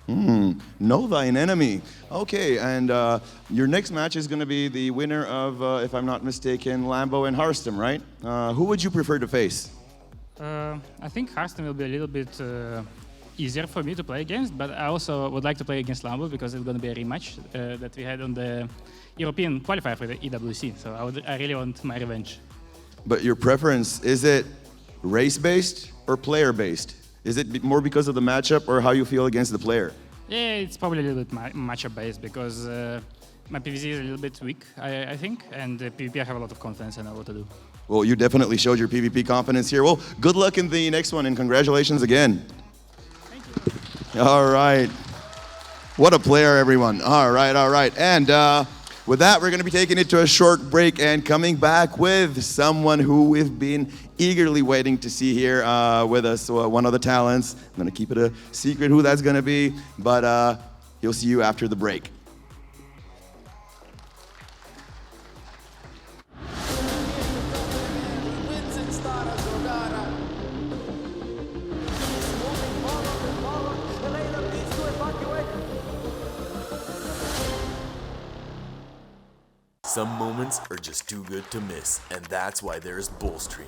Know thine enemy. Okay, and your next match is going to be the winner of, if I'm not mistaken, Lambo and Harstem, right? Who would you prefer to face? I think Harstem will be a little bit easier for me to play against, but I also would like to play against Lambo because it's going to be a rematch that we had on the European qualifier for the EWC. So I really want my revenge. But your preference, is it race-based or player-based? Is it more because of the matchup or how you feel against the player? Yeah, it's probably a little bit matchup based because my PvZ is a little bit weak, I think, and PvP I have a lot of confidence and I know what to do. Well, you definitely showed your PvP confidence here. Well, good luck in the next one and congratulations again. Thank you. All right. What a player, everyone. All right, all right. And with that, we're going to be taking it to a short break and coming back with someone who we've been eagerly waiting to see here with us, one of the talents. I'm going to keep it a secret who that's going to be, but he'll see you after the break. Some moments are just too good to miss, and that's why there's Bullstream.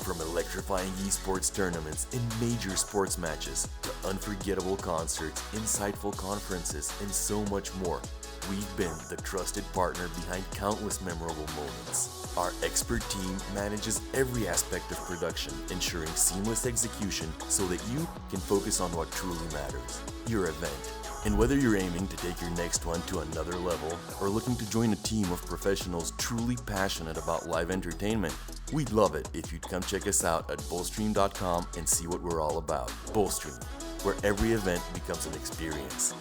From electrifying esports tournaments and major sports matches to unforgettable concerts, insightful conferences, and so much more, we've been the trusted partner behind countless memorable moments. Our expert team manages every aspect of production, ensuring seamless execution so that you can focus on what truly matters, your event. And whether you're aiming to take your next one to another level or looking to join a team of professionals truly passionate about live entertainment, we'd love it if you'd come check us out at bullstream.com and see what we're all about. Bullstream, where every event becomes an experience.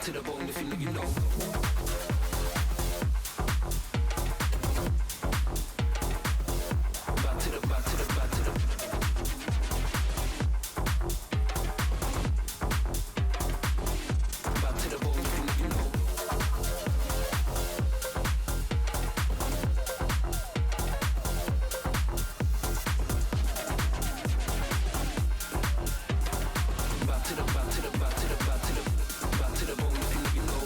to the bone if you know you know. Back to the back to the back to the. Back to the bone if you know you know. Back to the back to the back to the back to the back to the bone if you know you know.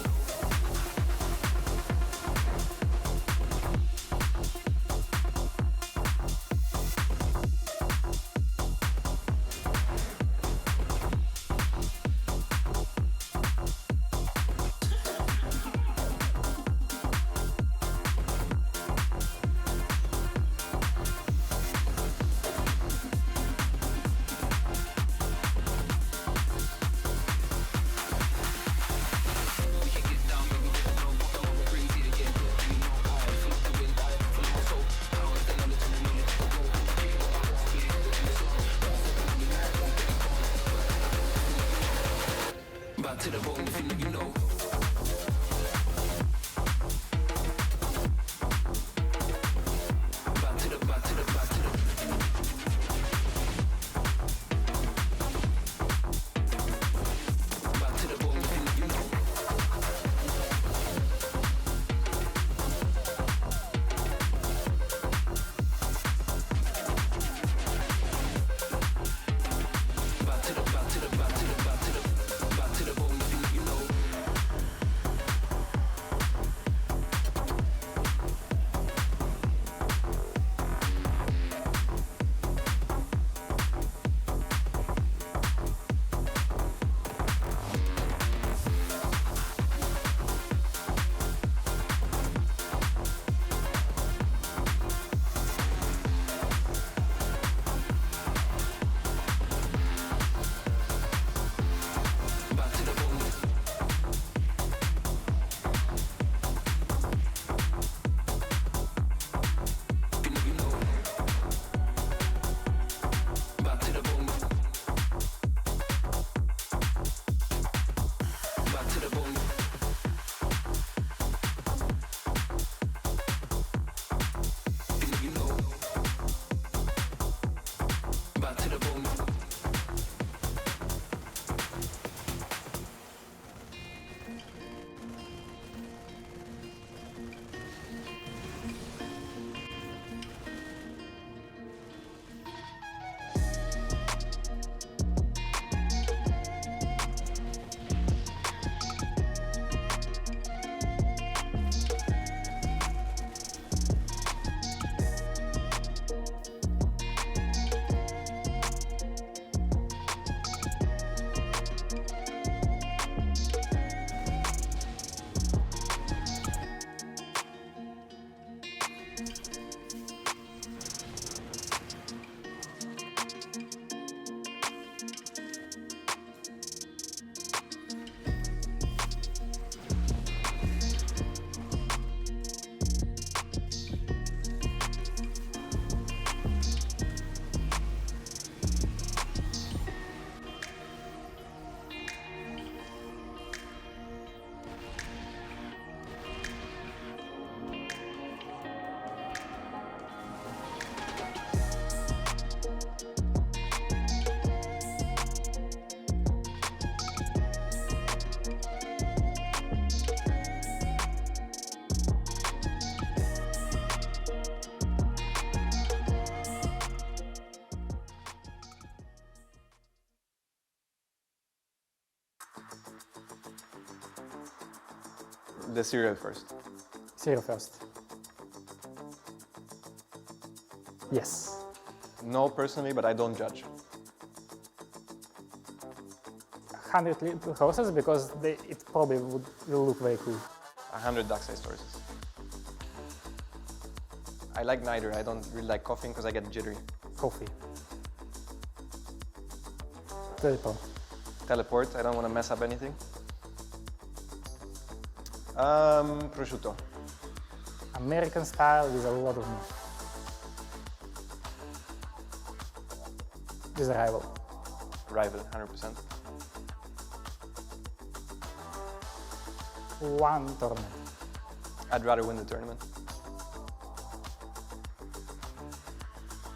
Back to the bone if you know you know. Back to the back to the back to the. Back to the bone if you know you know. Back to the back to the back to the back to the back to the bone if you know you know. Back to the bone. You know you know. Back to the bone. Back to the bone. You know you know. Back to the bone. The Serral first. Serral first. Yes. No, personally, but I don't judge. 100 horses because it probably will look very cool. 100 duck-sized horses. I like neither. I don't really like coughing because I get jittery. Coffee. Teleport. Teleport. I don't want to mess up anything. Prosciutto. American style with a lot of meat. This is a rival. Rival, 100%. One tournament. I'd rather win the tournament.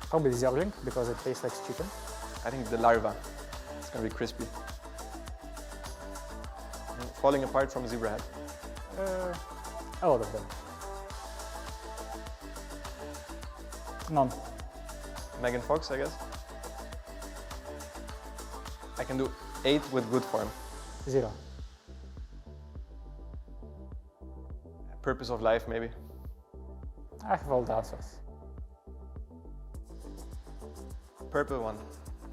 Probably Zerling, because it tastes like chicken. I think the larva. It's gonna be crispy. Falling apart from zebra head. A lot of them. None. Megan Fox, I guess. I can do 8 with good form. 0. Purpose of life, maybe. I have all the answers. Purple one,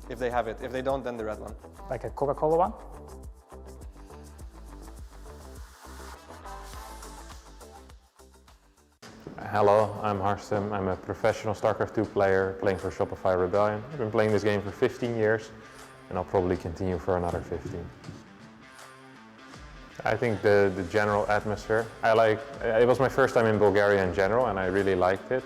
if they have it. If they don't, then the red one. Like a Coca-Cola one? Hello, I'm Harstem. I'm a professional StarCraft 2 player playing for Shopify Rebellion. I've been playing this game for 15 years and I'll probably continue for another 15. I think the general atmosphere, it was my first time in Bulgaria in general and I really liked it.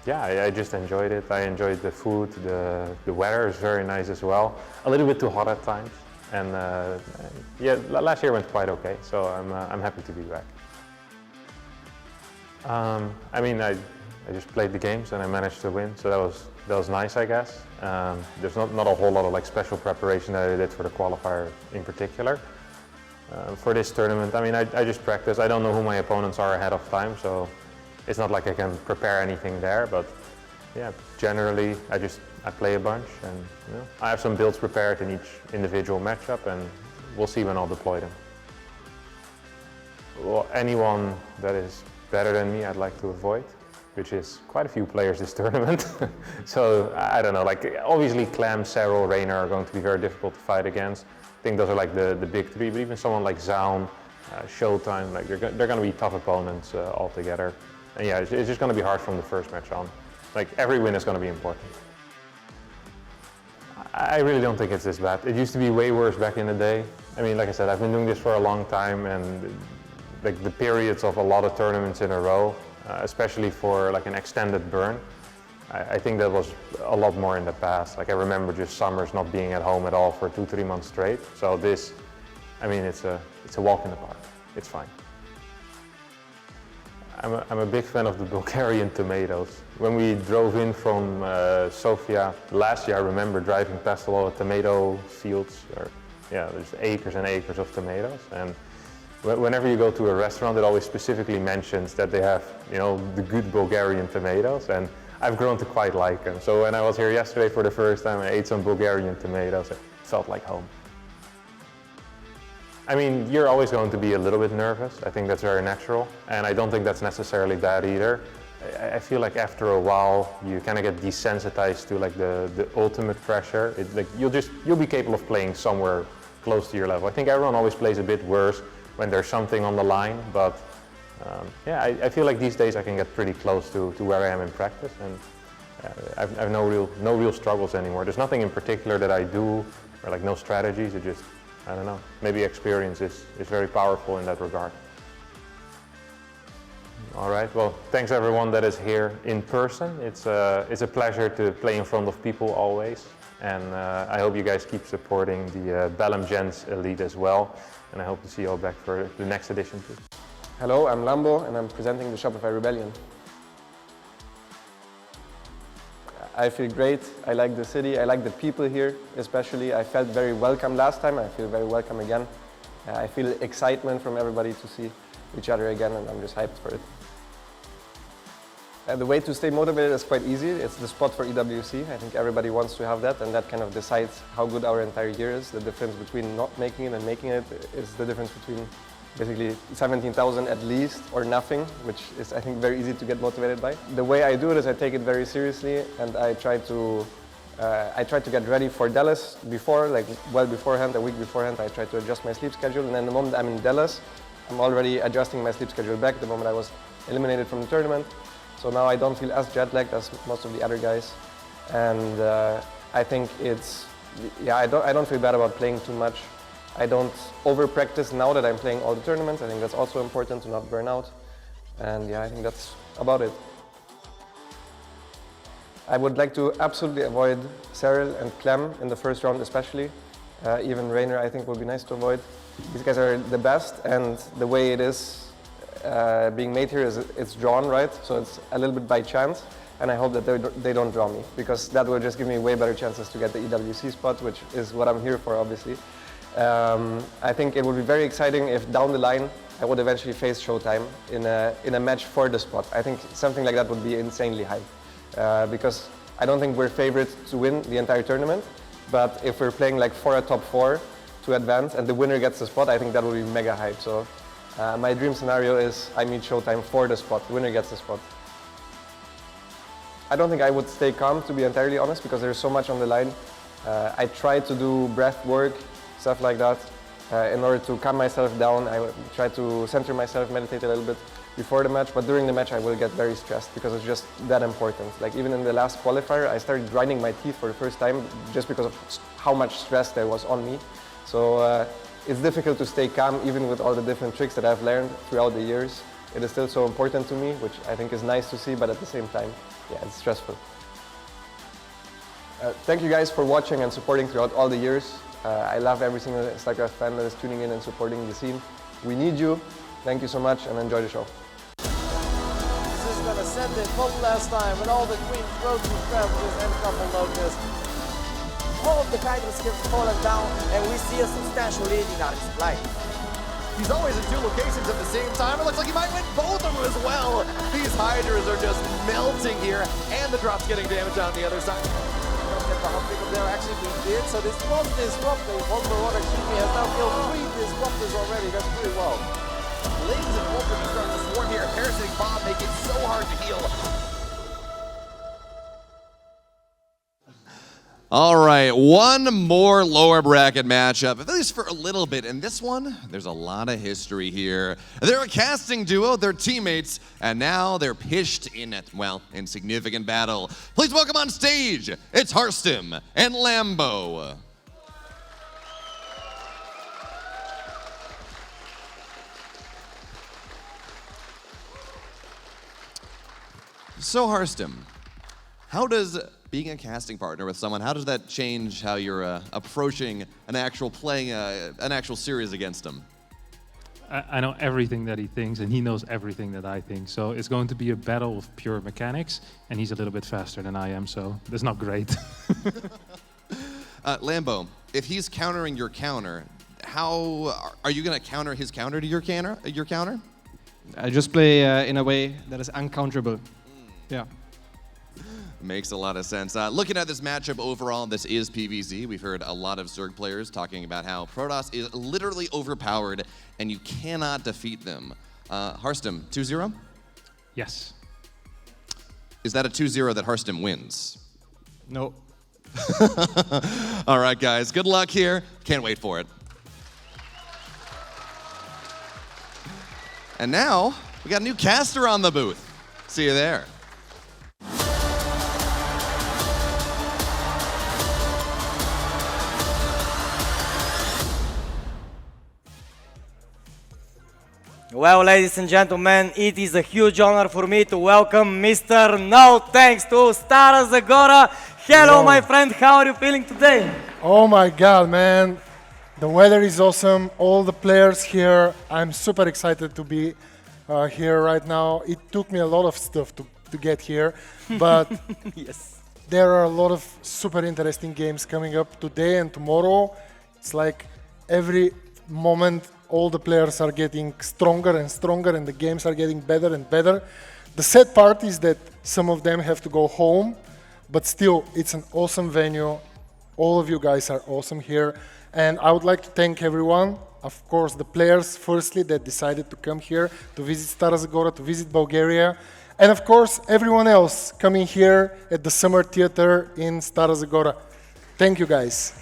Yeah, I just enjoyed it. I enjoyed the food, the weather is very nice as well. A little bit too hot at times. And yeah, last year went quite okay, so I'm happy to be back. I mean, I just played the games and I managed to win, so that was nice, I guess. There's not a whole lot of special preparation that I did for the qualifier in particular. For this tournament, I mean, I just practice. I don't know who my opponents are ahead of time, so it's not like I can prepare anything there. But yeah, generally, I play a bunch, and I have some builds prepared in each individual matchup, and we'll see when I'll deploy them. Well, anyone that is better than me, I'd like to avoid, which is quite a few players this tournament. So I don't know, obviously Clem, Serral, Reynor are going to be very difficult to fight against. I think those are the big three, but even someone like Zoun, ShoWTimE, they're going to be tough opponents altogether. And yeah, it's just going to be hard from the first match on. Every win is going to be important. I really don't think it's this bad. It used to be way worse back in the day. I mean, like I said, I've been doing this for a long time, and the periods of a lot of tournaments in a row, especially for an extended burn, I think that was a lot more in the past. I remember just summers not being at home at all for 2-3 months straight. So this, I mean, it's a walk in the park. It's fine. I'm a big fan of the Bulgarian tomatoes. When we drove in from Sofia last year, I remember driving past a lot of tomato fields. There's acres and acres of tomatoes. And whenever you go to a restaurant, it always specifically mentions that they have, the good Bulgarian tomatoes, and I've grown to quite like them. So when I was here yesterday for the first time, I ate some Bulgarian tomatoes. It felt like home. I mean, you're always going to be a little bit nervous. I think that's very natural, and I don't think that's necessarily bad either. I feel like after a while, you kind of get desensitized to the ultimate pressure. You'll be capable of playing somewhere close to your level. I think everyone always plays a bit worse when there's something on the line, but yeah, I feel like these days I can get pretty close to where I am in practice, and I've no real struggles anymore. There's nothing in particular that I do, or no strategies. It just, I don't know, maybe experience is very powerful in that regard. All right, well, thanks everyone that is here in person. It's a pleasure to play in front of people always, and I hope you guys keep supporting the Bellum Gens Elite as well, and I hope to see you all back for the next edition too. Hello, I'm Lambo and I'm presenting the Shopify Rebellion. I feel great. I like the city. I like the people here, especially. I felt very welcome last time. I feel very welcome again. I feel excitement from everybody to see each other again, and I'm just hyped for it. The way to stay motivated is quite easy. It's the spot for EWC. I think everybody wants to have that, and that kind of decides how good our entire year is. The difference between not making it and making it is the difference between basically 17,000 at least or nothing, which is, I think, very easy to get motivated by. The way I do it is I take it very seriously, and I try to get ready for Dallas before, well beforehand, a week beforehand. I try to adjust my sleep schedule, and then the moment I'm in Dallas, I'm already adjusting my sleep schedule back the moment I was eliminated from the tournament. So now I don't feel as jet-lagged as most of the other guys, and I think I don't feel bad about playing too much. I don't over-practice now that I'm playing all the tournaments. I think that's also important to not burn out. And yeah, I think that's about it. I would like to absolutely avoid Serral and Clem in the first round especially. Even Reynor I think will be nice to avoid. these guys are the best, and the way it is being made here is it's drawn, right? So it's a little bit by chance, and I hope that they don't draw me, because that will just give me way better chances to get the EWC spot, which is what I'm here for, obviously. I think it would be very exciting if down the line I would eventually face ShoWTimE in a match for the spot. I think something like that would be insanely hype, because I don't think we're favorite to win the entire tournament, but if we're playing like for a top 4 to advance and the winner gets the spot, I think that would be mega hype. So my dream scenario is I meet ShoWTimE for the spot, the winner gets the spot. I don't think I would stay calm, to be entirely honest, because there's so much on the line. I try to do breath work, stuff like that, in order to calm myself down. I try to center myself, meditate a little bit before the match, but during the match I will get very stressed because it's just that important. Like even in the last qualifier, I started grinding my teeth for the first time just because of how much stress there was on me. So it's difficult to stay calm even with all the different tricks that I've learned throughout the years. It is still so important to me, which I think is nice to see, but at the same time, yeah, it's stressful. Thank you guys for watching and supporting throughout all the years. I love every single StarCraft fan that is tuning in and supporting the scene. We need you. Thank you so much and enjoy the show. This is gonna send it one last time with all the queens, RoadToEWC and couple locusts. All of the Hydra skills fallen down, and we see a substantial lead in our supply. He's always in 2 locations at the same time. It looks like he might win both of them as well. These Hydras are just melting here, and the drop's getting damage on the other side. Don't get the hump pick there, actually we did. So this one disruptor, one more water GP has now killed 3 disruptors already. That's pretty well. Blaze and Wolf are starting to swarm here. Parasitic Bomb make it so hard to heal. All right, one more lower bracket matchup, at least for a little bit. And this one, there's a lot of history here. They're a casting duo, they're teammates, and now they're pitched in a, well, insignificant battle. Please welcome on stage, it's Harstem and Lambo. So Harstem, how does being a casting partner with someone, how does that change how you're approaching an actual series against him? I know everything that he thinks, and he knows everything that I think. So it's going to be a battle of pure mechanics, and he's a little bit faster than I am, so that's not great. Lambo, if he's countering your counter, how are you going to counter his counter to your counter? I just play in a way that is uncounterable. Yeah. Makes a lot of sense. Looking at this matchup overall, this is PvZ. We've heard a lot of Zerg players talking about how Protoss is literally overpowered and you cannot defeat them. Harstem, 2-0? Yes. Is that a 2-0 that Harstem wins? No. All right, guys. Good luck here. Can't wait for it. And now, we got a new caster on the booth. See you there. Well, ladies and gentlemen, it is a huge honor for me to welcome Mr. No Thanks to Stara Zagora. Hello, my friend. How are you feeling today? Oh my God, man. The weather is awesome. All the players here. I'm super excited to be here right now. It took me a lot of stuff to get here, but yes, there are a lot of super interesting games coming up today and tomorrow. It's like every moment all the players are getting stronger and stronger and the games are getting better and better. The sad part is that some of them have to go home, but still it's an awesome venue. All of you guys are awesome here. And I would like to thank everyone, of course the players firstly that decided to come here to visit Stara Zagora, to visit Bulgaria, and of course everyone else coming here at the Summer Theater in Stara Zagora. Thank you guys.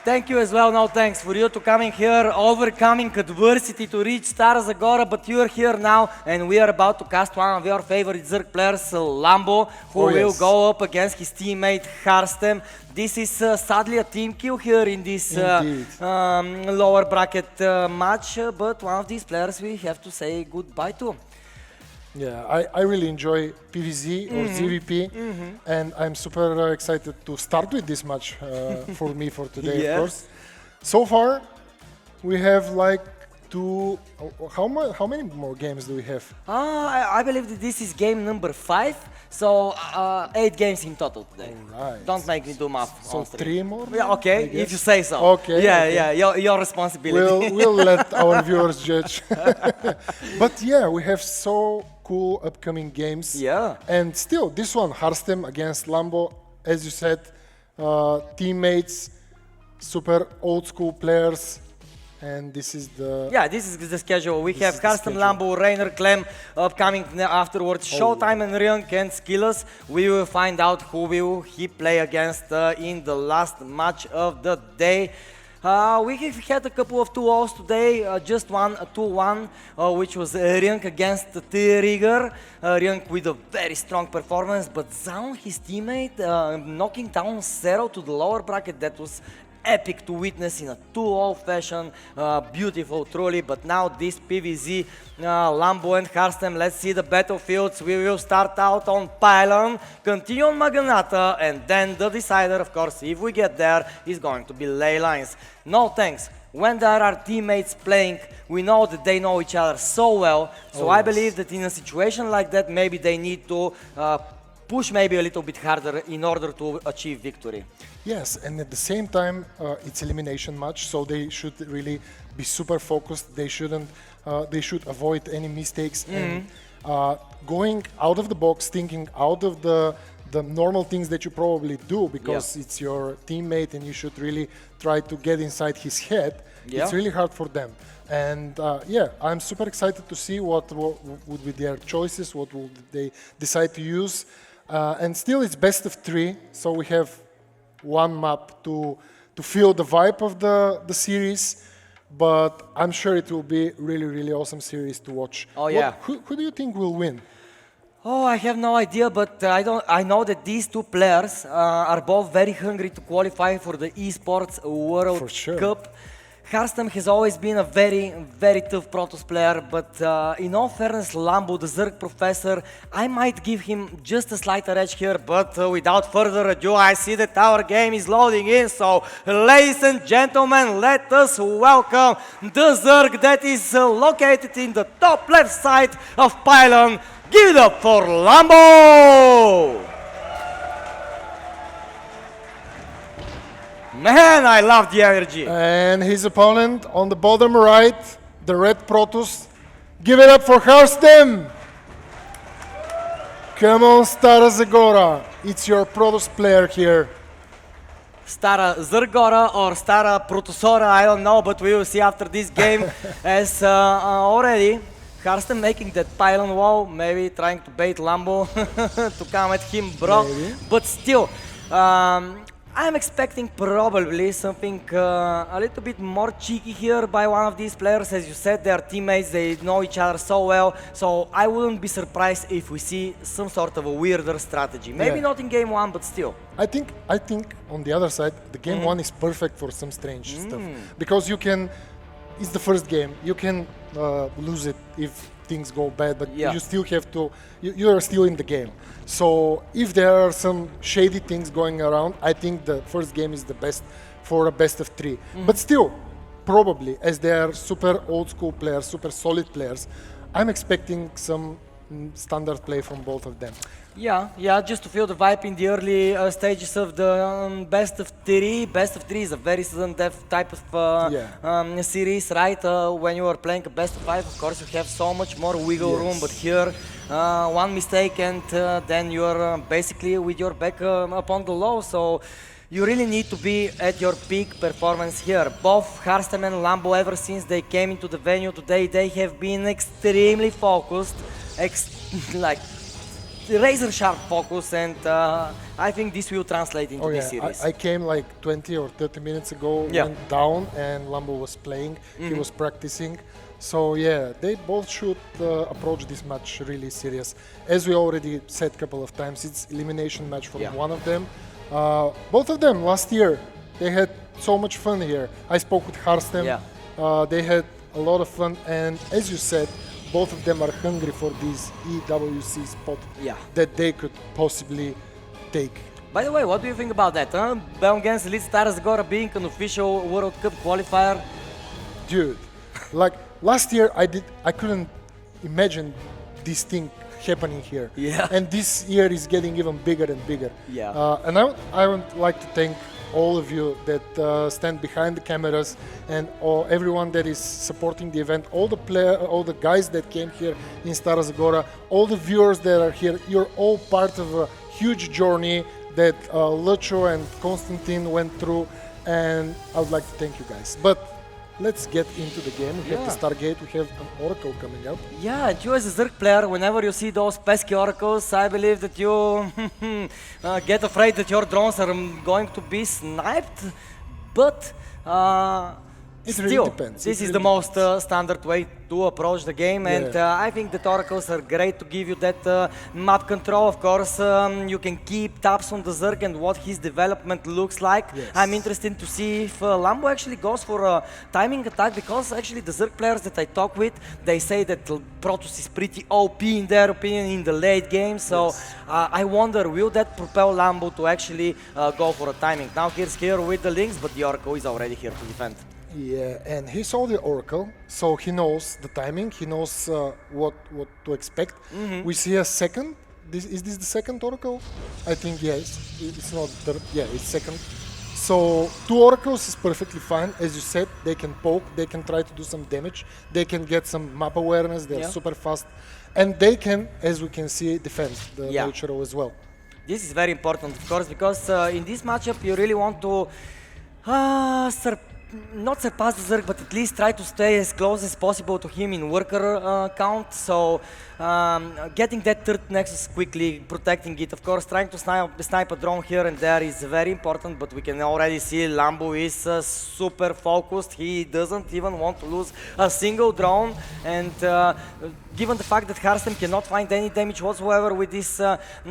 Thank you as well, no thanks for you to coming here, overcoming adversity to reach Stara Zagora, but you're here now and we are about to cast one of your favorite Zerg players, Lambo, who will go up against his teammate Harstem. This is sadly a team kill here in this lower bracket match, but one of these players we have to say goodbye to. Yeah, I really enjoy PvZ or ZVP, and I'm super excited to start with this match for me for today, of course. So far, we have like how many more games do we have? I believe that this is game number 5, so 8 games in total today. Right. Don't make me do math. So 3 more? Yeah, okay, if you say so. Okay. Yeah, your responsibility. We'll let our viewers judge. But yeah, we have so cool upcoming games. Yeah. And still, this one, Harstem against Lambo, as you said, teammates, super old school players. And this is the... Yeah, this is the schedule. We have Harstem, Lambo, Reynor, Clem upcoming afterwards. ShoWTimE and Ryung and SKillous. We will find out who will he play against in the last match of the day. We have had a couple of 2-0s today, just one, a 2-1, which was Ryung against Trigger. Ryung with a very strong performance, but Zoun, his teammate, knocking down Serral to the lower bracket. That was epic to witness in a 2-0 fashion, beautiful truly. But now this PvZ, Lambo and Harstem, let's see the battlefields. We will start out on Pylon, continue on Maganata, and then the decider, of course, if we get there, is going to be Ley Lines. No thanks. When there are teammates playing, we know that they know each other so well, so I believe that in a situation like that, maybe they need to push maybe a little bit harder in order to achieve victory. Yes, and at the same time, it's elimination match, so they should really be super focused. They shouldn't. They should avoid any mistakes and going out of the box, thinking out of the normal things that you probably do, because it's your teammate and you should really try to get inside his head. It's really hard for them. And yeah, I'm super excited to see what would be their choices, what will they decide to use. And still, it's best of 3, so we have one map to feel the vibe of the series, but I'm sure it will be really awesome series to watch. Oh yeah. Who do you think will win? Oh, I have no idea, but I know that these two players are both very hungry to qualify for the esports World Cup. Harstem has always been a very tough Protoss player, but in all fairness, Lambo, the Zerg professor, I might give him just a slighter edge here, but without further ado, I see that our game is loading in, so ladies and gentlemen, let us welcome the Zerg that is located in the top left side of Pylon. Give it up for Lambo! Man, I love the energy. And his opponent on the bottom right, the red Protoss. Give it up for Harstem. Come on, Stara Zagora. It's your Protoss player here. Stara Zagora or Stara Protossora, I don't know, but we will see after this game. As already, Harstem making that pylon wall, maybe trying to bait Lambo to come at him, bro. Maybe. But still, I'm expecting probably something a little bit more cheeky here by one of these players. As you said, they are teammates, they know each other so well, so I wouldn't be surprised if we see some sort of a weirder strategy. Maybe not in game 1, but still. I think on the other side, the game 1 is perfect for some strange stuff. Because you can, it's the first game, you can lose it if things go bad, but you still have to, you are still in the game. So if there are some shady things going around, I think the first game is the best for a best of 3. But still, probably, as they are super old school players, super solid players, I'm expecting some standard play from both of them. Yeah, just to feel the vibe in the early stages of the best of 3. Best of 3 is a very sudden death type of series, right? When you are playing a best of 5, of course, you have so much more wiggle room, but here, one mistake and then you are basically with your back upon the low, so you really need to be at your peak performance here. Both Harstem and Lambo, ever since they came into the venue today, they have been extremely focused, like razor sharp focus, and I think this will translate into this series. I came like 20 or 30 minutes ago, went down, and Lambo was playing, he was practicing. So yeah, they both should approach this match really serious. As we already said a couple of times, it's elimination match for one of them. Both of them last year, they had so much fun here. I spoke with Harstem, they had a lot of fun, and as you said, both of them are hungry for this EWC spot that they could possibly take. By the way, what do you think about that? Bellum against Stara Zagora being an official World Cup qualifier? dude, like last year I couldn't imagine this thing happening here. Yeah. And this year is getting even bigger and bigger. Yeah. And I would like to thank all of you that stand behind the cameras and everyone that is supporting the event, all the guys that came here in Stara Zagora, all the viewers that are here. You're all part of a huge journey that Lucho and Konstantin went through, and I would like to thank you guys. But let's get into the game. We have the Stargate, we have an Oracle coming up. Yeah, and you as a Zerg player, whenever you see those pesky oracles, I believe that you get afraid that your drones are going to be sniped, but It still, really depends. this is the most standard way to approach the game, and I think that oracles are great to give you that map control. Of course, you can keep tabs on the Zerg and what his development looks like. I'm interested to see if Lambo actually goes for a timing attack, because actually the Zerg players that I talk with, they say that Protoss is pretty OP in their opinion in the late game, so I wonder, will that propel Lambo to actually go for a timing? Now he's here with the links, but the Oracle is already here to defend. Yeah, and he saw the Oracle, so he knows the timing, he knows what to expect. We see a second. Is this the second Oracle? I think yes. It's not third. Yeah, it's second. So 2 Oracles is perfectly fine. As you said, they can poke, they can try to do some damage, they can get some map awareness, they're super fast, and they can, as we can see, defend the Lucho as well. This is very important, of course, because in this matchup you really want to not surpass the Zerg, but at least try to stay as close as possible to him in worker count. So getting that third nexus quickly, protecting it. Of course, trying to snipe a drone here and there is very important, but we can already see Lambo is super focused. He doesn't even want to lose a single drone, and given the fact that Harstem cannot find any damage whatsoever with this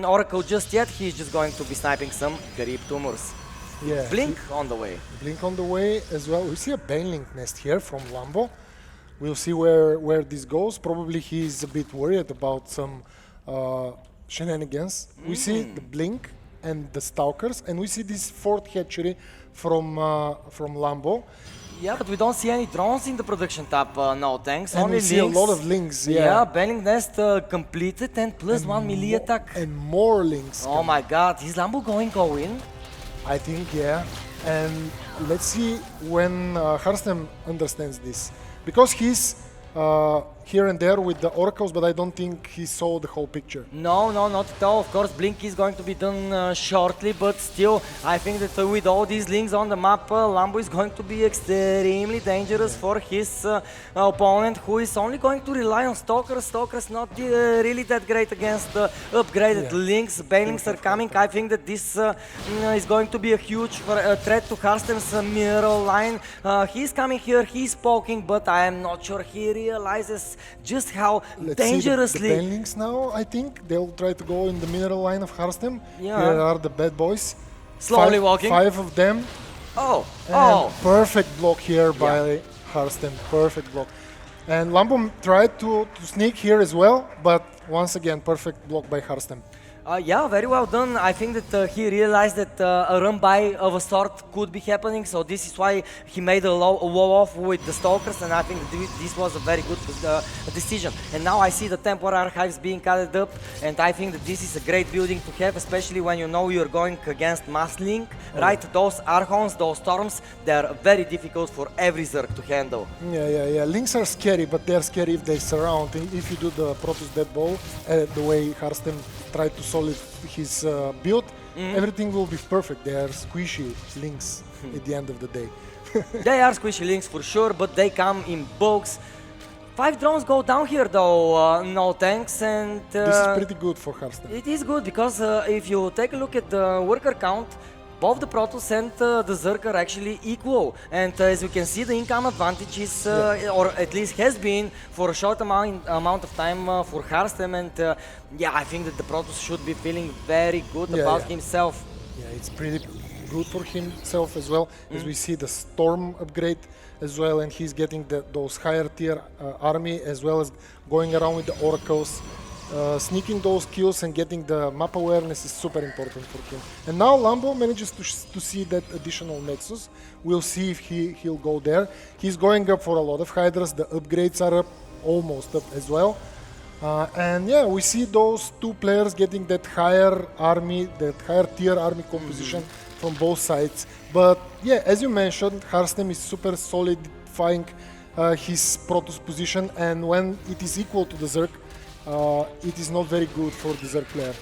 Oracle just yet, he's just going to be sniping some Garib tumors. Yeah. Blink on the way. Blink on the way as well. We see a Banelink nest here from Lambo. We'll see where this goes. Probably he's a bit worried about some shenanigans. We see the Blink and the Stalkers, and we see this 4th hatchery from Lambo. Yeah, but we don't see any drones in the production tab, no thanks. And only we see links. a lot of links, Yeah, Banelink nest completed and plus and 1 melee attack. And more links. Oh my god, is Lambo going all in? I think, yeah. And let's see when Harstem understands this. Because he's here and there with the Oracles, but I don't think he saw the whole picture. No, not at all. Of course, Blink is going to be done shortly, but still, I think that with all these links on the map, Lambo is going to be extremely dangerous for his opponent, who is only going to rely on Stalkers. Stalkers not really that great against upgraded links. Banelinks are coming. I think that this is going to be a huge threat to Harstem's mineral line. He's coming here, he's poking, but I am not sure he realizes just how dangerously... See the Banelinks now, I think. They'll try to go in the mineral line of Harstem. Yeah. Here are the bad boys. Slowly walking. 5 of them. And perfect block here by Harstem. Perfect block. And Lambo tried to sneak here as well, but once again, perfect block by Harstem. Yeah, very well done. I think that he realized that a run by of a sort could be happening, so this is why he made a wall off with the Stalkers, and I think that this was a very good decision. And now I see the temporary archives being added up, and I think that this is a great building to have, especially when you know you're going against Mass Link, right? Those Archons, those Storms, they're very difficult for every Zerg to handle. Yeah. Links are scary, but they're scary if they surround. If you do the Protoss dead ball, the way Harstem tried to solid his build, everything will be perfect. They are squishy links at the end of the day. They are squishy links for sure, but they come in bulks. 5 drones go down here though, no thanks, and... this is pretty good for Harstem. It is good, because if you take a look at the worker count, both the Protoss and the Zerg are actually equal, and as you can see, the income advantage is, or at least has been, for a short amount of time for Harstem, and yeah, I think that the Protoss should be feeling very good about himself. Yeah, it's pretty good for himself as well, as we see the Storm upgrade as well, and he's getting those higher tier army, as well as going around with the Oracles. sneaking those kills and getting the map awareness is super important for him. And now Lambo manages to see that additional Nexus. We'll see if he'll go there. He's going up for a lot of Hydras. The upgrades are up, almost up as well. And yeah, we see those two players getting that higher army, that higher tier army composition from both sides. But yeah, as you mentioned, Harstem is super solidifying his Protoss position, and when it is equal to the Zerg, it is not very good for the Zerg player.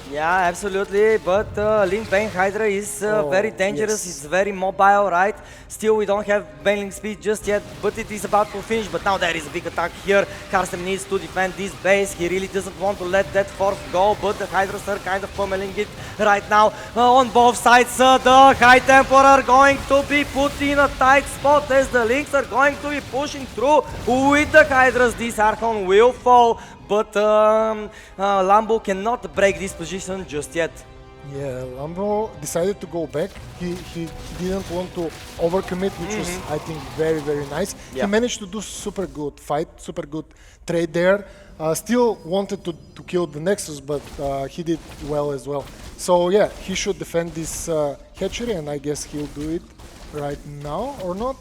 Yeah, absolutely, but Link Bane Hydra is very dangerous, it's very mobile, right? Still, we don't have Baneling speed just yet, but it is about to finish, but now there is a big attack here. Harstem needs to defend this base, he really doesn't want to let that force go, but the Hydras are kind of pummeling it right now on both sides. The High Tempo are going to be put in a tight spot as the Links are going to be pushing through with the Hydras. This Archon will fall, but Lambo cannot break this position just yet. Yeah, Lambo decided to go back. He didn't want to overcommit, which was, I think, very, very nice. Yeah. He managed to do super good fight, super good trade there. Still wanted to kill the Nexus, but he did well as well. So yeah, he should defend this hatchery, and I guess he'll do it right now, or not.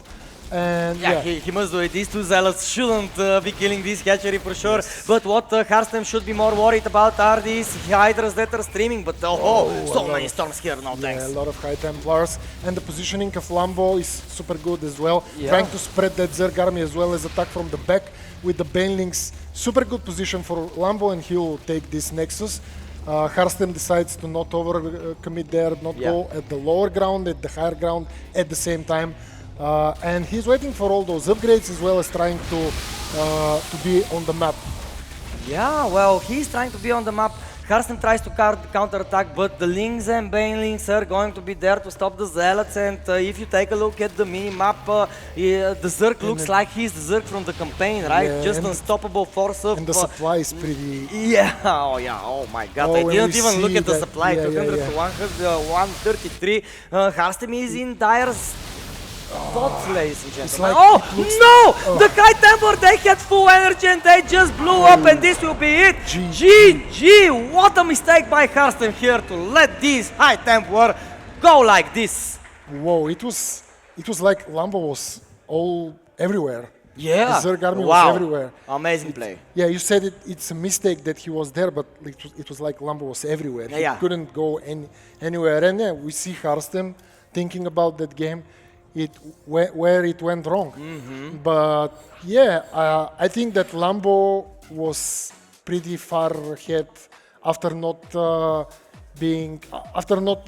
And yeah, he must do it. These two zealots shouldn't be killing this hatchery for sure. Yes. But what Harstem should be more worried about are these Hydras that are streaming. But so many storms here, no thanks. Yeah, a lot of High Templars. And the positioning of Lambo is super good as well. Yeah. Trying to spread that Zerg army as well as attack from the back with the Banelings. Super good position for Lambo, and he'll take this Nexus. Harstem decides to not overcommit there, not go at the lower ground, at the higher ground at the same time. And he's waiting for all those upgrades as well as trying to be on the map. Yeah, well, he's trying to be on the map. Harstem tries to counter-attack, but the Lings and Banelings are going to be there to stop the Zealots. And if you take a look at the mini-map, the Zerg looks like he's the Zerg from the campaign, right? Yeah, Just unstoppable force of... And the supply is pretty... Yeah, oh my god, I didn't even look at the supply. 200 to 133. Harstem is in dire spot, ladies and gentlemen. The High Tempo, they had full energy and they just blew up, and this will be it. GG! What a mistake by Harstem here to let this High Tempo go like this. Whoa, it was like Lambo was everywhere. Yeah. The Zerg army was everywhere. Amazing play. Yeah, you said it's a mistake that he was there, but it was like Lambo was everywhere. He couldn't go anywhere. And yeah, we see Harstem thinking about that game. Where it went wrong. But yeah, I think that Lambo was pretty far ahead after not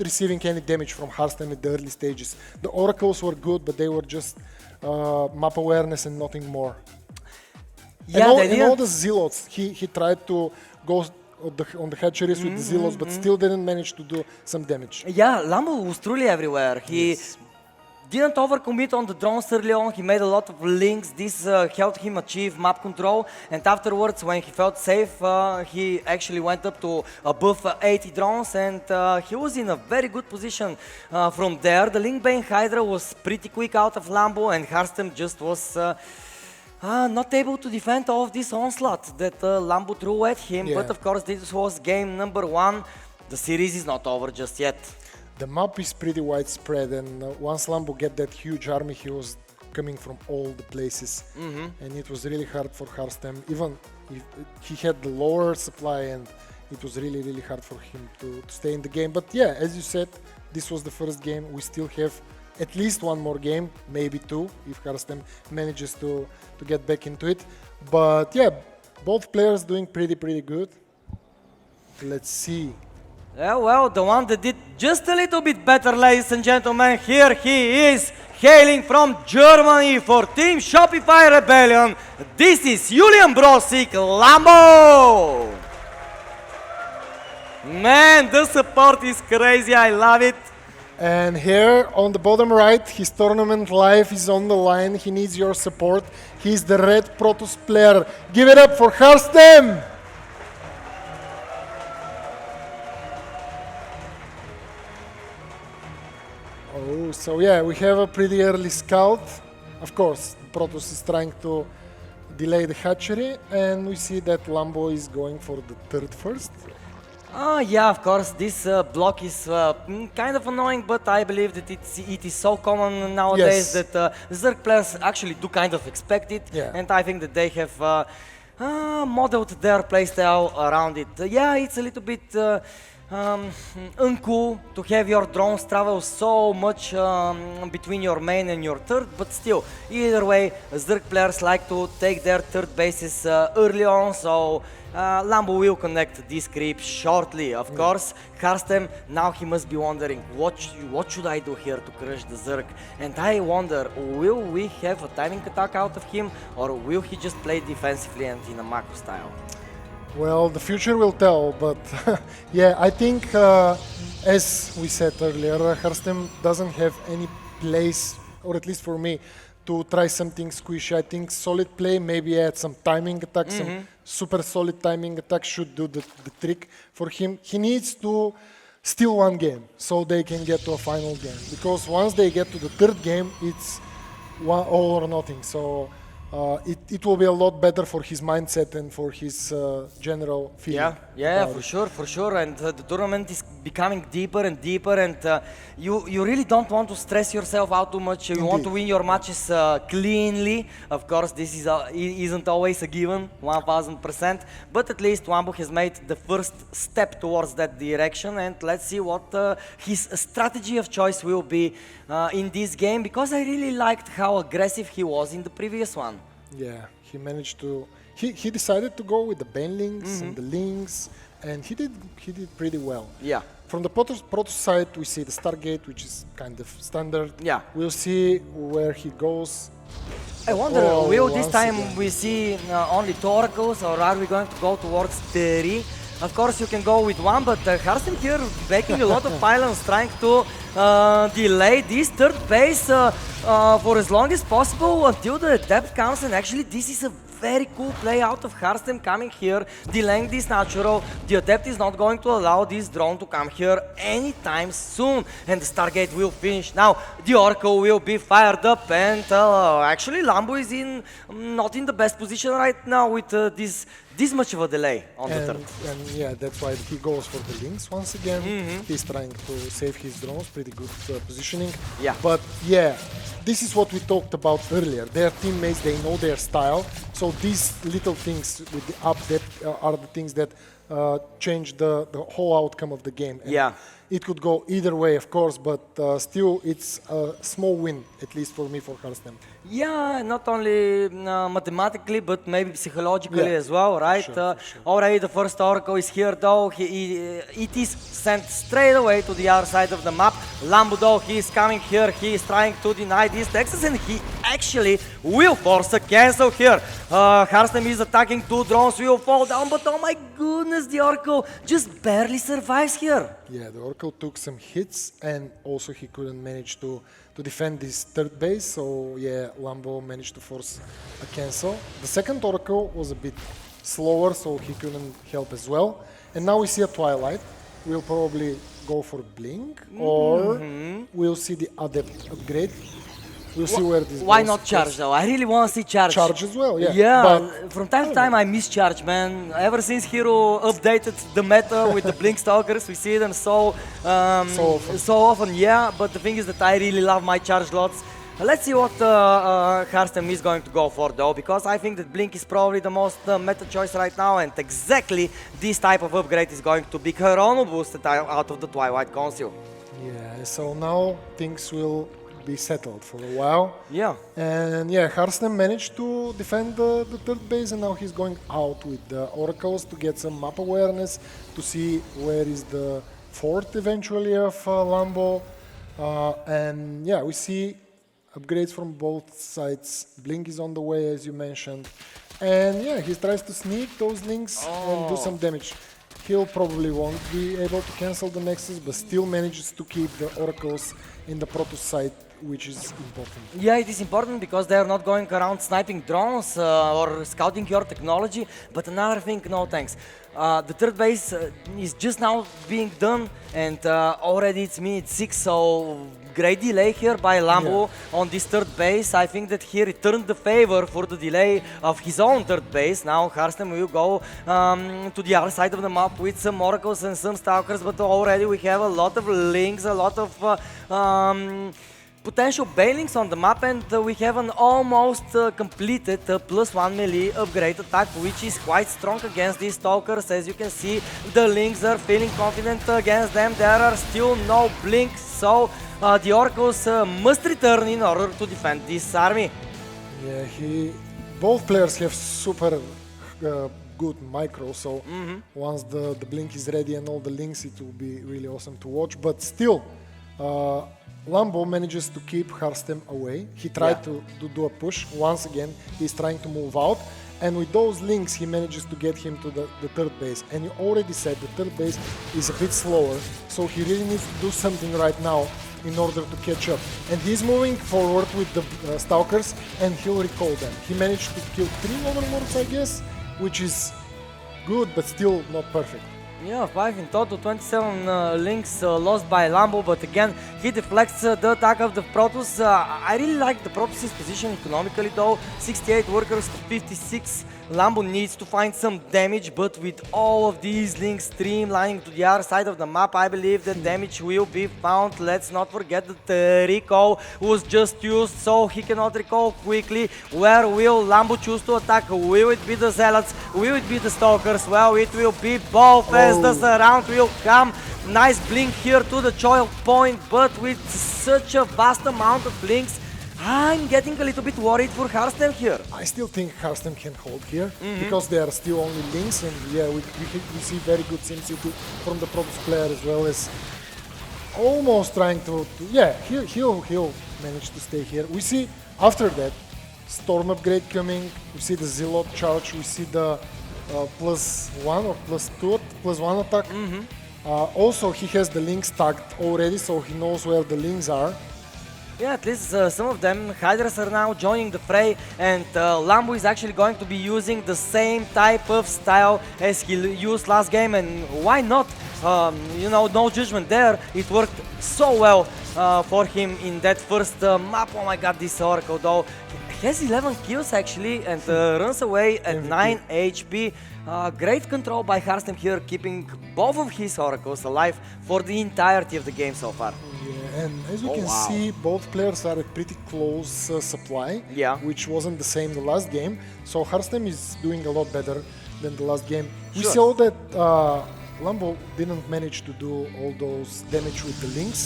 receiving any damage from Harstem at the early stages. The oracles were good, but they were just map awareness and nothing more. Yeah, and all the zealots, he tried to go on the hatcheries with the zealots, but still didn't manage to do some damage. Yeah, Lambo was truly everywhere. He didn't overcommit on the drones early on. He made a lot of links. This helped him achieve map control. And afterwards, when he felt safe, he actually went up to above 80 drones, and he was in a very good position from there. The Link Bane Hydra was pretty quick out of Lambo, and Harstem just was not able to defend all of this onslaught that Lambo threw at him. But of course, this was game number 1. The series is not over just yet. The map is pretty widespread, and once Lambo get that huge army, he was coming from all the places, and it was really hard for Harstem. Even if he had the lower supply, and it was really, really hard for him to stay in the game. But yeah, as you said, this was the first game. We still have at least one more game, maybe 2, if Harstem manages to get back into it. But yeah, both players doing pretty good. Let's see. Yeah, well, the one that did just a little bit better, ladies and gentlemen, here he is, hailing from Germany for Team Shopify Rebellion. This is Julian Brosik, Lambo! Man, the support is crazy, I love it. And here on the bottom right, his tournament life is on the line. He needs your support. He's the red Protoss player. Give it up for Harstem! Oh, so yeah, we have a pretty early scout. Of course, Protoss is trying to delay the hatchery, and we see that Lambo is going for the third first. Yeah, of course, this block is kind of annoying, but I believe that it is so common nowadays that Zerg players actually do kind of expect it, and I think that they have modeled their playstyle around it. Yeah, it's a little bit uncool to have your drones travel so much between your main and your third, but still, either way, Zerg players like to take their third bases early on, so Lambo will connect this creep shortly. Of course, Harstem, now he must be wondering, what should I do here to crush the Zerg? And I wonder, will we have a timing attack out of him, or will he just play defensively and in a Mako style? Well, the future will tell, but yeah, I think, as we said earlier, Harstem doesn't have any place, or at least for me, to try something squishy. I think solid play, maybe add some timing attack, some super solid timing attack should do the trick for him. He needs to steal one game so they can get to a final game, because once they get to the third game, it's all or nothing. So it will be a lot better for his mindset and for his general feeling. Yeah, for sure. And the tournament is becoming deeper and deeper, and you really don't want to stress yourself out too much. You want to win your matches cleanly. Of course, this isn't always a given, 1000%. But at least Lambo has made the first step towards that direction, and let's see what his strategy of choice will be in this game, because I really liked how aggressive he was in the previous one. Yeah, he managed to. He decided to go with the banelings and the links, and he did pretty well. Yeah. From the Protoss side, we see the Stargate, which is kind of standard. Yeah. We'll see where he goes. I wonder, will this time we see only 2 oracles, or are we going to go towards 30? Of course, you can go with one, but Harstem here making a lot of pylons, trying to delay this third base for as long as possible until the adept comes, and actually this is a very cool play out of Harstem coming here, delaying this natural. The adept is not going to allow this drone to come here anytime soon, and the Stargate will finish. Now the Oracle will be fired up, and actually Lambo is not in the best position right now with this much of a delay on the third. And yeah, that's why he goes for the links once again. He's trying to save his drones, pretty good positioning. Yeah. But yeah, this is what we talked about earlier. Their teammates, they know their style. So these little things with the up depth are the things that change the whole outcome of the game. And yeah. It could go either way, of course, but still it's a small win, at least for me, for Harstem. Yeah, not only mathematically, but maybe psychologically as well, right? Sure. Already the first Oracle is here, though. It is sent straight away to the other side of the map. Lambo, though, he is coming here. He is trying to deny these Texas, and he actually will force a cancel here. Harstem is attacking 2 drones, will fall down, but oh my goodness, the Oracle just barely survives here. Yeah, the Oracle took some hits, and also he couldn't manage to defend this third base, so yeah, Lambo managed to force a cancel. The second Oracle was a bit slower, so he couldn't help as well. And now we see a Twilight. We'll probably go for Blink, or we'll see the Adept upgrade. We'll see where this goes. Why not charge, though? I really want to see charge. Charge as well, yeah. Yeah, but from time to time I miss charge, man. Ever since Hero updated the meta with the Blink Stalkers, we see them so often, yeah. But the thing is that I really love my charge lots. Let's see what Harstem is going to go for, though, because I think that Blink is probably the most meta choice right now, and exactly this type of upgrade is going to be Chrono boosted out of the Twilight Conceal. Yeah, so now things will be settled for a while. Yeah. And yeah, Harstem managed to defend the third base, and now he's going out with the Oracles to get some map awareness, to see where is the fort eventually of Lambo. And yeah, we see upgrades from both sides. Blink is on the way, as you mentioned. And yeah, he tries to sneak those links and do some damage. He'll probably won't be able to cancel the Nexus, but still manages to keep the Oracles in the Protoss side, which is important. Yeah, it is important because they are not going around sniping drones or scouting your technology. But another thing, no thanks. The third base is just now being done, and already it's minute 6, so great delay here by Lambo on this third base. I think that he returned the favor for the delay of his own third base. Now Harstem will go to the other side of the map with some Oracles and some Stalkers, but already we have a lot of links, a lot of potential bailings on the map, and we have an almost completed +1 melee upgrade attack, which is quite strong against these Stalkers. As you can see, the links are feeling confident against them. There are still no blinks, so the Oracles must return in order to defend this army. Yeah, both players have super good micro, so once the blink is ready and all the links, it will be really awesome to watch. But still, Lambo manages to keep Harstem away. He tried to do a push. Once again, he's trying to move out. And with those links, he manages to get him to the third base. And you already said the third base is a bit slower, so he really needs to do something right now in order to catch up. And he's moving forward with the Stalkers, and he'll recall them. He managed to kill 3 Overlords, I guess, which is good, but still not perfect. Yeah, 5 in total, 27 links lost by Lambo, but again, he deflects the attack of the Protoss. I really like the Protoss' position economically though, 68 workers to 56. Lambo needs to find some damage, but with all of these links streamlining to the other side of the map, I believe that damage will be found. Let's not forget that recall was just used, so he cannot recall quickly. Where will Lambo choose to attack? Will it be the Zealots? Will it be the Stalkers? Well, it will be both as the Serral will come. Nice blink here to the choke point, but with such a vast amount of blinks, I'm getting a little bit worried for Harstem here. I still think Harstem can hold here, because there are still only links, and yeah, we see very good SimCity from the Protoss player, as well as almost trying to he'll manage to stay here. We see after that Storm upgrade coming, we see the Zealot charge, we see the +1 or +1 attack. Also, he has the links tagged already, so he knows where the links are. Yeah, at least some of them, Hydras are now joining the fray, and Lambo is actually going to be using the same type of style as he used last game, and why not? You know, no judgment there. It worked so well for him in that first map. Oh my god, this Oracle though. He has 11 kills actually, and runs away at 9 HP. Great control by Harstem here, keeping both of his Oracles alive for the entirety of the game so far. Yeah, and as you can see, both players are at pretty close supply, which wasn't the same the last game. So Harstem is doing a lot better than the last game. We saw that Lambo didn't manage to do all those damage with the links.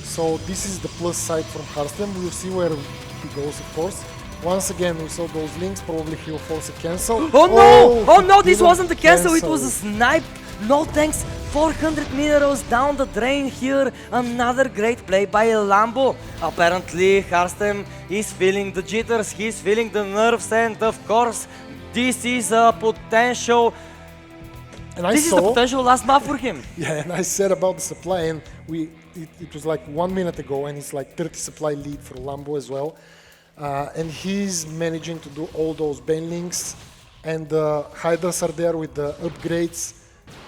So this is the plus side from Harstem. We'll see where he goes, of course. Once again, we saw those links, probably he'll force a cancel. Oh no! Oh no, this wasn't a cancel, it was a snipe! No thanks, 400 minerals down the drain here. Another great play by Lambo. Apparently, Harstem is feeling the jitters, he's feeling the nerves, and of course, this is a potential... This is the potential last map for him. Yeah, and I said about the supply, and it was like 1 minute ago, and it's like 30 supply lead for Lambo as well. And he's managing to do all those Bane links, and the Hydras are there with the upgrades.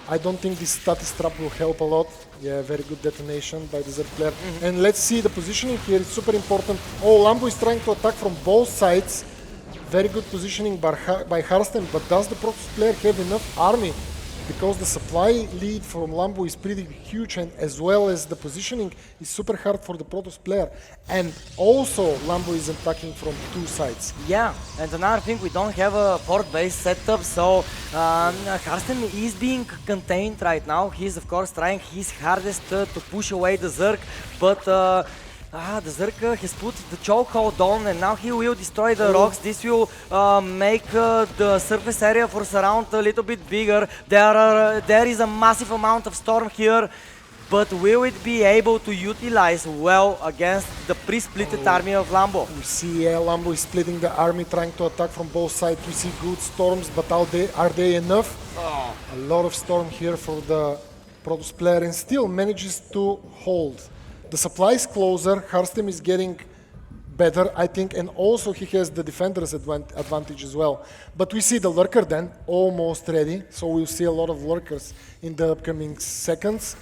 I don't think this status trap will help a lot. Yeah, very good detonation by the Z player. And let's see the positioning here, it's super important. Oh, Lambo is trying to attack from both sides. Very good positioning by Harstem, but does the Protoss player have enough army? Because the supply lead from Lambo is pretty huge, and as well as the positioning is super hard for the Protoss player. And also Lambo is attacking from 2 sides. Yeah, and another thing, we don't have a fourth base setup, so Harstem is being contained right now. He's of course trying his hardest to push away the Zerg, but the Zerg has put the chokehold on, and now he will destroy the rocks. This will make the surface area for surround a little bit bigger. There is a massive amount of storm here, but will it be able to utilize well against the pre-splitted army of Lambo? We see Lambo is splitting the army, trying to attack from both sides. We see good storms, but are they enough? A lot of storm here for the Protoss player, and still manages to hold. The supply is closer, Harstem is getting better, I think, and also he has the defender's advantage as well. But we see the lurker then almost ready, so we'll see a lot of lurkers in the upcoming seconds.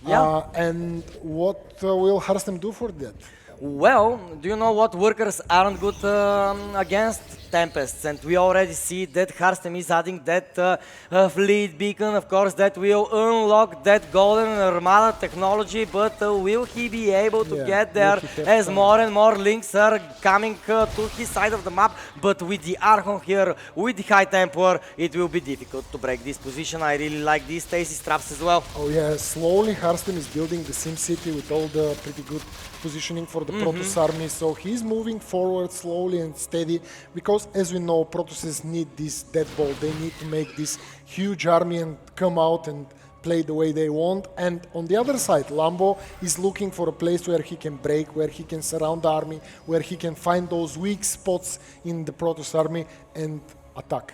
Yeah. And what will Harstem do for that? Well, do you know what workers aren't good against Tempests? And we already see that Harstem is adding that fleet beacon, of course, that will unlock that golden armada technology, but will he be able to get there as more and more links are coming to his side of the map? But with the Archon here, with the High Templar, it will be difficult to break this position. I really like these stasis traps as well. Oh yeah, slowly Harstem is building the Sim City with all the pretty good positioning for the Protoss army, so he's moving forward slowly and steady, because as we know, Protosses need this deadbolt. They need to make this huge army and come out and play the way they want. And on the other side, Lambo is looking for a place where he can break, where he can surround the army, where he can find those weak spots in the Protoss army and attack.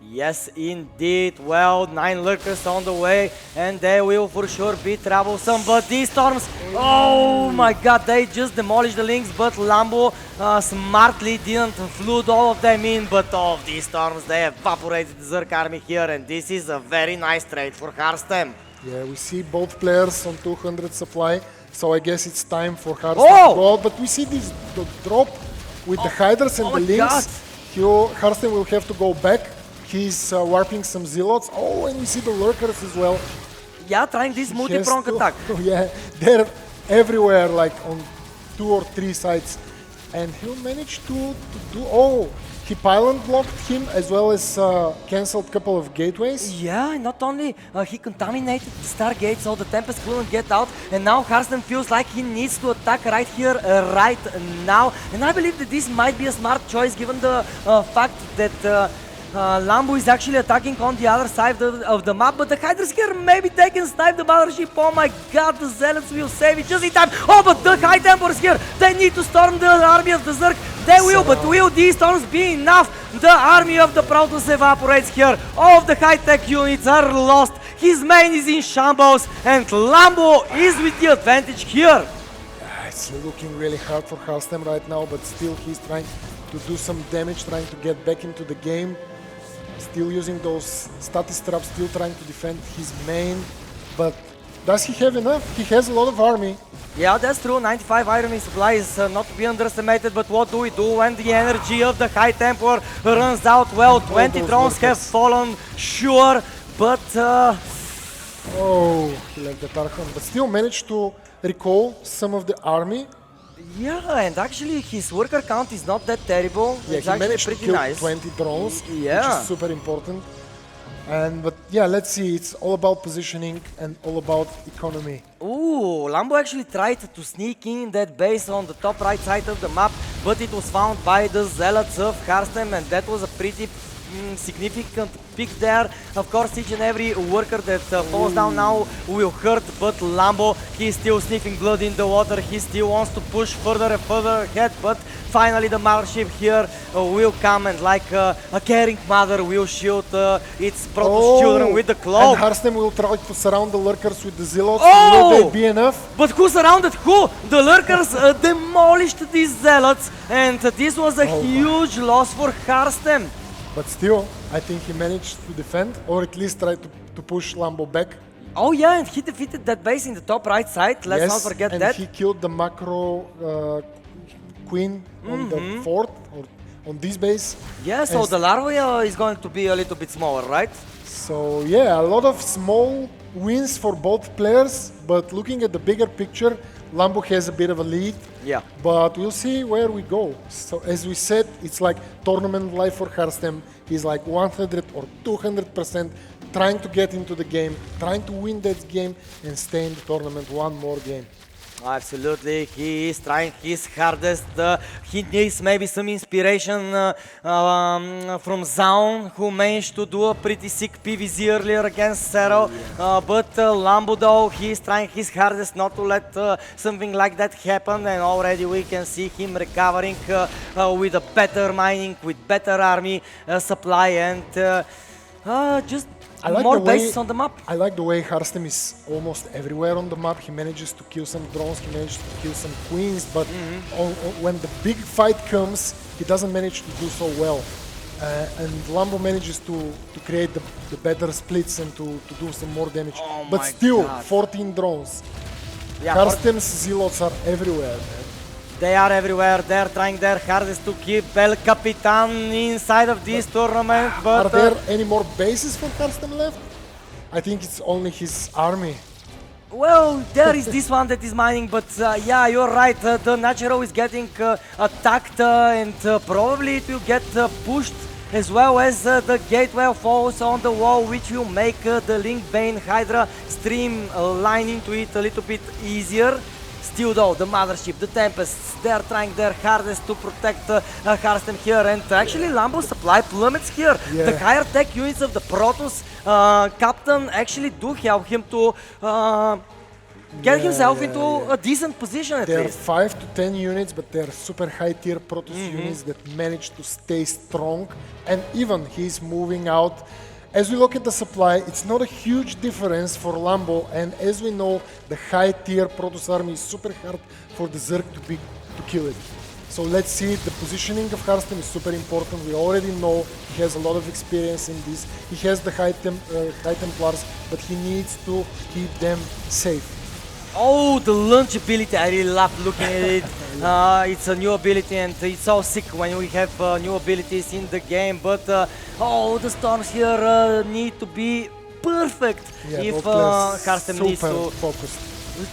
Yes, indeed. Well, 9 lurkers on the way, and they will for sure be troublesome. But these storms, oh my god, they just demolished the links, but Lambo smartly didn't flood all of them in. But all of these storms, they evaporated the Zerg army here, and this is a very nice trade for Harstem. Yeah, we see both players on 200 supply, so I guess it's time for Harstem to go out. But we see this drop with the Hydras and the links. Harstem will have to go back. He's warping some Zealots. Oh, and we see the Lurkers as well. Yeah, trying this multi-prong attack. Yeah, they're everywhere, like on 2 or 3 sides. And he'll manage to do... Oh, he pylon blocked him as well as cancelled a couple of gateways. Yeah, not only he contaminated the Stargate so the Tempest couldn't get out, and now Harstem feels like he needs to attack right here, right now. And I believe that this might be a smart choice given the fact that Lambo is actually attacking on the other side of the map, but the Hydras here, maybe they can snipe the Mothership. Oh my god, the Zealots will save it just in time. Oh, but the High Templars here, they need to storm the army of the Zerg. They will, but will these storms be enough? The army of the Protoss evaporates here. All of the high-tech units are lost. His main is in shambles, and Lambo is with the advantage here. It's looking really hard for Harstem right now, but still he's trying to do some damage, trying to get back into the game. Still using those status traps, still trying to defend his main. But does he have enough? He has a lot of army. Yeah, that's true. 95 army supply is not to be underestimated, but what do we do when the energy of the High Templar runs out? Well, 20 drones have fallen, sure, but... Oh, he left the Tarkhan, but still managed to recall some of the army. Yeah, and actually his worker count is not that terrible. Yeah, it's he actually managed pretty to kill nice. 20 drones, Yeah. which is super important. But yeah, let's see, it's all about positioning and all about economy. Ooh, Lambo actually tried to sneak in that base on the top right side of the map, but it was found by the Zealots of Harstem, and that was a pretty significant pick there. Of course, each and every worker that falls down now will hurt, but Lambo, he's still sniffing blood in the water. He still wants to push further and further ahead, but finally the mothership here will come, and like a caring mother will shield its Protoss children with the claw. And Harstem will try to surround the lurkers with the Zealots. Oh! Will they be enough? But who surrounded who? The lurkers demolished these Zealots, and this was a huge loss for Harstem. But still, I think he managed to defend, or at least try to push Lambo back. Oh yeah, and he defeated that base in the top right side, let's not forget and that. He killed the macro queen on the fort, or on this base. Yeah, so the larva is going to be a little bit smaller, right? So yeah, a lot of small wins for both players, but looking at the bigger picture, Lambo has a bit of a lead. Yeah. But we'll see where we go. So as we said, it's like tournament life for Harstem. He's like 100 or 200% trying to get into the game, trying to win that game and stay in the tournament one more game. Absolutely, he is trying his hardest. He needs maybe some inspiration from Zoun, who managed to do a pretty sick PvZ earlier against Serral. But Lambo, though, he is trying his hardest not to let something like that happen. And already we can see him recovering with a better mining, with better army supply, and just more bases on the map. I like the way Harstem is almost everywhere on the map. He manages to kill some drones, he manages to kill some queens, but when the big fight comes, he doesn't manage to do so well. and Lambo manages to create the better splits and to do some more damage. But still, 14 drones. Yeah, Harstem's zealots are everywhere, man. They are everywhere. They're trying their hardest to keep El Capitan inside of this tournament. But are there any more bases for Harstem left? I think it's only his army. Well, there is this one that is mining, but yeah, you're right. The Natural is getting attacked and probably it will get pushed, as well as the gateway falls on the wall, which will make the Link Bane Hydra stream line into it a little bit easier. Still though, the Mothership, the Tempests, they're trying their hardest to protect Harstem here, and actually Lambo's supply plummets here. Yeah. The higher tech units of the Protoss Captain actually do help him to get himself into a decent position at There are least. 5 to 10 units, but they're super high tier Protoss units that manage to stay strong, and even he's moving out. As we look at the supply, it's not a huge difference for Lambo, and as we know, the high tier Protoss army is super hard for the Zerg to kill it. So let's see, the positioning of Harstem is super important. We already know he has a lot of experience in this. He has the high Templars, but he needs to keep them safe. Oh, the launch ability, I really love looking at it. It's a new ability and it's so sick when we have new abilities in the game, but oh, the storms here need to be perfect if Harstem needs to... focused.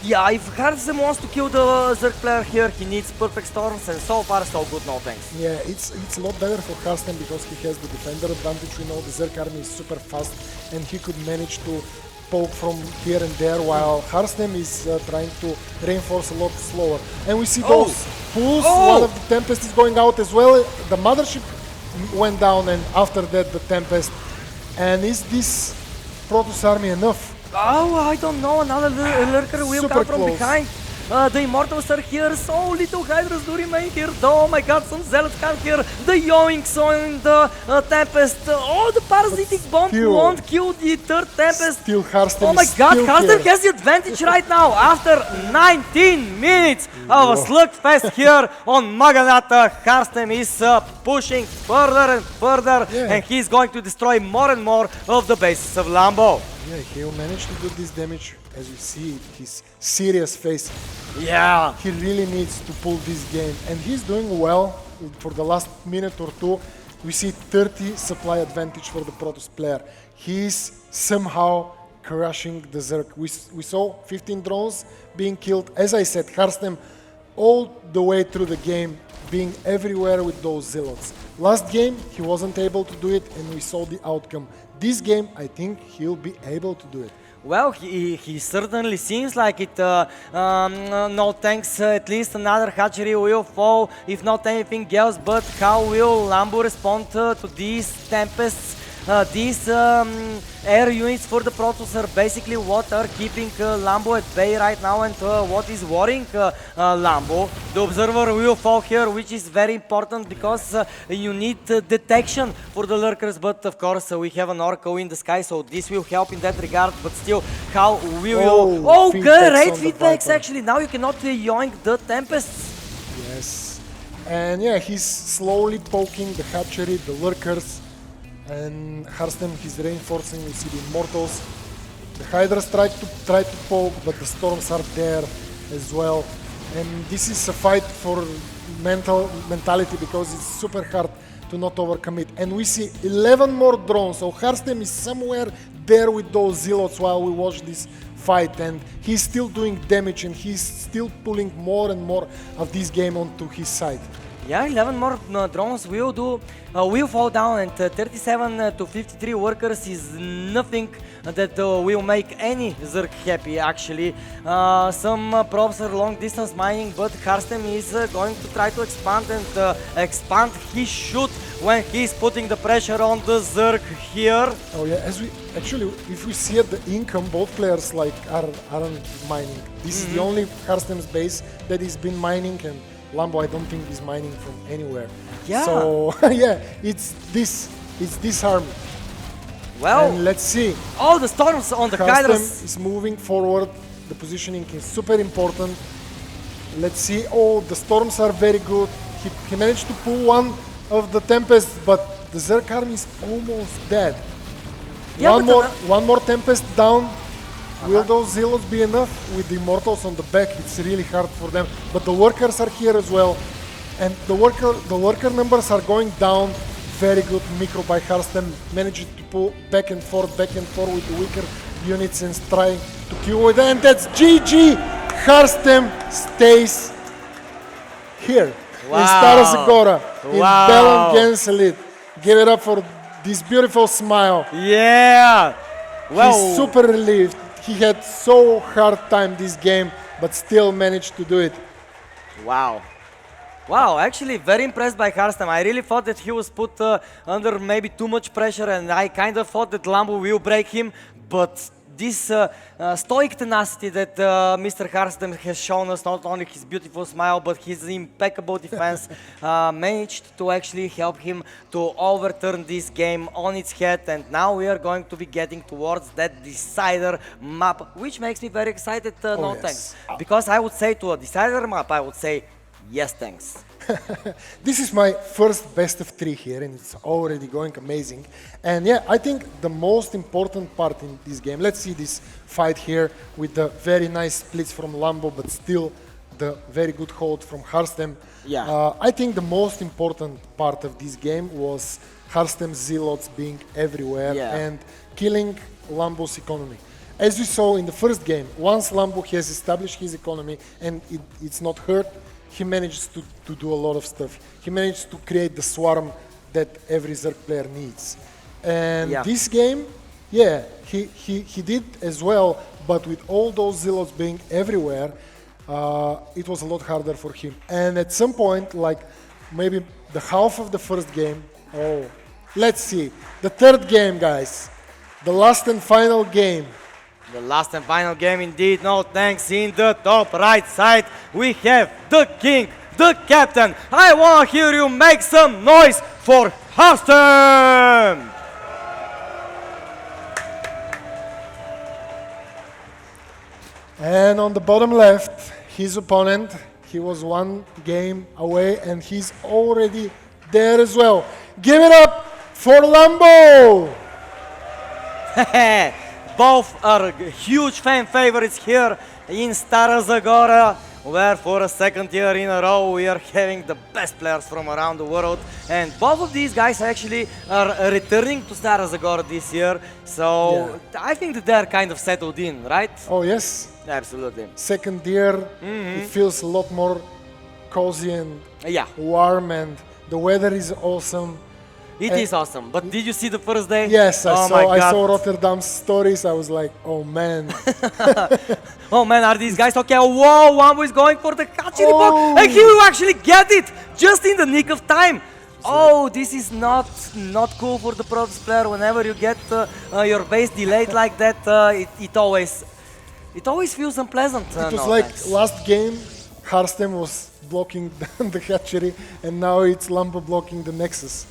Yeah, if Harstem wants to kill the Zerg player here, he needs perfect storms, and so far so good, no thanks. Yeah, it's a lot better for Harstem because he has the defender advantage. We know the Zerg army is super fast and he could manage to poke from here and there, while Harstem is trying to reinforce a lot slower. And we see those pulls, one of the Tempest is going out as well. The Mothership went down, and after that the Tempest. And is this Protoss army enough? Oh, I don't know, another lurker will Super come from close. behind. The Immortals are here, so little Hydras do remain here. Oh my god, some Zealots come here. The Yoinks on the Tempest. Oh, the Parasitic Bomb won't kill the third Tempest. Still Harstem Oh my is god, still Harstem here. has the advantage right now after 19 minutes of a slugfest here on Maganata. Harstem is pushing further and further, and he's going to destroy more and more of the bases of Lambo. Yeah, he'll manage to do this damage. As you see, his serious face. Yeah. He really needs to pull this game, and he's doing well. For the last minute or two, we see 30 supply advantage for the Protoss player. He's somehow crushing the Zerg. We saw 15 drones being killed. As I said, Harstem all the way through the game being everywhere with those Zealots. Last game, he wasn't able to do it, and we saw the outcome. This game, I think he'll be able to do it. Well, he certainly seems like it. No thanks, at least another hatchery will fall, if not anything else. But how will Lambo respond to these Tempests? These air units for the Protoss are basically what are keeping Lambo at bay right now, and what is worrying Lambo. The Observer will fall here, which is very important because you need detection for the lurkers, but of course we have an Orco in the sky, so this will help in that regard, but still, how will you... Oh, great feedbacks actually, now you cannot yoink the Tempests. Yes, and yeah, he's slowly poking the hatchery, the lurkers, and Harstem, he's reinforcing. We see the Immortals. The Hydras try to poke, but the Storms are there as well. And this is a fight for mentality because it's super hard to not overcommit. And we see 11 more drones, so Harstem is somewhere there with those Zealots while we watch this fight, and he's still doing damage, and he's still pulling more and more of this game onto his side. Yeah, 11 more drones will fall down, and 37 to 53 workers is nothing that will make any Zerg happy actually. Some props are long distance mining, but Harstem is going to try to expand, and expand he should when he's putting the pressure on the Zerg here. Oh yeah, if we see at the income, both players aren't mining. This is the only Harstem's base that has been mining, and Lambo, I don't think, is mining from anywhere. Yeah. So yeah, it's this army. Well, and let's see. Oh, the storms on the Hydras is moving forward. The positioning is super important. Let's see. Oh, the storms are very good. He managed to pull one of the Tempests, but the Zerg army is almost dead. Yeah, one more Tempest down. Will those Zealots be enough? With the Immortals on the back, it's really hard for them. But the workers are here as well. And the worker numbers are going down. Very good micro by Harstem, managing to pull back and forth with the weaker units and trying to kill it. And that's GG! Harstem stays here in Stara Zagora, in Bellum cancel it. Give it up for this beautiful smile. Yeah! Well, he's super relieved. He had so hard time this game, but still managed to do it. Wow. Wow, actually very impressed by Harstem. I really thought that he was put under maybe too much pressure, and I kind of thought that Lambo will break him, but this stoic tenacity that Mr. Harstem has shown us, not only his beautiful smile, but his impeccable defense, managed to actually help him to overturn this game on its head, and now we are going to be getting towards that decider map, which makes me very excited, no thanks. Because I would say to a decider map, I would say, yes, thanks. This is my first best of 3 here, and it's already going amazing. And yeah, I think the most important part in this game, let's see this fight here with the very nice splits from Lambo, but still the very good hold from Harstem. Yeah. I think the most important part of this game was Harstem's Zealots being everywhere and killing Lambo's economy. As we saw in the first game, once Lambo has established his economy and it's not hurt, he manages to do a lot of stuff. He managed to create the swarm that every Zerg player needs. And this game, he did as well, but with all those Zealots being everywhere, it was a lot harder for him. And at some point, like maybe the half of the first game, let's see, the third game, guys, the last and final game. The last and final game indeed, no thanks. In the top right side, we have the king, the captain. I want to hear you make some noise for Harstem! And on the bottom left, his opponent, he was one game away and he's already there as well. Give it up for Lambo! Both are huge fan favorites here in Stara Zagora, where for a second year in a row we are having the best players from around the world. And both of these guys actually are returning to Stara Zagora this year, so I think that they're kind of settled in, right? Oh yes. Absolutely. Second year, it feels a lot more cozy and warm, and the weather is awesome. It is awesome, but did you see the first day? Yes, I saw Rotterdam's stories. I was like, oh man. Oh man, are these guys okay? Whoa, Lambo is going for the Hatchery block, and he will actually get it just in the nick of time. Oh, this is not cool for the Protoss player. Whenever you get your base delayed like that, it always feels unpleasant. It was like last game, Harstem was blocking the hatchery, and now it's Lambo blocking the Nexus.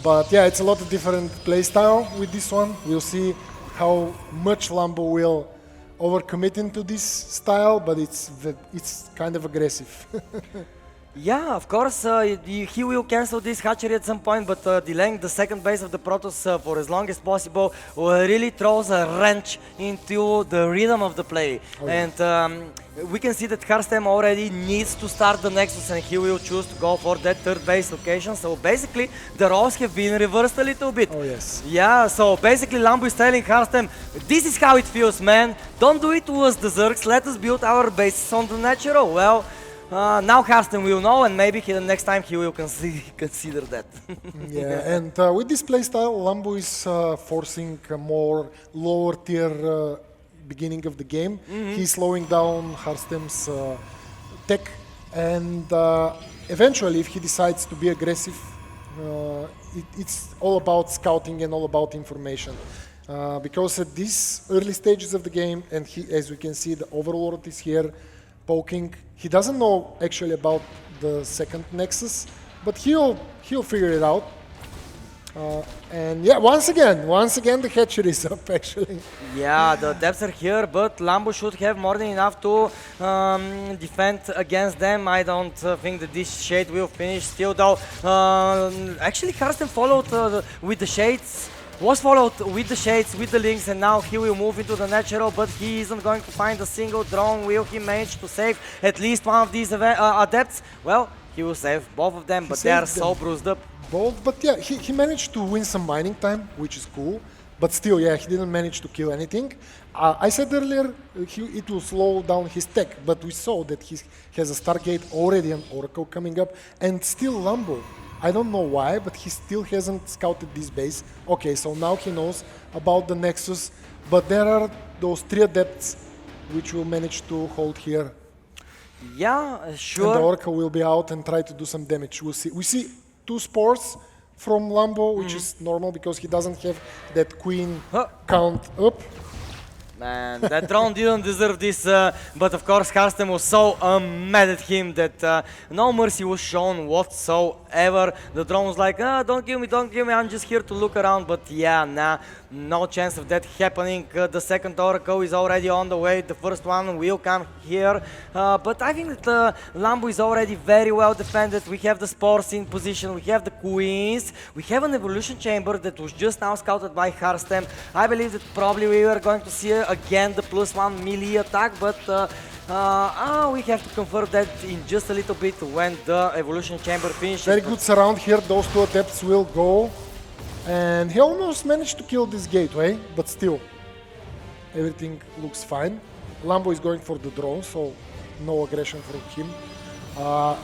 But yeah, it's a lot of different playstyle with this one. We'll see how much Lambo will overcommit into this style, but it's kind of aggressive. Yeah, of course, he will cancel this hatchery at some point, but delaying the second base of the Protoss for as long as possible really throws a wrench into the rhythm of the play. And we can see that Harstem already needs to start the Nexus, and he will choose to go for that third base location. So basically, the roles have been reversed a little bit. Oh yes. Yeah, so basically Lambo is telling Harstem, this is how it feels, man. Don't do it to us, the Zergs. Let us build our bases on the natural. Well, now Harstem will know, and maybe next time he will consider that. Yeah, and with this playstyle, Lambo is forcing a more lower tier beginning of the game. He's slowing down Harstem's tech, and eventually, if he decides to be aggressive, it's all about scouting and all about information. Because at these early stages of the game, and as we can see, the Overlord is here poking. He doesn't know actually about the second Nexus, but he'll figure it out. And yeah, once again the hatchery is up actually. Yeah, the depths are here, but Lambo should have more than enough to defend against them. I don't think that this shade will finish still though. Actually, Harstem followed with the shades. Was followed with the shades, with the links, and now he will move into the natural, but he isn't going to find a single drone. Will he manage to save at least one of these adepts? Well, he will save both of them, but they are so bruised up. Both, but yeah, he managed to win some mining time, which is cool. But still, yeah, he didn't manage to kill anything. I said earlier it will slow down his tech, but we saw that he has a Stargate already, an Oracle coming up, and still Lambo. I don't know why, but he still hasn't scouted this base. Okay, so now he knows about the Nexus, but there are those 3 adepts which will manage to hold here. Yeah, sure. And the Oracle will be out and try to do some damage. We'll see. We see 2 spores from Lambo, which is normal because he doesn't have that queen count up. Man, that drone didn't deserve this, but of course Harstem was so mad at him that no mercy was shown whatsoever. The drone was like, don't kill me, I'm just here to look around, but yeah, nah, no chance of that happening. The second Oracle is already on the way, the first one will come here, but I think that Lambo is already very well defended. We have the spores in position, we have the queens, we have an evolution chamber that was just now scouted by Harstem. I believe that probably we are going to see again the +1 melee attack, but we have to confirm that in just a little bit when the evolution chamber finishes. Very good surround here, those 2 adepts will go. And he almost managed to kill this gateway, but still, everything looks fine. Lambo is going for the drone, so no aggression from him.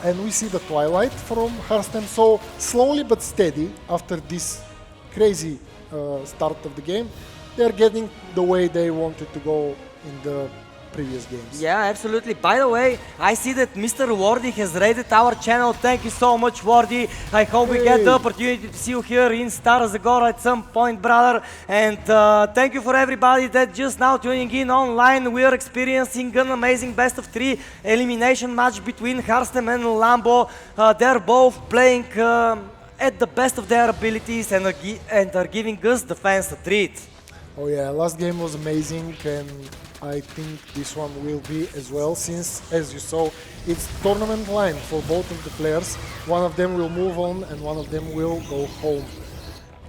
And we see the Twilight from Harstem, so slowly but steady, after this crazy start of the game, they're getting the way they wanted to go in the previous games. Yeah, absolutely. By the way, I see that Mr. Wardy has raided our channel. Thank you so much, Wardy. I hope we get the opportunity to see you here in Stara Zagora at some point, brother. And thank you for everybody that just now tuning in online. We are experiencing an amazing best of 3 elimination match between Harstem and Lambo. They're both playing at the best of their abilities and are giving us the fans a treat. Oh yeah, last game was amazing, and I think this one will be as well, since, as you saw, it's tournament line for both of the players. One of them will move on and one of them will go home.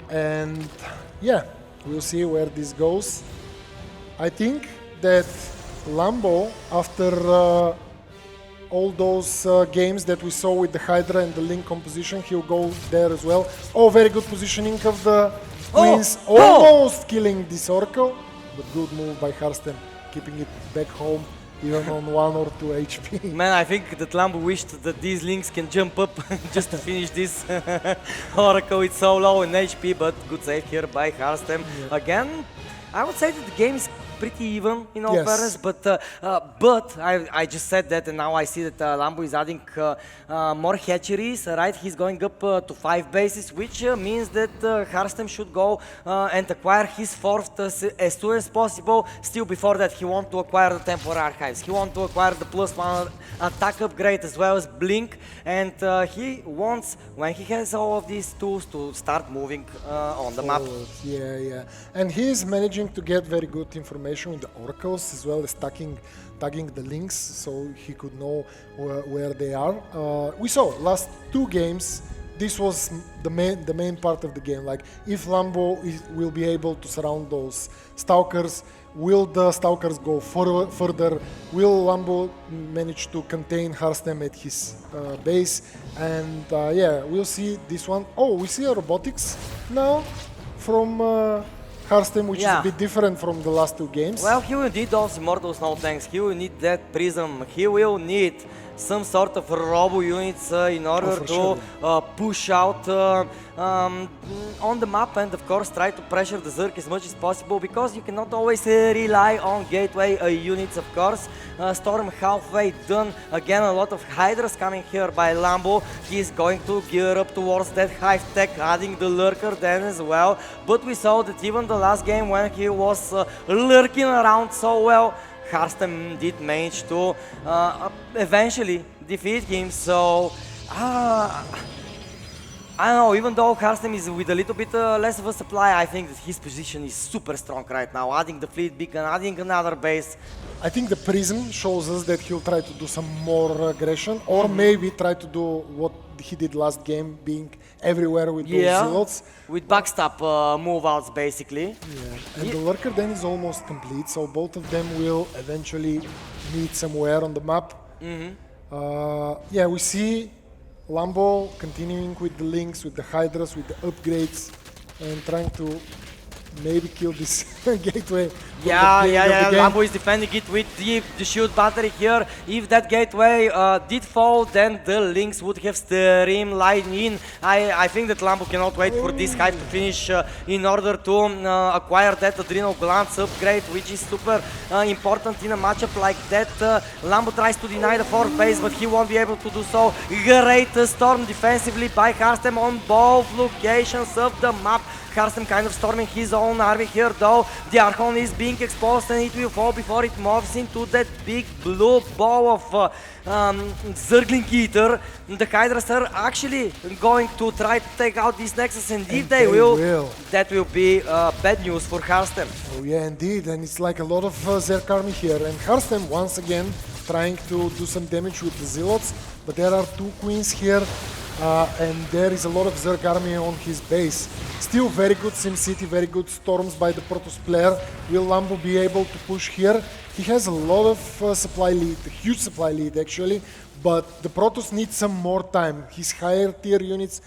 And yeah, we'll see where this goes. I think that Lambo, after all those games that we saw with the Hydra and the Link composition, he'll go there as well. Oh, very good positioning of the Queens, almost killing this Oracle, but good move by Harstem, keeping it back home, even on 1 or 2 HP. Man, I think that Lambo wished that these links can jump up just to finish this Oracle. It's so low in HP, but good save here by Harstem. Yeah. Again, I would say that the game is pretty even in all fairness, but I just said that, and now I see that Lambo is adding more hatcheries, right? He's going up to 5 bases, which means that Harstem should go and acquire his 4th as soon as possible. Still, before that, he wants to acquire the Temporal Archives. He wants to acquire the +1 attack upgrade as well as Blink, and he wants, when he has all of these tools, to start moving on the map. Yeah. And he is managing to get very good information with the oracles, as well as tagging the links, so he could know where they are. We saw last 2 games. This was the main part of the game. Like, if Lambo will be able to surround those stalkers, will the stalkers go further? Will Lambo manage to contain Harstem at his base? And yeah, we'll see this one. Oh, we see a robotics now from Harstem, which is a bit different from the last 2 games. Well, he will need those Immortals, no thanks. He will need that Prism. He will need some sort of robo units in order to push out on the map, and of course try to pressure the Zerg as much as possible, because you cannot always rely on gateway units, of course. Storm halfway done. Again, a lot of Hydras coming here by Lambo. He's going to gear up towards that Hive Tech, adding the Lurker then as well. But we saw that even the last game, when he was lurking around so well, Harstem did manage to I don't know, even though Harstem is with a little bit less of a supply, I think that his position is super strong right now. Adding the fleet beacon, adding another base. I think the Prism shows us that he'll try to do some more aggression, or maybe try to do what he did last game, being everywhere with those zealots. With backstop move-outs, basically. Yeah, and the Lurker then is almost complete, so both of them will eventually meet somewhere on the map. Yeah, we see Lambo continuing with the links, with the Hydras, with the upgrades, and trying to maybe kill this gateway. Yeah. Lambo is defending it with the shield battery here. If that gateway did fall, then the links would have streamlined in. I think that Lambo cannot wait for this hive to finish in order to acquire that adrenal glands upgrade, which is super important in a matchup like that. Lambo tries to deny the fourth base, but he won't be able to do so. Great storm defensively by Harstem on both locations of the map. Harstem kind of storming his own army here, though. The Archon is being exposed and it will fall before it moves into that big blue ball of Zergling Eater. The Hydras are actually going to try to take out this Nexus, and if they will, that will be bad news for Harstem. Oh yeah, indeed, and it's like a lot of Zerg army here, and Harstem once again trying to do some damage with the Zealots, but there are two Queens here. And there is a lot of Zerg army on his base. Still very good SimCity, very good storms by the Protoss player. Will Lambo be able to push here? He has a lot of supply lead, a huge supply lead actually, but the Protoss needs some more time. His higher tier units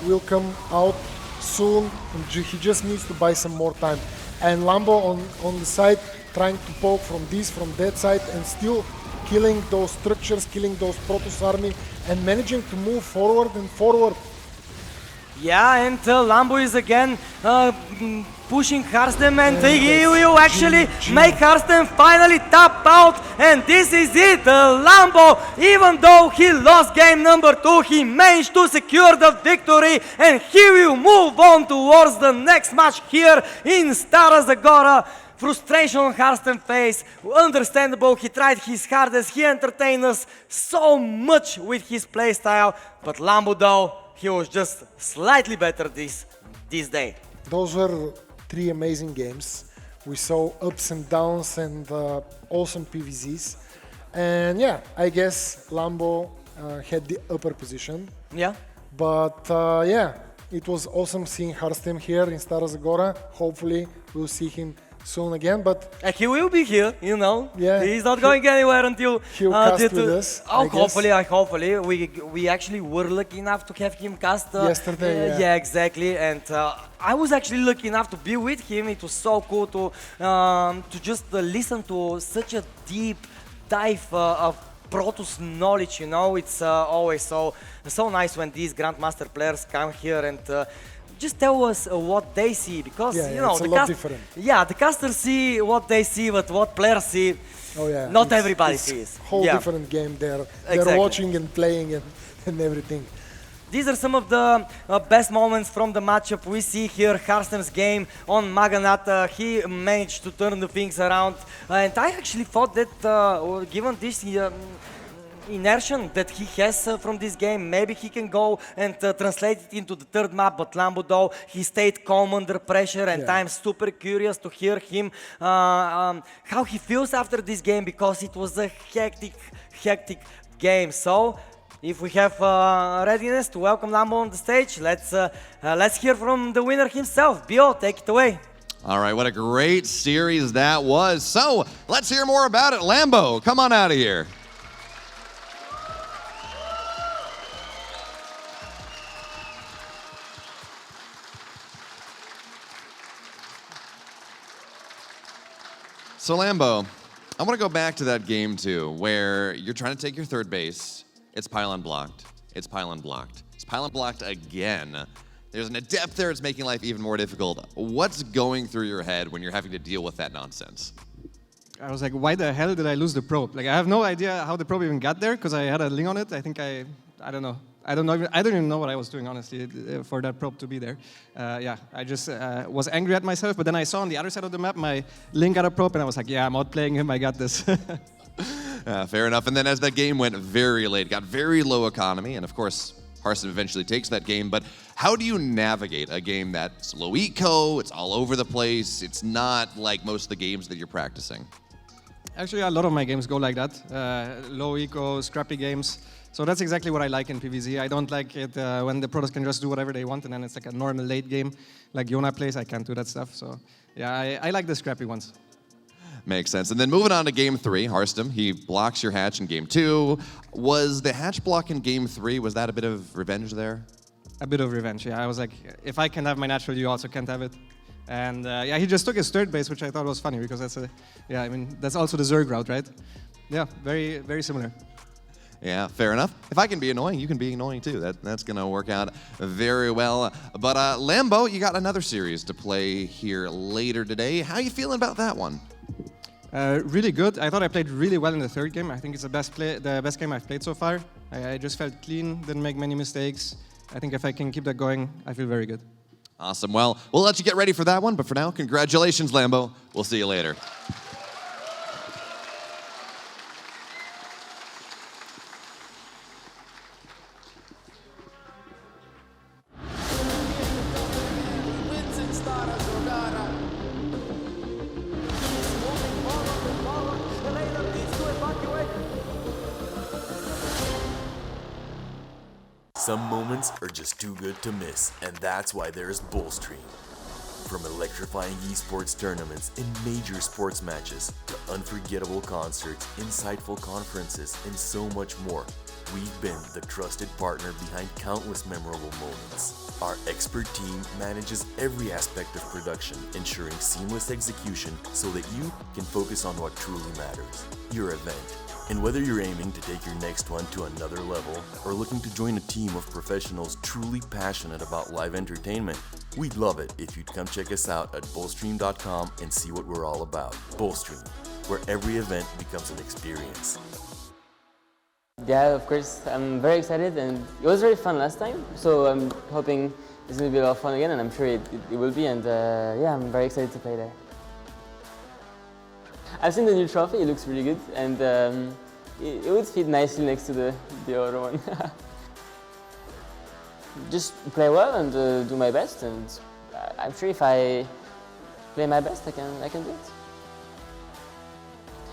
will come out soon, and he just needs to buy some more time. And Lambo on the side trying to poke from this, from that side, and still killing those structures, killing those Protoss army, and managing to move forward and forward. Yeah, and Lambo is again pushing Harstem, and he will actually make Harstem finally tap out, and this is it. Lambo, even though he lost game number 2, he managed to secure the victory, and he will move on towards the next match here in Stara Zagora. Frustration on Harstem's face, understandable. He tried his hardest, he entertained us so much with his playstyle, but Lambo though, he was just slightly better this day. Those were 3 amazing games. We saw ups and downs and awesome PVZs. And yeah, I guess Lambo had the upper position. Yeah. But yeah, it was awesome seeing Harstem here in Stara Zagora. Hopefully we'll see him soon again, but he will be here, you know. Yeah, he's not going anywhere until he'll cast with us. Oh, hopefully, we actually were lucky enough to have him cast yesterday. Yeah, exactly. And I was actually lucky enough to be with him. It was so cool to just listen to such a deep dive of Protoss knowledge. You know, it's always so nice when these Grandmaster players come here and just tell us what they see, because you know the casters see what they see, but what players see, not everybody sees. Whole different game there. They're watching and playing and everything. These are some of the best moments from the matchup. We see here Harstem's game on Maganata. He managed to turn the things around, and I actually thought that given this inertia that he has from this game, maybe he can go and translate it into the third map, but Lambo though, he stayed calm under pressure, and I'm super curious to hear him how he feels after this game, because it was a hectic game. So if we have readiness to welcome Lambo on the stage, let's hear from the winner himself. Bio, take it away. All right, what a great series that was. So let's hear more about it. Lambo, come on out of here. So Lambo, I want to go back to that game too, where you're trying to take your third base. It's pylon blocked. It's pylon blocked. It's pylon blocked again. There's an adept there. It's making life even more difficult. What's going through your head when you're having to deal with that nonsense? I was like, why the hell did I lose the probe? Like, I have no idea how the probe even got there, because I had a link on it. I think I don't know. I don't even know what I was doing, honestly, for that probe to be there. Yeah, I just was angry at myself, but then I saw on the other side of the map my link got a probe, and I was like, yeah, I'm outplaying him, I got this. Fair enough. And then as that game went very late, got very low economy, and of course, Harstem eventually takes that game, but how do you navigate a game that's low eco, it's all over the place, it's not like most of the games that you're practicing? Actually, a lot of my games go like that. Low eco, scrappy games. So that's exactly what I like in PvZ. I don't like it when the pros can just do whatever they want and then it's like a normal late game. Like Yona plays, I can't do that stuff. So yeah, I like the scrappy ones. Makes sense. And then moving on to game 3, Harstem, he blocks your hatch in game 2. Was the hatch block in game 3, was that a bit of revenge there? A bit of revenge, yeah. I was like, if I can have my natural, you also can't have it. And yeah, he just took his third base, which I thought was funny because that's that's also the Zerg route, right? Yeah, very, very similar. Yeah, fair enough. If I can be annoying, you can be annoying too. That's going to work out very well. But Lambo, you got another series to play here later today. How are you feeling about that one? Really good. I thought I played really well in the third game. I think it's the best game I've played so far. I just felt clean, didn't make many mistakes. I think if I can keep that going, I feel very good. Awesome. Well, we'll let you get ready for that one. But for now, congratulations, Lambo. We'll see you later. Wins in Stara Zagora. He's moving forward. Reynor needs to evacuate. Some moments are just too good to miss, and that's why there's Bullstream. From electrifying esports tournaments and major sports matches to unforgettable concerts, insightful conferences, and so much more, we've been the trusted partner behind countless memorable moments. Our expert team manages every aspect of production, ensuring seamless execution so that you can focus on what truly matters, your event. And whether you're aiming to take your next one to another level or looking to join a team of professionals truly passionate about live entertainment, we'd love it if you'd come check us out at bullstream.com and see what we're all about. Bullstream, where every event becomes an experience. Yeah, of course. I'm very excited and it was very fun last time. So I'm hoping it's going to be a lot of fun again and I'm sure it will be. And yeah, I'm very excited to play there. I've seen the new trophy, it looks really good, and it would fit nicely next to the other one. Just play well and do my best, and I'm sure if I play my best, I can do it.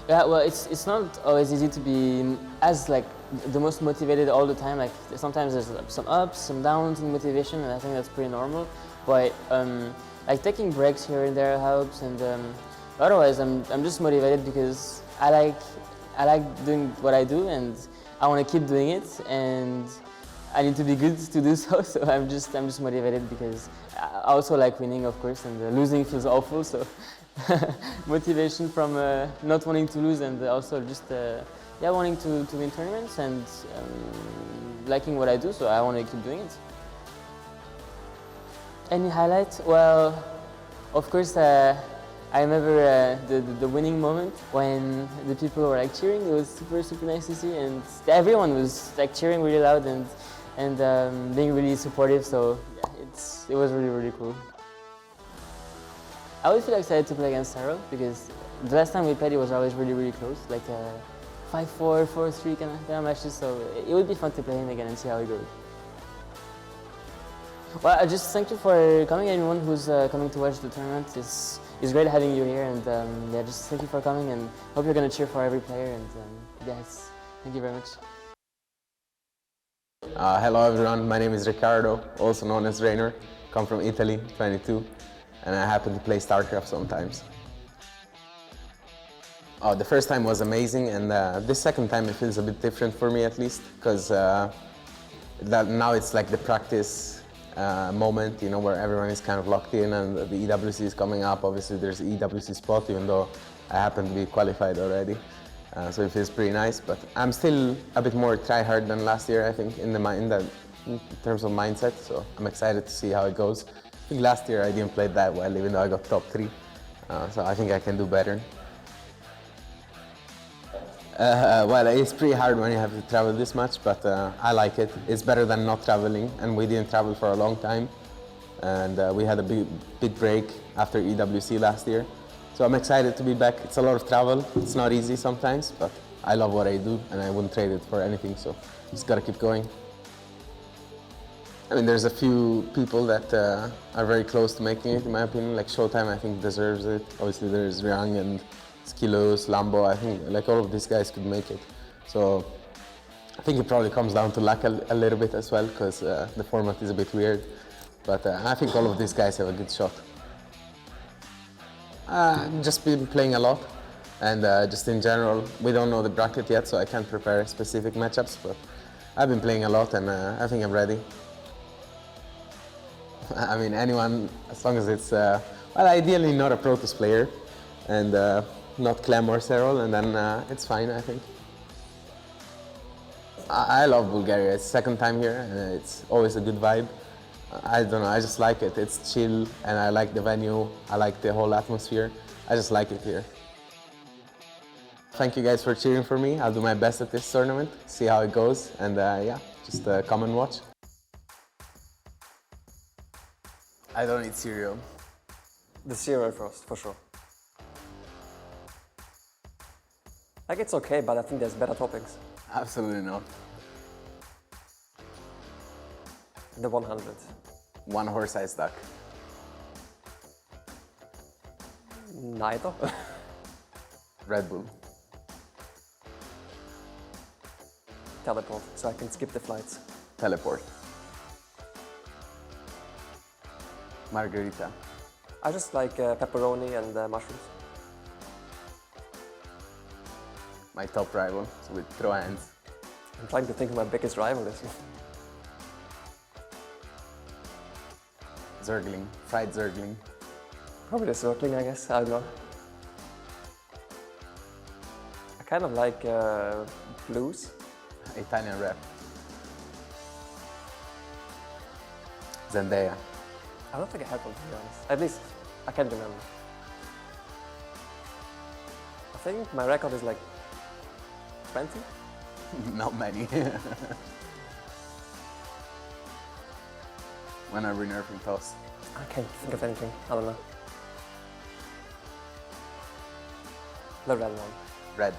Yeah, well, it's not always easy to be as like the most motivated all the time. Like sometimes there's some ups, some downs in motivation, and I think that's pretty normal. But like taking breaks here and there helps, and otherwise, I'm just motivated because I like doing what I do and I want to keep doing it and I need to be good to do so. So I'm just motivated because I also like winning, of course, and losing feels awful. So motivation from not wanting to lose and also just yeah, wanting to win tournaments and liking what I do. So I want to keep doing it. Any highlights? Well, of course. I remember the winning moment when the people were like cheering. It was super nice to see, and everyone was like cheering really loud and being really supportive. So yeah, it was really cool. I would feel excited to play against Serral because the last time we played it was always really close, like 5-4, 4-3 kind of matches. So it would be fun to play him again and see how it goes. Well, I just thank you for coming. Anyone who's coming to watch the tournament, it's great having you here, and yeah, just thank you for coming, and hope you're gonna cheer for every player, and yes, thank you very much. Hello everyone, my name is Riccardo, also known as Reynor. Come from Italy, 22, and I happen to play StarCraft sometimes. The first time was amazing, and this second time it feels a bit different for me at least, because now it's like the practice moment, you know, where everyone is kind of locked in and the EWC is coming up. Obviously there's an EWC spot, even though I happen to be qualified already. So it feels pretty nice, but I'm still a bit more try-hard than last year, I think, in terms of mindset, so I'm excited to see how it goes. I think last year I didn't play that well, even though I got top 3, so I think I can do better. Well, it's pretty hard when you have to travel this much, but I like it. It's better than not traveling, and we didn't travel for a long time. And we had a big break after EWC last year. So I'm excited to be back. It's a lot of travel. It's not easy sometimes, but I love what I do, and I wouldn't trade it for anything, so just gotta keep going. I mean, there's a few people that are very close to making it, in my opinion. Like ShoWTimE, I think deserves it. Obviously, there's Ryung and SKillous, Lambo. I think like all of these guys could make it. So I think it probably comes down to luck a little bit as well, because the format is a bit weird. But I think all of these guys have a good shot. Just been playing a lot, and just in general, we don't know the bracket yet, so I can't prepare specific matchups. But I've been playing a lot, and I think I'm ready. I mean, anyone, as long as it's, well, ideally not a Protoss player, and not Clem or Serral, and then it's fine, I think. I love Bulgaria. It's second time here, and it's always a good vibe. I don't know, I just like it. It's chill, and I like the venue. I like the whole atmosphere. I just like it here. Thank you guys for cheering for me. I'll do my best at this tournament, see how it goes, and yeah, just come and watch. I don't eat cereal. The cereal first, for sure. Like, it's okay, but I think there's better toppings. Absolutely not. The 100. One horse-sized duck. Neither. Red Bull. Teleport, so I can skip the flights. Teleport. Margarita. I just like pepperoni and mushrooms. My top rival, so with throw hands. I'm trying to think of my biggest rival this year. Zergling, fried Zergling. Probably the circling, I guess. I don't know. I kind of like blues. Italian rap. Zendaya. I don't think I had one, to be honest. At least, I can't remember. I think my record is like 20? Not many. When are we nerfing toss? I can't think of anything. I don't know. The red one. Red.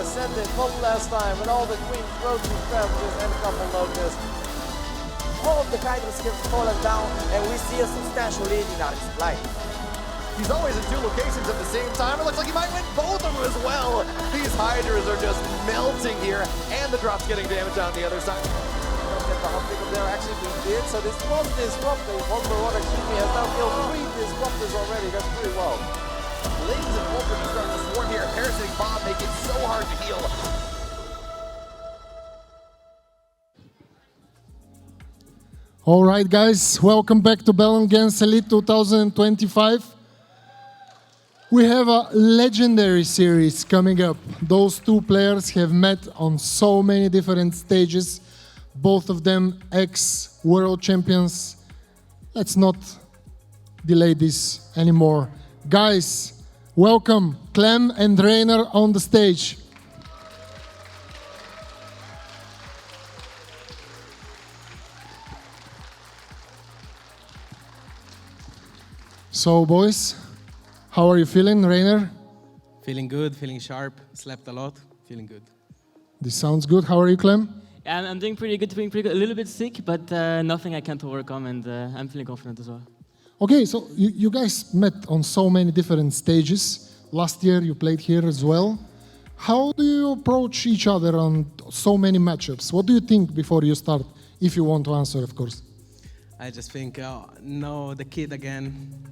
ascendant one last time with all the queens, roaches, scavengers, and a couple locusts. All of the Hydra skills fallen down, and we see a substantial lead in our supply. He's always in two locations at the same time. It looks like he might win both of them as well. These Hydras are just melting here, and the drop's getting damage on the other side. Don't get the hot pick up there, actually we did. So this was disrupted. One for one, Jimmy has now killed 3 disruptors already. That's pretty well. Blades and Ultra are starting to swarm here. Parasitic Bomb make it so hard to heal. All right, guys, welcome back to Bellum Games Elite 2025. We have a legendary series coming up. Those two players have met on so many different stages, both of them ex-world champions. Let's not delay this anymore. Guys, welcome Clem and Reynor on the stage. So, boys, how are you feeling, Reynor? Feeling good, feeling sharp, slept a lot, feeling good. This sounds good. How are you, Clem? Yeah, I'm doing pretty good, A little bit sick, but nothing I can't overcome, and I'm feeling confident as well. Okay, so you guys met on so many different stages. Last year you played here as well. How do you approach each other on so many matchups? What do you think before you start, if you want to answer, of course? I just think, oh, no, the kid again.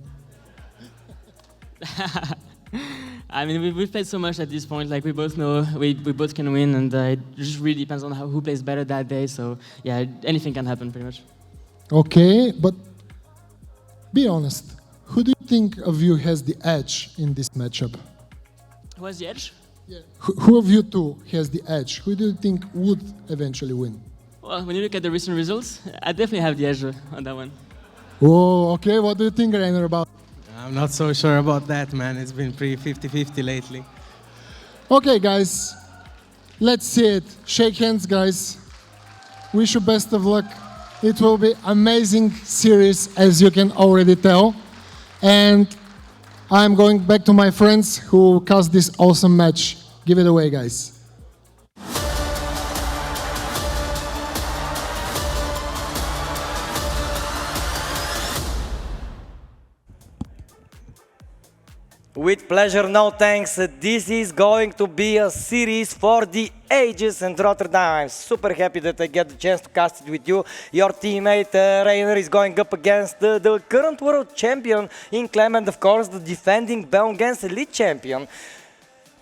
I mean, we've played so much at this point. Like, we both know we both can win, and it just really depends on who plays better that day. So, yeah, anything can happen, pretty much. Okay, but be honest. Who do you think of you has the edge in this matchup? Who has the edge? Yeah. Who of you two has the edge? Who do you think would eventually win? Well, when you look at the recent results, I definitely have the edge on that one. Oh, okay. What do you think, Reynor, about? I'm not so sure about that, man. It's been pretty 50-50 lately. Okay, guys. Let's see it. Shake hands, guys. Wish you best of luck. It will be amazing series, as you can already tell. And I'm going back to my friends who cast this awesome match. Give it away, guys. With pleasure, no thanks. This is going to be a series for the ages in Rotterdam. I'm super happy that I get the chance to cast it with you. Your teammate Reynor is going up against the current world champion in Clem, and of course the defending Bellum Games Elite champion.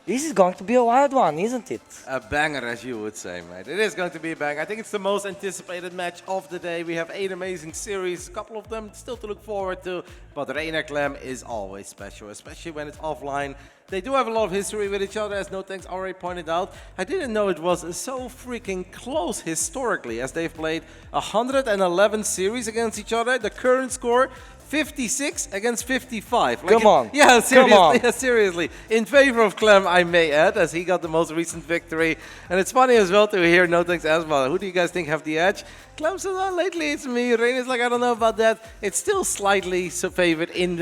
This is going to be a wild one, isn't it? A banger, as you would say, mate. It is going to be a banger. I think it's the most anticipated match of the day. We have 8 amazing series, a couple of them still to look forward to. But Reynor Clem is always special, especially when it's offline. They do have a lot of history with each other, as No Thanks already pointed out. I didn't know it was so freaking close historically, as they've played 111 series against each other. The current score, 56 against 55. Come on. Yeah, seriously, Come on. Yeah, seriously. In favor of Clem, I may add, as he got the most recent victory. And it's funny as well to hear No Thanks as well. Who do you guys think have the edge? Clem says, oh, lately it's me. Reynor's like, I don't know about that. It's still slightly favored in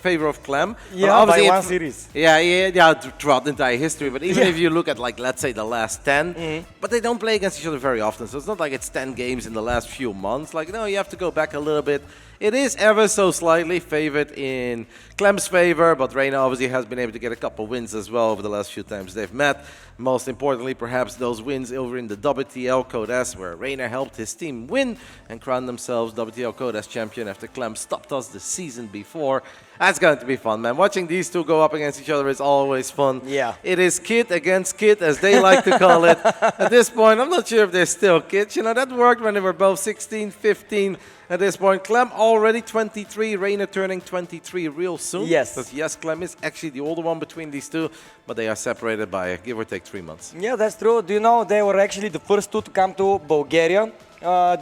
favor of Clem. Yeah, by one series. Yeah, throughout the entire history. But even if you look at, like, let's say the last 10, but they don't play against each other very often. So it's not like it's 10 games in the last few months. Like, no, you have to go back a little bit. It is ever so slightly favored in Clem's favor, but Reynor obviously has been able to get a couple wins as well over the last few times they've met. Most importantly, perhaps those wins over in the WTL Code S, where Reynor helped his team win and crown themselves WTL Code S champion after Clem stopped us the season before. That's going to be fun, man. Watching these two go up against each other is always fun. Yeah. It is kid against kid, as they like to call it. At this point, I'm not sure if they're still kids. You know, that worked when they were both 16, 15. At this point, Clem already 23, Reynor turning 23 real soon. Yes. Because yes, Clem is actually the older one between these two, but they are separated by give or take 3 months. Yeah, that's true. Do you know they were actually the first two to come to Bulgaria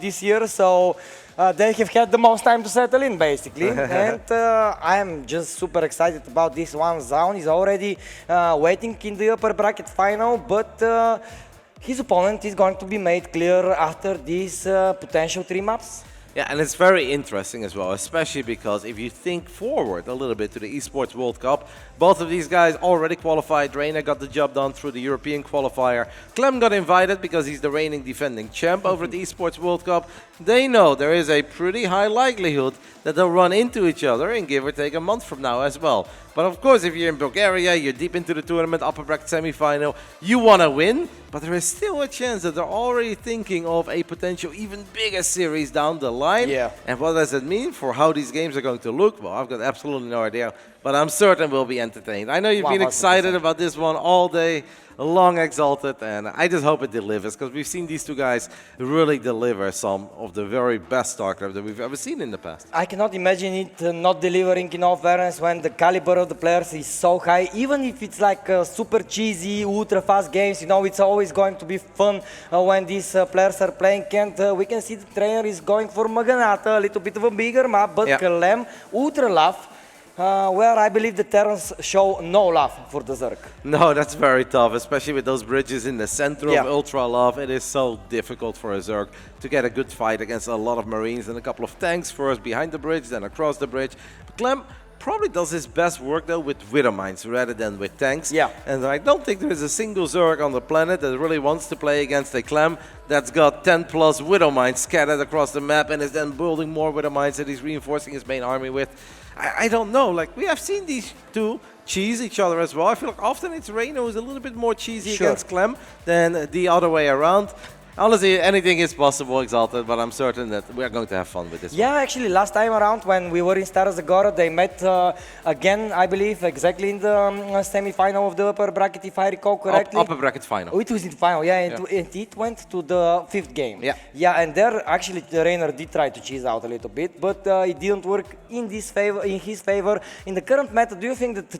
this year, so they have had the most time to settle in, basically. And I am just super excited about this one. Zoun is already waiting in the upper bracket final, but his opponent is going to be made clear after these potential 3 maps. Yeah, and it's very interesting as well, especially because if you think forward a little bit to the Esports World Cup, both of these guys already qualified. Reynor got the job done through the European qualifier. Clem got invited because he's the reigning defending champ over at the Esports World Cup. They know there is a pretty high likelihood that they'll run into each other in give or take a month from now as well. But of course, if you're in Bulgaria, you're deep into the tournament, upper bracket semi-final, you want to win, but there is still a chance that they're already thinking of a potential even bigger series down the line. Yeah. And what does it mean for how these games are going to look? Well, I've got absolutely no idea, but I'm certain we'll be entertained. I know you've been 100%. excited about this one all day, long exalted, and I just hope it delivers, because we've seen these two guys really deliver some of the very best StarCraft that we've ever seen in the past. I cannot imagine it not delivering in all fairness when the caliber of the players is so high. Even if it's like super cheesy, ultra fast games, you know, it's always going to be fun when these players are playing. And we can see the trainer is going for Maganata, a little bit of a bigger map, but Clem, ultra love. Where I believe the Terrans show no love for the Zerg. No, that's very tough, especially with those bridges in the center of Ultra Love. It is so difficult for a Zerg to get a good fight against a lot of Marines and a couple of tanks first behind the bridge, then across the bridge. But Clem probably does his best work though with Widow Mines rather than with tanks. Yeah. And I don't think there is a single Zerg on the planet that really wants to play against a Clem that's got 10 plus Widow Mines scattered across the map and is then building more Widow Mines that he's reinforcing his main army with. I don't know, like we have seen these two cheese each other as well. I feel like often it's Reynor who's a little bit more cheesy against Clem than the other way around. Honestly, anything is possible, Exalted, but I'm certain that we are going to have fun with this one. Yeah, actually, last time around when we were in Stara Zagora, they met again, I believe, exactly in the semi-final of the upper bracket, if I recall correctly. Upper bracket final. Oh, it was in the final, yeah, and it went to the 5th game. Yeah. Yeah, and there actually the Reynor did try to cheese out a little bit, but it didn't work in his favor. In the current meta, do you think that the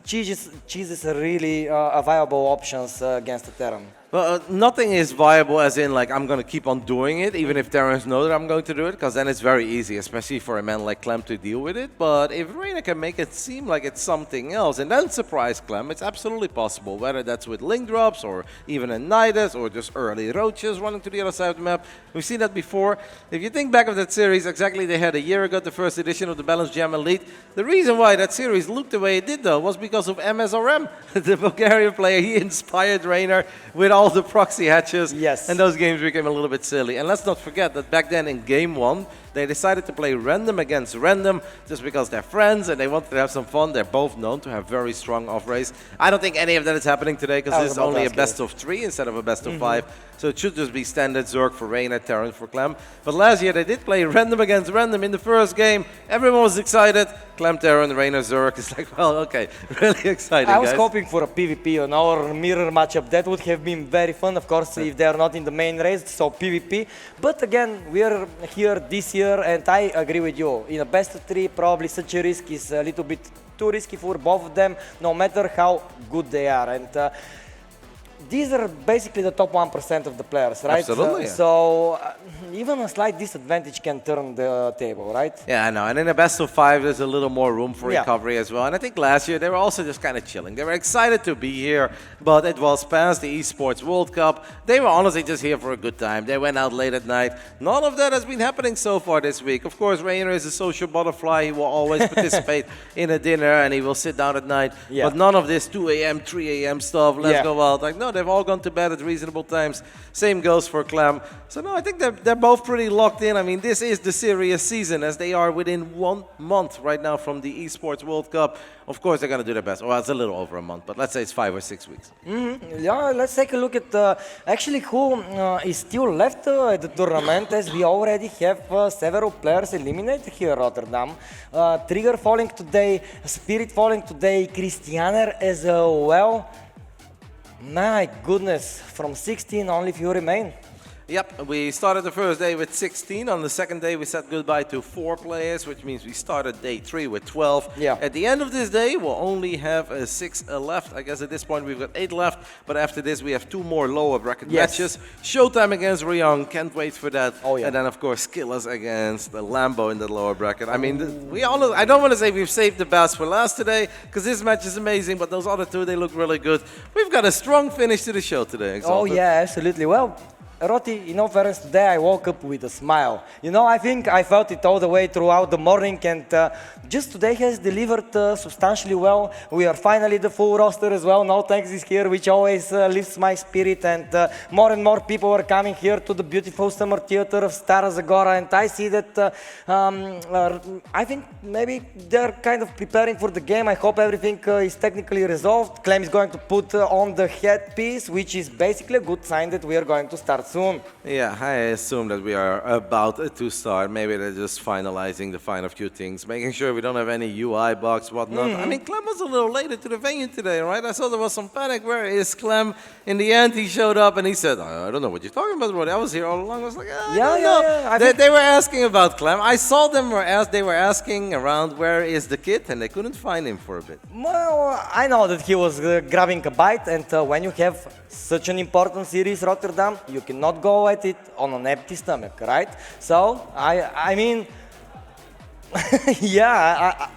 cheeses are really a viable options against the Terran? Well, nothing is viable as in like I'm going to keep on doing it even if Terrans know that I'm going to do it, because then it's very easy, especially for a man like Clem to deal with it. But if Reynor can make it seem like it's something else and then surprise Clem, it's absolutely possible, whether that's with link drops or even a Nidus or just early roaches running to the other side of the map. We've seen that before. If you think back of that series, exactly they had a year ago, the first edition of the Bellum Jam Elite. The reason why that series looked the way it did though was because of MSRM, the Bulgarian player. He inspired Reynor with all the proxy hatches, and those games became a little bit silly. And let's not forget that back then in game 1, they decided to play random against random just because they're friends and they wanted to have some fun. They're both known to have very strong off-rays. I don't think any of that is happening today because this is only a best of 3 instead of a best of 5. So it should just be standard Zerg for Reynor, Terran for Clem. But last year they did play random against random in the first game. Everyone was excited. Clem, Terran, Reynor, Zerg. It's like, well, okay, really exciting, I was guys. hoping for a PvP on our mirror matchup. That would have been very fun, of course, if they are not in the main race, so PvP. But again, we are here this year, and I agree with you. In a best of 3, probably such a risk is a little bit too risky for both of them, no matter how good they are. And these are basically the top 1% of the players, right? Absolutely. So even a slight disadvantage can turn the table, right? Yeah, I know. And in a best of 5, there's a little more room for recovery as well. And I think last year they were also just kind of chilling. They were excited to be here, but it was past the Esports World Cup. They were honestly just here for a good time. They went out late at night. None of that has been happening so far this week. Of course, Reynor is a social butterfly. He will always participate in a dinner and he will sit down at night. But none of this 2 a.m., 3 a.m. stuff. Let's go out. Like, no, they've all gone to bed at reasonable times. Same goes for Clem. So no, I think they're both pretty locked in. I mean, this is the serious season as they are within 1 month right now from the Esports World Cup. Of course, they're going to do their best. Well, it's a little over a month, but let's say it's 5 or 6 weeks. Yeah, let's take a look at actually who is still left at the tournament, as we already have several players eliminated here in Rotterdam. Trigger falling today, Spirit falling today, Krystianer as well. My goodness, from 16 only few remain. Yep, we started the first day with 16. On the second day, we said goodbye to 4 players, which means we started day 3 with 12. Yeah. At the end of this day, we'll only have 6 left. I guess at this point, we've got 8 left. But after this, we have 2 more lower bracket matches. ShoWTimE against Ryung. Can't wait for that. Oh, yeah. And then, of course, SKillous against the Lambo in the lower bracket. I mean, I don't want to say we've saved the best for last today, because this match is amazing. But those other 2, they look really good. We've got a strong finish to the show today, Exalted. Oh, yeah, absolutely. Well, Roti, in all fairness, today I woke up with a smile. You know, I think I felt it all the way throughout the morning, and just today has delivered substantially well. We are finally the full roster as well. No thanks is here, which always lifts my spirit, and more people are coming here to the beautiful summer theater of Stara Zagora, and I see that I think maybe they're kind of preparing for the game. I hope everything is technically resolved. Clem is going to put on the headpiece, which is basically a good sign that we are going to start soon. Yeah, I assume that we are about to start. Maybe they're just finalizing the final few things, making sure we don't have any UI bugs, whatnot. I mean, Clem was a little late into the venue today, right? I saw there was some panic. Where is Clem? In the end, he showed up and he said, I don't know what you're talking about, bro. I was here all along. I was like, I don't know. They were asking about Clem. I saw them they were asking around where is the kid, and they couldn't find him for a bit. Well, I know that he was grabbing a bite, and when you have such an important series, Rotterdam, you cannot go at it on an empty stomach, right? So, I mean, yeah,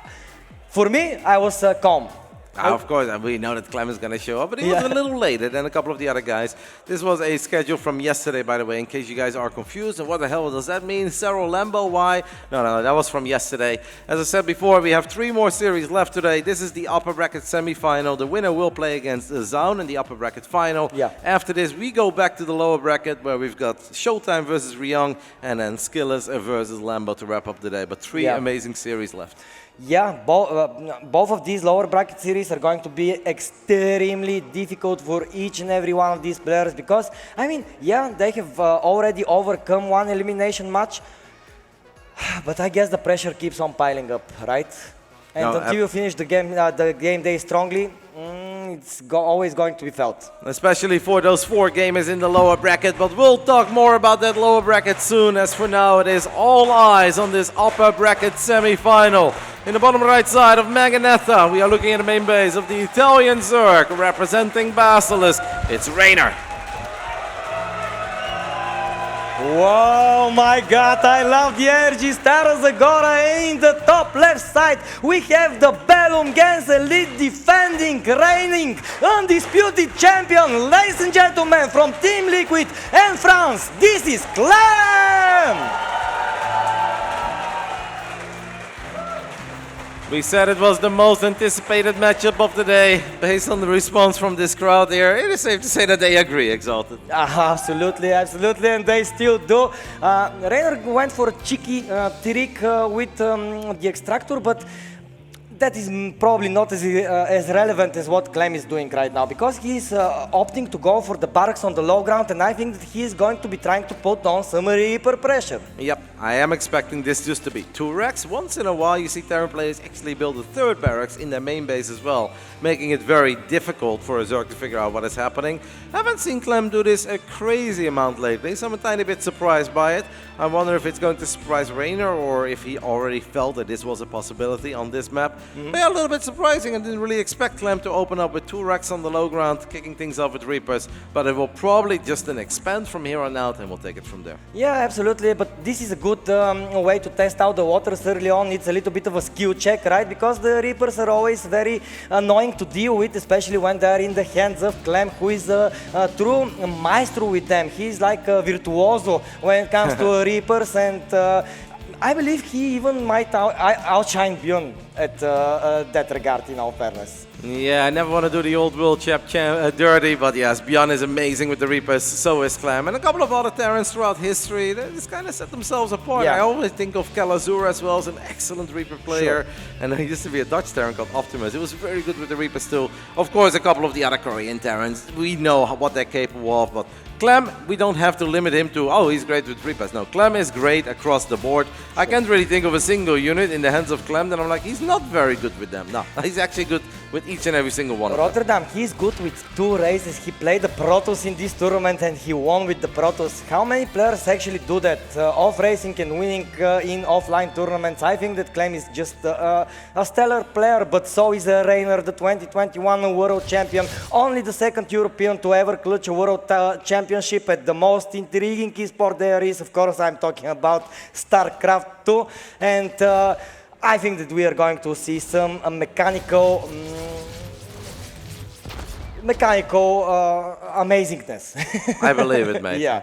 for me, I was calm. Of course, we know that Clem is going to show up, but he was a little later than a couple of the other guys. This was a schedule from yesterday, by the way, in case you guys are confused. And what the hell does that mean? Serral, Lambo, why? No, that was from yesterday. As I said before, we have 3 more series left today. This is the upper bracket semi-final. The winner will play against Zoun in the upper bracket final. After this, we go back to the lower bracket where we've got ShoWTimE versus Ryung and then SKillous versus Lambo to wrap up the day. But 3 amazing series left. Yeah, both of these lower bracket series are going to be extremely difficult for each and every one of these players because, I mean, yeah, they have already overcome one elimination match, but I guess the pressure keeps on piling up, right? And until you finish the game day strongly, it's always going to be felt. Especially for those 4 gamers in the lower bracket, but we'll talk more about that lower bracket soon. As for now, it is all eyes on this upper bracket semi-final. In the bottom right side of Maganetha, we are looking at the main base of the Italian Zerg, representing Basilisk. It's Reynor. Whoa, my God, I love the energy. Stara Zagora in the top left side. We have the Bellum Gens Elite defending, reigning, undisputed champion. Ladies and gentlemen, from Team Liquid and France, this is Clem! We said it was the most anticipated matchup of the day. Based on the response from this crowd here, it is safe to say that they agree, Exalted. Absolutely, absolutely, and they still do. Reynor went for a cheeky trick with the extractor, but that is probably not as relevant as what Clem is doing right now, because he's opting to go for the barracks on the low ground, and I think that he is going to be trying to put on some Reaper pressure. Yep, I am expecting this just to be 2 racks. Once in a while you see Terran players actually build a 3rd barracks in their main base as well, making it very difficult for a Zerg to figure out what is happening. I haven't seen Clem do this a crazy amount lately, so I'm a tiny bit surprised by it. I wonder if it's going to surprise Reynor or if he already felt that this was a possibility on this map. But yeah, a little bit surprising. I didn't really expect Clem to open up with 2 racks on the low ground, kicking things off with Reapers, but it will probably just then expand from here on out and we'll take it from there. Yeah, absolutely, but this is a good way to test out the waters early on. It's a little bit of a skill check, right? Because the Reapers are always very annoying to deal with, especially when they're in the hands of Clem, who is a true maestro with them. He's like a virtuoso when it comes to Reapers, and I believe he even might outshine Bjorn at that regard, in all fairness. Yeah, I never want to do the old world chap dirty, but yes, Bjorn is amazing with the Reapers, so is Clem. And a couple of other Terrans throughout history, they just kind of set themselves apart. I always think of Kalazur as well as an excellent Reaper player. And there used to be a Dutch Terran called Optimus. It was very good with the Reapers too. Of course, a couple of the other Korean Terrans, we know what they're capable of, but Clem, we don't have to limit him to, oh, he's great with Reapers. No, Clem is great across the board. I can't really think of a single unit in the hands of Clem that I'm like, he's not very good with them. No, he's actually good with each and every single one of them. Rotterdam, he's good with 2 races. He played the Protoss in this tournament and he won with the Protoss. How many players actually do that? Off racing and winning in offline tournaments. I think that Clem is just a stellar player, but so is Reynor, the 2021 World Champion. Only the 2nd European to ever clutch a World Championship at the most intriguing esport there is. Of course, I'm talking about StarCraft 2. And I think that we are going to see some mechanical amazingness. I believe it, mate. Yeah.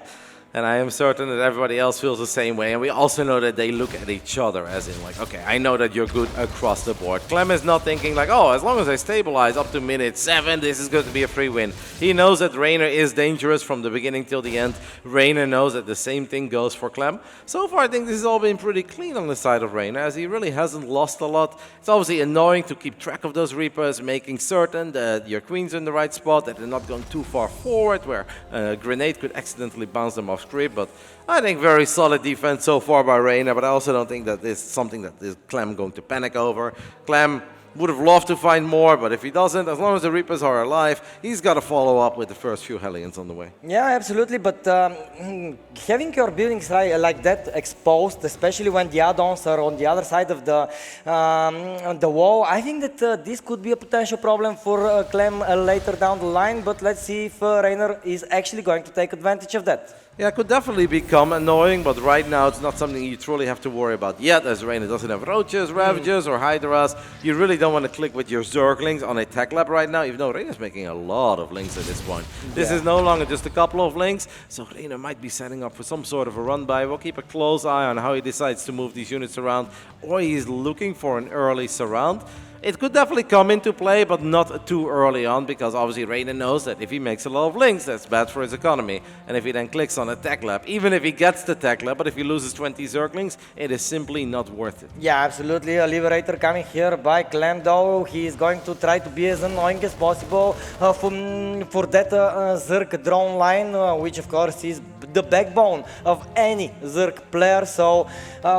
And I am certain that everybody else feels the same way. And we also know that they look at each other as in like, okay, I know that you're good across the board. Clem is not thinking like, oh, as long as I stabilize up to minute 7, this is going to be a free win. He knows that Reynor is dangerous from the beginning till the end. Reynor knows that the same thing goes for Clem. So far, I think this has all been pretty clean on the side of Reynor, as he really hasn't lost a lot. It's obviously annoying to keep track of those Reapers, making certain that your Queen's in the right spot, that they're not going too far forward, where a grenade could accidentally bounce them off script. But I think very solid defense so far by Reynor, but I also don't think that this is something that is Clem going to panic over. Clem would have loved to find more, but if he doesn't, as long as the Reapers are alive, he's got to follow up with the first few Hellions on the way. Yeah, absolutely, but having your buildings like that exposed, especially when the add-ons are on the other side of the wall, I think that this could be a potential problem for Clem later down the line, but let's see if Reynor is actually going to take advantage of that. Yeah, it could definitely become annoying, but right now it's not something you truly have to worry about yet, as Reynor doesn't have Roaches, Ravagers, or Hydras. You really don't want to click with your Zerglings on a tech lab right now, even though Reynor's making a lot of links at this point. This is no longer just a couple of links, so Reynor might be setting up for some sort of a run-by. We'll keep a close eye on how he decides to move these units around, or he's looking for an early surround. It could definitely come into play, but not too early on, because obviously Reynor knows that if he makes a lot of links, that's bad for his economy. And if he then clicks on a tech lab, even if he gets the tech lab, but if he loses 20 Zerglings, it is simply not worth it. Yeah, absolutely. A Liberator coming here by Clem, though. He is going to try to be as annoying as possible for that Zerg drone line, which of course is the backbone of any Zerg player. So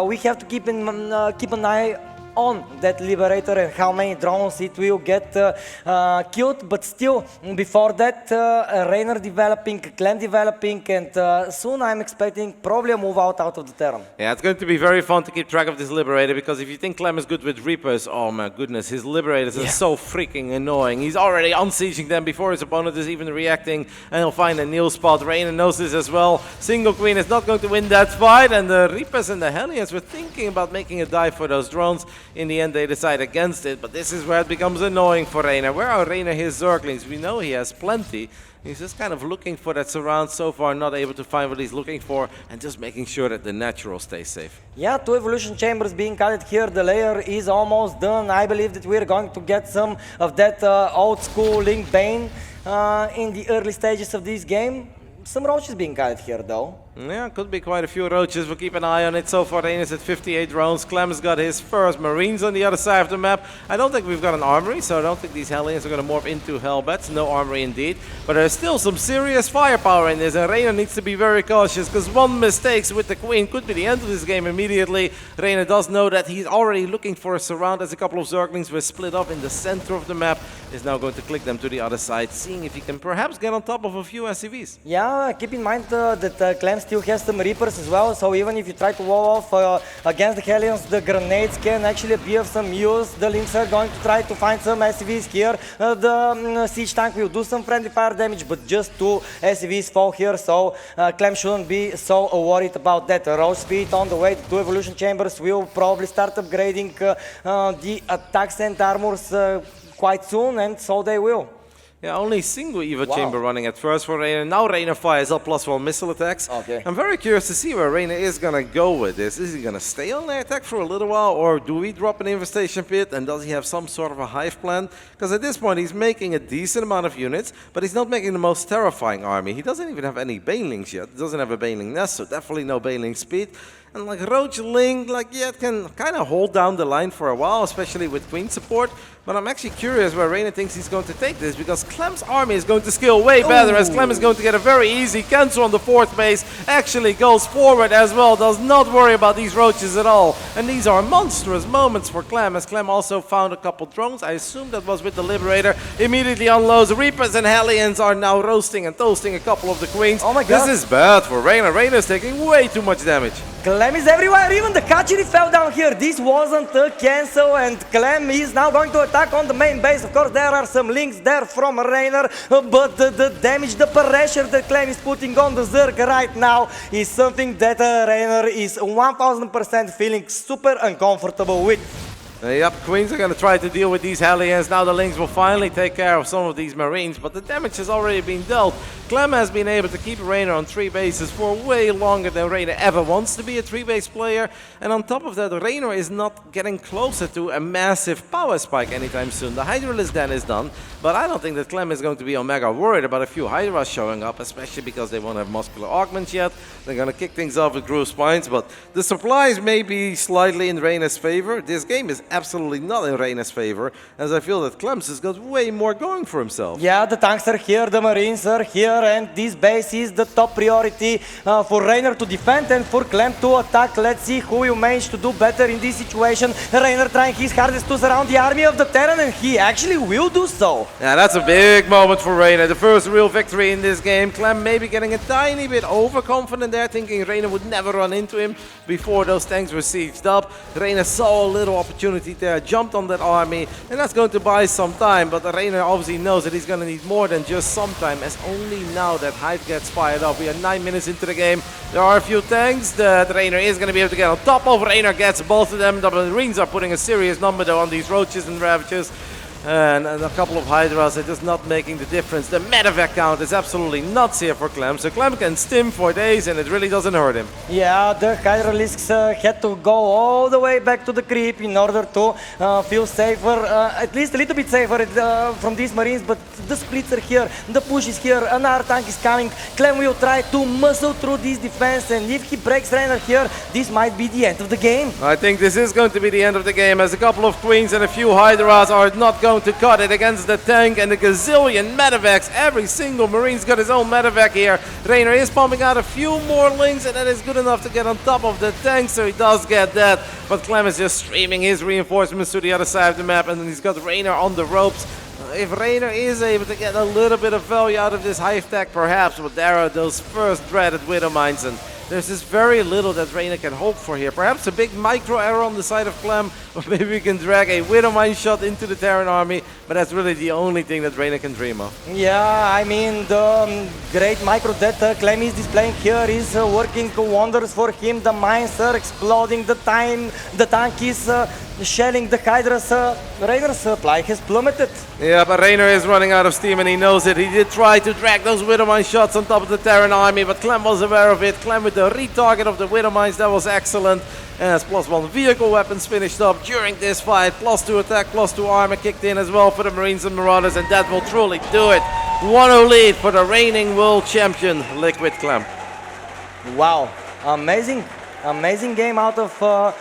we have to keep an eye on that Liberator and how many drones it will get killed, but still before that Reynor developing, Clem developing, and soon I'm expecting probably a move out of the Terran. Yeah, it's going to be very fun to keep track of this Liberator, because if you think Clem is good with Reapers, oh my goodness, his Liberators are so freaking annoying. He's already unsieging them before his opponent is even reacting, and he'll find a kneel spot. Reynor knows this as well. Single Queen is not going to win that fight, and the Reapers and the Hellions were thinking about making a dive for those drones. In the end, they decide against it, but this is where it becomes annoying for Reynor. Where are Reynor his Zerglings? We know he has plenty. He's just kind of looking for that surround so far, not able to find what he's looking for, and just making sure that the natural stays safe. Yeah, 2 evolution chambers being added here. The layer is almost done. I believe that we're going to get some of that old school Link Bane in the early stages of this game. Some roaches being added here though. Yeah, could be quite a few roaches. We'll keep an eye on it. So far, Reynor is at 58 drones. Clem's got his first Marines on the other side of the map. I don't think we've got an armory, so I don't think these Hellions are going to morph into Hellbats. No armory indeed. But there's still some serious firepower in this, and Reynor needs to be very cautious, because one mistake with the Queen could be the end of this game immediately. Reynor does know that he's already looking for a surround, as a couple of Zerglings were split up in the center of the map. Is now going to click them to the other side, seeing if he can perhaps get on top of a few SCVs. Yeah, keep in mind that Clem still has some Reapers as well, so even if you try to wall off against the Hellions, the grenades can actually be of some use. The Lynx are going to try to find some SCVs here. The siege tank will do some friendly fire damage, but just 2 SCVs fall here, so Clem shouldn't be so worried about that. Roach speed on the way to 2 evolution chambers will probably start upgrading the attacks and armors quite soon, and so they will. Yeah, only single Evo chamber running at first for Reynor. Now Reynor fires up +1 missile attacks. Okay. I'm very curious to see where Reynor is going to go with this. Is he going to stay on the attack for a little while, or do we drop an infestation pit, and does he have some sort of a hive plan? Because at this point he's making a decent amount of units, but he's not making the most terrifying army. He doesn't even have any banelings yet. He doesn't have a baneling nest, so definitely no baneling speed. And like Roach Link, like, yeah, it can kind of hold down the line for a while, especially with Queen support. But I'm actually curious where Reynor thinks he's going to take this, because Clem's army is going to scale way better, as Clem is going to get a very easy cancel on the 4th base, actually goes forward as well, does not worry about these roaches at all. And these are monstrous moments for Clem, as Clem also found a couple drones. I assume that was with the Liberator. Immediately unloads. Reapers and Hellions are now roasting and toasting a couple of the Queens. Oh my god. This is bad for Reynor. Reynor is taking way too much damage. Clem is everywhere, even the Kachiri fell down here. This wasn't a cancel, and Clem is now going to attack on the main base. Of course, there are some links there from Reynor, but the damage, the pressure that Clem is putting on the Zerg right now is something that Reynor is 1000% feeling super uncomfortable with. Yep, Queens are going to try to deal with these Hellions. Now the Lynx will finally take care of some of these Marines, but the damage has already been dealt. Clem has been able to keep Reynor on 3 bases for way longer than Reynor ever wants to be a 3-base player. And on top of that, Reynor is not getting closer to a massive power spike anytime soon. The Hydralisk Den is done, but I don't think that Clem is going to be mega worried about a few Hydras showing up, especially because they won't have muscular augments yet. They're going to kick things off with Groove Spines, but the supplies may be slightly in Reynor's favor. This game is absolutely not in Reynor's favor, as I feel that Clem's has got way more going for himself. Yeah, the tanks are here, the Marines are here, and this base is the top priority for Reynor to defend and for Clem to attack. Let's see who will manage to do better in this situation. Reynor trying his hardest to surround the army of the Terran, and he actually will do so. Yeah, that's a big moment for Reynor. The first real victory in this game. Clem maybe getting a tiny bit overconfident there, thinking Reynor would never run into him before those tanks were sieged up. Reynor saw a little opportunity there, jumped on that army, and that's going to buy some time. But Reynor obviously knows that he's going to need more than just some time, as only now that Hyde gets fired up. We are 9 minutes into the game. There are a few tanks that Reynor is going to be able to get on top of. Reynor gets both of them. The Marines are putting a serious number though on these Roaches and Ravages. And a couple of Hydras are just not making the difference. The medevac count is absolutely nuts here for Clem, so Clem can stim for days and it really doesn't hurt him. Yeah, the Hydralisks had to go all the way back to the creep in order to feel safer, at least a little bit safer from these Marines, but the splits are here, the push is here, another tank is coming. Clem will try to muscle through this defense, and if he breaks Reynor here, this might be the end of the game. I think this is going to be the end of the game, as a couple of Queens and a few Hydras are not going to cut it against the tank and the gazillion medevacs. Every single Marine's got his own medevac here. Reynor is pumping out a few more Lynx, and that is good enough to get on top of the tank, so he does get that. But Clem is just streaming his reinforcements to the other side of the map, and then he's got Reynor on the ropes. If Reynor is able to get a little bit of value out of this hive tech, perhaps, but there are those first dreaded Widow Mines, and there's just very little that Reynor can hope for here. Perhaps a big micro error on the side of Clem, or maybe we can drag a Widow Mine shot into the Terran army, but that's really the only thing that Reynor can dream of. Yeah, I mean, the great micro that Clem is displaying here is working wonders for him. The mines are exploding, the tank is shelling the Hydras. Reynor's supply has plummeted. Yeah, but Reynor is running out of steam and he knows it. He did try to drag those Widow Mine shots on top of the Terran army, but Clem was aware of it. Clem with the retarget of the Widow Mines, that was excellent. And as +1 vehicle weapons finished up during this fight. +2 attack, +2 armor kicked in as well for the Marines and Marauders, and that will truly do it. 1-0 lead for the reigning world champion, Liquid Clem. Wow, amazing game out of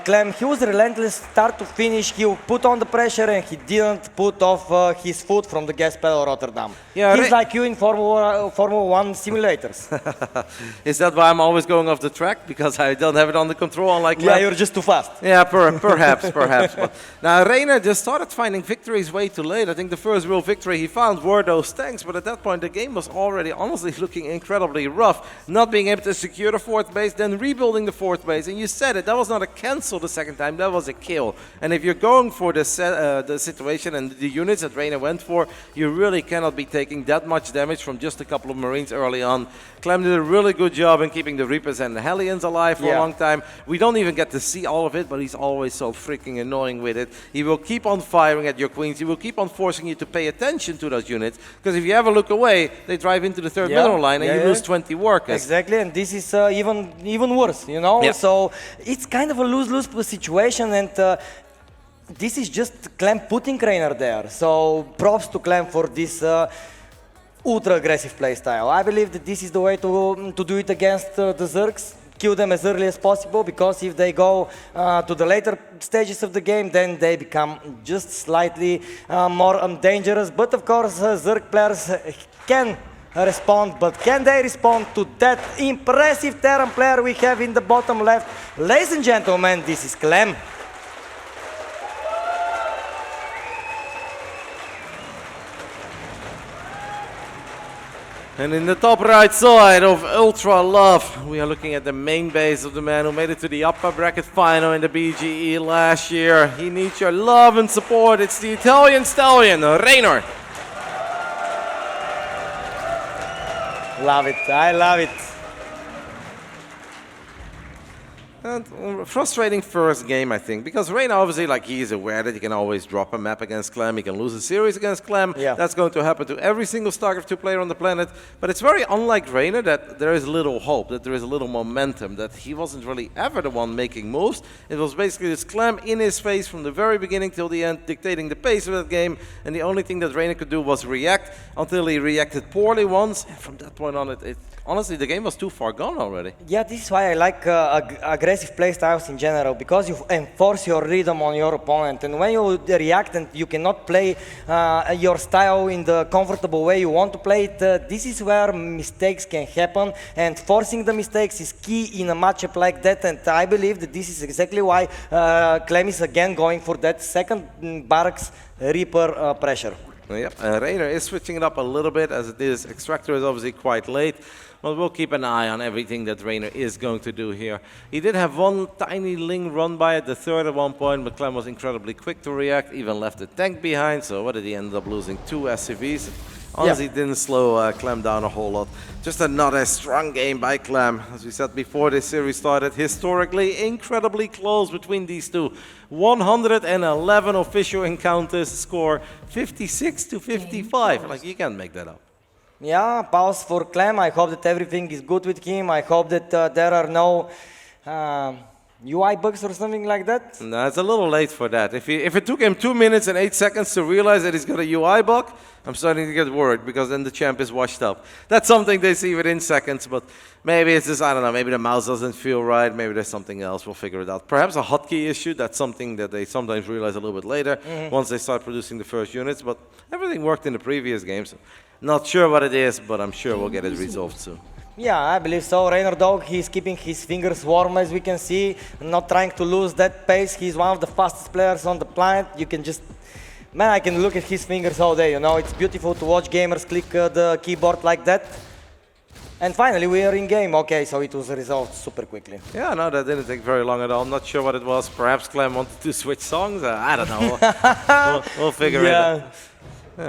Clem. He was relentless start to finish. He put on the pressure and he didn't put off his foot from the gas pedal Rotterdam. Yeah, he's like you in Formula 1 simulators. Is that why I'm always going off the track? Because I don't have it under control, unlike Clem? Yeah, you're just too fast. Yeah, perhaps. But now Reynor just started finding victories way too late. I think the first real victory he found were those tanks, but at that point the game was already honestly looking incredibly rough. Not being able to secure the 4th base, then rebuilding the 4th base, and you said it, that was not a cancel the second time, that was a kill. And if you're going for the situation and the units that Reynor went for, you really cannot be taking that much damage from just a couple of Marines early on. Clem did a really good job in keeping the Reapers and the Hellions alive for a long time. We don't even get to see all of it, but he's always so freaking annoying with it. He will keep on firing at your Queens. He will keep on forcing you to pay attention to those units, because if you ever look away, they drive into the 3rd mineral line and you lose 20 workers. Exactly, and this is even worse, you know? So it's kind of a lose-lose situation, and this is just Clem putting Reynor there. So props to Clem for this ultra-aggressive playstyle. I believe that this is the way to do it against the Zergs. Kill them as early as possible, because if they go to the later stages of the game, then they become just slightly more dangerous. But of course, Zerg players can respond, but can they respond to that impressive Terran player we have in the bottom left? Ladies and gentlemen, this is Clem. And in the top right side of Ultra Love, we are looking at the main base of the man who made it to the upper bracket final in the BGE last year. He needs your love and support. It's the Italian stallion, Reynor. Love it, I love it. And frustrating first game, I think, because Reynor obviously, like, he is aware that he can always drop a map against Clem, he can lose a series against Clem. Yeah. That's going to happen to every single StarCraft 2 player on the planet. But it's very unlike Reynor that there is little hope, that there is a little momentum, that he wasn't really ever the one making moves. It was basically this Clem in his face from the very beginning till the end, dictating the pace of that game. And the only thing that Reynor could do was react until he reacted poorly once. And from that point on, honestly, the game was too far gone already. Yeah, this is why I like aggressive playstyles in general, because you enforce your rhythm on your opponent, and when you react and you cannot play your style in the comfortable way you want to play it, this is where mistakes can happen, and forcing the mistakes is key in a matchup like that, and I believe that this is exactly why Clem is again going for that second Barracks Reaper pressure. Yep, Reynor is switching it up a little bit, as it is. Extractor is obviously quite late. But we'll keep an eye on everything that Reynor is going to do here. He did have one tiny Ling run by at the third at one point, but Clem was incredibly quick to react, even left the tank behind. So what did he end up losing? 2 SCVs. Honestly, didn't slow Clem down a whole lot. Just another strong game by Clem. As we said before this series started, historically incredibly close between these two. 111 official encounters, score 56 to 55. Like, you can't make that up. Yeah, pause for Clem. I hope that everything is good with him. I hope that there are no UI bugs or something like that. No, it's a little late for that. If it took him 2 minutes and 8 seconds to realize that he's got a UI bug, I'm starting to get worried, because then the champ is washed up. That's something they see within seconds, but maybe it's just, I don't know, maybe the mouse doesn't feel right, maybe there's something else, we'll figure it out. Perhaps a hotkey issue, that's something that they sometimes realize a little bit later, once they start producing the first units, but everything worked in the previous games. Not sure what it is, but I'm sure we'll get it resolved soon. Yeah, I believe so. Reynor, though, he's keeping his fingers warm, as we can see, not trying to lose that pace. He's one of the fastest players on the planet. You can just... Man, I can look at his fingers all day, you know. It's beautiful to watch gamers click the keyboard like that. And finally, we are in game. Okay, so it was resolved super quickly. Yeah, no, that didn't take very long at all. I'm not sure what it was. Perhaps Clem wanted to switch songs. I don't know. We'll figure it out.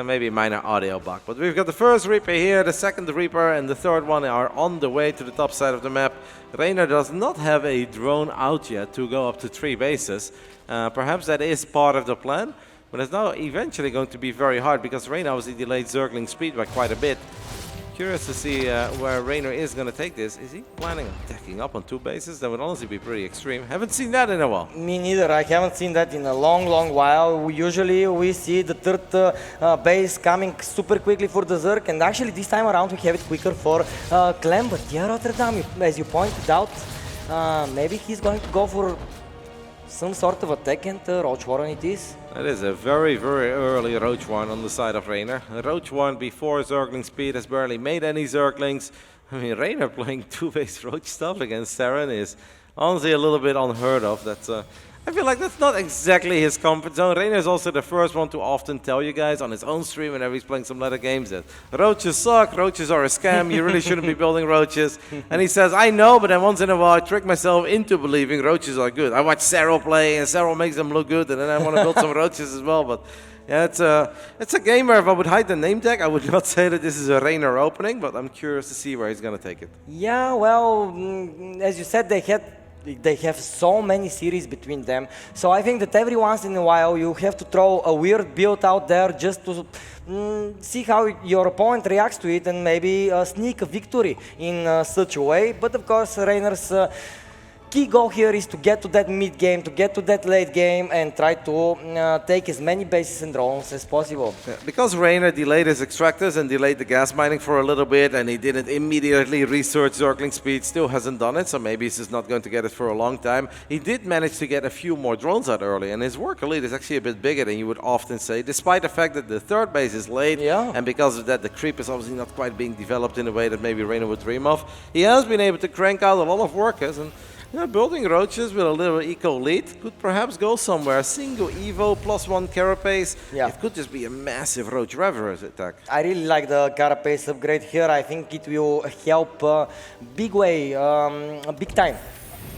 Maybe a minor audio bug. But we've got the first Reaper here, the second Reaper, and the third one are on the way to the top side of the map. Reynor does not have a drone out yet to go up to 3 bases. Perhaps that is part of the plan, but it's now eventually going to be very hard, because Reynor obviously delayed Zergling speed by quite a bit. Curious to see where Reynor is going to take this. Is he planning on attacking up on 2 bases? That would honestly be pretty extreme. Haven't seen that in a while. Me neither. I haven't seen that in a long, long while. Usually we see the third base coming super quickly for the Zerg, and actually this time around we have it quicker for Clem. But yeah, Rotterdam, as you pointed out, maybe he's going to go for some sort of attack, and Roach Warren it is. That is a very, very early Roach Warren on the side of Reynor. Roach Warren before Zergling speed has barely made any Zerglings. I mean, Reynor playing 2-base Roach stuff against Serral is honestly a little bit unheard of. That's I feel like that's not exactly his comfort zone. Reynor is also the first one to often tell you guys on his own stream whenever he's playing some later games that roaches suck, roaches are a scam, you really shouldn't be building roaches. And he says, I know, but then once in a while I trick myself into believing roaches are good. I watch Serral play and Serral makes them look good, and then I want to build some roaches as well. But yeah, it's a game where if I would hide the name tag, I would not say that this is a Reynor opening, but I'm curious to see where he's going to take it. Yeah, well, as you said, they have so many series between them. So I think that every once in a while you have to throw a weird build out there just to see how your opponent reacts to it and maybe sneak a victory in such a way. But of course, Reynor's key goal here is to get to that mid game, to get to that late game, and try to take as many bases and drones as possible. Yeah, because Reynor delayed his extractors and delayed the gas mining for a little bit, and he didn't immediately research Zergling speed, still hasn't done it, so maybe he's just not going to get it for a long time. He did manage to get a few more drones out early, and his worker lead is actually a bit bigger than you would often say, despite the fact that the third base is late, and because of that the creep is obviously not quite being developed in a way that maybe Reynor would dream of. He has been able to crank out a lot of workers, and building roaches with a little eco lead could perhaps go somewhere. Single Evo +1 carapace. Yeah. It could just be a massive roach reverse attack. I really like the carapace upgrade here. I think it will help big way, big time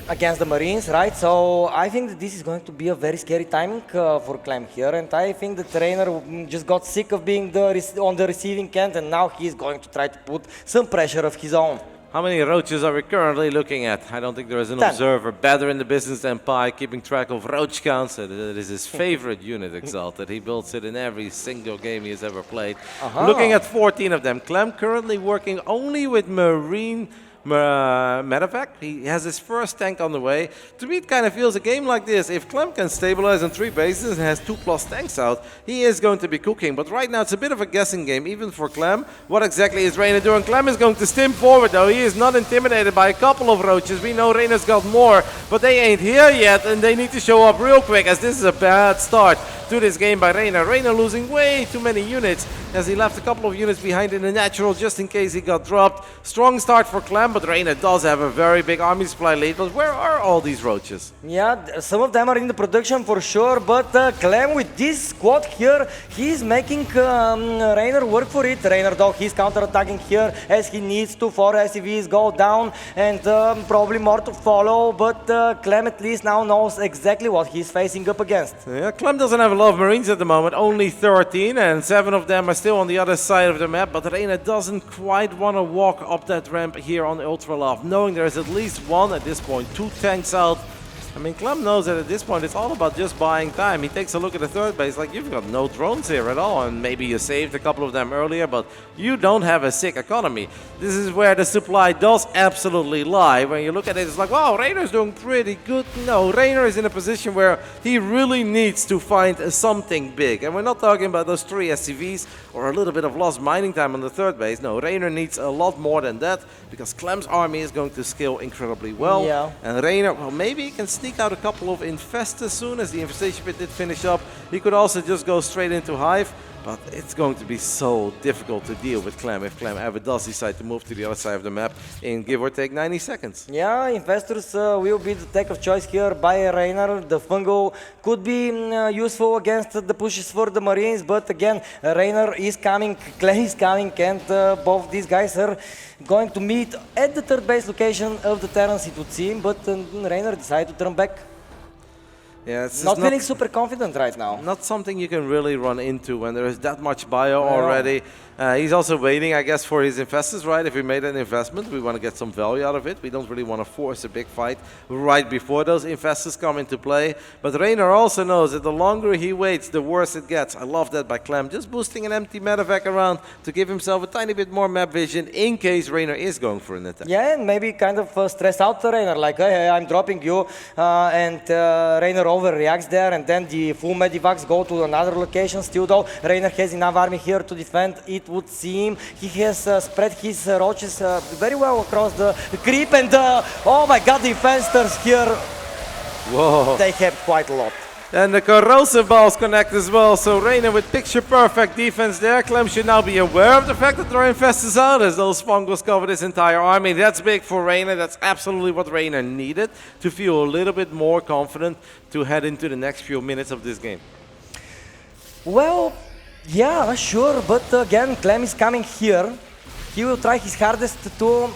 against the Marines, right? So I think that this is going to be a very scary timing for Clem here, and I think that Reynor just got sick of being on the receiving end, and now he's going to try to put some pressure of his own. How many roaches are we currently looking at? I don't think there is an 10. observer better in the business than Pi, keeping track of roach counts. That is his favorite unit, Exalted. He builds it in every single game he has ever played. Looking at 14 of them. Clem currently working only with Marine medevac. He has his first tank on the way. To me, it kind of feels a game like this. If Clem can stabilize on 3 bases and has 2+ tanks out, he is going to be cooking. But right now, it's a bit of a guessing game, even for Clem. What exactly is Reynor doing? Clem is going to stim forward, though. He is not intimidated by a couple of roaches. We know Reynor's got more, but they ain't here yet, and they need to show up real quick, as this is a bad start to this game by Reynor. Reynor losing way too many units, as he left a couple of units behind in the natural, just in case he got dropped. Strong start for Clem, but Reynor does have a very big army supply late. But where are all these roaches? Yeah, some of them are in the production for sure, but Clem with this squad here, he's making Reynor work for it. Reynor though, he's counter-attacking here as he needs to. 4 SCVs go down and probably more to follow, but Clem at least now knows exactly what he's facing up against. Yeah, Clem doesn't have a lot of Marines at the moment, only 13, and 7 of them are still on the other side of the map, but Reynor doesn't quite want to walk up that ramp here on Ultra Love, knowing there's at least one at this point, 2 tanks out. I mean, Clem knows that at this point it's all about just buying time. He takes a look at the third base, like, you've got no drones here at all, and maybe you saved a couple of them earlier, but you don't have a sick economy. This is where the supply does absolutely lie. When you look at it, it's like, wow, Reynor's doing pretty good. No, Reynor is in a position where he really needs to find something big. And we're not talking about those 3 SCVs or a little bit of lost mining time on the third base. No, Reynor needs a lot more than that, because Clem's army is going to scale incredibly well. Yeah. And Reynor, well, maybe he can sneak out a couple of infestors soon, as the infestation pit did finish up. He could also just go straight into Hive, but it's going to be so difficult to deal with Clem if Clem ever does decide to move to the other side of the map in give or take 90 seconds. Yeah, investors will be the tech of choice here by Reynor. The Fungo could be useful against the pushes for the Marines, but again, Reynor is coming, Clem is coming, and both these guys are going to meet at the third base location of the Terrans, it would seem, but Reynor decided to turn back. Yeah, it's not feeling super confident right now. Not something you can really run into when there is that much bio already. He's also waiting, I guess, for his investors, right? If we made an investment, we want to get some value out of it. We don't really want to force a big fight right before those investors come into play. But Reynor also knows that the longer he waits, the worse it gets. I love that by Clem, just boosting an empty medevac around to give himself a tiny bit more map vision in case Reynor is going for an attack. Yeah, and maybe kind of stress out the Reynor, like, hey, I'm dropping you, and Reynor overreacts there, and then the full medivacs go to another location. Still though, Reynor has enough army here to defend, it would seem. He has spread his roaches very well across the creep, and oh my god, the infestors here, whoa, they have quite a lot. And the corrosive balls connect as well, so Reynor with picture-perfect defense there. Clem should now be aware of the fact that there are infestors out, as those fungos cover this entire army. That's big for Reynor. That's absolutely what Reynor needed to feel a little bit more confident to head into the next few minutes of this game. Well, yeah, sure, but again, Clem is coming here. He will try his hardest to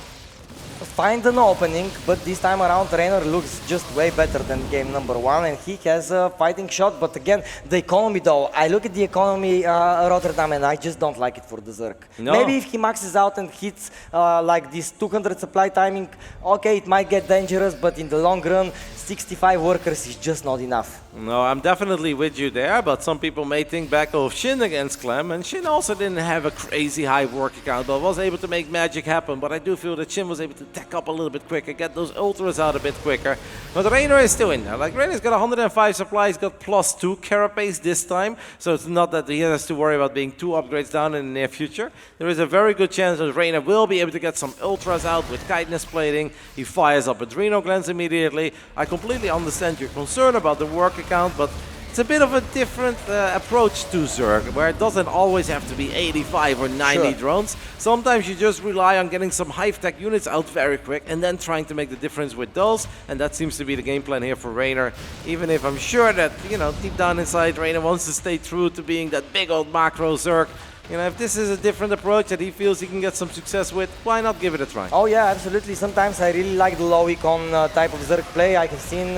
find an opening, but this time around Reynor looks just way better than game number 1, and he has a fighting shot. But again, the economy though, I look at the economy Rotterdam and I just don't like it for the Zerg. No. Maybe if he maxes out and hits like this 200 supply timing, okay, it might get dangerous, but in the long run, 65 workers is just not enough. No, I'm definitely with you there, but some people may think back of Shin against Clem, and Shin also didn't have a crazy high work account, but was able to make magic happen. But I do feel that Shin was able to tech up a little bit quicker, get those ultras out a bit quicker. But Reynor is still in there. Like, Reynor's got 105 supplies, got +2 carapace this time, so it's not that he has to worry about being 2 upgrades down in the near future. There is a very good chance that Reynor will be able to get some ultras out with chitinous plating. He fires up Adrenal Glands immediately. I completely understand your concern about the work account, but it's a bit of a different approach to Zerg, where it doesn't always have to be 85 or 90 drones. Sometimes you just rely on getting some Hive-Tech units out very quick and then trying to make the difference with those, and that seems to be the game plan here for Reynor, even if I'm sure that, you know, deep down inside, Reynor wants to stay true to being that big old macro Zerg. You know, if this is a different approach that he feels he can get some success with, why not give it a try? Oh yeah, absolutely. Sometimes I really like the low econ type of Zerg play. I have seen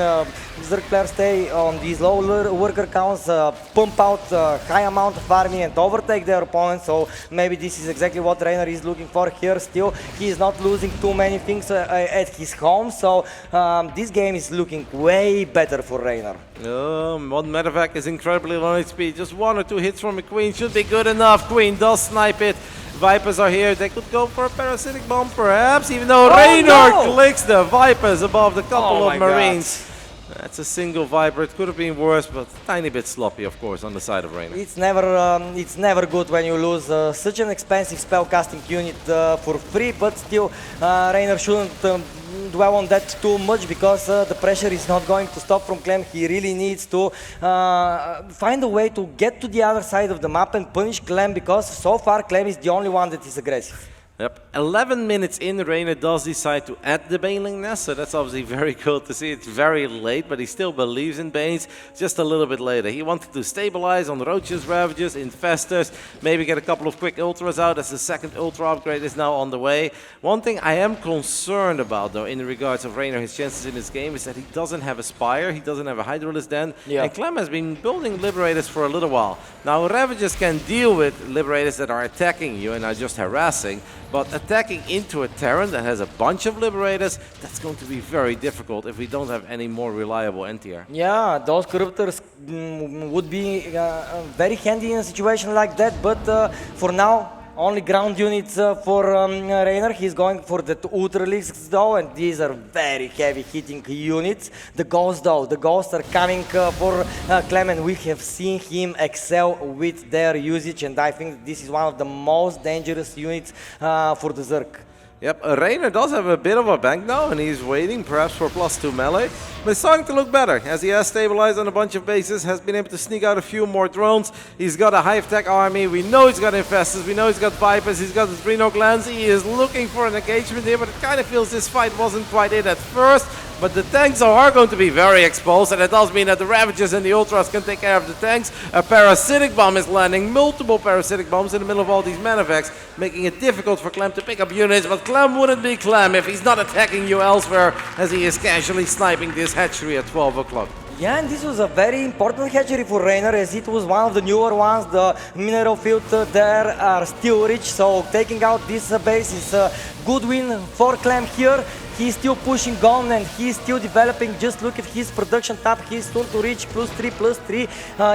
Zerg players stay on these low worker counts, pump out high amount of army and overtake their opponents. So maybe this is exactly what Reynor is looking for here. Still, he is not losing too many things at his home. So this game is looking way better for Reynor. One medevac is incredibly low HP. Just 1 or 2 hits from a Queen should be good enough. Queen does snipe it. Vipers are here. They could go for a parasitic bomb perhaps, even though Reynor clicks the Vipers above the couple of Marines. That's a single Viper. It could have been worse, but a tiny bit sloppy, of course, on the side of Reynor. It's never good when you lose such an expensive spellcasting unit for free, but still Reynor shouldn't dwell on that too much because the pressure is not going to stop from Clem. He really needs to find a way to get to the other side of the map and punish Clem, because so far Clem is the only one that is aggressive. Yep, 11 minutes in, Reynor does decide to add the Baneling Nest, so that's obviously very cool to see. It's very late, but he still believes in Banes just a little bit later. He wanted to stabilize on Roaches, Ravages, Infestors, maybe get a couple of quick Ultras out as the second Ultra upgrade is now on the way. One thing I am concerned about, though, in regards of Reynor, his chances in this game, is that he doesn't have a Spire, he doesn't have a Hydralisk Den, and Clem has been building Liberators for a little while. Now, Ravages can deal with Liberators that are attacking you and are just harassing, but attacking into a Terran that has a bunch of Liberators, that's going to be very difficult if we don't have any more reliable NTR. Yeah, those Corruptors would be very handy in a situation like that, but for now, only ground units for Reynor. He's going for the Ultralisks though, and these are very heavy hitting units. The Ghosts are coming for Clem, and we have seen him excel with their usage, and I think this is one of the most dangerous units for the Zerg. Yep, Reynor does have a bit of a bank now, and he's waiting perhaps for +2 melee. But it's starting to look better, as he has stabilized on a bunch of bases, has been able to sneak out a few more drones. He's got a high-tech army, we know he's got Infestors, we know he's got Vipers, he's got his Reynor Clans. He is looking for an engagement here, but it kind of feels this fight wasn't quite it at first. But the tanks are going to be very exposed, and it does mean that the Ravages and the Ultras can take care of the tanks. A parasitic bomb is landing, multiple parasitic bombs in the middle of all these medevacs, making it difficult for Clem to pick up units. But Clem wouldn't be Clem if he's not attacking you elsewhere, as he is casually sniping this hatchery at 12 o'clock. Yeah, and this was a very important hatchery for Reynor, as it was one of the newer ones. The mineral field there are still rich, so taking out this base is a good win for Clem here. He's still pushing on and he's still developing. Just look at his production tab. He's soon to reach +3.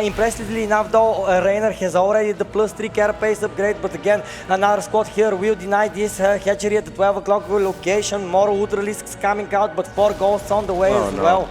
Impressively enough though, Reynor has already the +3 carapace upgrade, but again, another squad here will deny this hatchery at the 12 o'clock location. More Ultralisks coming out, but 4 Ghosts on the way as well.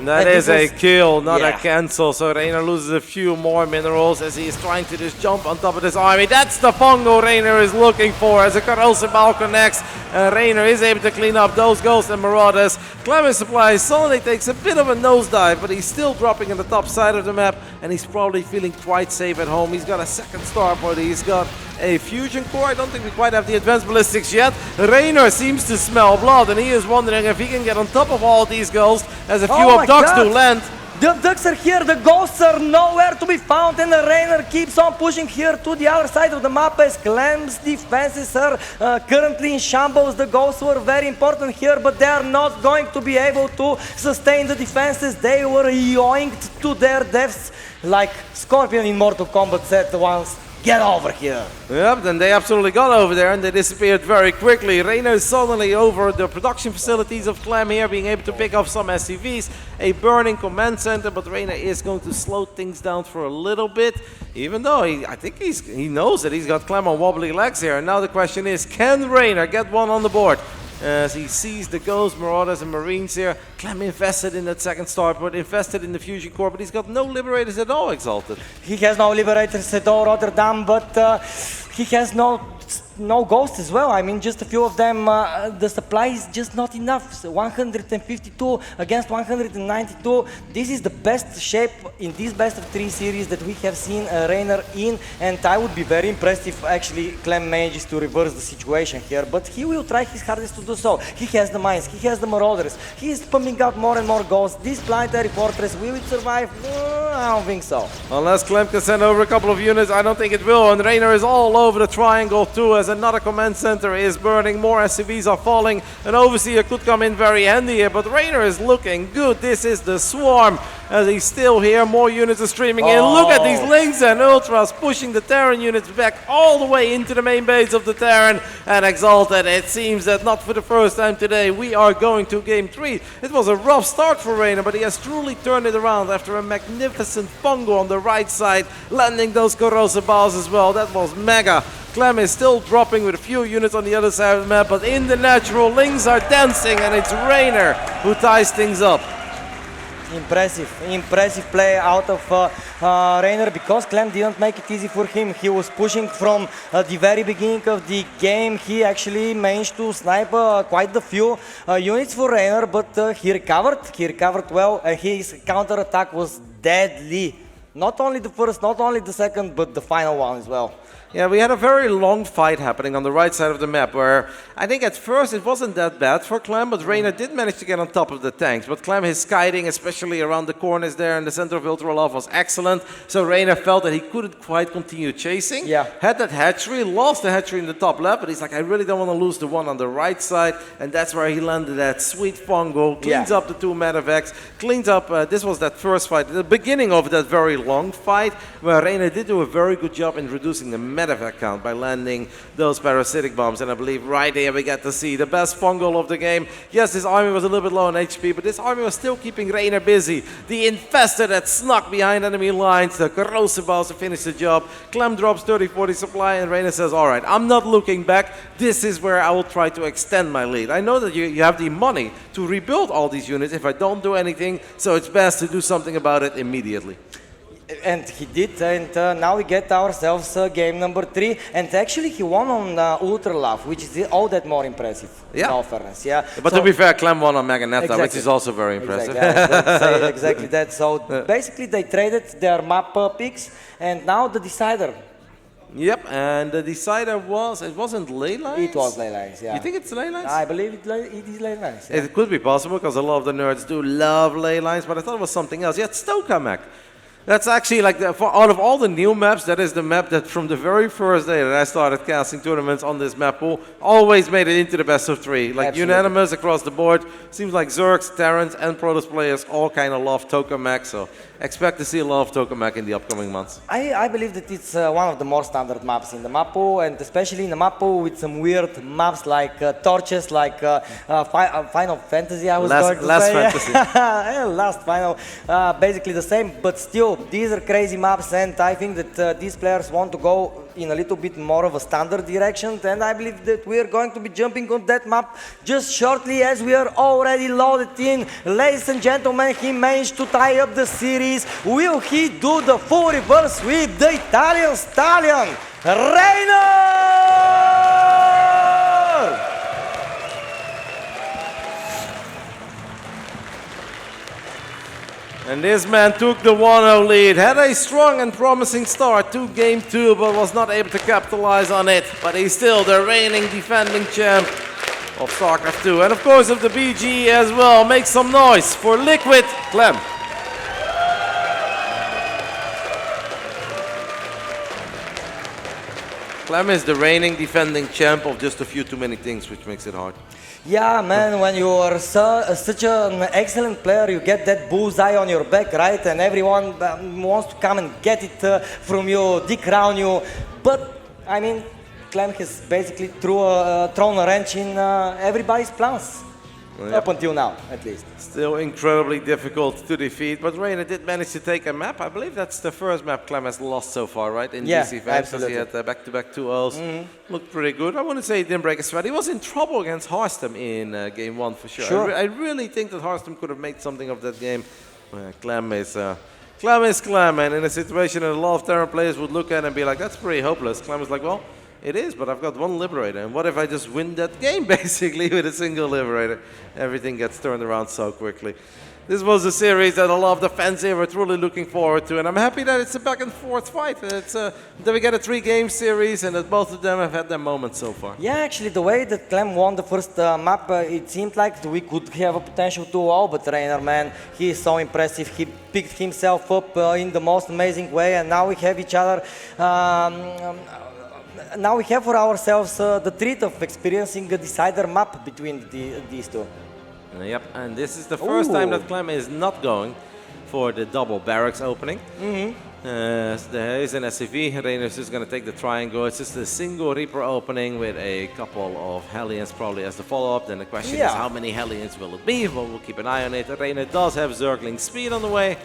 That is a kill, not a cancel. So Reynor loses a few more minerals as he is trying to just jump on top of this army. That's the fungo Reynor is looking for as a corrosive ball connects. Reynor is able to clean up those Ghosts and Marauders. Clem's Supply suddenly takes a bit of a nosedive, but he's still dropping on the top side of the map, and he's probably feeling quite safe at home. He's got a second starport, he's got a fusion core. I don't think we quite have the advanced ballistics yet. Reynor seems to smell blood, and he is wondering if he can get on top of all these Ghosts, as a few of ducks do land. The ducks are here, the Ghosts are nowhere to be found, and the Reynor keeps on pushing here to the other side of the map as Clem's defenses are currently in shambles. The Ghosts were very important here, but they are not going to be able to sustain the defenses. They were yoinked to their deaths, like Scorpion in Mortal Kombat said once. Get over here. Yep, then they absolutely got over there and they disappeared very quickly. Reynor is suddenly over the production facilities of Clem here, being able to pick up some SCVs, a burning command center, but Reynor is going to slow things down for a little bit, even though I think he knows that he's got Clem on wobbly legs here. And now the question is, can Reynor get one on the board? As he sees the Ghosts, Marauders and Marines here. Clem invested in that second starport, invested in the fusion core, but he's got no Liberators at all, Exalted. He has no Liberators at all, Rotterdam, but he has no no ghosts as well. I mean, just a few of them, the supply is just not enough. So 152 against 192. This is the best shape in this best of 3 series that we have seen Reynor in, and I would be very impressed if actually Clem manages to reverse the situation here, but he will try his hardest to do so. He has the mines, he has the marauders, he is pumping out more and more ghosts. This planetary fortress, will it survive? I don't think so. Unless Clem can send over a couple of units, I don't think it will. And Reynor is all over the triangle too, as another command center is burning. More SCVs are falling. An overseer could come in very handy here, but Reynor is looking good. This is the swarm, as he's still here. More units are streaming in. Look at these Lynx and Ultras pushing the Terran units back all the way into the main base of the Terran. And Exalted, it seems that not for the first time today, we are going to game 3. It was a rough start for Reynor, but he has truly turned it around after a magnificent fungo on the right side, landing those corrosive balls as well. That was mega. Clem is still dropping with a few units on the other side of the map, but in the natural, Lynx are dancing, and it's Reynor who ties things up. Impressive play out of Reynor, because Clem didn't make it easy for him. He was pushing from the very beginning of the game. He actually managed to snipe quite a few units for Reynor, but he recovered well, and his counter-attack was deadly. Not only the first, not only the second, but the final one as well. Yeah, we had a very long fight happening on the right side of the map, where I think at first it wasn't that bad for Clem, but Reynor did manage to get on top of the tanks. But Clem, his kiting, especially around the corners there in the center of Ultralove, was excellent. So Reynor felt that he couldn't quite continue chasing. Yeah. Had that hatchery, lost the hatchery in the top left, but he's like, I really don't want to lose the one on the right side. And that's where he landed that sweet fungo, cleans up the 2 medevacs, cleans up, this was that first fight, the beginning of that very long fight, where Reynor did do a very good job in reducing the medevac count by landing those parasitic bombs. And I believe right here we get to see the best fungal of the game. Yes, this army was a little bit low on HP, but this army was still keeping Reynor busy. The infestor that snuck behind enemy lines, the corrosive balls to finish the job. Clem drops 30-40 supply, and Reynor says, all right, I'm not looking back. This is where I will try to extend my lead. I know that you have the money to rebuild all these units if I don't do anything, so it's best to do something about it immediately. And he did, and now we get ourselves game number 3, and actually he won on Ultralove, which is all that more impressive, in all fairness. Yeah. But so, to be fair, Clem won on Meganetta, which is also very impressive. Exactly that. So basically they traded their map picks, and now the decider. Yep, and the decider was, it wasn't ley lines? It was ley lines, yeah. You think it's ley lines? I believe it is ley lines. Yeah. It could be possible, because a lot of the nerds do love ley lines, but I thought it was something else. Yeah, it's Stokamak. That's actually like, out of all the new maps, that is the map that from the very first day that I started casting tournaments on this map pool, always made it into the best of 3. Like unanimous across the board. Seems like Zergs, Terrans, and Protoss players all kind of love Tokamak, so expect to see a lot of Tokamak in the upcoming months. I believe that it's one of the more standard maps in the map pool, and especially in the map pool with some weird maps like torches, like Final Fantasy, I was going to say. Last Fantasy. Last Final. Basically the same, but still, these are crazy maps, and I think that these players want to go in a little bit more of a standard direction, and I believe that we are going to be jumping on that map just shortly, as we are already loaded in. Ladies and gentlemen, he managed to tie up the series. Will he do the full reverse with the Italian stallion, Reynor? And this man took the 1-0 lead, had a strong and promising start to game 2, but was not able to capitalize on it. But he's still the reigning defending champ of StarCraft 2. And of course of the BGE as well. Make some noise for Liquid Clem. Clem is the reigning defending champ of just a few too many things, which makes it hard. Yeah, man, when you are such an excellent player, you get that bullseye on your back, right? And everyone wants to come and get it from you, decrown you. But, I mean, Clem has basically thrown a wrench in everybody's plans. Up until now, at least. Still incredibly difficult to defeat, but Reynor did manage to take a map. I believe that's the first map Clem has lost so far, right? In this event, because he had back-to-back 2-0s. Looked pretty good. I wouldn't say he didn't break a sweat. He was in trouble against Harstem in game 1 for sure. I really think that Harstem could have made something of that game. Clem is Clem, and in a situation that a lot of Terran players would look at and be like, that's pretty hopeless. Clem is like, well, It is, but I've got one Liberator. And what if I just win that game, basically, with a single Liberator? Everything gets turned around so quickly. This was a series that a lot of the fans here were truly looking forward to, and I'm happy that it's a back-and-forth fight. That we get a 3-game series, and that both of them have had their moments so far. Yeah, actually, the way that Clem won the first map, it seemed like we could have a potential 2-0, but Reynor, man, he is so impressive. He picked himself up in the most amazing way, and now we have each other. Now we have for ourselves the treat of experiencing a decider map between these two. Yep, and this is the first time that Clem is not going for the double barracks opening. There is an SCV, Reynor is just going to take the triangle. It's just a single Reaper opening with a couple of Hellions probably as the follow-up. Then the question is how many Hellions will it be? Well, we'll keep an eye on it. Reynor does have Zergling speed on the way.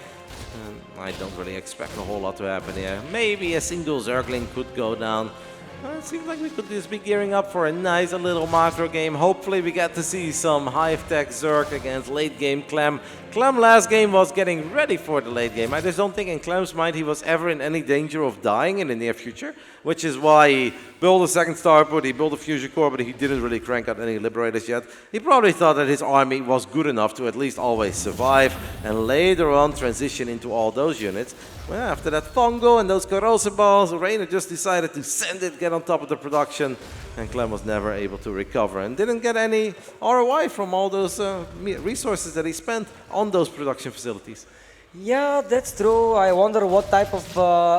I don't really expect a whole lot to happen here. Maybe a single Zergling could go down. It seems like we could just be gearing up for a nice little macro game. Hopefully we get to see some high-tech Zerg against late-game Clem. Clem last game was getting ready for the late game. I just don't think in Clem's mind he was ever in any danger of dying in the near future, which is why he built a second starport, he built a fusion core, but he didn't really crank out any Liberators yet. He probably thought that his army was good enough to at least always survive and later on transition into all those units. Well, after that fungal and those corrosive balls, Reynor just decided to send it, get on top of the production, and Clem was never able to recover and didn't get any ROI from all those resources that he spent on those production facilities. Yeah, that's true. I wonder what type of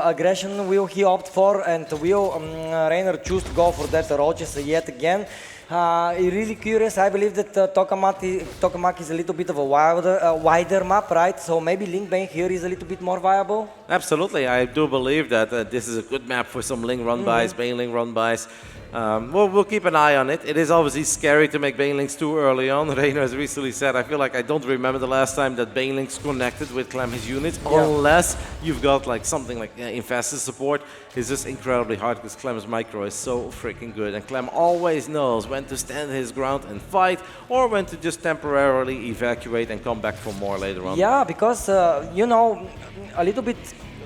aggression will he opt for, and will Reynor choose to go for that roaches yet again. Really curious. I believe that Tokamak is a little bit of a wider map, right? So maybe Linkbane here is a little bit more viable? Absolutely. I do believe that this is a good map for some Link run-bys, Baneling run-bys. We'll keep an eye on it. It is obviously scary to make Banelings too early on. Reynor has recently said, I feel like I don't remember the last time that Banelings connected with Clem's units, unless you've got like something like Infested support. It's just incredibly hard because Clem's micro is so freaking good, and Clem always knows when to stand his ground and fight, or when to just temporarily evacuate and come back for more later on. Yeah, because, you know, a little bit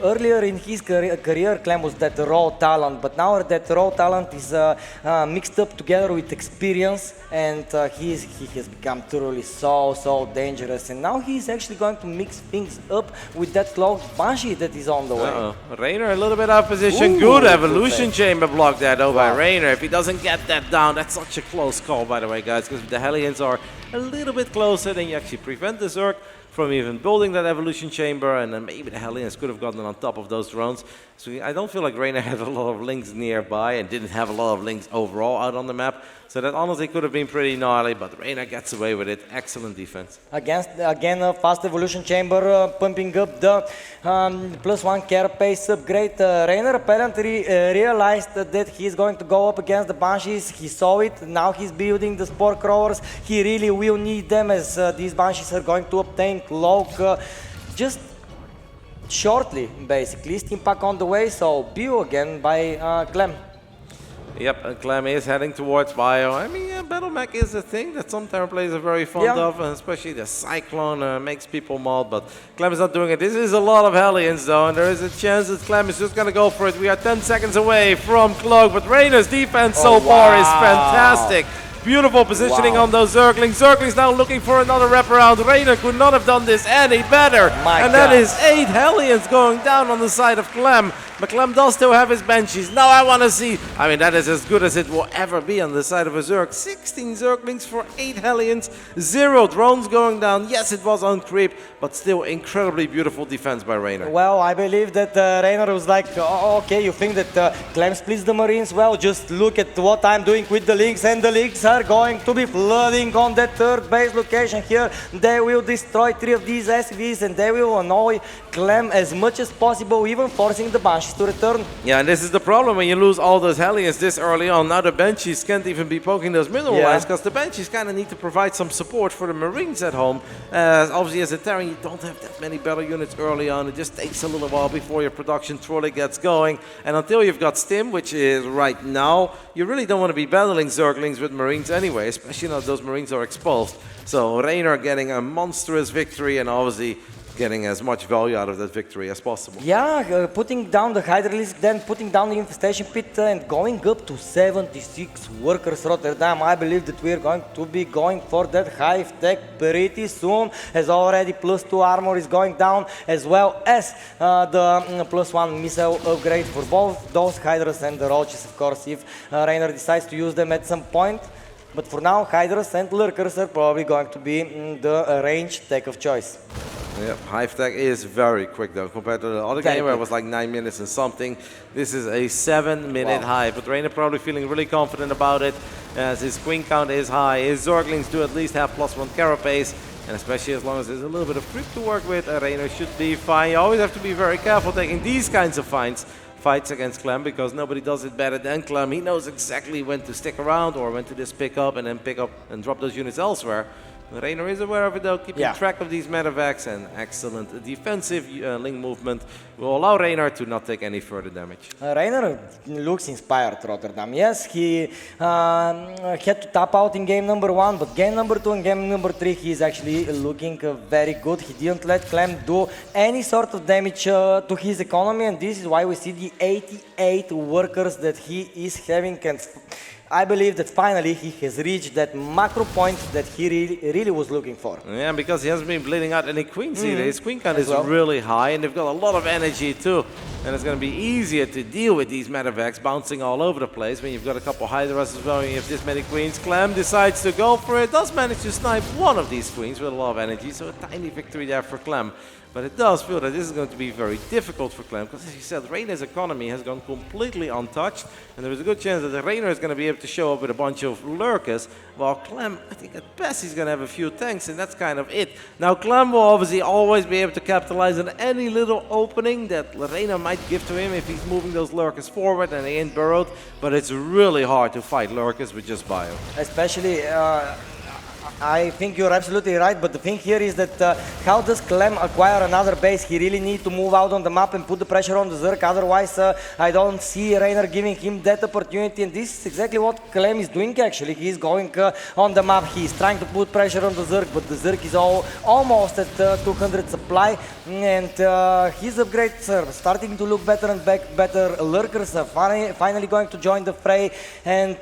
earlier in his career, Clem was that raw talent, but now that raw talent is mixed up together with experience, and he has become truly so dangerous. And now he's actually going to mix things up with that close Banshee that is on the way. Reynor a little bit out of position. Good evolution chamber block there though by Reynor. If he doesn't get that down, that's such a close call, by the way, guys, because the Hellions are a little bit closer, then you actually prevent the Zerg from even building that evolution chamber, and then maybe the Hellions could have gotten on top of those drones. So I don't feel like Reynor had a lot of links nearby and didn't have a lot of links overall out on the map. So that honestly could have been pretty gnarly, but Reynor gets away with it. Excellent defense. Again, a fast evolution chamber pumping up the +1 carapace upgrade. Reynor apparently realized that he's going to go up against the Banshees. He saw it. Now he's building the Spore Crawlers. He really will need them, as these Banshees are going to obtain Cloak just shortly, basically. Steam Pack on the way, so Bio again by Clem. Yep, Clem is heading towards Bio. I mean, Battle Mech is a thing that some Terran players are very fond of, and especially the Cyclone makes people mauled, but Clem is not doing it. This is a lot of Hellions though, and there is a chance that Clem is just going to go for it. We are 10 seconds away from Cloak, but Reynor's defense so far is fantastic. Beautiful positioning on those Zerglings. Zerglings now looking for another wraparound. Reynor could not have done this any better. And that is 8 Hellions going down on the side of Clem. But Clem does still have his Banshees. Now I want to see. I mean, that is as good as it will ever be on the side of a Zerg. 16 Zerglings for 8 Hellions. 0 drones going down. Yes, it was on creep, but still incredibly beautiful defense by Reynor. Well, I believe that Reynor was like, oh, okay, you think that Clem splits the Marines? Well, just look at what I'm doing with the Links, and the Links are going to be flooding on that third base location here. They will destroy 3 of these SCVs, and they will annoy Clem as much as possible, even forcing the Banshees to return. Yeah, and this is the problem when you lose all those Hellions this early on. Now the Banshees can't even be poking those middle lines, because the Banshees kind of need to provide some support for the Marines at home. Obviously, as a Terran, you don't have that many battle units early on. It just takes a little while before your production truly gets going. And until you've got Stim, which is right now, you really don't want to be battling Zerglings with Marines anyway, especially now those Marines are exposed. So Reynor getting a monstrous victory, and obviously getting as much value out of that victory as possible. Yeah, putting down the Hydralisk, then putting down the Infestation Pit and going up to 76 workers Rotterdam. I believe that we're going to be going for that hive tech pretty soon, as already +2 armor is going down, as well as the +1 missile upgrade for both those Hydras and the Roaches, of course, if Reynor decides to use them at some point. But for now, Hydras and Lurkers are probably going to be the range tech of choice. Yep, Hive Tech is very quick though, compared to the other game where it was like 9 minutes and something. This is a 7-minute Hive, but Reynor probably feeling really confident about it, as his Queen count is high, his Zerglings do at least have +1 carapace, and especially as long as there's a little bit of creep to work with, Reynor should be fine. You always have to be very careful taking these kinds of fights against Clem, because nobody does it better than Clem. He knows exactly when to stick around or when to just pick up and then pick up and drop those units elsewhere. Reynor is aware of it though, keeping track of these medevacs, and excellent defensive link movement will allow Reynor to not take any further damage. Reynor looks inspired, Rotterdam. Yes, he had to tap out in game number 1, but game number 2 and game number 3 he's actually looking very good. He didn't let Clem do any sort of damage to his economy, and this is why we see the 88 workers that he is having, and I believe that finally he has reached that macro point that he really was looking for. Yeah, because he hasn't been bleeding out any queens either. His queen count is really high, and they've got a lot of energy too. And it's going to be easier to deal with these medevacs bouncing all over the place when you've got a couple Hydras as well and you have this many queens. Clem decides to go for it, does manage to snipe one of these queens with a lot of energy, so a tiny victory there for Clem. But it does feel that this is going to be very difficult for Clem, because as you said, Reynor's economy has gone completely untouched, and there is a good chance that the Reynor is going to be able to show up with a bunch of lurkers, while Clem, I think at best he's going to have a few tanks, and that's kind of it. Now Clem will obviously always be able to capitalize on any little opening that Reynor might give to him if he's moving those lurkers forward and they ain't burrowed, but it's really hard to fight lurkers with just bio. Especially I think you're absolutely right, but the thing here is that how does Clem acquire another base? He really needs to move out on the map and put the pressure on the Zerg, otherwise I don't see Reynor giving him that opportunity, and this is exactly what Clem is doing actually. He's going on the map, he's trying to put pressure on the Zerg, but the Zerg is almost at 200 supply, and his upgrades are starting to look better and better. Lurkers are finally going to join the fray, and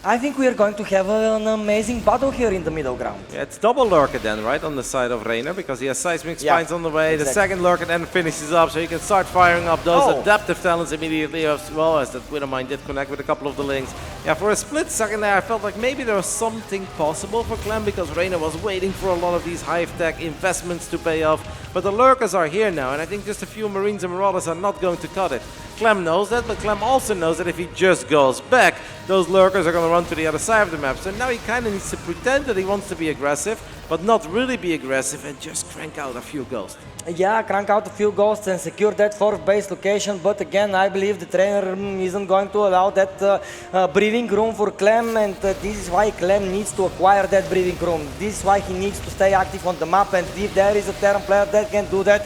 I think we are going to have an amazing battle here in the middle ground. Yeah, it's double lurker then, right, on the side of Reynor, because he has seismic spines on the way. Exactly. The second lurker then finishes up, so he can start firing up those adaptive talents immediately, as well as that Widowmine did connect with a couple of the links. Yeah, for a split second there, I felt like maybe there was something possible for Clem, because Reynor was waiting for a lot of these Hive Tech investments to pay off. But the lurkers are here now, and I think just a few Marines and Marauders are not going to cut it. Clem knows that, but Clem also knows that if he just goes back, those lurkers are going to run to the other side of the map. So now he kind of needs to pretend that he wants to be aggressive, but not really be aggressive, and just crank out a few ghosts. Yeah, crank out a few ghosts and secure that fourth base location, but again, I believe the trainer isn't going to allow that breathing room for Clem, and this is why Clem needs to acquire that breathing room. This is why he needs to stay active on the map, and if there is a Terran player that can do that,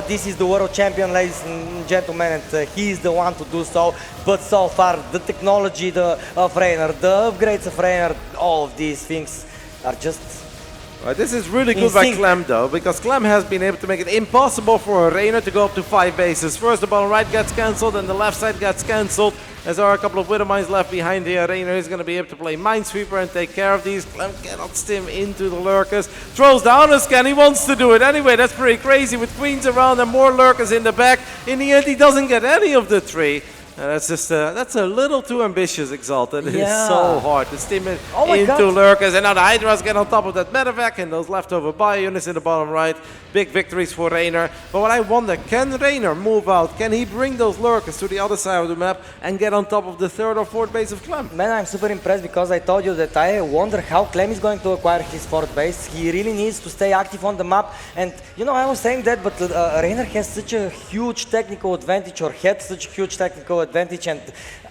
this is the world champion, ladies and gentlemen, and he is the one to do so. But so far, the technology of Reynor, the upgrades of Reynor, all of these things are just... Right, this is really good by Clem though, because Clem has been able to make it impossible for Reynor to go up to 5 bases. First the bottom right gets cancelled, and the left side gets cancelled. As there are a couple of Widowmines left behind here, Reynor is going to be able to play Minesweeper and take care of these. Clem cannot stim into the lurkers. Throws down a scan, he wants to do it anyway. That's pretty crazy with queens around and more lurkers in the back. In the end, he doesn't get any of the 3. That's just that's a little too ambitious, Exalted. It is so hard to stim it into lurkers, and now the Hydras get on top of that medevac and those leftover bio units in the bottom right. Big victories for Reynor. But what I wonder, can Reynor move out? Can he bring those lurkers to the other side of the map and get on top of the 3rd or 4th base of Clem? Man, I'm super impressed, because I told you that I wonder how Clem is going to acquire his 4th base. He really needs to stay active on the map, and you know, I was saying that, but Reynor has such a huge technical advantage, or had such a huge technical advantage, and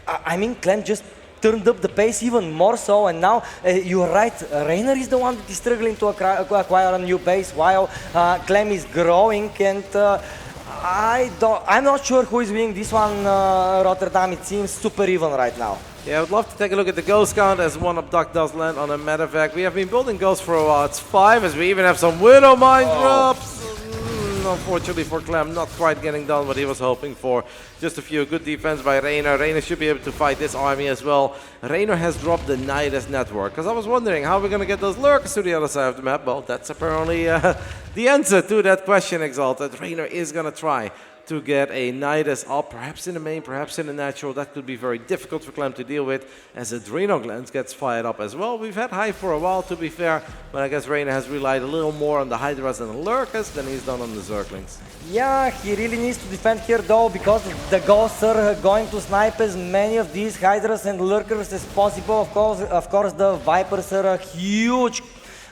I mean, Clem just turned up the pace even more so, and now you're right, Reynor is the one that is struggling to acquire a new base, while Clem is growing, and I'm not sure who is winning this one, Rotterdam. It seems super even right now. Yeah, I would love to take a look at the ghost count as one abduct does land on a medevac. We have been building ghosts for a while. It's 5, as we even have some Widowmine drops. and unfortunately for Clem, not quite getting done what he was hoping for. Just a few good defense by Reynor. Reynor should be able to fight this army as well. Reynor has dropped the Nidus network, because I was wondering how we're going to get those lurkers to the other side of the map. Well, that's apparently the answer to that question, Exalted. Reynor is going to try to get a Nidus up, perhaps in the main, perhaps in the natural. That could be very difficult for Clem to deal with, as Adrenal gets fired up as well. We've had high for a while, to be fair, but I guess Reynor has relied a little more on the Hydras and the Lurkers than he's done on the Zerglings. Yeah, he really needs to defend here though, because the ghosts are going to snipe as many of these Hydras and Lurkers as possible. Of course, the Vipers are a huge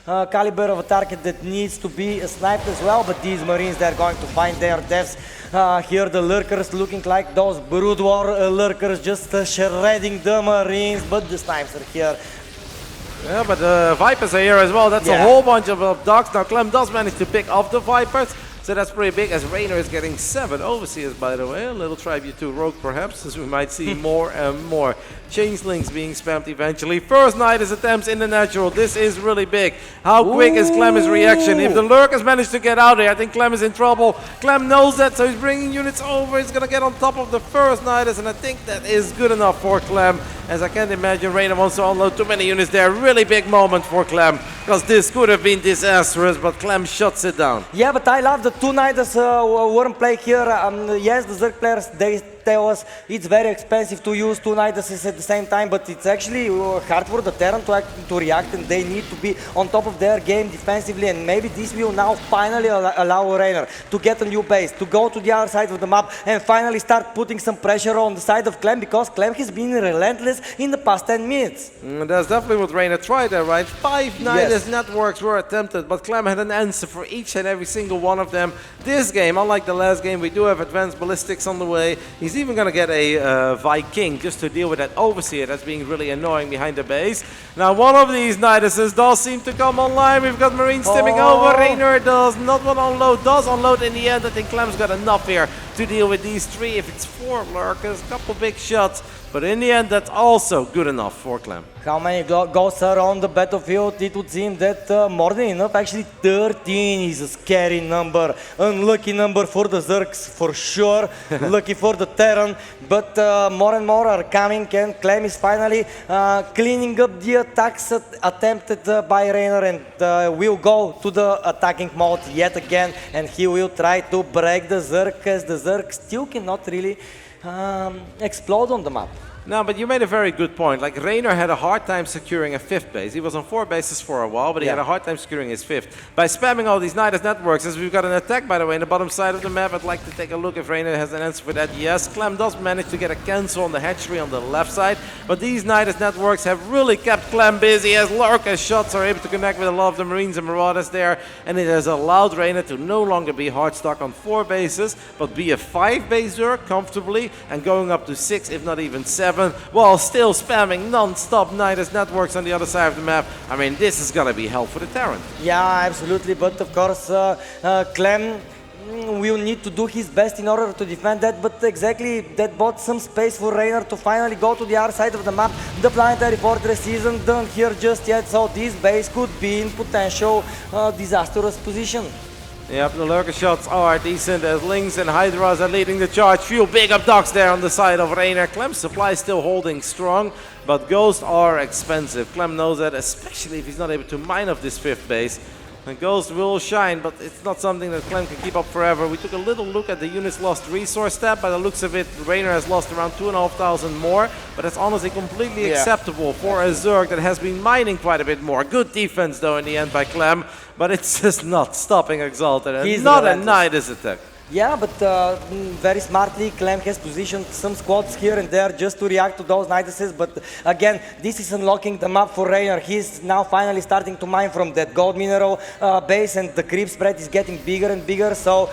caliber of a target that needs to be sniped as well, but these Marines, they're going to find their deaths. Here the Lurkers looking like those Brood War Lurkers, just shredding the Marines, but the snipes are here. Yeah, but the Vipers are here as well. That's a whole bunch of dogs. Now Clem does manage to pick off the Vipers, so that's pretty big, as Reynor is getting 7 overseers, by the way. A little tribute to Rogue, perhaps, as we might see more and more Changelings being spammed eventually. First Nidus attempts in the natural. This is really big. How quick is Clem's reaction? If the Lurkers manage to get out here, I think Clem is in trouble. Clem knows that, so he's bringing units over. He's going to get on top of the first Nidus, and I think that is good enough for Clem, as I can't imagine Reynor wants to unload too many units there. Really big moment for Clem, because this could have been disastrous, but Clem shuts it down. Yeah, but I love the 2 Nidus weren't played here. Yes, the Zerg players, they tell us it's very expensive to use 2 Niduses at the same time, but it's actually hard for the Terran to react, and they need to be on top of their game defensively, and maybe this will now finally allow Reynor to get a new base, to go to the other side of the map and finally start putting some pressure on the side of Clem, because Clem has been relentless in the past 10 minutes. That's definitely what Reynor tried there, right? 5 Nidus networks were attempted, but Clem had an answer for each and every single one of them. This game, unlike the last game, we do have advanced ballistics on the way. He's even going to get a Viking just to deal with that Overseer that's being really annoying behind the base. Now one of these Niduses does seem to come online. We've got Marines stepping over. Reynor does not want to unload, does unload in the end. I think Clem's got enough here to deal with these 3. If it's 4 Lurkers, a couple big shots, but in the end that's also good enough for Clem. How many ghosts are on the battlefield? It would seem that more than enough. Actually 13 is a scary number. Unlucky number for the Zergs for sure. Lucky for the Terran, but more and more are coming, and Clem is finally cleaning up the attacks attempted by Reynor, and will go to the attacking mode yet again, and he will try to break the Zerg, as the Zerg still cannot really explode on the map. No, but you made a very good point. Like, Reynor had a hard time securing a 5th base. He was on 4 bases for a while, but he had a hard time securing his 5th. By spamming all these Nidus networks, as we've got an attack, by the way, in the bottom side of the map, I'd like to take a look if Reynor has an answer for that. Yes, Clem does manage to get a cancel on the hatchery on the left side, but these Nidus networks have really kept Clem busy, as Lurker shots are able to connect with a lot of the Marines and Marauders there, and it has allowed Reynor to no longer be hard stuck on 4 bases, but be a 5-base Zerg comfortably, and going up to 6, if not even 7, while still spamming non-stop Nidus networks on the other side of the map. I mean, this is gonna be hell for the Terran. Yeah, absolutely, but of course Clem will need to do his best in order to defend that, but exactly that bought some space for Reynor to finally go to the other side of the map. The Planetary Fortress isn't done here just yet, so this base could be in potential disastrous position. Yep, the Lurker shots are decent, as Lings and Hydras are leading the charge. Few big up docks there on the side of Reynor. Clem's supply is still holding strong, but Ghosts are expensive. Clem knows that, especially if he's not able to mine up this 5th base. And Ghost will shine, but it's not something that Clem can keep up forever. We took a little look at the units lost resource tab. By the looks of it, Reynor has lost around 2,500 more, but that's honestly completely acceptable for a Zerg that has been mining quite a bit more. Good defense though in the end by Clem, but it's just not stopping Exalted, and He's not a Nidus attack. Yeah, but very smartly Clem has positioned some squads here and there just to react to those Niduses, but again, this is unlocking the map for Reynor. He's now finally starting to mine from that gold mineral base, and the creep spread is getting bigger and bigger, so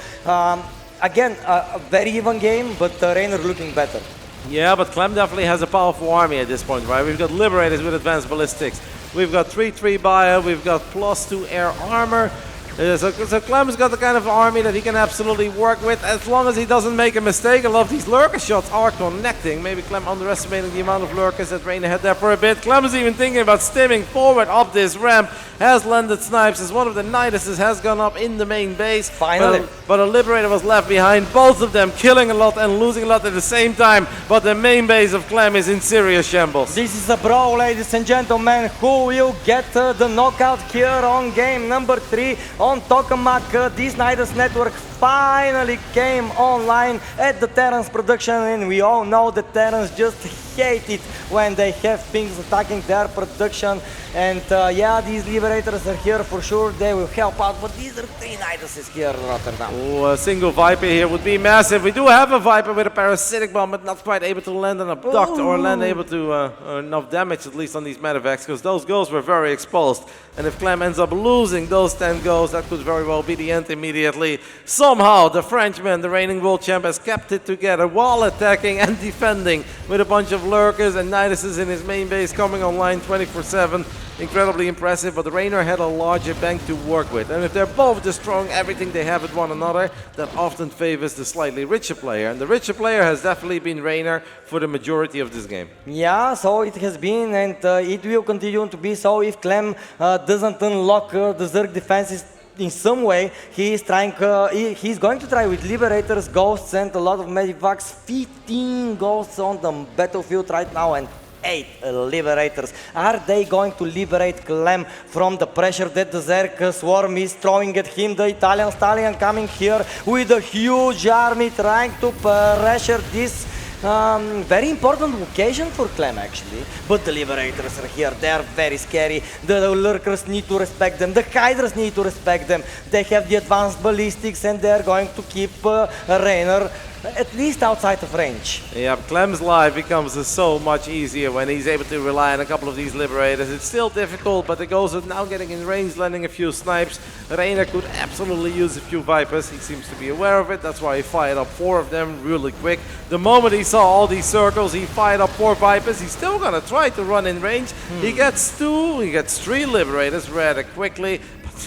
again, a very even game, but Reynor looking better. Yeah, but Clem definitely has a powerful army at this point, right? We've got Liberators with advanced ballistics. We've got 3-3 Bio, we've got +2 air armor. So Clem's got the kind of army that he can absolutely work with as long as he doesn't make a mistake. A lot of these lurker shots are connecting. Maybe Clem underestimating the amount of lurkers that Reynor had there for a bit. Clem is even thinking about stimming forward up this ramp. Has landed snipes as one of the Niduses has gone up in the main base. Finally. But a Liberator was left behind. Both of them killing a lot and losing a lot at the same time. But the main base of Clem is in serious shambles. This is a brawl, ladies and gentlemen. Who will get the knockout here on game number 3 on Tokamak? This Nidus network finally came online at the Terrans production, and we all know that Terrans just hate it when they have things attacking their production. And yeah, these Liberators are here for sure. They will help out, but these are 3 Niduses here in Rotterdam. Oh, a single Viper here would be massive. We do have a Viper with a parasitic bomb, but not quite able to land on a duct or land able to enough damage, at least on these medevacs, because those goals were very exposed. And if Clem ends up losing those 10 goals, that could very well be the end immediately. Somehow, the Frenchman, the reigning world champ, has kept it together while attacking and defending with a bunch of lurkers and Niduses in his main base coming online 24/7. Incredibly impressive, but Reynor had a larger bank to work with. And if they're both destroying everything they have at one another, that often favors the slightly richer player. And the richer player has definitely been Reynor for the majority of this game. Yeah, so it has been, and it will continue to be so if Clem doesn't unlock the Zerg defenses in some way. He's going to try with Liberators, Ghosts, and a lot of Medivacs. 15 Ghosts on the battlefield right now, and 8 Liberators. Are they going to liberate Clem from the pressure that the Zerg swarm is throwing at him? The Italian Stallion coming here with a huge army trying to pressure this very important location for Clem actually. But the Liberators are here. They are very scary. The Lurkers need to respect them. The Hydras need to respect them. They have the advanced ballistics, and they are going to keep Reynor at least outside of range. Yeah, Clem's life becomes so much easier when he's able to rely on a couple of these Liberators. It's still difficult, but the Ghosts are now getting in range, landing a few snipes. Reynor could absolutely use a few Vipers. He seems to be aware of it. That's why he fired up 4 of them really quick. The moment he saw all these circles, he fired up 4 Vipers. He's still gonna try to run in range. He gets 2, he gets 3 Liberators rather quickly.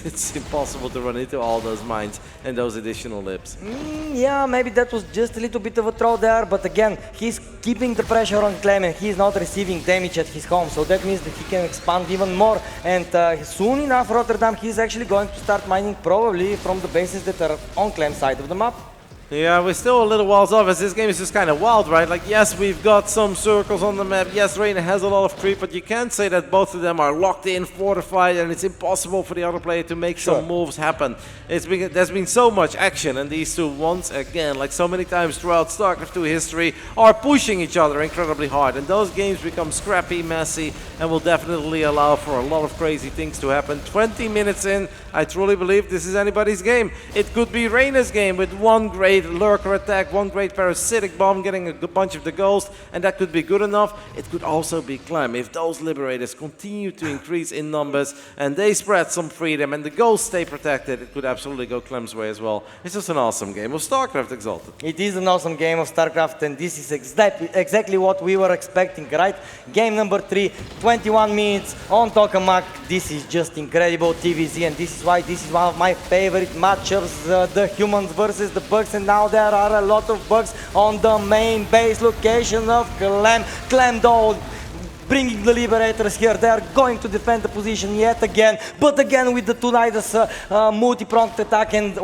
It's impossible to run into all those mines and those additional lips. Yeah, maybe that was just a little bit of a throw there, but again, he's keeping the pressure on Clem and he's not receiving damage at his home, so that means that he can expand even more. And soon enough, Rotterdam, he's actually going to start mining probably from the bases that are on Clem's side of the map. Yeah, we're still a little whiles off as this game is just kind of wild, right? Like, yes, we've got some circles on the map. Yes, Reynor has a lot of creep, but you can't say that both of them are locked in, fortified, and it's impossible for the other player to make some moves happen. There's been so much action, and these two, once again, like so many times throughout StarCraft 2 history, are pushing each other incredibly hard. And those games become scrappy, messy, and will definitely allow for a lot of crazy things to happen. 20 minutes in, I truly believe this is anybody's game. It could be Reynor's game with one great lurker attack, one great parasitic bomb getting a bunch of the Ghosts, and that could be good enough. It could also be Clem. If those Liberators continue to increase in numbers and they spread some freedom and the Ghosts stay protected, it could absolutely go Clem's way as well. It's just an awesome game of StarCraft Exalted. It is an awesome game of StarCraft, and this is exactly what we were expecting, right? Game number 3, 21 minutes on Tokamak. This is just incredible TVZ, and this is why this is one of my favorite matchups, the humans versus the bugs, and now there are a lot of bugs on the main base location of Clem. Clem though, bringing the Liberators here. They are going to defend the position yet again, but again with the 2 Nidus multi-pronged attack, and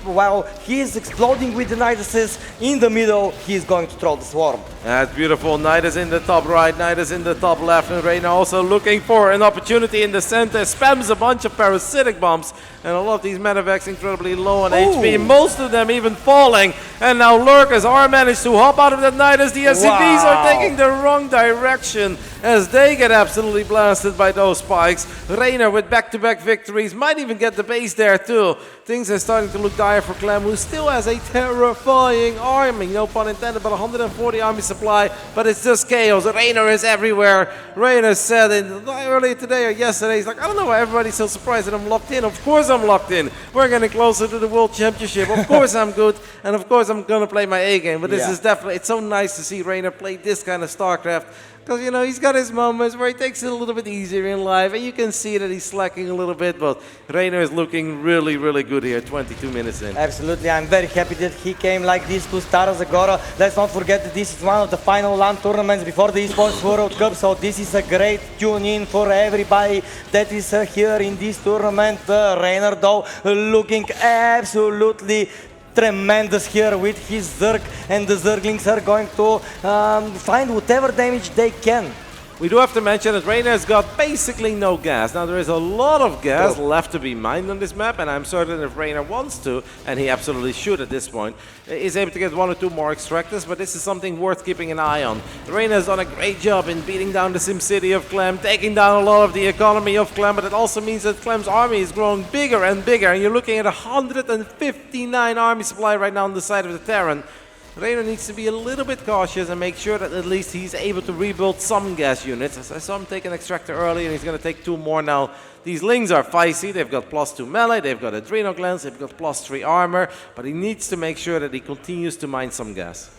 while he is exploding with the Niduses in the middle, he is going to throw the swarm. That's beautiful. Nidus in the top right, Nidus in the top left, and Reynor also looking for an opportunity in the center. Spams a bunch of parasitic bombs, and a lot of these medevacs incredibly low on HP, most of them even falling. And now Lurkers are managed to hop out of the Nidus. The SCVs are taking the wrong direction as they get absolutely blasted by those spikes. Reynor with back-to-back victories, might even get the base there too. Things are starting to look dire fire for Clem, who still has a terrifying army, no pun intended, but 140 army supply, but it's just chaos. Reynor is everywhere. Reynor said earlier today or yesterday, he's like, I don't know why everybody's so surprised that I'm locked in. Of course I'm locked in. We're getting closer to the World Championship. Of course I'm good, and of course I'm going to play my A game. But this is definitely, it's so nice to see Reynor play this kind of StarCraft. Because, you know, he's got his moments where he takes it a little bit easier in life, and you can see that he's slacking a little bit, but Reynor is looking really, really good here, 22 minutes in. Absolutely, I'm very happy that he came like this to Stara Zagora. Let's not forget that this is one of the final LAN tournaments before the Esports World Cup, so this is a great tune-in for everybody that is here in this tournament. Reynor, though, looking absolutely tremendous here with his Zerg, and the Zerglings are going to find whatever damage they can. We do have to mention that Reynor has got basically no gas. Now there is a lot of gas left to be mined on this map, and I'm certain if Reynor wants to, and he absolutely should at this point, is able to get 1 or 2 more extractors, but this is something worth keeping an eye on. Reynor has done a great job in beating down the SimCity of Clem, taking down a lot of the economy of Clem, but it also means that Clem's army is growing bigger and bigger, and you're looking at 159 army supply right now on the side of the Terran. Reynor needs to be a little bit cautious and make sure that at least he's able to rebuild some gas units. As I saw him take an extractor early, and he's going to take 2 more now. These Lings are feisty. They've got +2 melee, they've got adrenal glands, they've got +3 armor, but he needs to make sure that he continues to mine some gas.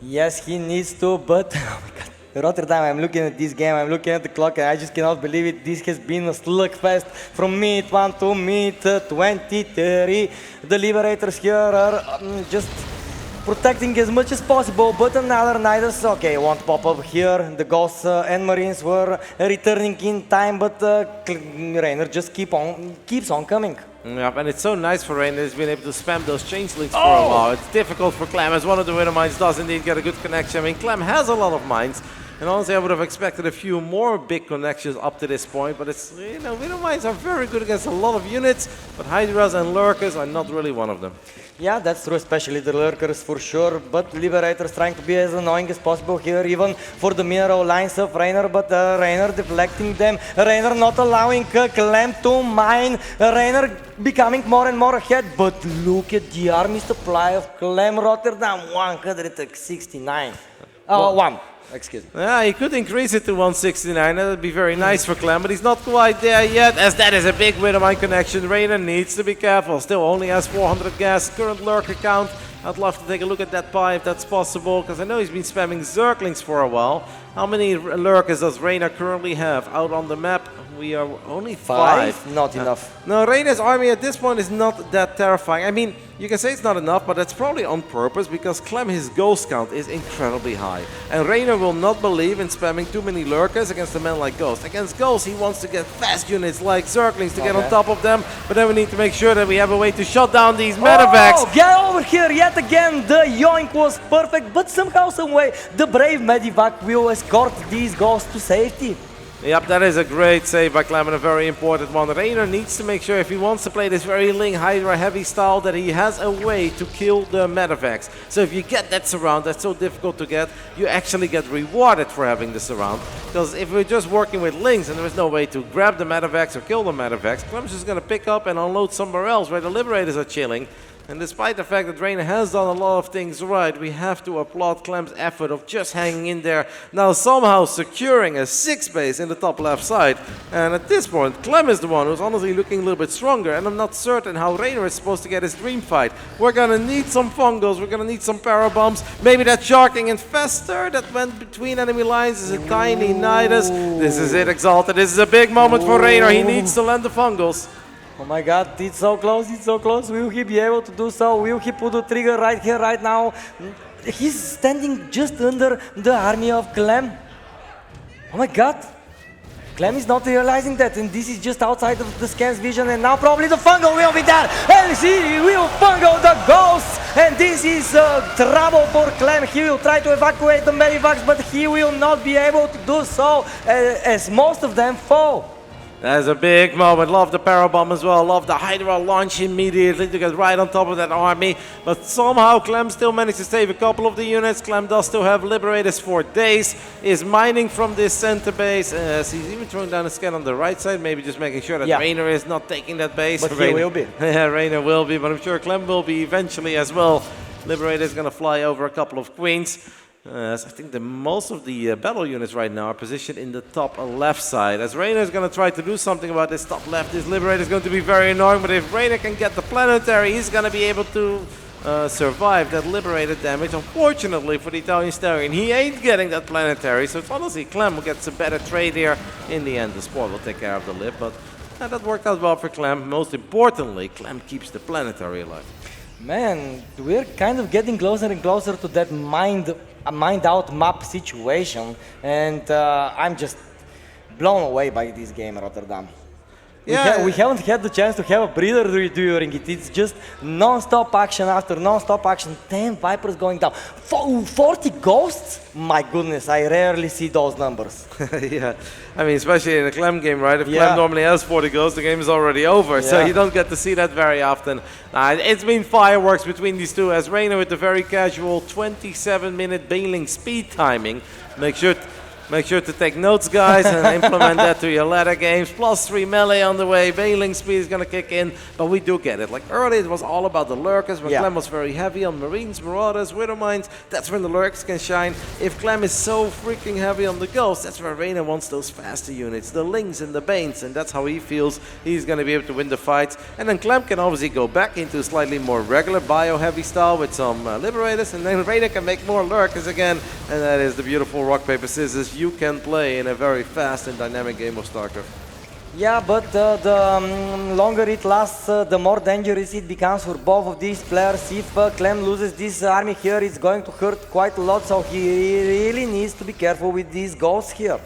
Yes, he needs to, but oh my God. Rotterdam, I'm looking at this game, I'm looking at the clock, and I just cannot believe it. This has been a slugfest from mid 1 to mid 20, 30. The Liberators here are just protecting as much as possible, but another Nidus, okay, won't pop up here. The Ghosts and Marines were returning in time, but Reynor just keeps on coming. Yep, and it's so nice for Reynor he's been able to spam those changelings for a while. It's difficult for Clem, as one of the winner mines does indeed get a good connection. I mean, Clem has a lot of mines, and honestly I would have expected a few more big connections up to this point, but it's, you know, winner mines are very good against a lot of units, but Hydras and Lurkers are not really one of them. Yeah, that's true, especially the Lurkers for sure, but Liberators trying to be as annoying as possible here, even for the mineral lines of Reynor, but Reynor deflecting them, Reynor not allowing Clem to mine, Reynor becoming more and more ahead, but look at the army supply of Clem. Rotterdam, 169. One. Excuse me. Yeah, he could increase it to 169, that would be very nice for Clem, but he's not quite there yet, as that is a big winner mine connection. Reynor needs to be careful, still only has 400 gas, current lurker count. I'd love to take a look at that pie if that's possible, because I know he's been spamming Zerglings for a while. How many lurkers does Reynor currently have out on the map? We are only 5. Not enough. No, Reynor's army at this point is not that terrifying. I mean, you can say it's not enough, but that's probably on purpose, because Clem, his ghost count is incredibly high. And Reynor will not believe in spamming too many lurkers against a man like Ghost. Against Ghost, he wants to get fast units like Zerglings to get on top of them, but then we need to make sure that we have a way to shut down these medevacs. Oh, get over here yet again. The yoink was perfect, but somehow, some way, the brave medevac will escort these Ghosts to safety. Yep, that is a great save by Clem and a very important one. Reynor needs to make sure, if he wants to play this very Ling Hydra heavy style, that he has a way to kill the medevacs. So if you get that surround, that's so difficult to get, you actually get rewarded for having the surround. Because if we're just working with Lings and there is no way to grab the medevacs or kill the medevacs, Clem's just going to pick up and unload somewhere else where the Liberators are chilling. And despite the fact that Reynor has done a lot of things right, we have to applaud Clem's effort of just hanging in there, now somehow securing a 6 base in the top left side. And at this point, Clem is the one who's honestly looking a little bit stronger, and I'm not certain how Reynor is supposed to get his dream fight. We're gonna need some fungals, we're gonna need some parabombs, maybe that Sharking Infestor that went between enemy lines is a tiny Nidus. This is it, Exalted, this is a big moment for Reynor, he needs to land the fungals. Oh my God, it's so close, it's so close. Will he be able to do so? Will he put the trigger right here, right now? He's standing just under the army of Clem. Oh my God. Clem is not realizing that, and this is just outside of the scan's vision, and now probably the fungal will be there, and he will fungal the Ghosts, and this is trouble for Clem. He will try to evacuate the medevacs, but he will not be able to do so, as most of them fall. That's a big moment. Love the Parabomb as well. Love the Hydra launch immediately to get right on top of that army. But somehow Clem still managed to save a couple of the units. Clem does still have Liberators for days. Is mining from this center base. He's even throwing down a scan on the right side. Maybe just making sure that Reynor is not taking that base. But he will be. Yeah, Reynor will be. But I'm sure Clem will be eventually as well. Liberator is going to fly over a couple of queens. I think most of the battle units right now are positioned in the top left side. As Reynor is going to try to do something about this top left, this Liberator is going to be very annoying. But if Reynor can get the planetary, he's going to be able to survive that Liberator damage. Unfortunately for the Italian Stallion, he ain't getting that planetary. So it's honestly Clem who gets a better trade here. In the end, the Sport will take care of the Lib. But that worked out well for Clem. Most importantly, Clem keeps the planetary alive. Man, we're kind of getting closer and closer to that mind out map situation, and I'm just blown away by this game, Rotterdam. Yeah. We haven't had the chance to have a breather during it. It's just non-stop action after non-stop action. 10 Vipers going down. 40 Ghosts? My goodness, I rarely see those numbers. Yeah, I mean, especially in a Clem game, right? If Clem normally has 40 Ghosts, the game is already over. So you don't get to see that very often. It's been fireworks between these two, as Reynor with the very casual 27-minute bailing speed timing. Make sure to take notes, guys, and implement that to your ladder games. +3 melee on the way. Bailing speed is going to kick in, but we do get it. Like early, it was all about the lurkers, but Clem was very heavy on Marines, Marauders, Widow Mines. That's when the lurkers can shine. If Clem is so freaking heavy on the Ghosts, that's where Reynor wants those faster units, the Lings and the Banes, and that's how he feels he's going to be able to win the fights. And then Clem can obviously go back into a slightly more regular bio-heavy style with some Liberators, and then Reynor can make more lurkers again, and that is the beautiful rock, paper, scissors you can play in a very fast and dynamic game of StarCraft. Yeah, but the longer it lasts, the more dangerous it becomes for both of these players. If Clem loses this army here, it's going to hurt quite a lot, so he really needs to be careful with these ghosts here.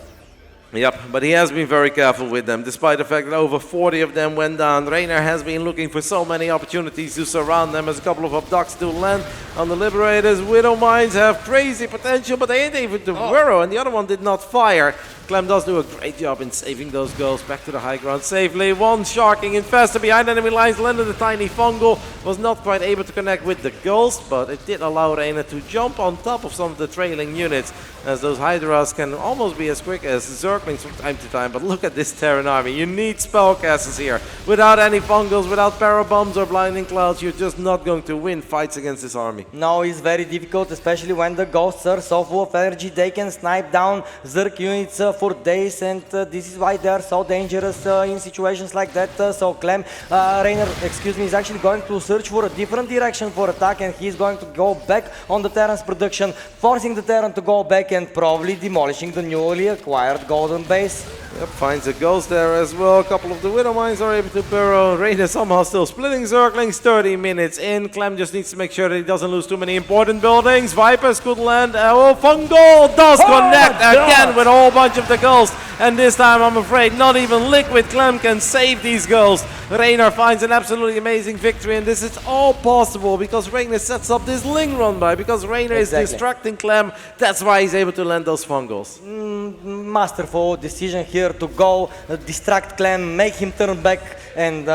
Yep, but he has been very careful with them, despite the fact that over 40 of them went down. Reynor has been looking for so many opportunities to surround them, as a couple of abducts do land on the Liberators. Widow Mines have crazy potential, but they ain't even to Burrow, and the other one did not fire. Clem does do a great job in saving those girls back to the high ground safely. One sharking infested behind enemy lines, landed a tiny fungal, was not quite able to connect with the ghost, but it did allow Reynor to jump on top of some of the trailing units, as those Hydras can almost be as quick as Zerglings from time to time. But look at this Terran army. You need spellcasters here. Without any fungals, without parabombs or blinding clouds, you're just not going to win fights against this army. No, it's very difficult, especially when the ghosts are so full of energy. They can snipe down Zerg units for days, and this is why they are so dangerous in situations like that. So Clem, Reynor, is actually going to search for a different direction for attack, and he's going to go back on the Terran's production, forcing the Terran to go back and probably demolishing the newly acquired golden base. Yep, finds a ghost there as well. A couple of the Widow Mines are able to burrow. Reynor somehow still splitting Zerglings. 30 minutes in. Clem just needs to make sure that he doesn't lose too many important buildings. Vipers could land. Fungal does connect again with a whole bunch of the ghosts. And this time, I'm afraid, not even Liquid Clem can save these ghosts. Reynor finds an absolutely amazing victory, and this is all possible because Reynor sets up this Ling run by, because Reynor is distracting Clem. That's why he's able to land those fungals. Masterful decision here to go distract Clem, make him turn back, and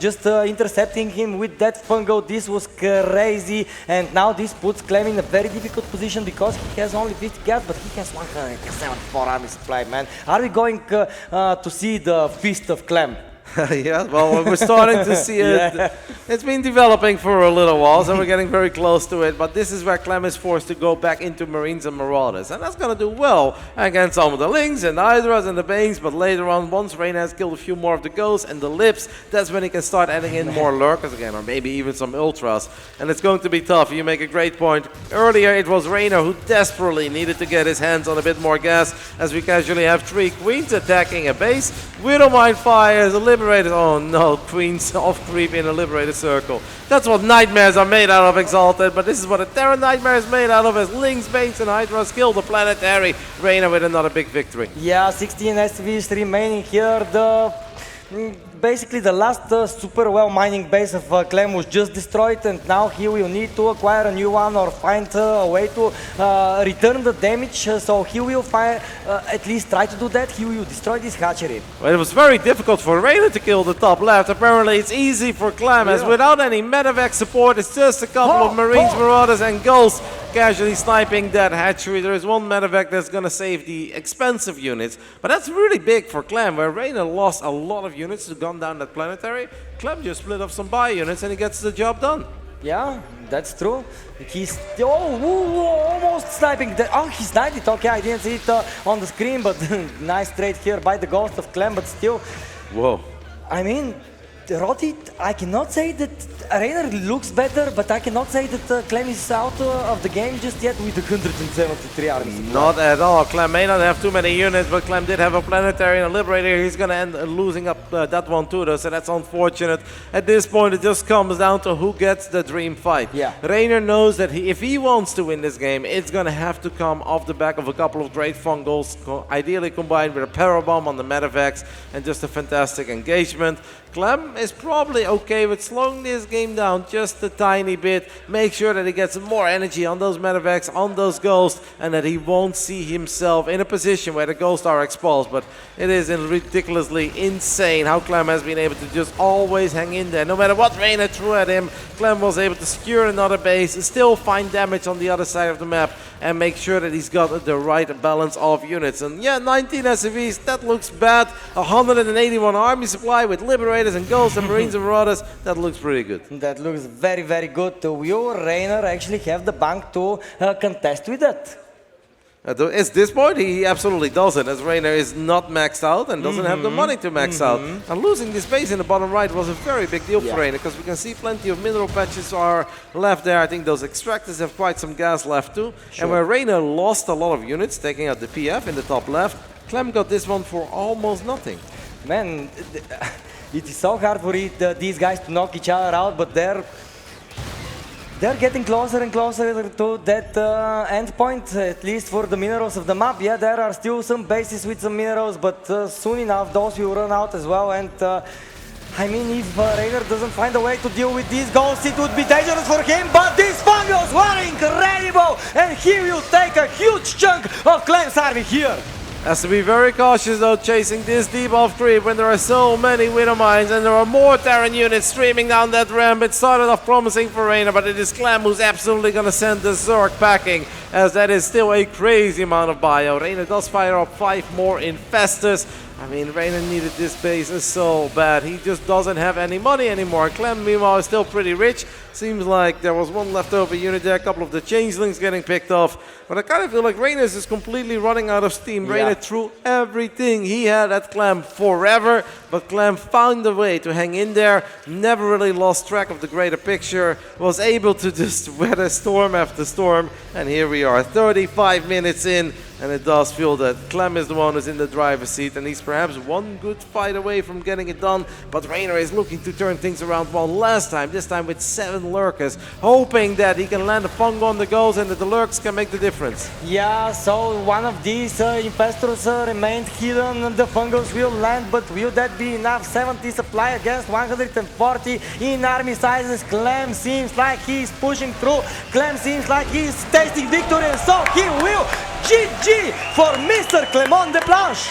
just intercepting him with that fungal. This was crazy, and now this puts Clem in a very difficult position because he has only 50 gas, but he has 174 army supply, man. Are we going to see the feast of Clem? Yeah, well, we're starting to see it. It's been developing for a little while, so we're getting very close to it. But this is where Clem is forced to go back into Marines and Marauders. And that's going to do well against some of the Lings and the Hydras and the Banes. But later on, once Reynor has killed a few more of the Ghosts and the Lips, that's when he can start adding in more Lurkers again, or maybe even some Ultras. And it's going to be tough. You make a great point. Earlier, it was Reynor who desperately needed to get his hands on a bit more gas, as we casually have 3 Queens attacking a base. Widow Mine fires, a Liberator. Oh no, Queens off creep in a Liberator circle. That's what Nightmares are made out of, Exalted, but this is what a Terra Nightmare is made out of, as Lings, Banes and Hydras kill the planetary. Reynor with another big victory. Yeah, 16 SVs remaining here. The basically the last super well mining base of Clem was just destroyed, and now he will need to acquire a new one or find a way to return the damage. So he will at least try to do that. He will destroy this hatchery. Well, it was very difficult for Reynor to kill the top left. Apparently it's easy for Clem, as without any medevac support, it's just a couple of Marines, Marauders and Ghosts casually sniping that hatchery. There is one medevac that's going to save the expensive units, but that's really big for Clem, where Reynor lost a lot of units to gun down that planetary. Clem just split off some buy units and he gets the job done. Yeah, that's true. He's almost sniping. He sniped it. Okay, I didn't see it on the screen, but nice trade here by the Ghost of Clem, but still. Whoa. I mean, Roti, I cannot say that Reynor looks better, but I cannot say that Clem is out of the game just yet with 173 armies. Not at all. Clem may not have too many units, but Clem did have a planetary and a liberator. He's going to end losing up that one too, though, so that's unfortunate. At this point, it just comes down to who gets the dream fight. Yeah. Reynor knows that if he wants to win this game, it's going to have to come off the back of a couple of great fungals, ideally combined with a parabomb on the medevacs and just a fantastic engagement. Clem is probably okay with slowing this game down just a tiny bit. Make sure that he gets more energy on those medevacs, on those Ghosts, and that he won't see himself in a position where the Ghosts are exposed. But it is ridiculously insane how Clem has been able to just always hang in there. No matter what Reynor threw at him, Clem was able to secure another base, still find damage on the other side of the map, and make sure that he's got the right balance of units. And yeah, 19 SCVs, that looks bad. 181 army supply with Liberators and Ghosts and Marines and Marauders, that looks pretty good. That looks very, very good. Will Reynor actually have the bank to contest with that? At this point, he absolutely doesn't, as Reynor is not maxed out and doesn't have the money to max out. And losing this base in the bottom right was a very big deal for Reynor, because we can see plenty of mineral patches are left there. I think those extractors have quite some gas left too. And where Reynor lost a lot of units, taking out the PF in the top left, Clem got this one for almost nothing. Man, it is so hard for these guys to knock each other out, but they're getting closer and closer to that end point, at least for the minerals of the map. Yeah, there are still some bases with some minerals, but soon enough those will run out as well. And I mean, if Reynor doesn't find a way to deal with these Ghosts, it would be dangerous for him. But these Fungals were incredible, and he will take a huge chunk of Clem's army here. Has to be very cautious though, chasing this deep off creep when there are so many Widow Mines and there are more Terran units streaming down that ramp. It started off promising for Reynor, but it is Clem who's absolutely going to send the Zerg packing, as that is still a crazy amount of bio. Reynor does fire up 5 more Infestors. I mean, Reynor needed this base so bad. He just doesn't have any money anymore. Clem, meanwhile, is still pretty rich. Seems like there was one leftover unit there, a couple of the Changelings getting picked off. But I kind of feel like Reynor is completely running out of steam. Yeah. Reynor threw everything he had at Clem forever, but Clem found a way to hang in there, never really lost track of the greater picture, was able to just weather storm after storm. And here we are, 35 minutes in. And it does feel that Clem is the one who's in the driver's seat, and he's perhaps one good fight away from getting it done. But Reynor is looking to turn things around one last time, this time with 7 lurkers, hoping that he can land a Fung on the goals and that the lurks can make the difference. Yeah, so one of these Infestors remained hidden. The Fungals will land, but will that be enough? 70 supply against 140 in army sizes. Clem seems like he's pushing through. Clem seems like he's tasting victory, and so he will. GG for Mr. Clement de Planche.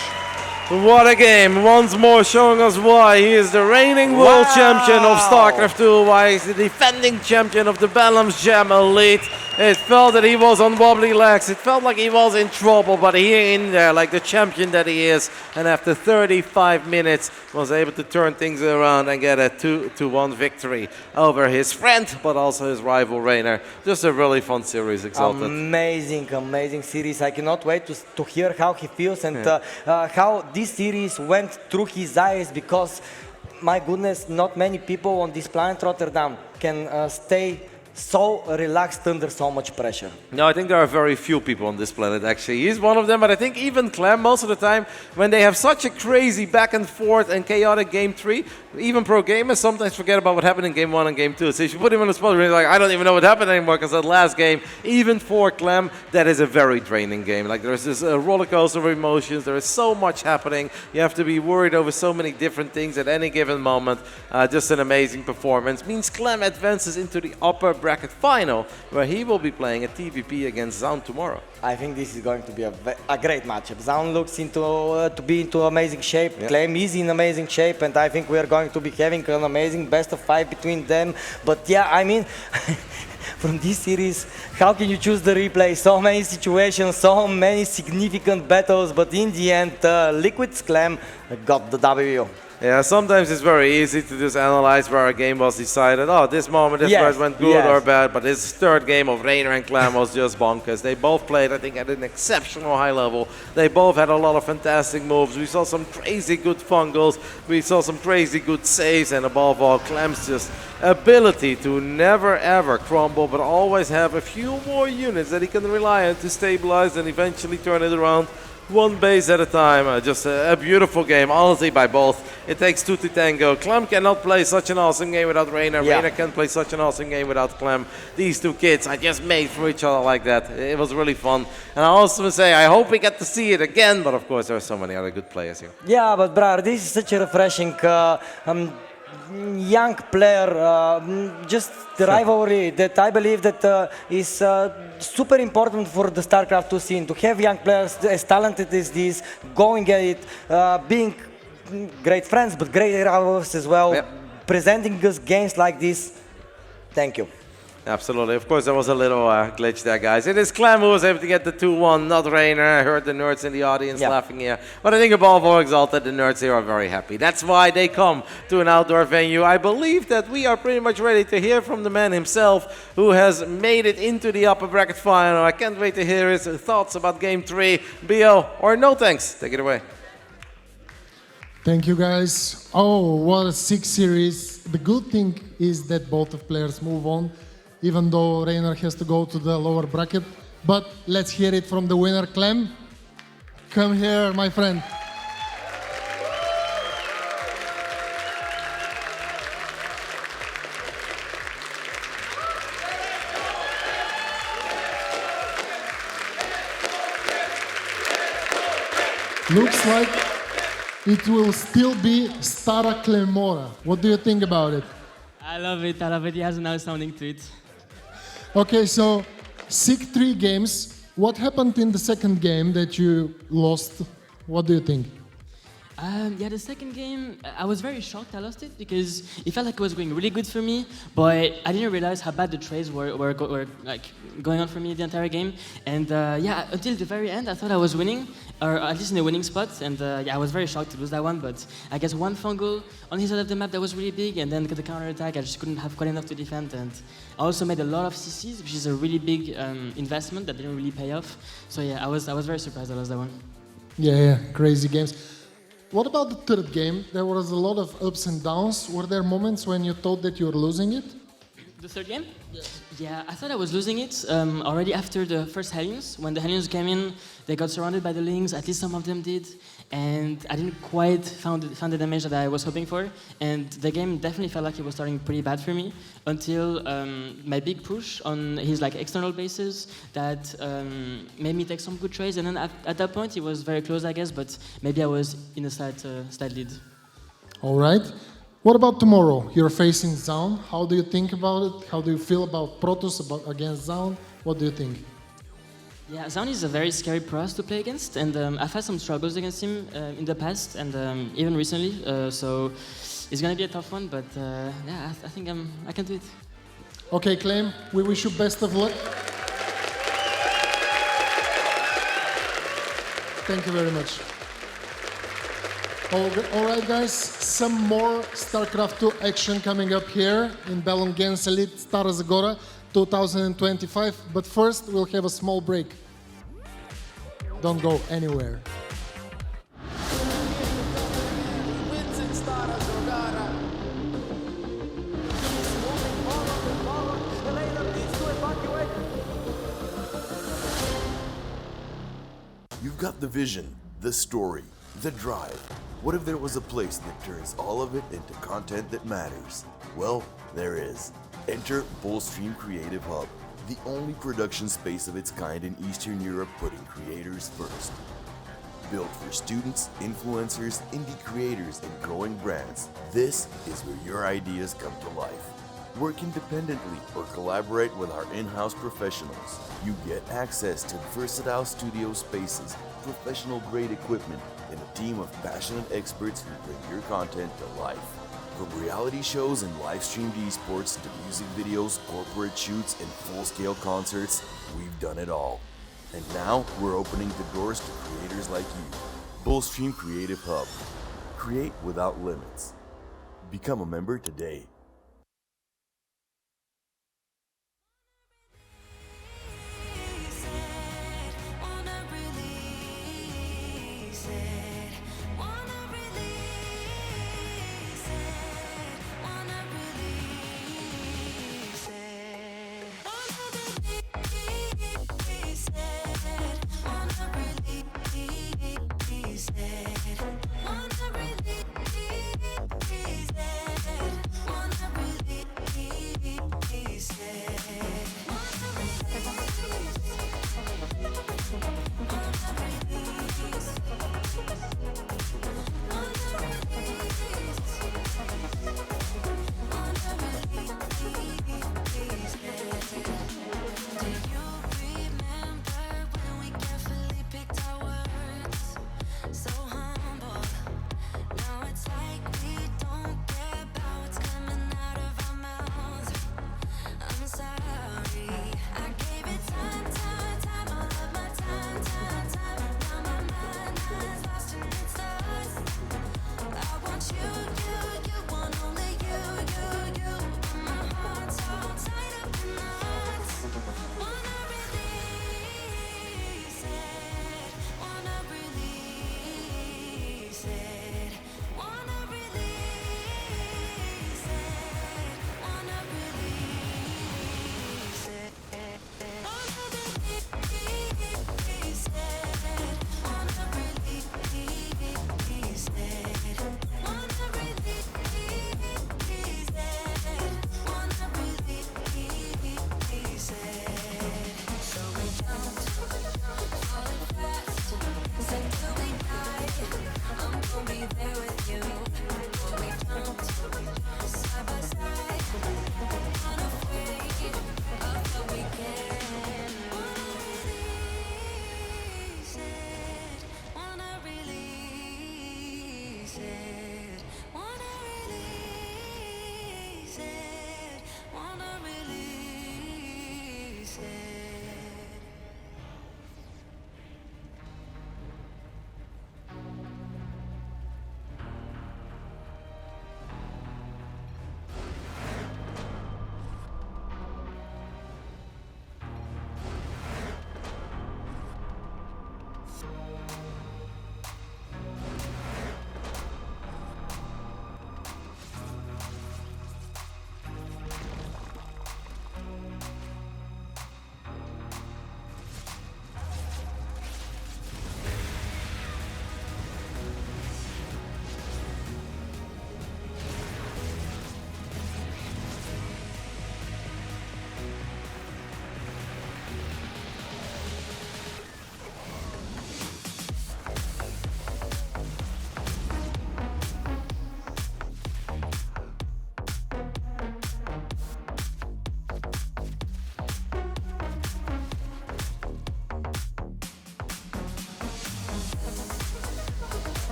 What a game, once more showing us why he is the reigning world champion of StarCraft 2, why he's the defending champion of the Bellum's Gem Elite. It felt that he was on wobbly legs, it felt like he was in trouble, but he in there like the champion that he is, and after 35 minutes was able to turn things around and get a 2-1 victory over his friend, but also his rival Reynor. Just a really fun series, Exalted. Amazing, amazing series. I cannot wait to hear how he feels and how this series went through his eyes, because my goodness, not many people on this planet Rotterdam can stay so relaxed under so much pressure? No, I think there are very few people on this planet, actually. He's one of them, but I think even Clem, most of the time, when they have such a crazy back and forth and chaotic game 3, even pro gamers sometimes forget about what happened in game 1 and game 2. So if you put him on the spot, he's like, I don't even know what happened anymore, because that last game, even for Clem, that is a very draining game. Like, there's this roller coaster of emotions, there is so much happening, you have to be worried over so many different things at any given moment. Just an amazing performance. Means Clem advances into the upper bracket final, where he will be playing a TVP against Zoun tomorrow. I think this is going to be a great matchup. Zoun looks into to be into amazing shape. Yeah. Clem is in amazing shape, and I think we are going to be having an amazing best of 5 between them. But yeah, I mean, from this series, how can you choose the replay? So many situations, so many significant battles, but in the end, Liquid's Clem got the W. Yeah, sometimes it's very easy to just analyze where a game was decided. Oh, this moment, this part went good or bad. But this third game of Reynor and Clem was just bonkers. They both played, I think, at an exceptional high level. They both had a lot of fantastic moves. We saw some crazy good fungals. We saw some crazy good saves. And above all, Clem's just ability to never ever crumble, but always have a few more units that he can rely on to stabilize and eventually turn it around. One base at a time. Just a beautiful game, honestly, by both. It takes 2 to tango. Clem cannot play such an awesome game without Reynor. Yeah. Reynor can't play such an awesome game without Clem. These two kids are just made for each other like that. It was really fun. And I also say, I hope we get to see it again. But of course, there are so many other good players here. Yeah, but brother, this is such a refreshing young player, just the rivalry that I believe that is super important for the StarCraft 2 scene, to have young players as talented as these, going at it, being great friends, but great rivals as well, presenting us games like this. Thank you. Absolutely. Of course, there was a little glitch there, guys. It is Clem who was able to get the 2-1, not Reynor. I heard the nerds in the audience laughing here. But I think above all, Exalted, the nerds here are very happy. That's why they come to an outdoor venue. I believe that we are pretty much ready to hear from the man himself who has made it into the upper bracket final. I can't wait to hear his thoughts about Game 3. BO or no thanks. Take it away. Thank you, guys. Oh, what a sick series. The good thing is that both of players move on, even though Reynor has to go to the lower bracket. But let's hear it from the winner, Clem. Come here, my friend. Looks like it will still be Stara Clemora. What do you think about it? I love it. I love it. He has a nice sounding to it. Okay, so sick 3 games. What happened in the second game that you lost? What do you think? Yeah, the second game, I was very shocked I lost it because it felt like it was going really good for me, but I didn't realize how bad the trades were like going on for me the entire game. And yeah, until the very end, I thought I was winning, or at least in the winning spot. And yeah, I was very shocked to lose that one. But I guess one fungal on his side of the map that was really big, and then the counter attack, I just couldn't have quite enough to defend. And I also made a lot of CCs, which is a really big investment that didn't really pay off. So yeah, I was very surprised I lost that one. Yeah, crazy games. What about the third game? There was a lot of ups and downs. Were there moments when you thought that you were losing it? The third game? Yeah, I thought I was losing it already after the first Hellions. When the Hellions came in, they got surrounded by the Lings, at least some of them did. And I didn't quite found the damage that I was hoping for. And the game definitely felt like it was starting pretty bad for me until my big push on his external bases that made me take some good trades. And then at that point, it was very close, I guess, but maybe I was in a slight lead. All right. What about tomorrow? You're facing Zoun. How do you think about it? How do you feel about Protoss against Zoun? What do you think? Yeah, Zoun is a very scary pro to play against, and I've had some struggles against him in the past and even recently. So it's gonna be a tough one, but yeah, I think I can do it. Okay, Clem, we wish you best of luck. Thank you very much. All right, guys, some more StarCraft 2 action coming up here in Bellum against Elite Stara Zagora 2025. But first, we'll have a small break. Don't go anywhere. You've got the vision, the story, the drive. What if there was a place that turns all of it into content that matters? Well, there is. Enter Bullstream Creative Hub, the only production space of its kind in Eastern Europe putting creators first. Built for students, influencers, indie creators, and growing brands, this is where your ideas come to life. Work independently or collaborate with our in-house professionals. You get access to versatile studio spaces, professional-grade equipment, and a team of passionate experts who bring your content to life. From reality shows and live-streamed esports to music videos, corporate shoots, and full-scale concerts, we've done it all. And now we're opening the doors to creators like you. Bullstream Creative Hub. Create without limits. Become a member today. Wanna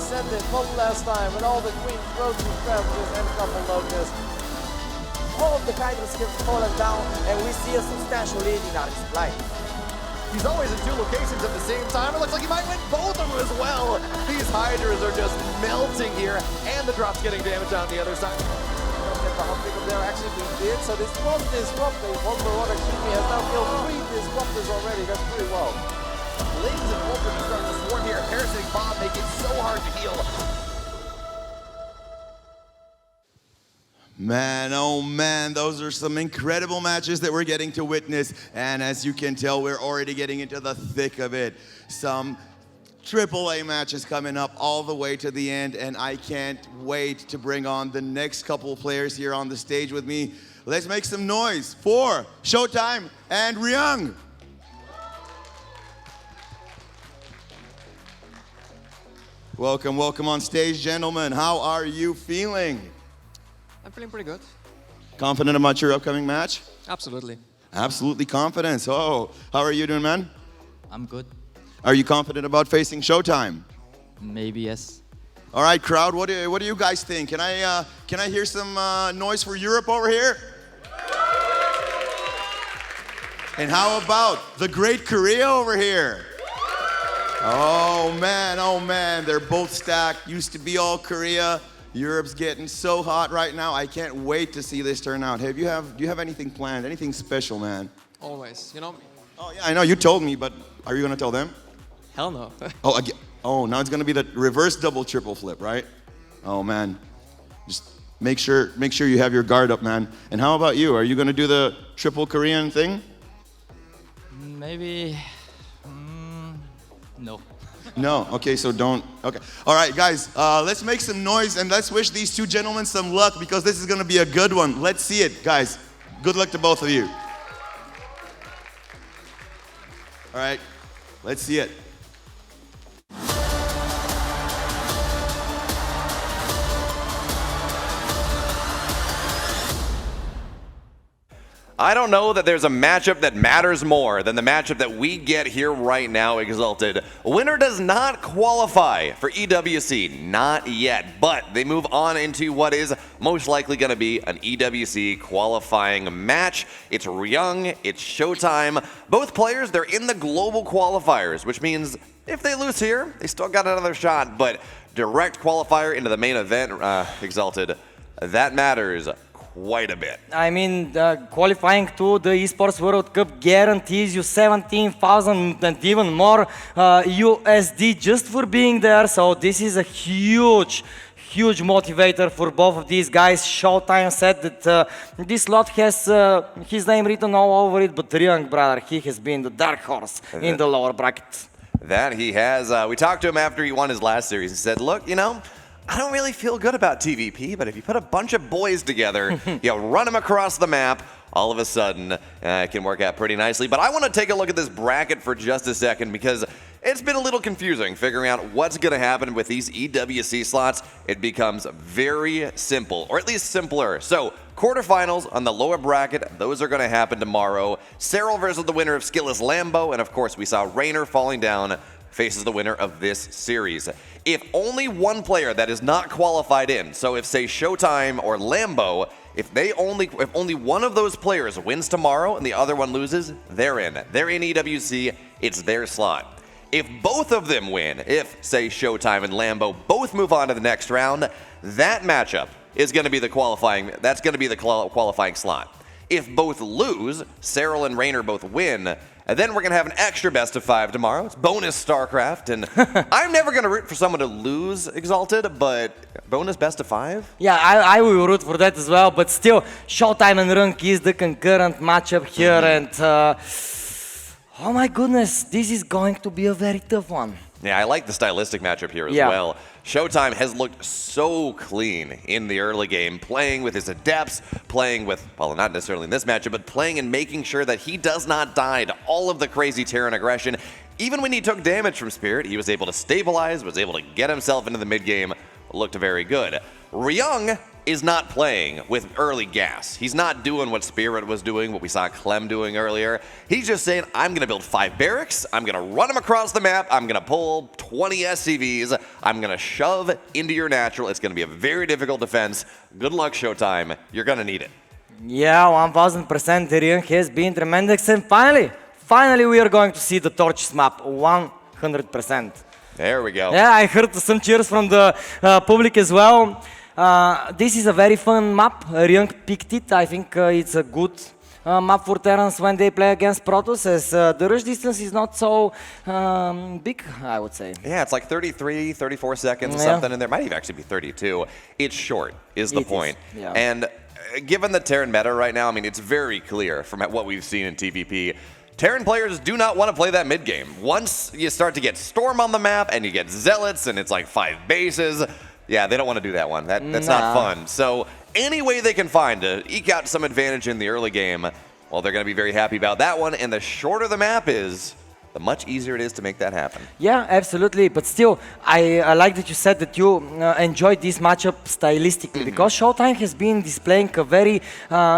sent it one last time with all the queens, rotating strategies, and a couple locusts. All of the Hydra skills fallen down, and we see a substantial lead in our supply. He's always in 2 locations at the same time. It looks like he might win both of them as well. These Hydras are just melting here, and the drop's getting damage on the other side. Don't get the hump pick there, actually we did. So this one disruptor, one for one, excuse me, has now killed 3 disruptors already. That's pretty well. Blaze and Ultra are starting to swarm here. Parasitic Bomb make it so hard to heal. Man, oh man, those are some incredible matches that we're getting to witness. And as you can tell, we're already getting into the thick of it. Some AAA matches coming up all the way to the end, and I can't wait to bring on the next couple of players here on the stage with me. Let's make some noise for ShoWTimE and Ryung. Welcome, welcome on stage, gentlemen. How are you feeling? I'm feeling pretty good. Confident about your upcoming match? Absolutely. Absolutely confident. So, how are you doing, man? I'm good. Are you confident about facing ShoWTimE? Maybe yes. All right, crowd. What do you guys think? Can I hear some noise for Europe over here? And how about the great Korea over here? Oh man, they're both stacked. Used to be all Korea. Europe's getting so hot right now. I can't wait to see this turn out. Do you have anything planned? Anything special, man? Always, you know me. Oh yeah, I know you told me, but are you gonna tell them? Hell no. Oh, again. Oh, now it's gonna be the reverse double triple flip, right? Oh man, just make sure you have your guard up, man. And how about you? Are you gonna do the triple Korean thing? Maybe. No. No. Okay, so don't. Okay. All right, guys. Let's make some noise and let's wish these 2 gentlemen some luck because this is gonna be a good one. Let's see it, guys. Good luck to both of you. All right. Let's see it. I don't know that there's a matchup that matters more than the matchup that we get here right now, Exalted. Winner does not qualify for EWC, not yet, but they move on into what is most likely going to be an EWC qualifying match. It's Ryung, it's ShoWTimE. Both players, they're in the global qualifiers, which means if they lose here, they still got another shot, but direct qualifier into the main event, Exalted, that matters quite a bit. I mean, qualifying to the Esports World Cup guarantees you 17,000 and even more USD just for being there. So this is a huge motivator for both of these guys. ShoWTimE said that this slot has his name written all over it, but Ryung, brother, he has been the dark horse in the lower bracket. That he has. We talked to him after he won his last series and said, look, you know, I don't really feel good about TVP, but if you put a bunch of boys together, you run them across the map, all of a sudden it can work out pretty nicely. But I want to take a look at this bracket for just a second because it's been a little confusing figuring out what's going to happen with these EWC slots. It becomes very simple, or at least simpler. So quarterfinals on the lower bracket, those are going to happen tomorrow. Serral versus the winner of SKillous Lambo, and of course we saw Reynor falling down faces the winner of this series. If only one player that is not qualified in, so if say ShoWTimE or Lambo, if only one of those players wins tomorrow and the other one loses, they're in. They're in EWC, it's their slot. If both of them win, if say ShoWTimE and Lambo both move on to the next round, that matchup is going to be the qualifying slot. If both lose, Serral and Reynor both win, and then we're going to have an extra best of 5 tomorrow. It's bonus StarCraft, and I'm never going to root for someone to lose, Exalted, but bonus best of 5? Yeah, I will root for that as well, but still, ShoWTimE and Ryung is the concurrent matchup here, and oh my goodness, this is going to be a very tough one. Yeah, I like the stylistic matchup here as well. ShoWTimE has looked so clean in the early game, playing with his adepts, playing with, well, not necessarily in this matchup, but playing and making sure that he does not die to all of the crazy Terran aggression. Even when he took damage from Spirit, he was able to stabilize, was able to get himself into the mid-game, looked very good. Ryung is not playing with early gas. He's not doing what Spirit was doing, what we saw Clem doing earlier. He's just saying, I'm going to build 5 barracks, I'm going to run them across the map, I'm going to pull 20 SCVs, I'm going to shove into your natural. It's going to be a very difficult defense. Good luck, ShoWTimE. You're going to need it. Yeah, 1000%. Ryung has been tremendous, and finally we are going to see the Torches map 100%. There we go. Yeah, I heard some cheers from the public as well. This is a very fun map. Ryung picked it. I think it's a good map for Terrans when they play against Protoss, as the rush distance is not so big, I would say. Yeah, it's like 33, 34 seconds or something, and there might even actually be 32. It's short, is the point. Yeah. And given the Terran meta right now, I mean, it's very clear from what we've seen in TVP, Terran players do not want to play that mid game. Once you start to get Storm on the map and you get Zealots and it's like 5 bases, yeah, they don't want to do that one. That's not fun. So any way they can find to eke out some advantage in the early game, well, they're going to be very happy about that one. And the shorter the map is, the much easier it is to make that happen. Yeah, absolutely. But still, I like that you said that you enjoyed this matchup stylistically, because ShoWTimE has been displaying a very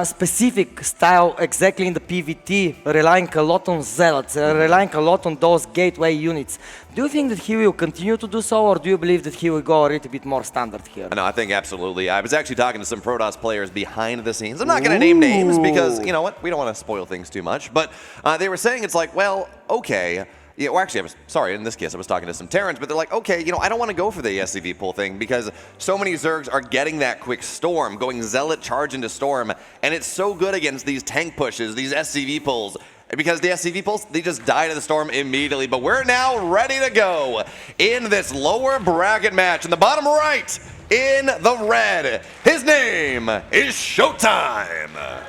specific style exactly in the PvT, relying a lot on Zealots, relying a lot on those gateway units. Do you think that he will continue to do so, or do you believe that he will go a little bit more standard here? No, I think absolutely. I was actually talking to some Protoss players behind the scenes. I'm not going to name names because, you know what, we don't want to spoil things too much. But they were saying it's like, well, okay. Yeah, well, actually, in this case, I was talking to some Terrans, but they're like, okay, you know, I don't want to go for the SCV pull thing because so many Zergs are getting that quick Storm, going Zealot charge into Storm, and it's so good against these tank pushes, these SCV pulls, because the SCV pulls, they just die to the Storm immediately. But we're now ready to go in this lower bracket match. In the bottom right, in the red, his name is ShoWTimE.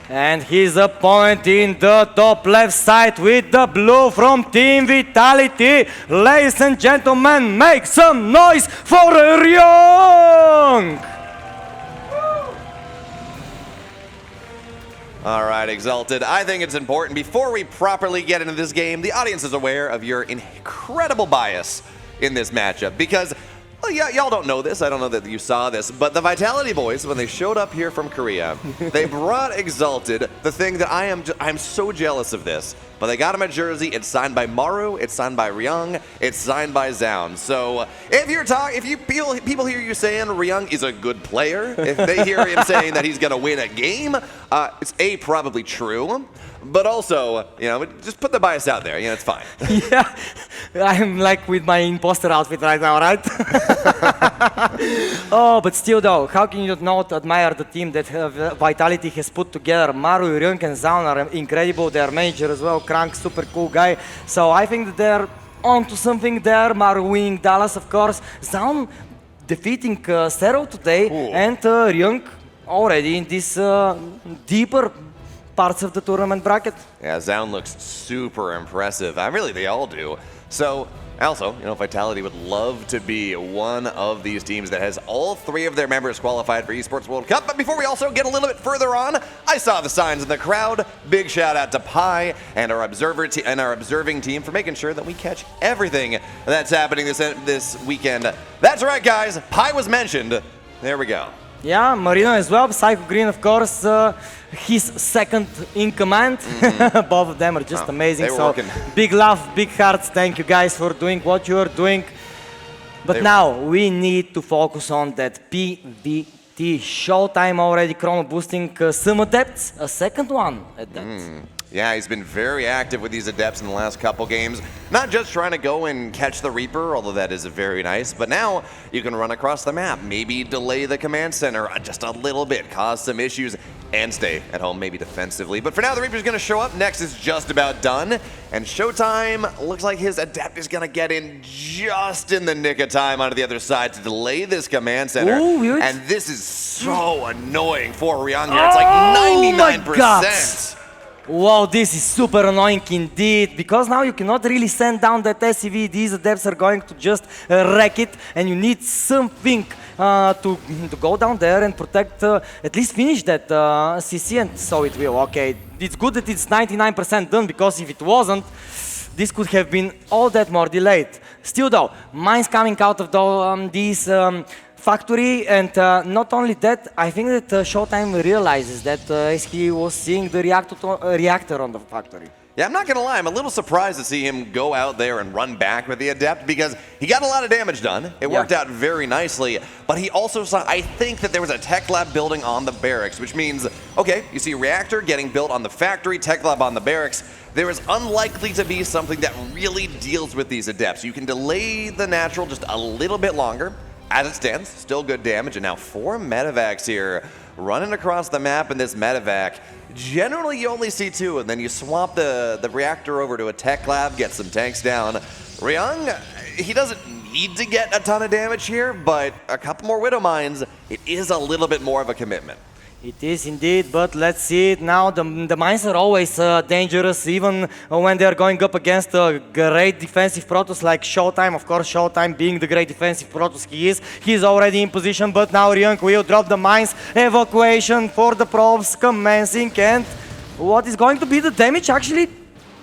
And his opponent in the top left side with the blue from Team Vitality. Ladies and gentlemen, make some noise for Ryung! All right, Exalted. I think it's important, before we properly get into this game, the audience is aware of your incredible bias in this matchup. Because, well, yeah, y'all don't know this. I don't know that you saw this. But the Vitality boys, when they showed up here from Korea, they brought Exalted the thing that I'm so jealous of this. But they got him a jersey. It's signed by Maru. It's signed by Ryung. It's signed by Zoun. So if people hear you saying Ryung is a good player, if they hear him saying that he's going to win a game, it's probably true. But also, you know, just put the bias out there. You know, it's fine. Yeah, I'm like with my imposter outfit right now, right? Oh, but still though, how can you not admire the team that Vitality has put together? Maru, Ryung and Zoun are incredible. Their manager as well, Crank, super cool guy. So I think that they're onto something there. Maru winning Dallas, of course. Zoun defeating Serral today. Cool. And Ryung already in this deeper parts of the tournament bracket. Yeah, Zoun looks super impressive. Really, they all do. So, also, you know, Vitality would love to be one of these teams that has all 3 of their members qualified for Esports World Cup. But before we also get a little bit further on, I saw the signs in the crowd. Big shout out to Pi and our observing team for making sure that we catch everything that's happening this weekend. That's right, guys. Pi was mentioned. There we go. Yeah, Marino as well, Psycho Green, of course, his second in command. Both of them are just amazing. They were so working. big love, big hearts. Thank you guys for doing what you are doing. But now we need to focus on that PvT. ShoWTimE already chrono boosting some adepts, a second one at that. Yeah, he's been very active with these adepts in the last couple games. Not just trying to go and catch the Reaper, although that is very nice, but now you can run across the map, maybe delay the command center just a little bit, cause some issues, and stay at home, maybe defensively. But for now, the Reaper's gonna show up. Next is just about done, and ShoWTimE looks like his adept is gonna get in just in the nick of time onto the other side to delay this command center. Ooh, and this is so annoying for Ryung here. It's like 99%. Wow, this is super annoying indeed, because now you cannot really send down that SCV. These adepts are going to just wreck it, and you need something to go down there and protect, at least finish that CC, and so it will. Okay, it's good that it's 99% done, because if it wasn't, this could have been all that more delayed. Still though, mines coming out of this factory, and not only that, I think that ShoWTimE realizes that as he was seeing the reactor on the factory. Yeah, I'm not going to lie, I'm a little surprised to see him go out there and run back with the Adept because he got a lot of damage done. It worked out very nicely, but he also saw, I think that there was a tech lab building on the barracks, which means, okay, you see a reactor getting built on the factory, tech lab on the barracks. There is unlikely to be something that really deals with these Adepts. You can delay the natural just a little bit longer. As it stands, still good damage, and now 4 medevacs here running across the map in this medevac. Generally, you only see 2, and then you swap the reactor over to a tech lab, get some tanks down. Ryung, he doesn't need to get a ton of damage here, but a couple more Widow Mines, it is a little bit more of a commitment. It is indeed, but let's see it now. The mines are always dangerous, even when they are going up against a great defensive Protoss like ShoWTimE. Of course, ShoWTimE being the great defensive Protoss he is already in position, but now Ryung will drop the mines. Evacuation for the probes commencing, and what is going to be the damage? Actually,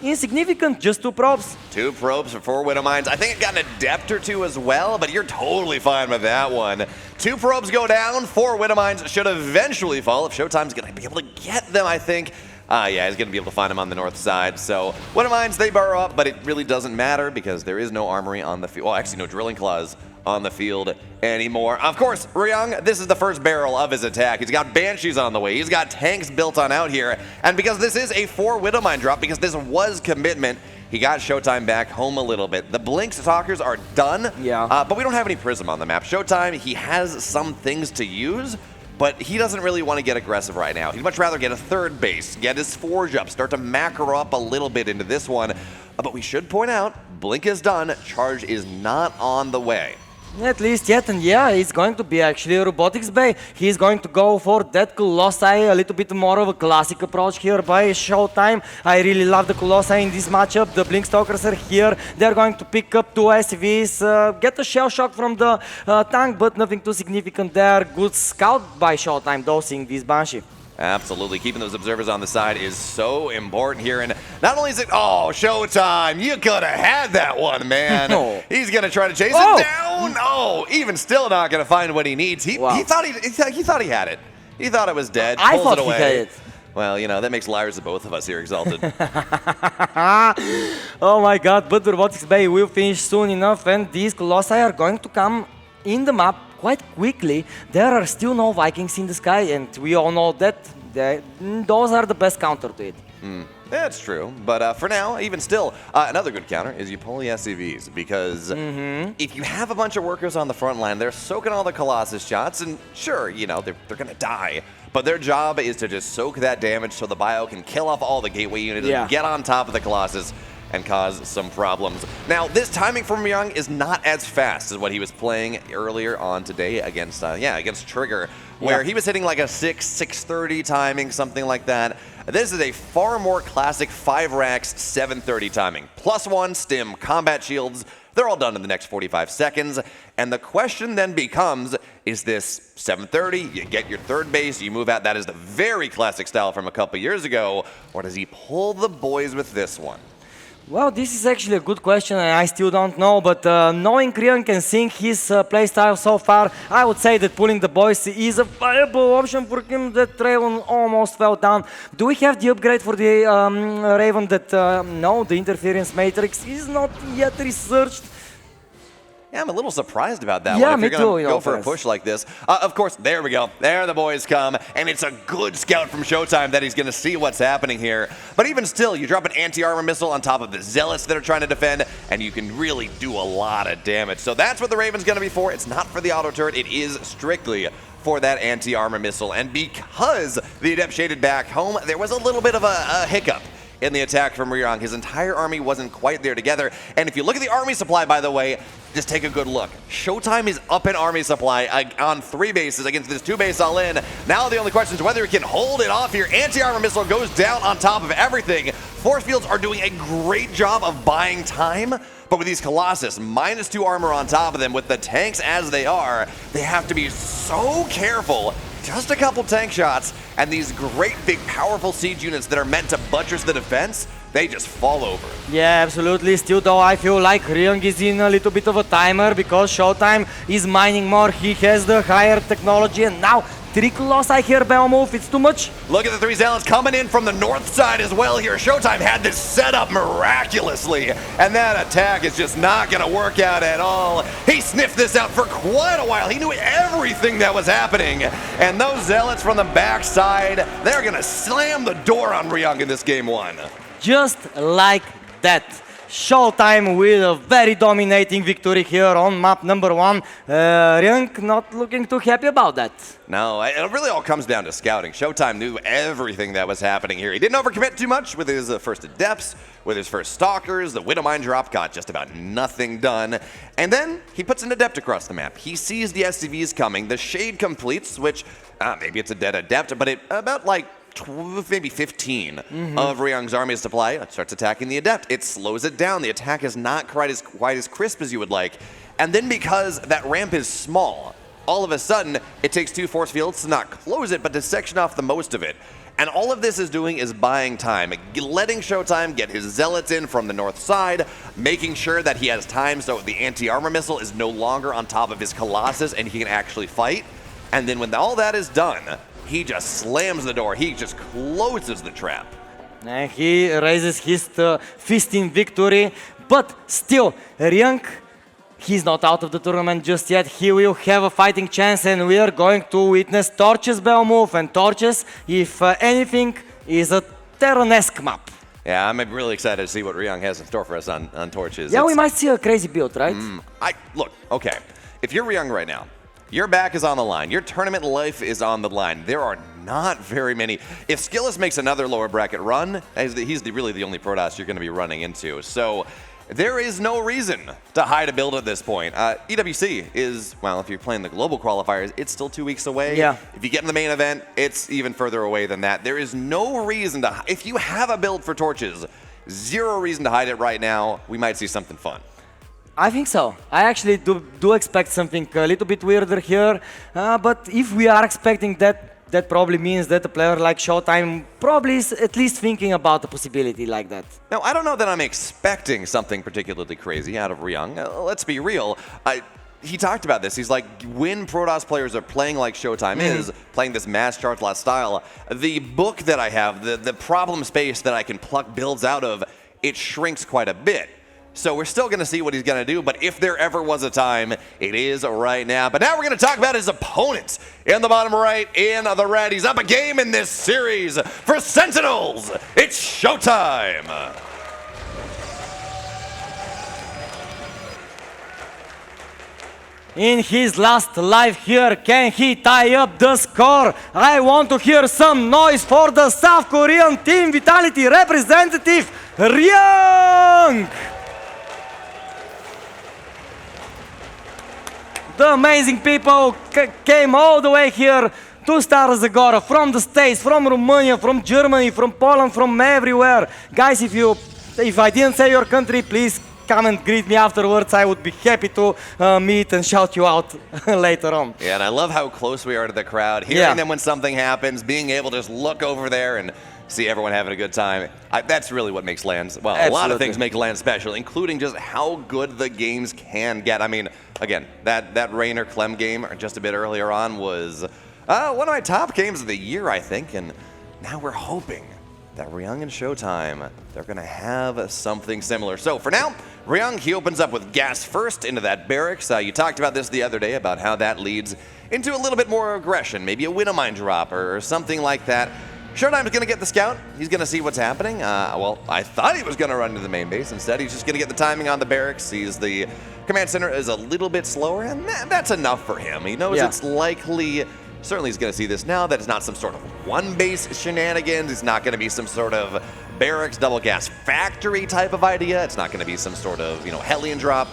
insignificant, just 2 probes. 2 probes for 4 Widow Mines. I think it got an Adept or 2 as well, but you're totally fine with that one. 2 probes go down, 4 Widow Mines should eventually fall if ShoWTimE's going to be able to get them, I think. Yeah, he's going to be able to find them on the north side. So Widow Mines, they burrow up, but it really doesn't matter because there is no armory on the field. Well, actually, no drilling claws on the field anymore. Of course, Ryung, this is the first barrel of his attack. He's got Banshees on the way. He's got tanks built on out here. And because this is a 4 Widow Mine drop, because this was commitment, he got ShoWTimE back home a little bit. The Blink Stalkers are done, but we don't have any Prism on the map. ShoWTimE, he has some things to use, but he doesn't really want to get aggressive right now. He'd much rather get a 3rd base, get his Forge up, start to macro up a little bit into this one. But we should point out, Blink is done, Charge is not on the way. At least yet, and yeah, it's going to be actually a Robotics Bay. He's going to go for that Colossi, a little bit more of a classic approach here by ShoWTimE. I really love the Colossi in this matchup. The Blink Stalkers are here. They're going to pick up 2 SCVs, get a shell shock from the tank, but nothing too significant there. Good scout by ShoWTimE, though, seeing this Banshee. Absolutely. Keeping those observers on the side is so important here. And not only is it, oh, ShoWTimE, you could have had that one, man. He's going to try to chase it down. No, even still not going to find what he needs. He thought he had it. He thought it was dead. I pulls thought it away. he had it. Well, you know, that makes liars of both of us here exalted. Oh my god, but the Robotics Bay will finish soon enough, and these Colossi are going to come in the map quite quickly. There are still no Vikings in the sky, and we all know that those are the best counter to it. That's true, but for now, even still, another good counter is you pull the SCVs, because if you have a bunch of workers on the front line, they're soaking all the Colossus shots, and sure, you know, they're going to die, but their job is to just soak that damage so the Bio can kill off all the gateway units and get on top of the Colossus and cause some problems. Now, this timing from Ryung is not as fast as what he was playing earlier on today against, against Trigger, where he was hitting like a 6:30 timing, something like that. This is a far more classic 5 racks, 7:30 timing. +1 stim, combat shields, they're all done in the next 45 seconds. And the question then becomes, is this 7:30, you get your 3rd base, you move out, that is the very classic style from a couple years ago, or does he pull the boys with this one? Well, this is actually a good question, and I still don't know, but knowing Ryung and seeing his playstyle so far, I would say that pulling the boys is a viable option for him. That Raven almost fell down. Do we have the upgrade for the Raven that, no, the interference matrix is not yet researched? Yeah, I'm a little surprised about that one. If Me you're going too, to go for a push like this. Of course, there we go. There the boys come, and it's a good scout from ShoWTimE that he's going to see what's happening here. But even still, you drop an anti-armor missile on top of the Zealots that are trying to defend, and you can really do a lot of damage. So that's what the Raven's going to be for. It's not for the auto turret. It is strictly for that anti-armor missile. And because the Adept shaded back home, there was a little bit of a hiccup in the attack from Ryung. His entire army wasn't quite there together. And if you look at the army supply, by the way, just take a good look. ShoWTimE is up in army supply on 3 bases against this 2 base all in. Now the only question is whether he can hold it off here. Anti-armor missile goes down on top of everything. Force fields are doing a great job of buying time, but with these Colossus, -2 armor on top of them, with the tanks as they are, they have to be so careful. Just a couple tank shots, and these great big powerful siege units that are meant to buttress the defense, they just fall over. Yeah, absolutely. Still though, I feel like Ryung is in a little bit of a timer because ShoWTimE is mining more. He has the higher technology and now trick loss, I hear Bellum move, it's too much. Look at the three Zealots coming in from the north side as well here. ShoWTimE had this set up miraculously, and that attack is just not gonna work out at all. He sniffed this out for quite a while. He knew everything that was happening, and those Zealots from the backside, they're gonna slam the door on Ryung in this game one. Just like that. ShoWTimE with a very dominating victory here on map number 1. Ryung not looking too happy about that. No, it really all comes down to scouting. ShoWTimE knew everything that was happening here. He didn't overcommit too much with his first Adepts, with his first Stalkers. The Widowmine drop got just about nothing done. And then he puts an Adept across the map. He sees the SCVs coming. The Shade completes, which maybe it's a dead Adept, but it about like maybe 15 of Ryung's army supply starts attacking the Adept. It slows it down. The attack is not quite as crisp as you would like. And then because that ramp is small, all of a sudden it takes 2 force fields to not close it, but to section off the most of it. And all of this is doing is buying time, letting ShoWTimE get his Zealots in from the north side, making sure that he has time so the anti-armor missile is no longer on top of his Colossus and he can actually fight. And then when all that is done, he just slams the door. He just closes the trap. And he raises his 15th victory, but still, Ryung, he's not out of the tournament just yet. He will have a fighting chance, and we are going to witness Torches Bell move, and Torches, if anything, is a Terran-esque map. Yeah, I'm really excited to see what Ryung has in store for us on Torches. Yeah, we might see a crazy build, right? Look, okay, if you're Ryung right now, your back is on the line. Your tournament life is on the line. There are not very many. If SKillous makes another lower bracket run, he's really the only Protoss you're going to be running into. So there is no reason to hide a build at this point. EWC is, well, if you're playing the global qualifiers, it's still 2 weeks away. Yeah. If you get in the main event, it's even further away than that. There is no reason to, if you have a build for Torches, zero reason to hide it right now. We might see something fun. I think so. I actually do expect something a little bit weirder here, but if we are expecting that, that probably means that a player like ShoWTimE probably is at least thinking about a possibility like that. Now, I don't know that I'm expecting something particularly crazy out of Ryung. Let's be real. He talked about this. He's like, when Protoss players are playing like ShoWTimE is, playing this mass charge lot style, the book that I have, the problem space that I can pluck builds out of, it shrinks quite a bit. So we're still going to see what he's going to do, but if there ever was a time, it is right now. But now we're going to talk about his opponent in the bottom right, in the red. He's up a game in this series for Sentinels. It's ShoWTimE. In his last life here, can he tie up the score? I want to hear some noise for the South Korean Team Vitality representative, Ryung! The amazing people came all the way here to Stara Zagora, from the States, from Romania, from Germany, from Poland, from everywhere. Guys, if I didn't say your country, please come and greet me afterwards. I would be happy to meet and shout you out later on. Yeah, and I love how close we are to the crowd. Hearing them when something happens, being able to just look over there and see everyone having a good time. That's really what makes LANs, well, a lot of things make LAN special, including just how good the games can get. I mean, again, that Reynor Clem game just a bit earlier on was one of my top games of the year, I think, and now we're hoping that Ryung and ShoWTimE, they're going to have something similar. So for now, Ryung, he opens up with gas first into that barracks. You talked about this the other day, about how that leads into a little bit more aggression, maybe a Widowmine drop or something like that. ShoWTimE's going to get the scout. He's going to see what's happening. Well, I thought he was going to run to the main base. Instead, he's just going to get the timing on the barracks. Sees the command center is a little bit slower, and that's enough for him. He knows it's likely, certainly he's going to see this now, that it's not some sort of one base shenanigans. It's not going to be some sort of barracks double gas factory type of idea. It's not going to be some sort of, Hellion drop.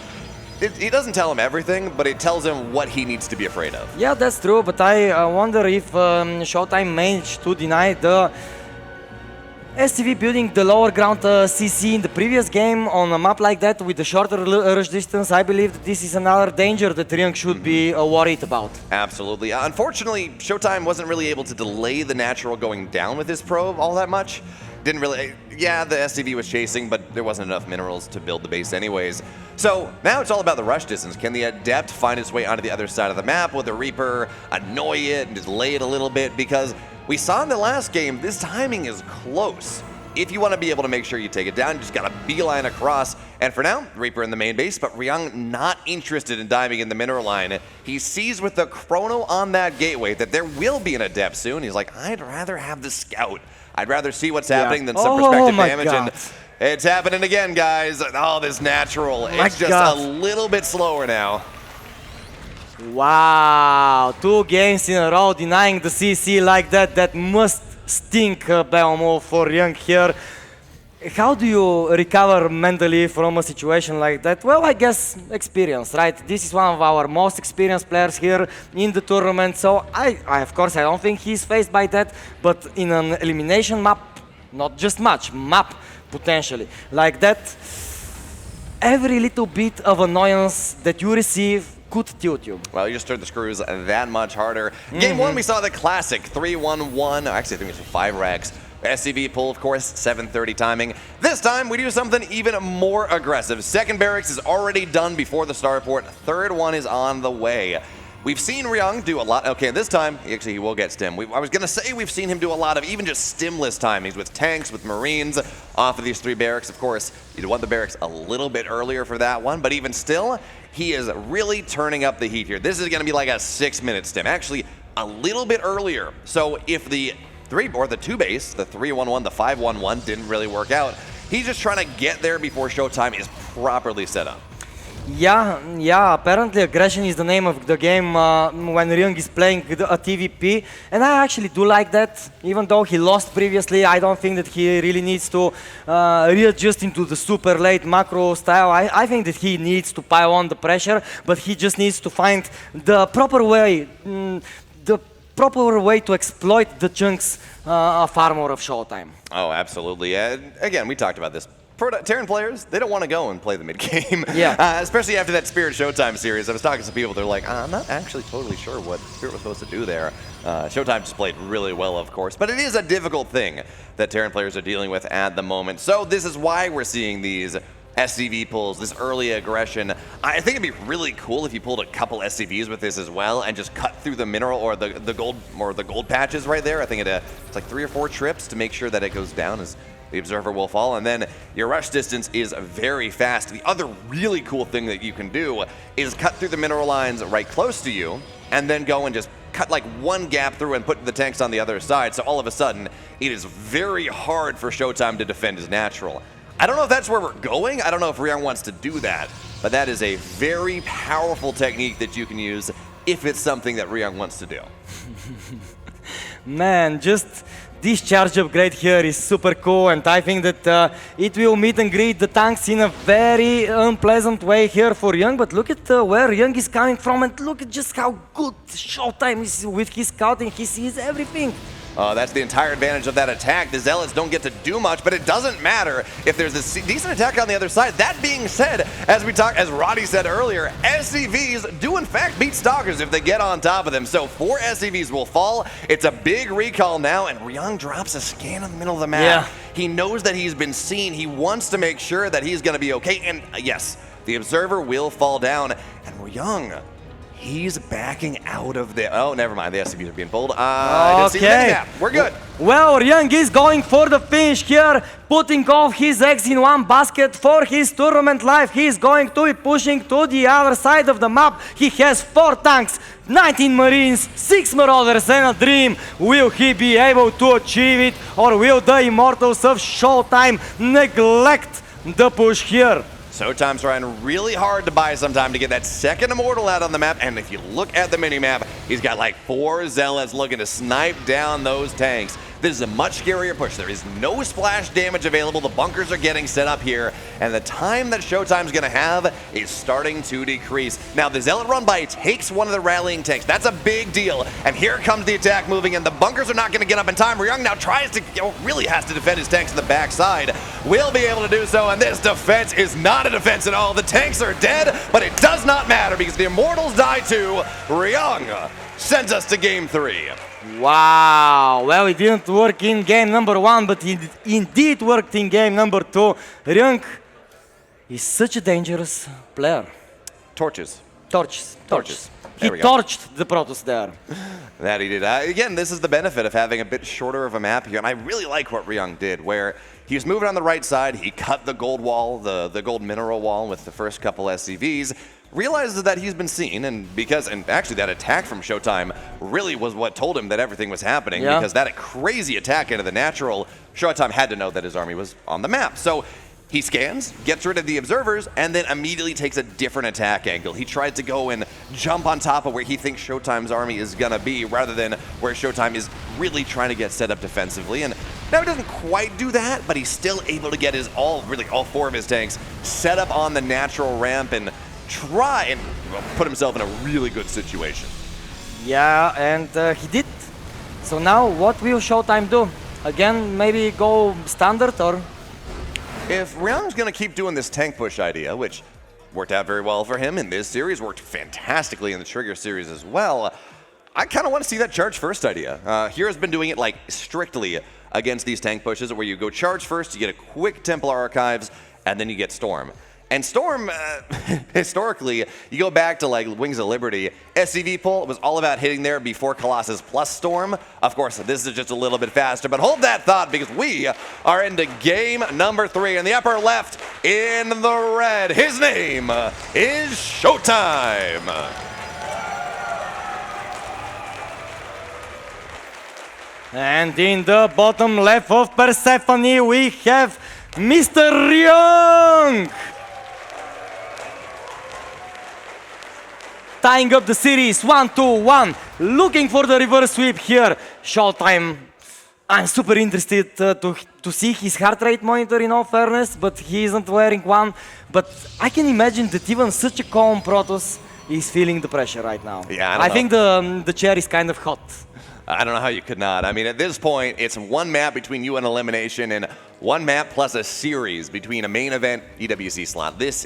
It doesn't tell him everything, but it tells him what he needs to be afraid of. Yeah, that's true, but I wonder if ShoWTimE managed to deny the SCV building the lower ground CC in the previous game on a map like that with the shorter rush distance. I believe that this is another danger that Ryung should be worried about. Absolutely. Unfortunately, ShoWTimE wasn't really able to delay the natural going down with his probe all that much. yeah, the SCV was chasing, but there wasn't enough minerals to build the base anyways. So now it's all about the rush distance. Can the Adept find its way onto the other side of the map? Will the Reaper annoy it and delay it a little bit? Because we saw in the last game, this timing is close. If you want to be able to make sure you take it down, you just got to beeline across. And for now, Reaper in the main base, but Ryung not interested in diving in the mineral line. He sees with the chrono on that gateway that there will be an Adept soon. He's like, I'd rather have the scout. I'd rather see what's happening than some perspective damage. God. And it's happening again, guys. Oh, this natural. It's just a little bit slower now. Wow, 2 games in a row denying the CC like that. That must stink Bellum for Ryung here. How do you recover mentally from a situation like that? Well, I guess experience, right? This is one of our most experienced players here in the tournament, so I of course, I don't think he's faced by that, but in an elimination map, not just map potentially, like that, every little bit of annoyance that you receive could tilt you. Well, you just turned the screws that much harder. Game 1, we saw the classic 3-1-1, actually I think it was 5 racks. SCV pull, of course, 7:30 timing. This time, we do something even more aggressive. Second barracks is already done before the starport. Third one is on the way. We've seen Ryung do a lot. Okay, this time, actually, he will get stim. I was going to say we've seen him do a lot of even just stimless timings with tanks, with Marines, off of these 3 barracks. Of course, you'd want the barracks a little bit earlier for that one, but even still, he is really turning up the heat here. This is going to be like a 6-minute stim, actually a little bit earlier. So if the 2 base, the 3-1-1, the 5-1-1 didn't really work out, he's just trying to get there before ShoWTimE is properly set up. Yeah, apparently aggression is the name of the game when Ryung is playing a TVP, and I actually do like that. Even though he lost previously, I don't think that he really needs to readjust into the super late macro style. I think that he needs to pile on the pressure, but he just needs to find the proper way, to exploit the chunks of armor of ShoWTimE. Oh, absolutely. Again, we talked about this. Terran players, they don't want to go and play the mid-game. Yeah. Especially after that Spirit ShoWTimE series. I was talking to some people, they're like, I'm not actually totally sure what Spirit was supposed to do there. ShoWTimE just played really well, of course, but it is a difficult thing that Terran players are dealing with at the moment. So this is why we're seeing these SCV pulls, this early aggression. I think it'd be really cool if you pulled a couple SCVs with this as well and just cut through the mineral or the gold patches right there. I think it's like 3 or 4 trips to make sure that it goes down as the observer will fall, and then your rush distance is very fast. The other really cool thing that you can do is cut through the mineral lines right close to you and then go and just cut like 1 gap through and put the tanks on the other side. So all of a sudden, it is very hard for ShoWTimE to defend his natural. I don't know if that's where we're going. I don't know if Ryung wants to do that, but that is a very powerful technique that you can use if it's something that Ryung wants to do. Man, just this charge upgrade here is super cool, and I think that it will meet and greet the tanks in a very unpleasant way here for Ryung. But look at where Ryung is coming from, and look at just how good ShoWTimE is with his scouting. He sees everything. That's the entire advantage of that attack. The Zealots don't get to do much, but it doesn't matter if there's this decent attack on the other side. That being said, as Roddy said earlier, SCVs do in fact beat Stalkers if they get on top of them. So 4 SCVs will fall. It's a big recall now, and Ryung drops a scan in the middle of the map. Yeah. He knows that he's been seen. He wants to make sure that he's going to be okay. And yes, the Observer will fall down, and Ryung, he's backing out of the... Oh, never mind. The SCVs are being pulled. I didn't see the mini-map. We're good. Well, Ryung is going for the finish here, putting off his eggs in one basket for his tournament life. He is going to be pushing to the other side of the map. He has 4 tanks, 19 Marines, 6 Marauders, and a Dream. Will he be able to achieve it, or will the Immortals of ShoWTimE neglect the push here? ShoWTimE's trying really hard to buy some time to get that second Immortal out on the map, and if you look at the mini-map, he's got like 4 Zealots looking to snipe down those tanks. This is a much scarier push. There is no splash damage available. The bunkers are getting set up here, and the time that ShoWTimE's going to have is starting to decrease. Now, the Zealot run by takes one of the rallying tanks. That's a big deal, and here comes the attack moving, and the bunkers are not going to get up in time. Ryung now tries to, really has to defend his tanks on the backside. Will be able to do so, and this defense is not a defense at all. The tanks are dead, but it does not matter because the Immortals die too. Ryung sends us to game 3. Wow, well, it didn't work in game number 1, but it indeed worked in game number 2. Ryung is such a dangerous player. Torches. He torched the Protoss there. That he did. Again, this is the benefit of having a bit shorter of a map here, and I really like what Ryung did, where he was moving on the right side, he cut the gold wall, the gold mineral wall with the first couple SCVs, realizes that he's been seen, and actually that attack from ShoWTimE really was what told him that everything was happening, because that crazy attack into the natural, ShoWTimE had to know that his army was on the map. So he scans, gets rid of the observers, and then immediately takes a different attack angle. He tried to go and jump on top of where he thinks ShoWTimE's army is gonna be, rather than where ShoWTimE is really trying to get set up defensively. And now he doesn't quite do that, but he's still able to get all 4 of his tanks set up on the natural ramp and try and put himself in a really good situation. Yeah, and he did. So now what will ShoWTimE do? Again, maybe go standard, or? If Ryung's going to keep doing this tank push idea, which worked out very well for him in this series, worked fantastically in the Trigger series as well, I kind of want to see that charge first idea. Hero's been doing it like strictly against these tank pushes, where you go charge first, you get a quick Templar Archives, and then you get Storm. And Storm, historically, you go back to like Wings of Liberty, SCV pull was all about hitting there before Colossus plus Storm. Of course, this is just a little bit faster, but hold that thought, because we are into game number 3. In the upper left, in the red, his name is ShoWTimE. And in the bottom left of Persephone, we have Mr. Ryung. Tying up the series 1-1, looking for the reverse sweep here. ShoWTimE, I'm super interested to see his heart rate monitor, in all fairness, but he isn't wearing one. But I can imagine that even such a calm Protoss is feeling the pressure right now. Yeah, I think the chair is kind of hot. I don't know how you could not. I mean, at this point, it's one map between you and elimination, and one map plus a series between a main event EWC slot. This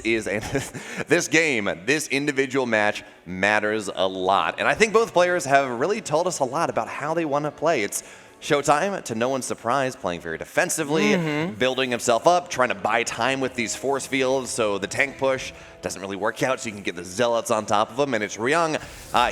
game, this individual match matters a lot. And I think both players have really told us a lot about how they want to play. It's ShoWTimE, to no one's surprise, playing very defensively, building himself up, trying to buy time with these force fields so the tank push doesn't really work out, so you can get the zealots on top of him. And it's Ryung,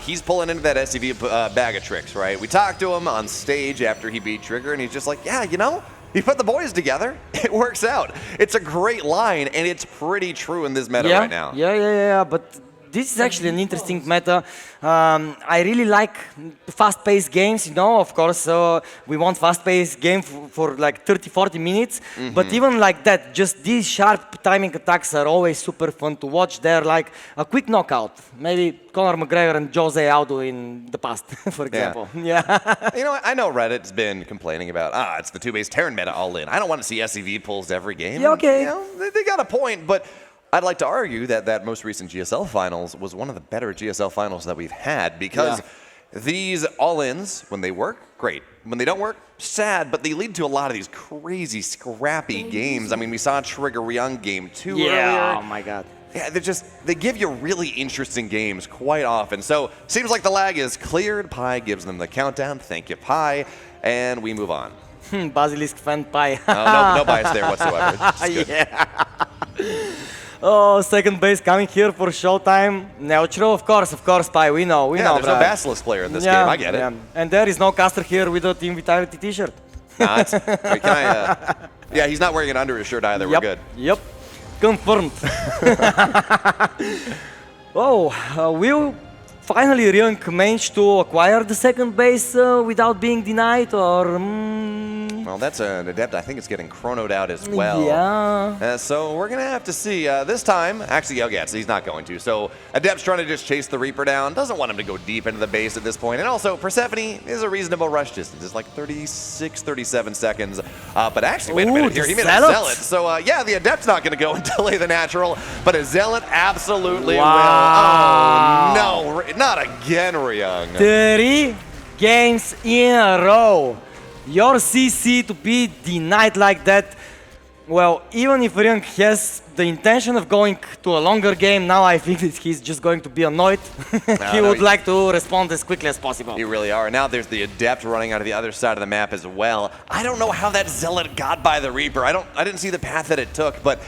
he's pulling into that SCV bag of tricks, right? We talked to him on stage after he beat Trigger, and he's just like, yeah, you know, he put the boys together, it works out. It's a great line, and it's pretty true in this meta right now. Yeah, but this is actually an interesting meta. I really like fast-paced games, you know, of course. We want fast-paced game for like 30-40 minutes. But even like that, just these sharp timing attacks are always super fun to watch. They're like a quick knockout. Maybe Conor McGregor and Jose Aldo in the past, for example. Yeah. You know, I know Reddit's been complaining about, it's the 2-base Terran meta all in. I don't want to see SCV pulls every game. Yeah, okay. You know, they got a point, but I'd like to argue that that most recent GSL finals was one of the better GSL finals that we've had, because these all-ins, when they work, great. When they don't work, sad, but they lead to a lot of these crazy, scrappy games. I mean, we saw Trigger Ryung game 2 earlier. Oh my god. Yeah, they give you really interesting games quite often. So, seems like the lag is cleared. Pi gives them the countdown. Thank you, Pi. And we move on. Basilisk fan Pi. No bias there whatsoever. Yeah. Oh, second base coming here for ShoWTimE. Neutral, of course, Pi, we know, there's no Basilisk player in this game, I get it. And there is no caster here with a Team Vitality t-shirt. Nah, wait, can I, yeah, he's not wearing it under his shirt either, we're good. Yep, confirmed. Will finally Ryung manage to acquire the second base without being denied, or? Well, that's an Adept. I think it's getting chronoed out as well. Yeah. So we're going to have to see. This time, actually, so he's not going to. So Adept's trying to just chase the Reaper down. Doesn't want him to go deep into the base at this point. And also, Persephone is a reasonable rush distance. It's like 36, 37 seconds. But actually, wait a minute here. He made a Zealot. So, yeah, the Adept's not going to go and delay the natural. But a Zealot absolutely will. Oh, no. Not again, Ryung. 3 games in a row. Your CC to be denied like that. Well, even if Ryung has the intention of going to a longer game, now I think that he's just going to be annoyed. He would like to respond as quickly as possible. You really are. Now there's the Adept running out of the other side of the map as well. I don't know how that Zealot got by the Reaper. I didn't see the path that it took, but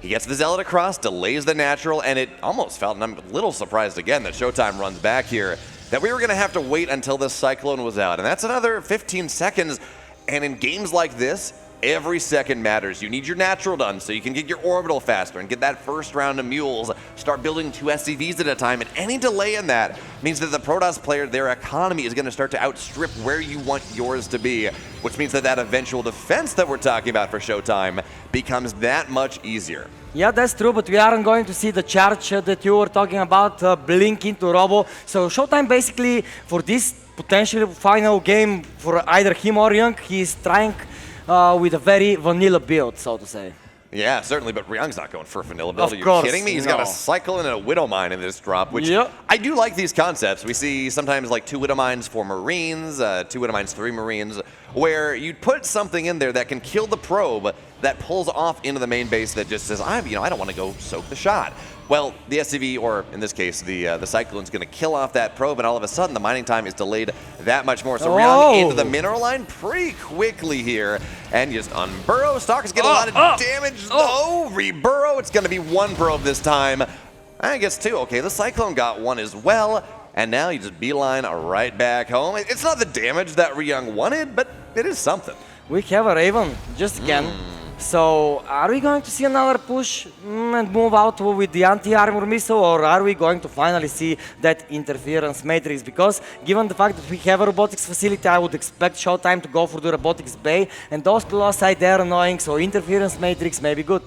he gets the Zealot across, delays the natural, and it almost felt, and I'm a little surprised again that ShoWTimE runs back here, that we were going to have to wait until the Cyclone was out. And that's another 15 seconds. And in games like this, every second matters. You need your natural done so you can get your orbital faster and get that first round of mules, start building 2 SCVs at a time, and any delay in that means that the Protoss player, their economy is going to start to outstrip where you want yours to be, which means that that eventual defense that we're talking about for ShoWTimE becomes that much easier. Yeah, that's true, but we aren't going to see the charge that you were talking about blink into Robo. So ShoWTimE basically, for this potentially final game for either him or Ryung, he's trying with a very vanilla build, so to say. Yeah, certainly, but Ryung's not going for a vanilla build. Of Are you course, kidding me? He's got a Cycle and a Widow Mine in this drop, which Yep. I do like these concepts. We see sometimes like 2 Widow Mines for Marines, 2 Widow Mines, 3 Marines, where you'd put something in there that can kill the probe that pulls off into the main base that just says, I don't want to go soak the shot. Well, the SCV, or in this case, the Cyclone's going to kill off that probe, and all of a sudden the mining time is delayed that much more. So Ryung into the mineral line pretty quickly here, and just unburrow. Stalkers get a lot of damage, though. Reburrow, it's going to be 1 probe this time. I guess 2. Okay, the Cyclone got 1 as well, and now you just beeline right back home. It's not the damage that Ryung wanted, but it is something. We have a Raven, just again. So, are we going to see another push and move out with the anti-armor missile, or are we going to finally see that interference matrix? Because given the fact that we have a robotics facility, I would expect ShoWTimE to go for the robotics bay, and those Colossi, they're annoying, so interference matrix may be good.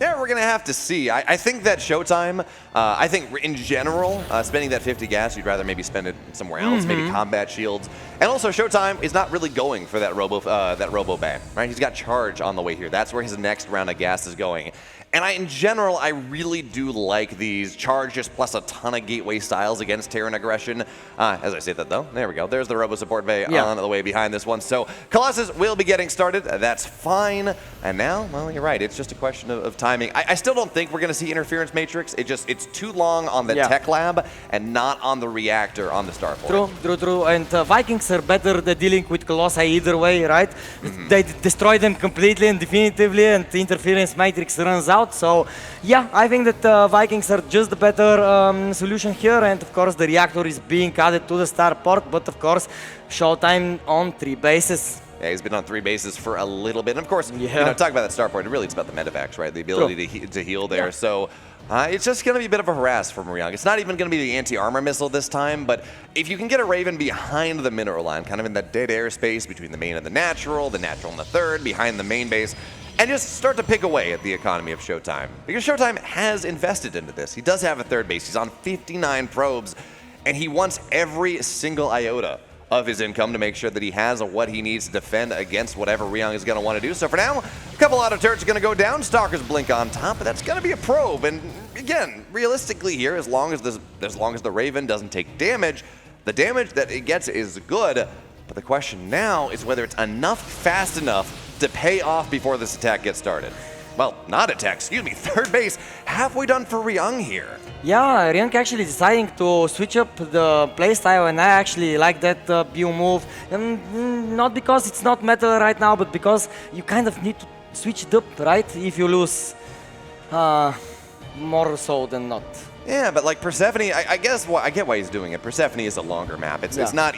Yeah, we're going to have to see. I think that ShoWTimE, I think in general, spending that 50 gas, you'd rather maybe spend it somewhere else, maybe combat shields. And also, ShoWTimE is not really going for that robo ban, right? He's got charge on the way here. That's where his next round of gas is going. And in general, I really do like these charges plus a ton of gateway styles against Terran aggression. As I say that, though, there we go. There's the Robo Support Bay on the way behind this one. So Colossus will be getting started. That's fine. And now, well, you're right. It's just a question of timing. I still don't think we're going to see Interference Matrix. It's too long on the Tech Lab and not on the reactor on the Starport. True. And Vikings are better at dealing with Colossi either way, right? They destroy them completely and definitively, and the Interference Matrix runs out. So, yeah, I think that Vikings are just the better solution here, and of course the reactor is being added to the starport, but of course ShoWTimE on 3 bases. Yeah, he's been on 3 bases for a little bit. And of course, talk about that starport, really it's about the medevacs, right? The ability to heal there. So it's just going to be a bit of a harass from Ryung. It's not even going to be the anti-armor missile this time, but if you can get a Raven behind the mineral line, kind of in that dead airspace between the main and the natural and the third, behind the main base, and just start to pick away at the economy of ShoWTimE. Because ShoWTimE has invested into this. He does have a 3rd base. He's on 59 probes, and he wants every single iota of his income to make sure that he has what he needs to defend against whatever Ryung is going to want to do. So for now, a couple auto turrets are going to go down. Stalkers blink on top, but that's going to be a probe. And again, realistically here, as long as the Raven doesn't take damage, the damage that it gets is good. But the question now is whether it's fast enough to pay off before this attack gets started. Well, not attack, excuse me, 3rd base halfway done for Ryung here. Yeah, Ryung actually deciding to switch up the playstyle, and I actually like that BU move. Not because it's not metal right now, but because you kind of need to switch it up, right? If you lose more so than not. Yeah, but like Persephone, I guess I get why he's doing it. Persephone is a longer map. It's not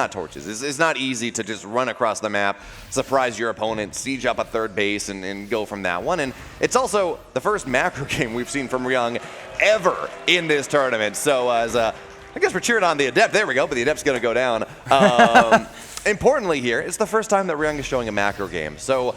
torches. It's not easy to just run across the map, surprise your opponent, siege up a 3rd base, and go from that one. And it's also the first macro game we've seen from Ryung ever in this tournament. So I guess we're cheering on the Adept. There we go, but the Adept's going to go down. Importantly here, it's the first time that Ryung is showing a macro game. So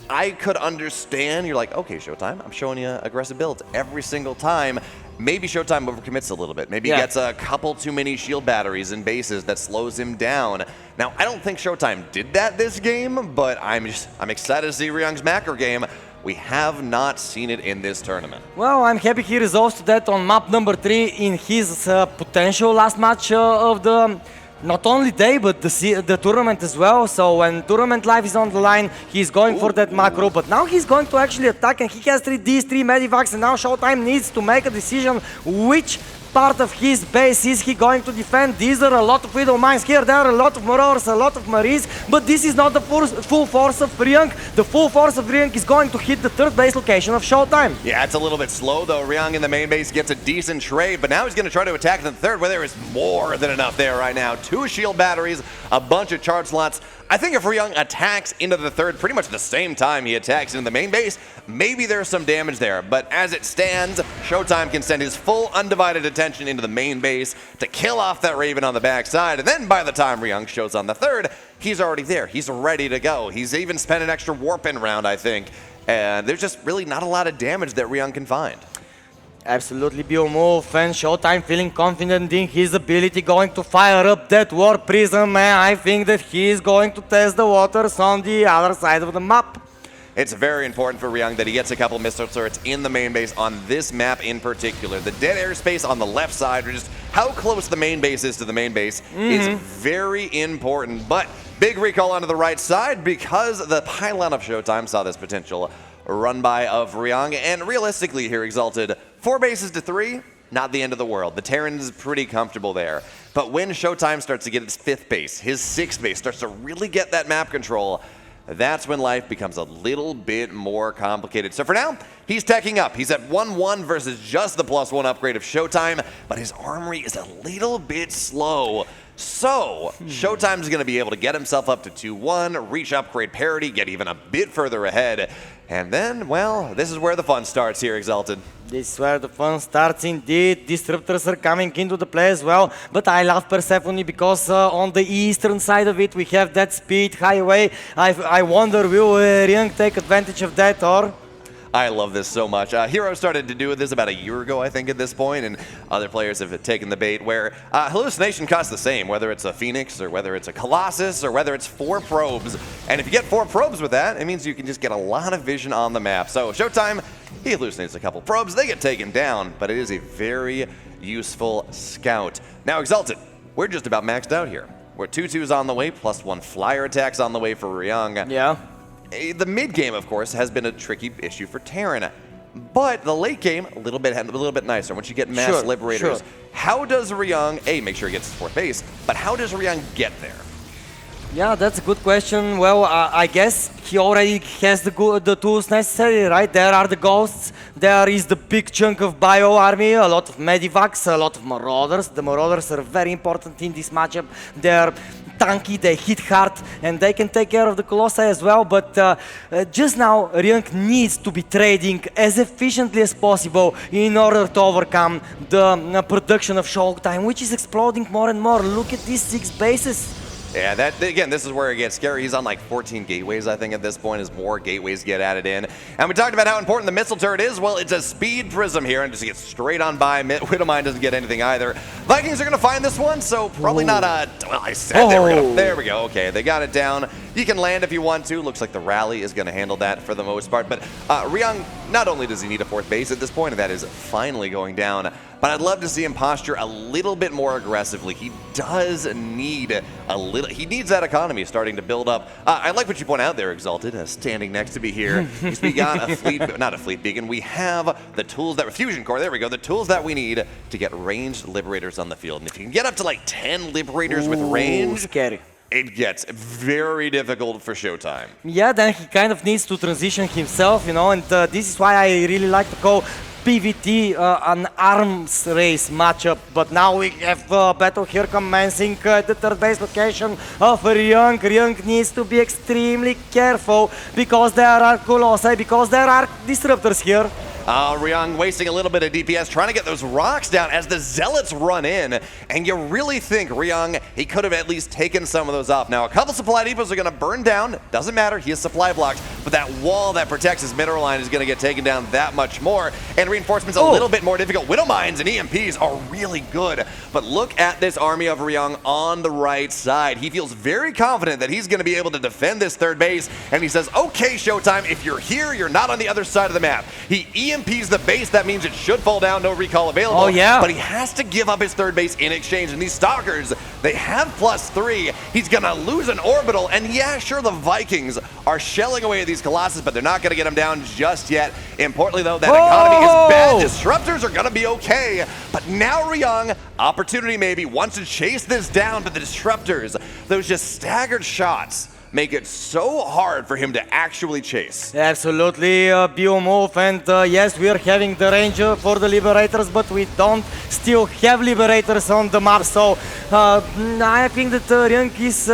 I could understand, you're like, okay, ShoWTimE, I'm showing you aggressive builds every single time. Maybe ShoWTimE overcommits a little bit. Maybe he gets a couple too many shield batteries and bases that slows him down. Now, I don't think ShoWTimE did that this game, but I'm excited to see Ryung's macro game. We have not seen it in this tournament. Well, I'm happy he resolves that on map number 3 in his potential last match of the not only they, but the tournament as well. So when tournament life is on the line, he's going for that macro. But now he's going to actually attack, and he has 3 Ds, 3 Medivacs, and now ShoWTimE needs to make a decision which part of his base is he going to defend. These are a lot of Widow Mines here, there are a lot of Marauders, a lot of Marines, but this is not the full force of Ryung. The full force of Ryung is going to hit the 3rd base location of ShoWTimE. Yeah, it's a little bit slow though. Ryung in the main base gets a decent trade, but now he's going to try to attack in the 3rd, where there is more than enough there right now. 2 shield batteries, a bunch of charge slots. I think if Ryung attacks into the 3rd pretty much the same time he attacks into the main base, maybe there's some damage there. But as it stands, ShoWTimE can send his full undivided attention into the main base to kill off that Raven on the backside. And then by the time Ryung shows on the 3rd, he's already there. He's ready to go. He's even spent an extra warp-in round, I think. And there's just really not a lot of damage that Ryung can find. Absolutely beautiful move, and ShoWTimE feeling confident in his ability, going to fire up that Warp Prism, and I think that he is going to test the waters on the other side of the map. It's very important for Ryung that he gets a couple missile turrets in the main base on this map in particular. The dead airspace on the left side, or just how close the main base is to the main base, is very important. But big recall onto the right side because the pylon of ShoWTimE saw this potential run by of Ryung, and realistically here, Exalted, 4 bases to 3, not the end of the world. The Terran is pretty comfortable there. But when ShoWTimE starts to get his 5th base, his 6th base, starts to really get that map control, that's when life becomes a little bit more complicated. So for now, he's teching up. He's at 1-1 versus just the +1 upgrade of ShoWTimE, but his armory is a little bit slow. So, ShoWTimE is going to be able to get himself up to 2-1, reach upgrade parity, get even a bit further ahead. And then, well, this is where the fun starts here, Exalted. This is where the fun starts indeed. Disruptors are coming into the play as well. But I love Persephone because on the eastern side of it, we have that speed highway. I wonder, will Ryung take advantage of that, or? I love this so much. Hero started to do this about a year ago, I think, at this point, and other players have taken the bait where hallucination costs the same, whether it's a Phoenix or whether it's a Colossus or whether it's 4 probes. And if you get 4 probes with that, it means you can just get a lot of vision on the map. So ShoWTimE, he hallucinates a couple probes, they get taken down, but it is a very useful scout. Now, Exalted, we're just about maxed out here. We're 2-2s on the way, +1 flyer attacks on the way for Ryung. Yeah. The mid game, of course, has been a tricky issue for Terran, but the late game a little bit nicer. Once you get mass liberators, how does Ryung make sure he gets his 4th base? But how does Ryung get there? Yeah, that's a good question. Well, I guess he already has the tools necessary, right? There are the ghosts. There is the big chunk of bio army, a lot of medivacs, a lot of marauders. The marauders are very important in this matchup. They're tanky, they hit hard, and they can take care of the Colossi as well. But just now, Ryung needs to be trading as efficiently as possible in order to overcome the production of ShoWTimE, which is exploding more and more. Look at these 6 bases. Yeah, again, this is where it gets scary. He's on like 14 gateways, I think, at this point, as more gateways get added in. And we talked about how important the missile turret is. Well, it's a speed prism here, and just gets straight on by. Widowmine doesn't get anything either. Vikings are going to find this one, so probably not a... Well, I said there we go. Okay, they got it down. You can land if you want to. Looks like the rally is going to handle that for the most part. But Ryung, not only does he need a 4th base at this point, and that is finally going down, but I'd love to see him posture a little bit more aggressively. He does need a little... He needs that economy starting to build up. I like what you point out there, Exalted, standing next to me here. We got a fleet... Not a fleet beacon. We have the tools that... Fusion core, there we go. The tools that we need to get ranged liberators on the field. And if you can get up to like 10 liberators with range... Scary. It gets very difficult for ShoWTimE. Yeah, then he kind of needs to transition himself, you know, and this is why I really like to call PvT an arms race matchup. But now we have battle here commencing at the 3rd base location of Ryung. Ryung needs to be extremely careful because there are Colossi, because there are disruptors here. Ryung wasting a little bit of DPS, trying to get those rocks down as the Zealots run in. And you really think Ryung, he could have at least taken some of those off. Now, a couple supply depots are going to burn down. Doesn't matter, he has supply blocks. But that wall that protects his mineral line is going to get taken down that much more. And reinforcements a little bit more difficult. Widow Mines and EMPs are really good. But look at this army of Ryung on the right side. He feels very confident that he's going to be able to defend this 3rd base. And he says, okay, ShoWTimE, if you're here, you're not on the other side of the map. He EMPs the base. That means it should fall down, no recall available. Oh, yeah. But he has to give up his third base in exchange. And these Stalkers, they have +3. He's going to lose an orbital. And yeah, sure, the Vikings are shelling away at these Colossus, but they're not going to get him down just yet. Importantly, though, that economy is bad. Disruptors are going to be okay. But now Ryung, opportunity maybe, wants to chase this down, but the Disruptors, those just staggered shots, make it so hard for him to actually chase. Absolutely, Bio move, and yes, we are having the range for the Liberators, but we don't still have Liberators on the map, so I think that Ryung is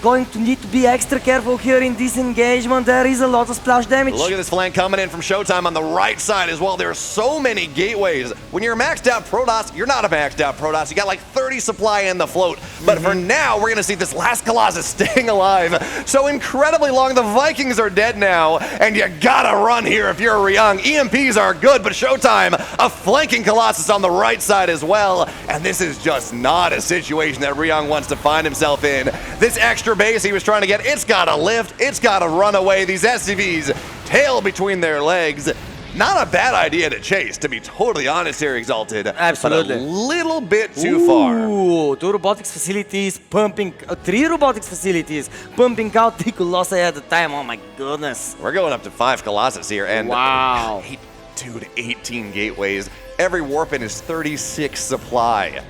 going to need to be extra careful here in this engagement. There is a lot of splash damage. Look at this flank coming in from ShoWTimE on the right side as well. There are so many gateways. When you're maxed out Protoss, you're not a maxed out Protoss. You got like 30 supply in the float. But for now, we're going to see this last Colossus staying alive so incredibly long. The Vikings are dead now, and you gotta run here if you're Ryung. EMPs are good, but ShoWTimE, a flanking Colossus on the right side as well. And this is just not a situation that Ryung wants to find himself in. This extra base he was trying to get, it's gotta lift, it's gotta run away. These SCVs tail between their legs. Not a bad idea to chase, to be totally honest here, Exalted. Absolutely. But a little bit too far. Ooh, 2 robotics facilities pumping, 3 robotics facilities pumping out the Colossi at the time. Oh my goodness. We're going up to 5 Colossus here, and wow. Dude, 18 gateways. Every warp-in is 36 supply.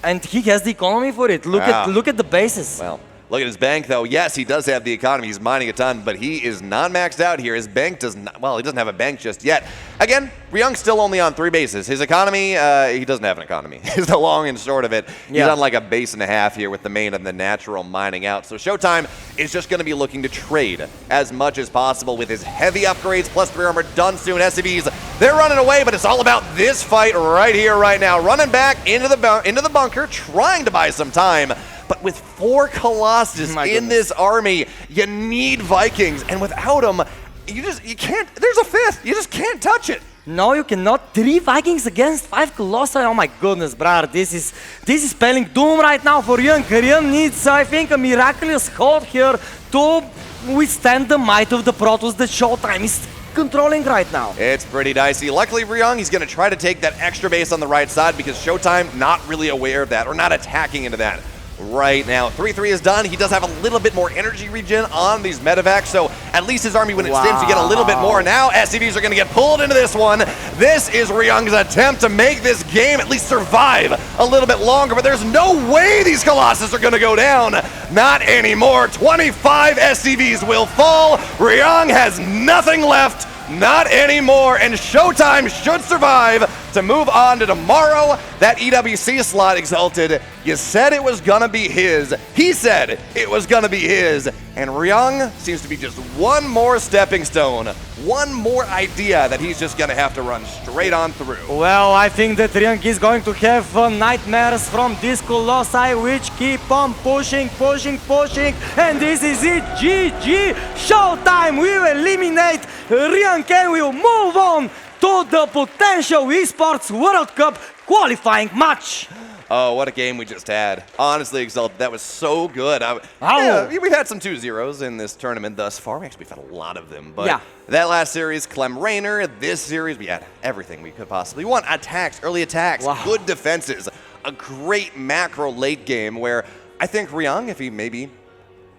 And he has the economy for it. Look at the bases. Well, look at his bank, though. Yes, he does have the economy. He's mining a ton, but he is not maxed out here. His bank does not, well, he doesn't have a bank just yet. Again, Ryung's still only on 3 bases. His economy, he doesn't have an economy. Is the long and short of it. He's on like a base and a half here with the main and the natural mining out. So ShoWTimE is just going to be looking to trade as much as possible with his heavy upgrades, +3 armor done soon. SCVs, they're running away, but it's all about this fight right here, right now. Running back into the bunker, trying to buy some time. But with 4 Colossus in this army, you need Vikings. And without them, you can't, there's a 5th. You just can't touch it. No, you cannot. 3 Vikings against 5 Colossi. Oh my goodness, brother. This is spelling doom right now for Ryung. Ryung needs, I think, a miraculous hold here to withstand the might of the Protoss that ShoWTimE is controlling right now. It's pretty dicey. Luckily, Ryung, he's going to try to take that extra base on the right side because ShoWTimE not really aware of that or not attacking into that right now. 3-3 is done. He does have a little bit more energy regen on these medevacs, so at least his army, when it stims, you get a little bit more. Now SCVs are going to get pulled into this one. This is Ryung's attempt to make this game at least survive a little bit longer, but there's no way these Colossus are going to go down. Not anymore. 25 SCVs will fall. Ryung has nothing left. Not anymore, and ShoWTimE should survive to move on to tomorrow. That EWC slot, Exalted, you said it was gonna be his. He said it was gonna be his, and Ryung seems to be just one more stepping stone, one more idea that he's just gonna have to run straight on through. Well, I think that Ryung is going to have nightmares from this Colossi, which keep on pushing, and this is it. GG, ShoWTimE will eliminate Ryung, and will move on to the potential esports World Cup qualifying match. Oh, what a game we just had. Honestly, Exalted, that was so good. Yeah, we've had some 2-0s in this tournament thus far. Actually, we've had a lot of them. But that last series, Clem, Reynor. This series, we had everything we could possibly want. Attacks, early attacks, good defenses. A great macro late game where I think Ryung, if he maybe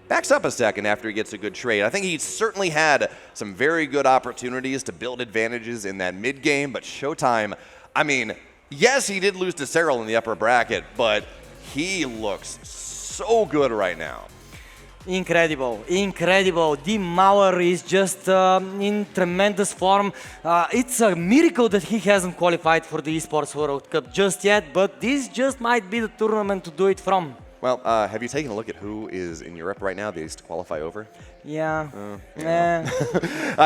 backs up a second after he gets a good trade. I think he certainly had some very good opportunities to build advantages in that mid game, but ShoWTimE, I mean, yes, he did lose to Serral in the upper bracket, but he looks so good right now. Incredible, incredible. The Mauer is just in tremendous form. It's a miracle that he hasn't qualified for the Esports World Cup just yet, but this just might be the tournament to do it from. Well, have you taken a look at who is in Europe right now that he's to qualify over? Yeah.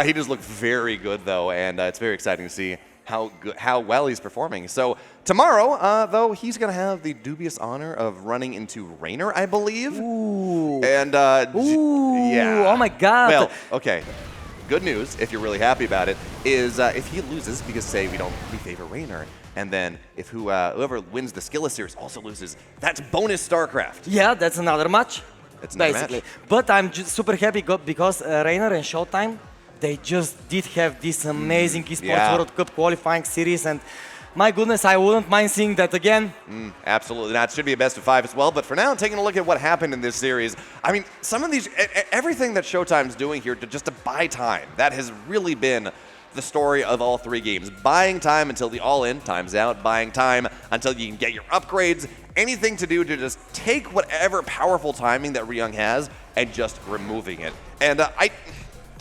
He just looked very good, though, and it's very exciting to see how well he's performing. So tomorrow, though, he's going to have the dubious honor of running into Reynor, I believe. Ooh. And, yeah. Oh, my God. Well, okay. Good news, if you're really happy about it, is if he loses, because say we favor Reynor, and then if whoever wins the SKillous series also loses, that's bonus StarCraft. Yeah, that's another match. That's another basically. match. But I'm just super happy because Reynor and ShoWTimE they just did have this amazing esports Yeah. World Cup qualifying series, and my goodness, I wouldn't mind seeing that again. Absolutely not. It should be a best of 5 as well. But for now, taking a look at what happened in this series, I mean, some of these, everything that ShoWTimE's doing here to buy time, that has really been the story of all 3 games. Buying time until the all-in time's out, buying time until you can get your upgrades, anything to do to just take whatever powerful timing that Ryung has and just removing it. And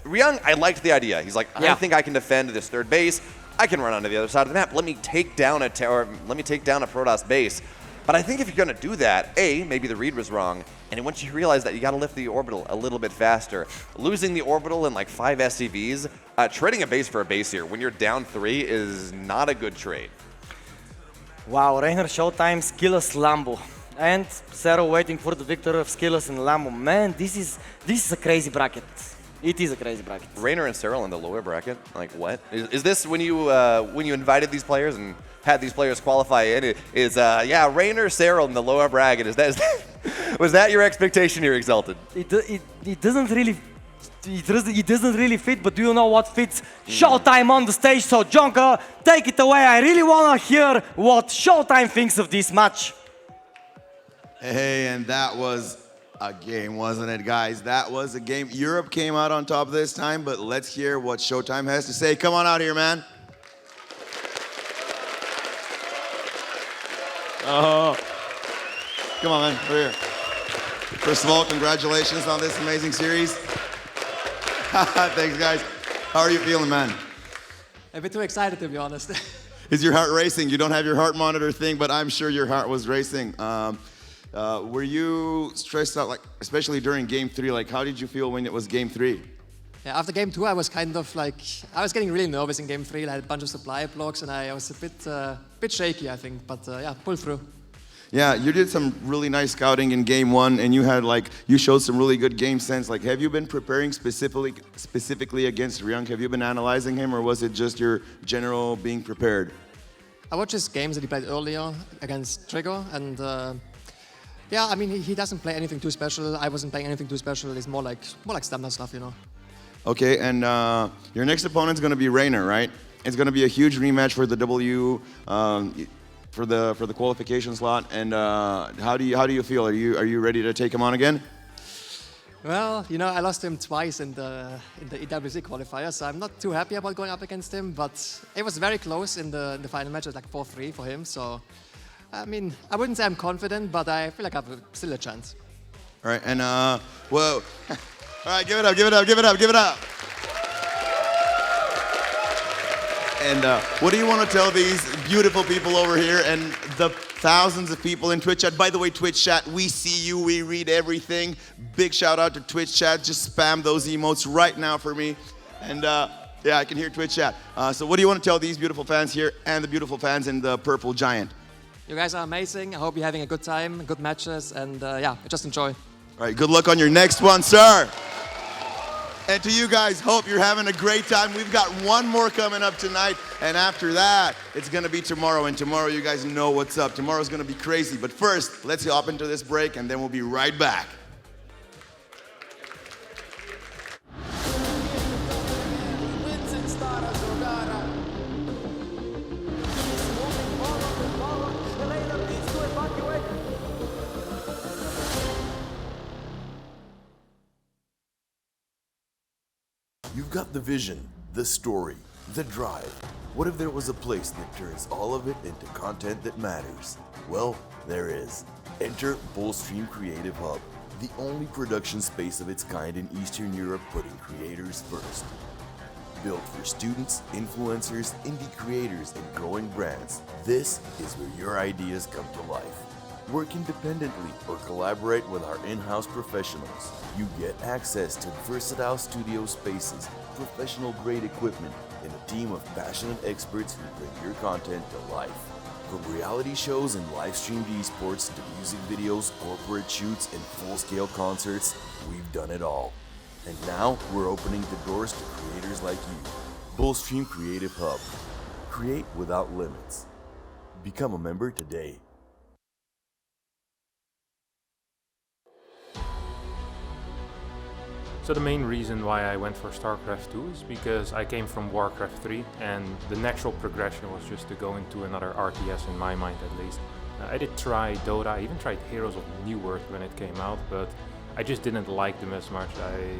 Ryung, I liked the idea. He's like, I think I can defend this third base. I can run onto the other side of the map. Let me take down a Protoss base. But I think if you're going to do that, maybe the read was wrong, and once you realize that you got to lift the orbital a little bit faster. Losing the orbital in like 5 SCVs, trading a base for a base here when you're down 3 is not a good trade. Wow, Reynor, ShoWTimE, SKillous, Lambo. And Serral waiting for the victory of SKillous and Lambo. Man, this is a crazy bracket. It is a crazy bracket. Reynor and Serral in the lower bracket? Like what? Is this when you invited these players and had these players qualify in? Reynor, Serral in the lower bracket. Was that your expectation here, Exalted? It doesn't really fit, but do you know what fits? ShoWTimE on the stage. So Jonka, take it away. I really want to hear what ShoWTimE thinks of this match. Hey, and that was a game, wasn't it, guys? That was a game. Europe came out on top this time, but let's hear what ShoWTimE has to say. Come on out here, man. Oh, come on, man, over here. First of all, congratulations on this amazing series. Thanks, guys. How are you feeling, man? A bit too excited, to be honest. Is your heart racing? You don't have your heart monitor thing, but I'm sure your heart was racing. Were you stressed out, like, especially during Game 3? Like, how did you feel when it was Game 3? Yeah, after Game 2, I was kind of like, I was getting really nervous in Game 3. I had a bunch of supply blocks, and I was a bit shaky, I think. But yeah, pulled through. Yeah, you did some really nice scouting in Game 1, and you showed some really good game sense. Like, have you been preparing specifically against Ryung? Have you been analyzing him, or was it just your general being prepared? I watched his games that he played earlier against Trigger, and yeah, I mean, he doesn't play anything too special. I wasn't playing anything too special. It's more like standard stuff, you know. Okay, and your next opponent's going to be Reynor, right? It's going to be a huge rematch for the W, for the qualification slot. And how do you feel? Are you ready to take him on again? Well, you know, I lost him twice in the EWC qualifier, so I'm not too happy about going up against him. But it was very close in the final match. It was like 4-3 for him. So, I mean, I wouldn't say I'm confident, but I feel like I have still a chance. All right, and whoa. All right, give it up, give it up, give it up, give it up. And what do you want to tell these beautiful people over here and the thousands of people in Twitch chat? By the way, Twitch chat, we see you, we read everything. Big shout out to Twitch chat. Just spam those emotes right now for me. And yeah, I can hear Twitch chat. So what do you want to tell these beautiful fans here and the beautiful fans in the Purple Giant? You guys are amazing. I hope you're having a good time, good matches, and yeah, just enjoy. All right, good luck on your next one, sir. And to you guys, hope you're having a great time. We've got one more coming up tonight, and after that, it's gonna be tomorrow, and tomorrow you guys know what's up. Tomorrow's gonna be crazy, but first, let's hop into this break, and then we'll be right back. You've got the vision, the story, the drive. What if there was a place that turns all of it into content that matters? Well, there is. Enter Bullstream Creative Hub, the only production space of its kind in Eastern Europe putting creators first. Built for students, influencers, indie creators, and growing brands, this is where your ideas come to life. Work independently or collaborate with our in-house professionals. You get access to versatile studio spaces, professional-grade equipment, and a team of passionate experts who bring your content to life. From reality shows and live-streamed esports to music videos, corporate shoots, and full-scale concerts, we've done it all. And now we're opening the doors to creators like you. Bullstream Creative Hub. Create without limits. Become a member today. So the main reason why I went for StarCraft 2 is because I came from Warcraft 3 and the natural progression was just to go into another RTS in my mind at least. I did try Dota, I even tried Heroes of New Earth when it came out, but I just didn't like them as much. I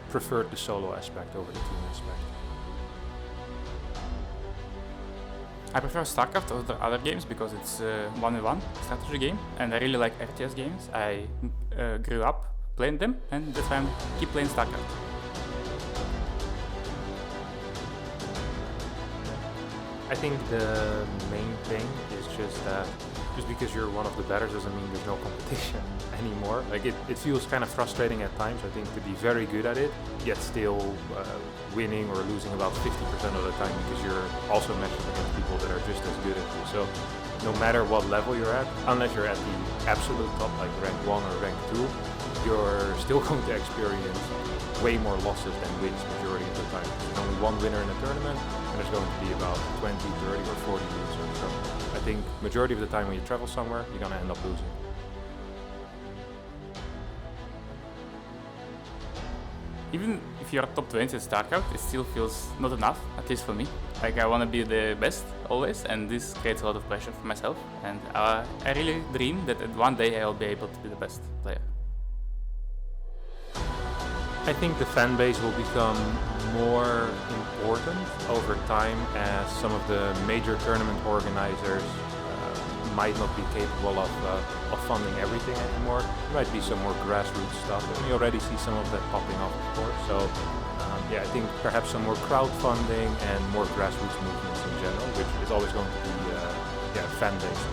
preferred the solo aspect over the team aspect. I prefer StarCraft over other games because it's a 1v1 strategy game, and I really like RTS games. I grew up playing them, and that's why I keep playing StarCraft. I think the main thing is just that just because you're one of the better doesn't mean there's no competition anymore. Like it feels kind of frustrating at times, I think, to be very good at it, yet still winning or losing about 50% of the time because you're also matched against people that are just as good as you. So no matter what level you're at, unless you're at the absolute top, like rank 1 or rank 2, you're still going to experience way more losses than wins majority of the time. There's only one winner in a tournament, and there's going to be about 20, 30, or 40 losers. So I think majority of the time when you travel somewhere, you're going to end up losing. Even if you're top 20 in StarCraft, it still feels not enough, at least for me. Like I want to be the best always, and this creates a lot of pressure for myself. And I really dream that one day I'll be able to be the best player. I think the fan base will become more important over time as some of the major tournament organizers might not be capable of funding everything anymore. There might be some more grassroots stuff, and we already see some of that popping up, of course. So yeah, I think perhaps some more crowdfunding and more grassroots movements in general, which is always going to be fan-based.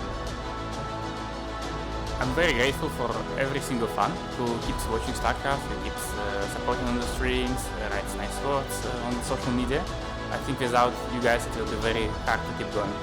I'm very grateful for every single fan who keeps watching StarCraft, who keeps supporting on the streams, writes nice words on social media. I think without you guys it will be very hard to keep going.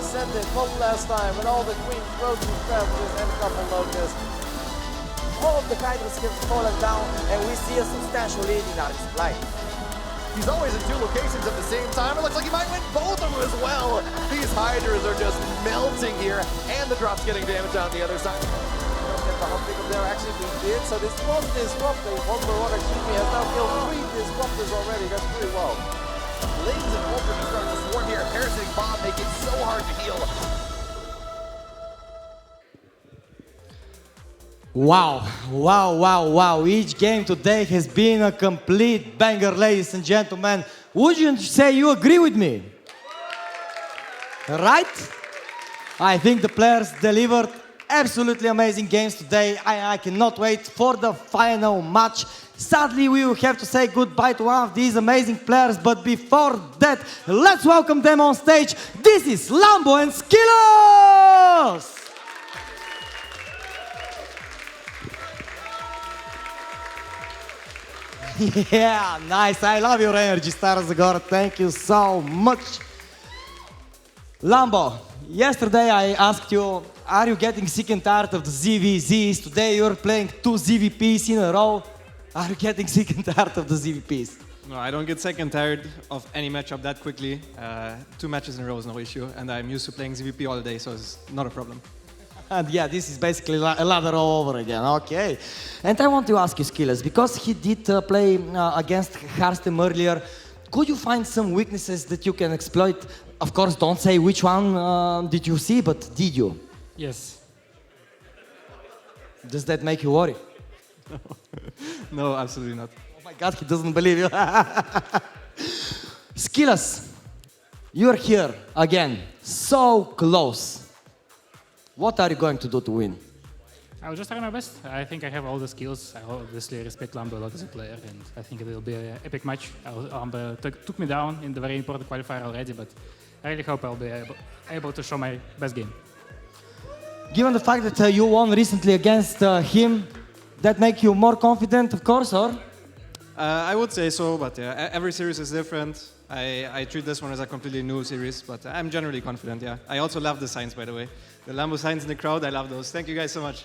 ascended one last time with all the queens, rotating strategies, and a couple locusts. All of the Hydra skills fallen down, and we see a substantial lead in our supply. He's always in two locations at the same time. It looks like he might win both of them as well. These Hydras are just melting here, and the drop's getting damage on the other side. Don't get the hump pick up there, actually we did. So this was disrupted. One more order, Jimmy has now killed 3 disruptors already. That's pretty well. Blaze and Ultra are starting to swarm here. Parasitic Bomb make it so hard to heal. Wow, wow, wow, wow. Each game today has been a complete banger, ladies and gentlemen. Would you say you agree with me? Right? I think the players delivered absolutely amazing games today. I cannot wait for the final match. Sadly, we will have to say goodbye to one of these amazing players, but before that, let's welcome them on stage. This is Lambo and SKillous! Yeah, nice. I love your energy, Stara Zagora. Thank you so much. Lambo, yesterday I asked you, are you getting sick and tired of the ZVZs? Today you're playing 2 ZVPs in a row. Are you getting sick and tired of the ZVPs? No, I don't get sick and tired of any matchup that quickly. 2 matches in a row is no issue, and I'm used to playing ZVP all day, so it's not a problem. And yeah, this is basically a ladder all over again. Okay. And I want to ask you, SKillous, because he did play against Harstem earlier, could you find some weaknesses that you can exploit? Of course, don't say which one did you see, but did you? Yes. Does that make you worry? No, absolutely not. Oh my God, he doesn't believe you. SKillous, you're here again, so close. What are you going to do to win? I will just try my best. I think I have all the skills. I obviously respect Lambo a lot as a player, and I think it will be an epic match. Lambo took me down in the very important qualifier already, but I really hope I'll be able to show my best game. Given the fact that you won recently against him, that make you more confident, of course, or? I would say so, but yeah, every series is different. I treat this one as a completely new series, but I'm generally confident, yeah. I also love the signs, by the way. The Lambo signs in the crowd, I love those. Thank you guys so much.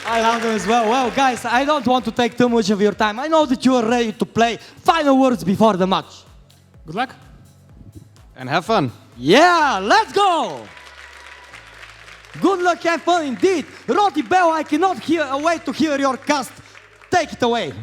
I love them as well. Well, guys, I don't want to take too much of your time. I know that you are ready to play. Final words before the match. Good luck. And have fun. Yeah, let's go! Good luck, have fun indeed. RoadToEWC, I cannot wait to hear your cast. Take it away.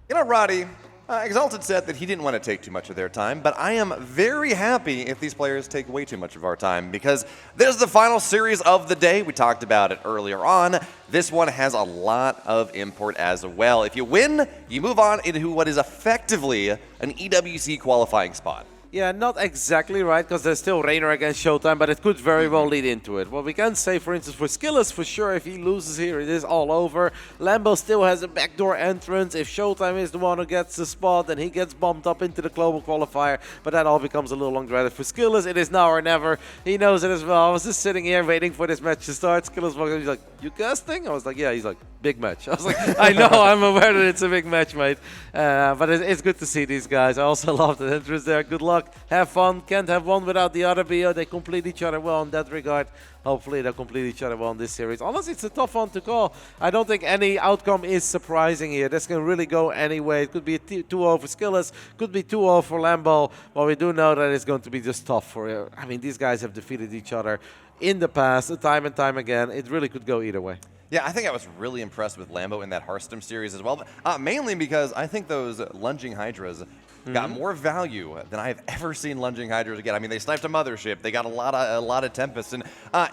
You know, Roddy, Exalted said that he didn't want to take too much of their time, but I am very happy if these players take way too much of our time, because this is the final series of the day. We talked about it earlier on. This one has a lot of import as well. If you win, you move on into what is effectively an EWC qualifying spot. Yeah, not exactly right, because there's still Reynor against ShoWTimE, but it could very well lead into it. What we can say, for instance, for SKillous, for sure, if he loses here, it is all over. Lambo still has a backdoor entrance. If ShoWTimE is the one who gets the spot, then he gets bumped up into the global qualifier, but that all becomes a little long-dreaded. For SKillous, it is now or never. He knows it as well. I was just sitting here waiting for this match to start. SKillous walked in, he's like, you casting? I was like, yeah. He's like, big match. I was like, I know, I'm aware that it's a big match, mate. But it's good to see these guys. I also love the entrance there. Good luck. Have fun. Can't have one without the other, BO. They complete each other well in that regard. Hopefully they'll complete each other well in this series. Honestly, it's a tough one to call. I don't think any outcome is surprising here. This can really go any way. It could be a 2-0 for SKillous. Could be 2-0 for Lambo. But we do know that it's going to be just tough for... I mean, these guys have defeated each other in the past, time and time again. It really could go either way. Yeah, I think I was really impressed with Lambo in that Harstem series as well, but, mainly because I think those lunging Hydras got more value than I've ever seen lunging Hydras get. I mean, they sniped a mothership, they got a lot of Tempests, and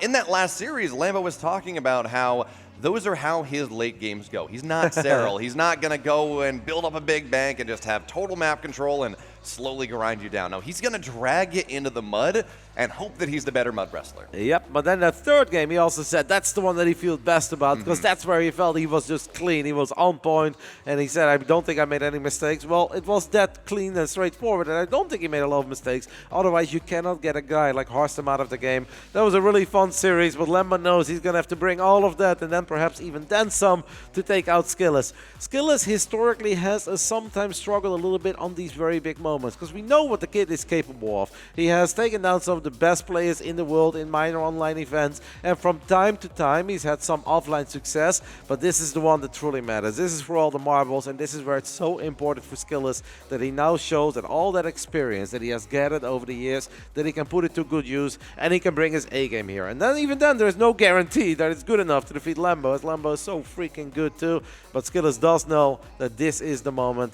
in that last series, Lambo was talking about how those are how his late games go. He's not Serral. He's not going to go and build up a big bank and just have total map control and slowly grind you down. No, he's going to drag you into the mud and hope that he's the better mud wrestler. Yep, but then that third game, he also said that's the one that he feels best about because that's where he felt he was just clean. He was on point, and he said, I don't think I made any mistakes. Well, it was that clean and straightforward, and I don't think he made a lot of mistakes. Otherwise, you cannot get a guy like Harstem out of the game. That was a really fun series, but Lambo knows he's going to have to bring all of that and then perhaps even then some to take out SKillous. SKillous historically has sometimes struggled a little bit on these very big moments because we know what the kid is capable of. He has taken down some of the best players in the world in minor online events, and from time to time he's had some offline success, but this is the one that truly matters. This is for all the marbles, and this is where it's so important for SKillous that he now shows that all that experience that he has gathered over the years, that he can put it to good use, and he can bring his A game here. And then even then there's no guarantee that it's good enough to defeat Lambo, as Lambo is so freaking good too, but SKillous does know that this is the moment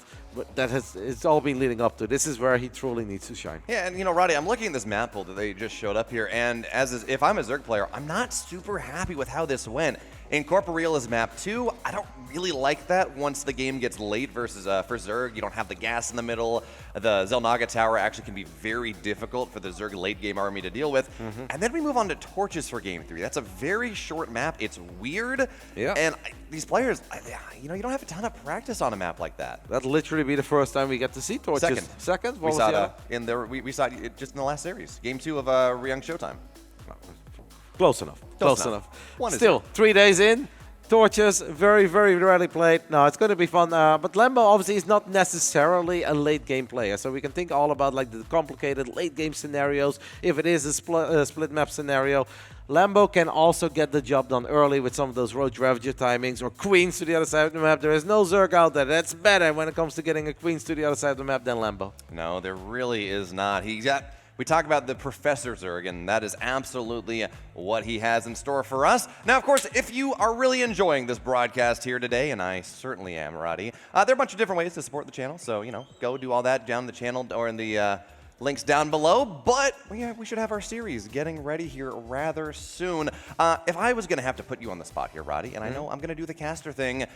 that it's all been leading up to. This is where he truly needs to shine. Yeah, and you know, Roddy, I'm looking at this map pool that they just showed up here, and if I'm a Zerg player, I'm not super happy with how this went. In Corporeal is map 2, I don't really like that once the game gets late versus for Zerg. You don't have the gas in the middle. The Zelnaga Tower actually can be very difficult for the Zerg late game army to deal with. And then we move on to Torches for game 3. That's a very short map. It's weird. Yeah. And these players, you know, you don't have a ton of practice on a map like that. That'll literally be the first time we get to see Torches. Second? We saw it we saw it just in the last series. Game 2 of Ryung ShoWTimE. Close enough. Close enough. Still, 3 days in, Torches, very, very rarely played. No, it's going to be fun. But Lambo obviously is not necessarily a late game player, so we can think all about like the complicated late game scenarios. If it is a split map scenario, Lambo can also get the job done early with some of those road ravager timings or queens to the other side of the map. There is no Zerg out there that's better when it comes to getting a queens to the other side of the map than Lambo. No, there really is not. We talk about the Professor Zerg, and that is absolutely what he has in store for us. Now, of course, if you are really enjoying this broadcast here today, and I certainly am, Roddy, there are a bunch of different ways to support the channel, so, you know, go do all that down the channel or in the links down below. But we should have our series getting ready here rather soon. If I was going to have to put you on the spot here, Roddy, and I know I'm going to do the caster thing,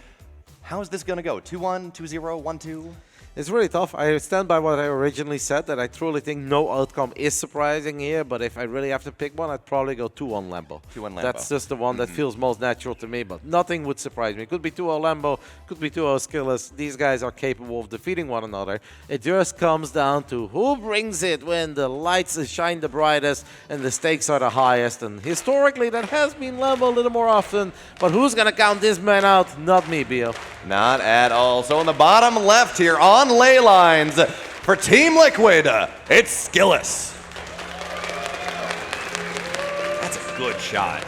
how is this going to go? 2-1, 2-0, 1-2? It's really tough. I stand by what I originally said, that I truly think no outcome is surprising here, but if I really have to pick one, I'd probably go 2-1 Lambo. 2-1 Lambo. That's just the one that feels most natural to me, but nothing would surprise me. It could be 2-0 Lambo, could be 2-0 SKillous. These guys are capable of defeating one another. It just comes down to who brings it when the lights shine the brightest and the stakes are the highest, and historically that has been Lambo a little more often, but who's going to count this man out? Not me, Bio. Not at all. So in the bottom left here on ley lines for Team Liquid, it's SKillous. That's a good shot.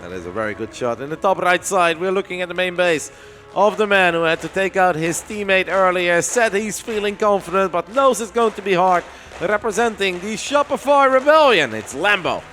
That is a very good shot. In the top right side, we're looking at the main base of the man who had to take out his teammate earlier. Said he's feeling confident, but knows it's going to be hard. Representing the Shopify Rebellion, it's Lambo.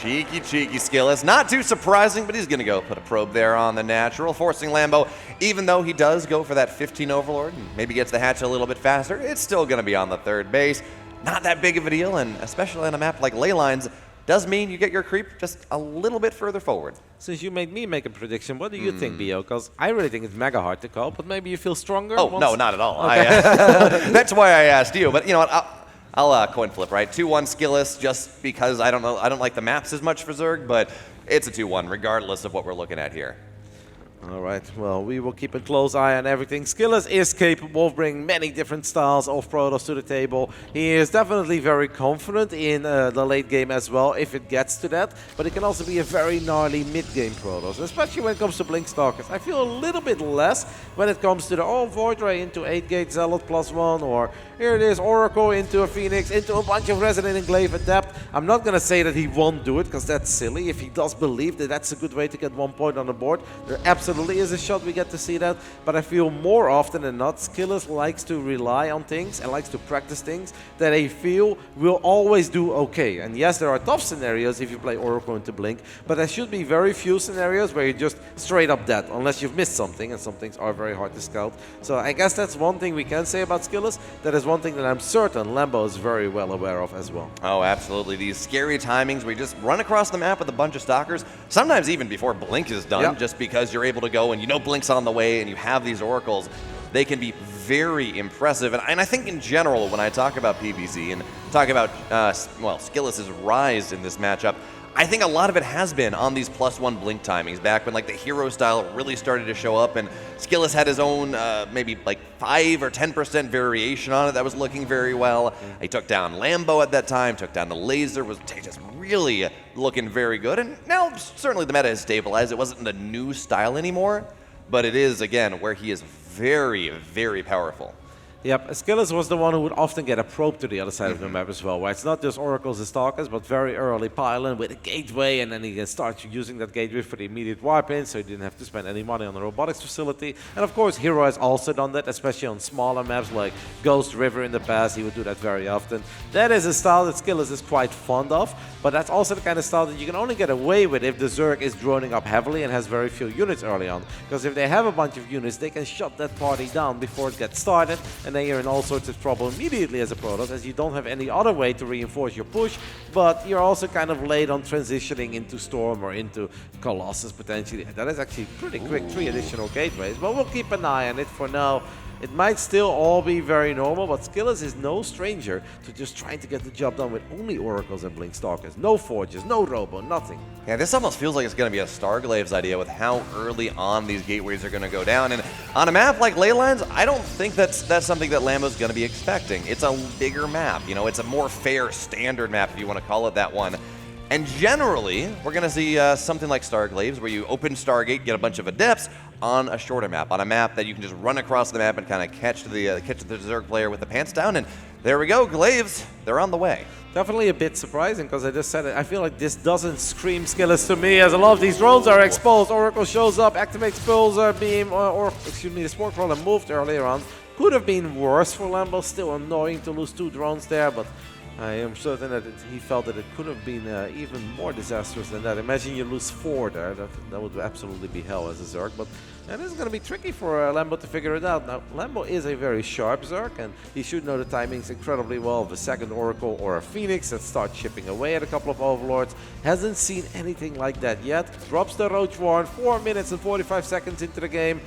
Cheeky SKillous. Not too surprising, but he's going to go put a probe there on the natural, forcing Lambo, even though he does go for that 15 Overlord and maybe gets the hatch a little bit faster, it's still going to be on the third base. Not that big of a deal, and especially on a map like ley lines, does mean you get your creep just a little bit further forward. Since you made me make a prediction, what do you think, Bio? Because I really think it's mega hard to call, but maybe you feel stronger? Oh, no, not at all. Okay. That's why I asked you, but you know what? I'll coin flip, right? 2-1 SKillous, just because I don't like the maps as much for Zerg, but it's a 2-1 regardless of what we're looking at here. All right, well, we will keep a close eye on everything. SKillous is capable of bringing many different styles of Protoss to the table. He is definitely very confident in the late game as well, if it gets to that. But it can also be a very gnarly mid-game Protoss, especially when it comes to Blink Stalkers. I feel a little bit less when it comes to the Void Ray into 8-gate Zealot +1, or here it is, Oracle into a Phoenix, into a bunch of Resonant Englaive Adept. I'm not going to say that he won't do it, because that's silly. If he does believe that that's a good way to get 1 point on the board, there absolutely is a shot we get to see that, but I feel more often than not SKillous likes to rely on things and likes to practice things that I feel will always do okay. And yes, there are tough scenarios if you play Oracle into Blink, but there should be very few scenarios where you just straight up dead, unless you've missed something, and some things are very hard to scout. So I guess that's one thing we can say about SKillous. That is one thing that I'm certain Lambo is very well aware of as well. Oh, absolutely. These scary timings where you just run across the map with a bunch of stalkers, sometimes even before Blink is done, just because you're able able to go and you know Blink's on the way and you have these oracles, they can be very impressive. And I think in general, when I talk about PvZ and talk about, well, SKillous' rise in this matchup, I think a lot of it has been on these +1 blink timings back when like the hero style really started to show up and SKillous had his own maybe like 5 or 10% variation on it that was looking very well. He took down Lambo at that time, took down the laser, was just really looking very good. And now certainly the meta has stabilized. It wasn't a new style anymore, but it is again where he is very, very powerful. Yep, SKillous was the one who would often get a probe to the other side of the map as well, where it's not just oracles and stalkers, but very early pylon with a gateway, and then he can start using that gateway for the immediate warp in, so he didn't have to spend any money on the robotics facility. And of course, Hero has also done that, especially on smaller maps like Ghost River in the past. He would do that very often. That is a style that SKillous is quite fond of, but that's also the kind of style that you can only get away with if the Zerg is droning up heavily and has very few units early on. Because if they have a bunch of units, they can shut that party down before it gets started, and then you're in all sorts of trouble immediately as a Protoss, as you don't have any other way to reinforce your push, but you're also kind of late on transitioning into Storm or into Colossus potentially. That is actually pretty quick, 3 additional gateways, but we'll keep an eye on it for now. It might still all be very normal, but SKillous is no stranger to just trying to get the job done with only Oracles and Blink Stalkers. No Forges, no Robo, nothing. Yeah, this almost feels like it's going to be a Starglave's idea with how early on these gateways are going to go down. And on a map like Leylines, I don't think that's something that Lambo's going to be expecting. It's a bigger map. You know, it's a more fair standard map, if you want to call it that one. And generally, we're going to see something like Starglaves, where you open Stargate, get a bunch of Adepts on a shorter map, on a map that you can just run across the map and kind of catch the Zerg player with the pants down. And there we go, Glaives, they're on the way. Definitely a bit surprising, because I just said it. I feel like this doesn't scream SKillous to me, as a lot of these drones are exposed. Oracle shows up, activates Pulsar Beam, or excuse me, the Sport Crawler moved earlier on. Could have been worse for Lambo, still annoying to lose 2 drones there, but I am certain that he felt that it could have been even more disastrous than that. Imagine you lose 4 there. That would absolutely be hell as a Zerg. But it is going to be tricky for Lambo to figure it out. Now, Lambo is a very sharp Zerg, and he should know the timings incredibly well of a second Oracle or a Phoenix that starts chipping away at a couple of Overlords. Hasn't seen anything like that yet. Drops the Roach Warren 4 minutes and 45 seconds into the game.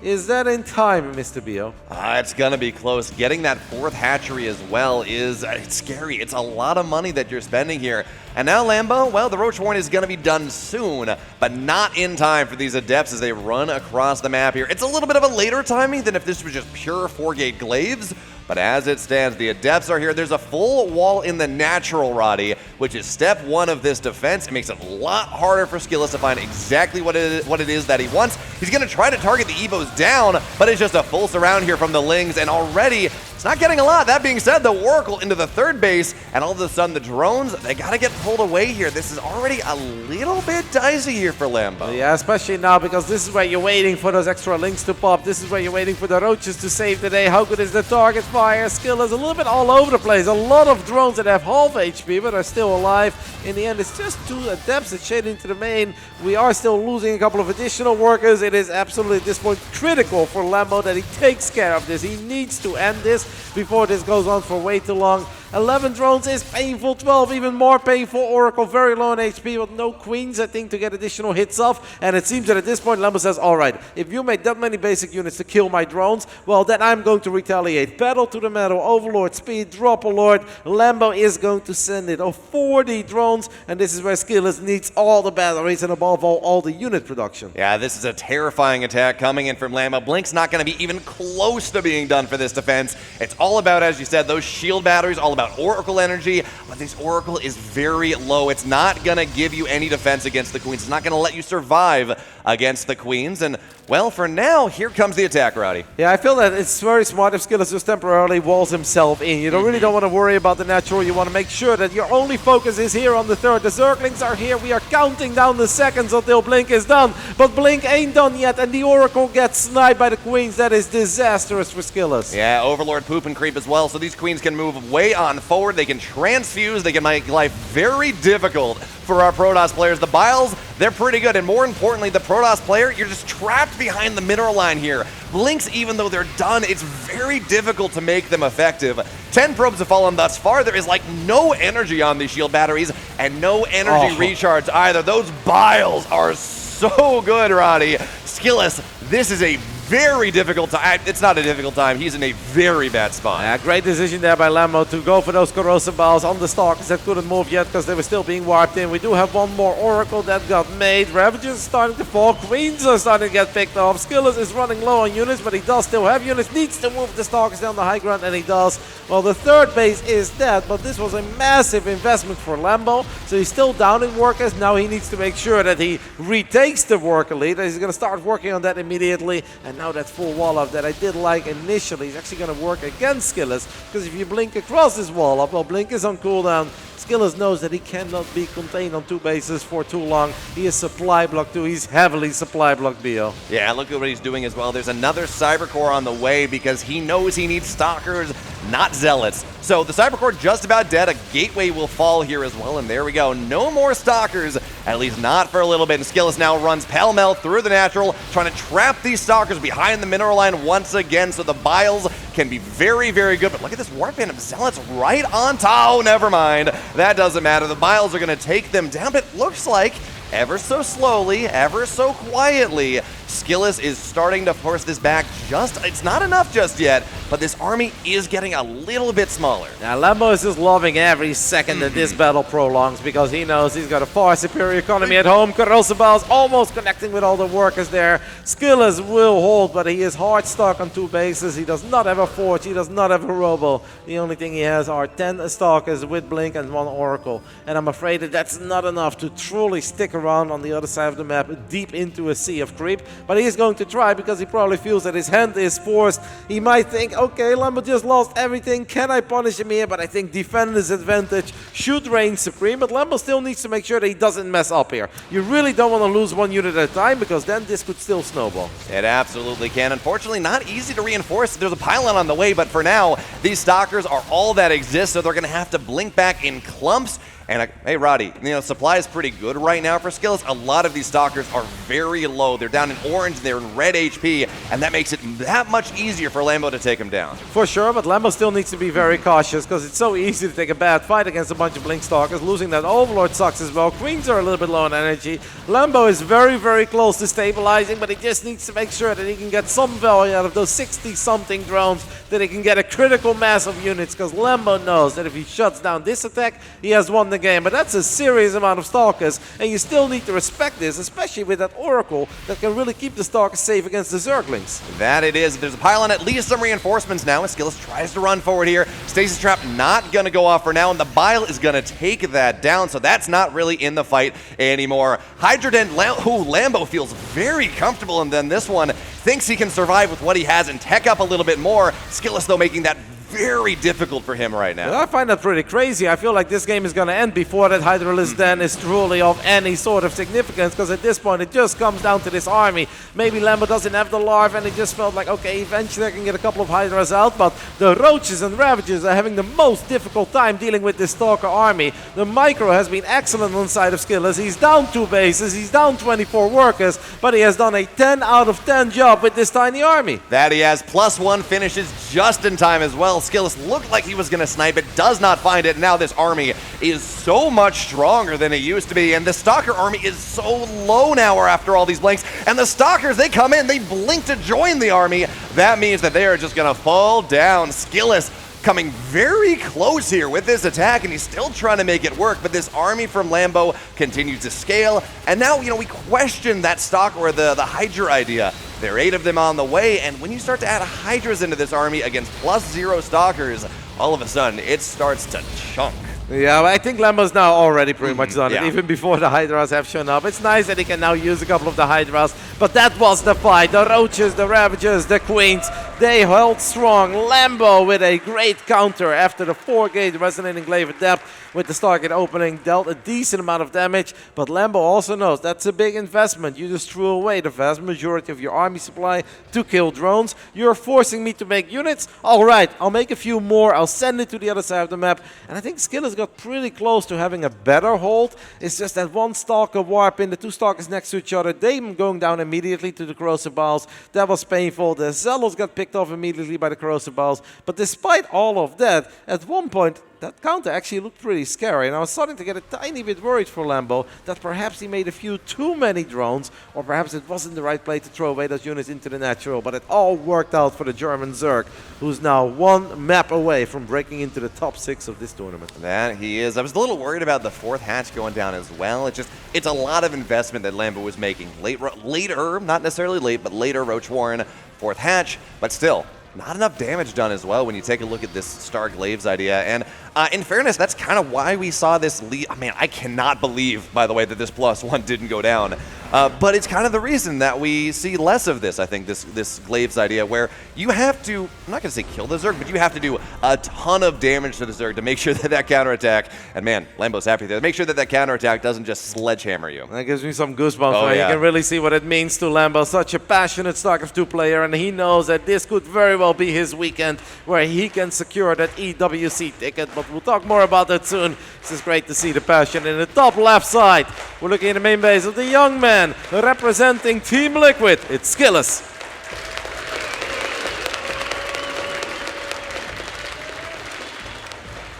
Is that in time, Mr. Bio? It's going to be close. Getting that 4th hatchery as well is it's scary. It's a lot of money that you're spending here. And now Lambo, well, the Roach Warren is going to be done soon, but not in time for these Adepts as they run across the map here. It's a little bit of a later timing than if this was just pure 4-gate Glaives. But as it stands, the Adepts are here. There's a full wall in the natural, Roddy, which is step 1 of this defense. It makes it a lot harder for SKillous to find exactly what it is that he wants. He's going to try to target the Evos down, but it's just a full surround here from the Lings, and already it's not getting a lot. That being said, the Oracle into the 3rd base, and all of a sudden the drones, they got to get pulled away here. This is already a little bit dicey here for Lambo. Yeah, especially now, because this is where you're waiting for those extra Lings to pop. This is where you're waiting for the Roaches to save the day. How good is the target fire? SKillous a little bit all over the place. A lot of drones that have half HP but are still alive. In the end, it's just 2 Adepts that shade into the main. We are still losing a couple of additional workers. It is absolutely at this point critical for Lambo that he takes care of this. He needs to end this before this goes on for way too long. 11 drones is painful, 12 even more painful. Oracle very low on HP with no queens, I think, to get additional hits off. And it seems that at this point Lambo says, alright, if you make that many basic units to kill my drones, well then I'm going to retaliate. Pedal to the metal, Overlord speed, drop a Lord. Lambo is going to send it of 40 drones, and this is where SKillous needs all the batteries and above all the unit production. Yeah, this is a terrifying attack coming in from Lambo. Blink's not going to be even close to being done for this defense. It's all about, as you said, those shield batteries, all about Oracle energy, but this Oracle is very low. It's not going to give you any defense against the Queens. It's not going to let you survive against the Queens, and well, for now, here comes the attack, Rowdy. Yeah, I feel that it's very smart if SKillous just temporarily walls himself in. You really don't want to worry about the natural. You want to make sure that your only focus is here on the 3rd. The Zerglings are here. We are counting down the seconds until Blink is done. But Blink ain't done yet, and the Oracle gets sniped by the Queens. That is disastrous for SKillous. Yeah, Overlord poop and creep as well, so these Queens can move way on forward. They can transfuse. They can make life very difficult for our Protoss players. The Biles, they're pretty good, and more importantly, the Protoss player, you're just trapped behind the mineral line here. Blinks, even though they're done, it's very difficult to make them effective. 10 probes have fallen thus far. There is like no energy on these shield batteries and no energy recharge either. Those Biles are so good, Roddy. SKillous, this is a very difficult time. It's not a difficult time. He's in a very bad spot. Yeah, great decision there by Lambo to go for those corrosive balls on the Stalkers that couldn't move yet because they were still being warped in. We do have one more Oracle that got made. Ravages starting to fall. Queens are starting to get picked off. SKillous is running low on units, but he does still have units. Needs to move the Stalkers down the high ground, and he does. Well, the third base is dead, but this was a massive investment for Lambo. So he's still down in workers. Now he needs to make sure that he retakes the worker lead. He's going to start working on that immediately. And now that full wall up that I did like initially is actually going to work against SKillous, because if you blink across this wall up, well, blink is on cooldown. SKillous knows that he cannot be contained on two bases for too long. He is supply blocked too. He's heavily supply blocked, Bio. Yeah, look at what he's doing as well. There's another Cybercore on the way because he knows he needs Stalkers, not Zealots. So the Cybercore just about dead. A gateway will fall here as well, and there we go. No more Stalkers, at least not for a little bit. And SKillous now runs pell-mell through the natural, trying to trap these Stalkers behind the mineral line once again, so the Biles can be very, very good. But look at this Warp Band of Zealots right on top. Oh, never mind. That doesn't matter. The Biles are going to take them down, but it looks like ever so slowly, ever so quietly, SKillous is starting to force this back. It's not enough just yet, but this army is getting a little bit smaller. Now Lambo is just loving every second that this battle prolongs because he knows he's got a far superior economy at home. Corrosive Balls almost connecting with all the workers there. SKillous will hold, but he is hard stuck on two bases. He does not have a Forge, he does not have a Robo. The only thing he has are 10 Stalkers with Blink and 1 Oracle. And I'm afraid that that's not enough to truly stick around on the other side of the map, deep into a sea of creep. But he is going to try because he probably feels that his hand is forced. He might think, okay, Lambo just lost everything. Can I punish him here? But I think defender's advantage should reign supreme. But Lambo still needs to make sure that he doesn't mess up here. You really don't want to lose one unit at a time because then this could still snowball. It absolutely can. Unfortunately, not easy to reinforce. There's a pylon on the way, but for now, these Stalkers are all that exists, so they're going to have to blink back in clumps. And hey, Roddy, supply is pretty good right now for SKillous. A lot of these Stalkers are very low. They're down in orange, they're in red HP, and that makes it that much easier for Lambo to take them down. For sure, but Lambo still needs to be very cautious because it's so easy to take a bad fight against a bunch of Blink Stalkers. Losing that Overlord sucks as well. Queens are a little bit low on energy. Lambo is very, very close to stabilizing, but he just needs to make sure that he can get some value out of those 60-something drones, that he can get a critical mass of units, because Lambo knows that if he shuts down this attack, he has won the game. But that's a serious amount of Stalkers, and you still need to respect this, especially with that Oracle that can really keep the Stalkers safe against the Zerglings. That it is. There's a pylon, at least some reinforcements now. SKillous tries to run forward here. Stasis Trap not going to go off for now, and the Bile is going to take that down, so that's not really in the fight anymore. Hydrodent, who Lambo feels very comfortable, and then this one thinks he can survive with what he has and tech up a little bit more. SKillous, though, making that very difficult for him right now. Well, I find that pretty crazy. I feel like this game is going to end before that Hydralisk Den is truly of any sort of significance, because at this point it just comes down to this army. Maybe Lambo doesn't have the Larv and it just felt like, okay, eventually I can get a couple of Hydras out, but the Roaches and Ravages are having the most difficult time dealing with this Stalker army. The Micro has been excellent on the side of SKillous. He's down 2 bases, he's down 24 workers, but he has done a 10 out of 10 job with this tiny army. That he has. +1 finishes just in time as well. SKillous looked like he was going to snipe it, does not find it. Now this army is so much stronger than it used to be, and the Stalker army is so low now after all these blinks. And the Stalkers, they come in, they blink to join the army. That means that they are just going to fall down. SKillous coming very close here with this attack, and he's still trying to make it work, but this army from Lambo continues to scale. And now, we question that Stalker or the Hydra idea. There are 8 of them on the way, and when you start to add Hydras into this army against +0 Stalkers, all of a sudden, it starts to chunk. Yeah, I think Lambo's now already pretty much done it, even before the Hydras have shown up. It's nice that he can now use a couple of the Hydras, but that was the fight. The Roaches, the Ravagers, the Queens, they held strong. Lambo with a great counter after the 4-gate Resonating Glaive Adept with the Stargate opening dealt a decent amount of damage, but Lambo also knows that's a big investment. You just threw away the vast majority of your army supply to kill drones. You're forcing me to make units? All right, I'll make a few more. I'll send it to the other side of the map, and I think SKillous got pretty close to having a better hold. It's just that one Stalker warp in, the 2 Stalkers next to each other, they going down immediately to the Corrosive Balls. That was painful. The Zealots got picked off immediately by the Corrosive Balls, but despite all of that, at one point, that counter actually looked pretty scary, and I was starting to get a tiny bit worried for Lambo that perhaps he made a few too many drones, or perhaps it wasn't the right play to throw away those units into the natural, but it all worked out for the German Zerg, who's now one map away from breaking into the top 6 of this tournament. That he is. I was a little worried about the 4th hatch going down as well. It's a lot of investment that Lambo was making. Later, not necessarily late, but later Roach Warren, 4th hatch, but still, not enough damage done as well when you take a look at this Star Glaives idea. And in fairness, that's kind of why we saw this lead. I mean, I cannot believe, by the way, that this +1 didn't go down. But it's kind of the reason that we see less of this, I think, this Glaives idea, where you have to, I'm not going to say kill the Zerg, but you have to do a ton of damage to the Zerg to make sure that counterattack, and man, Lambo's happy there, make sure that counterattack doesn't just sledgehammer you. That gives me some goosebumps. You can really see what it means to Lambo, such a passionate StarCraft 2 player, and he knows that this could very well be his weekend where he can secure that EWC ticket, but we'll talk more about that soon. This is great to see the passion in the top left side. We're looking at the main base of the young man representing Team Liquid. It's SKillous.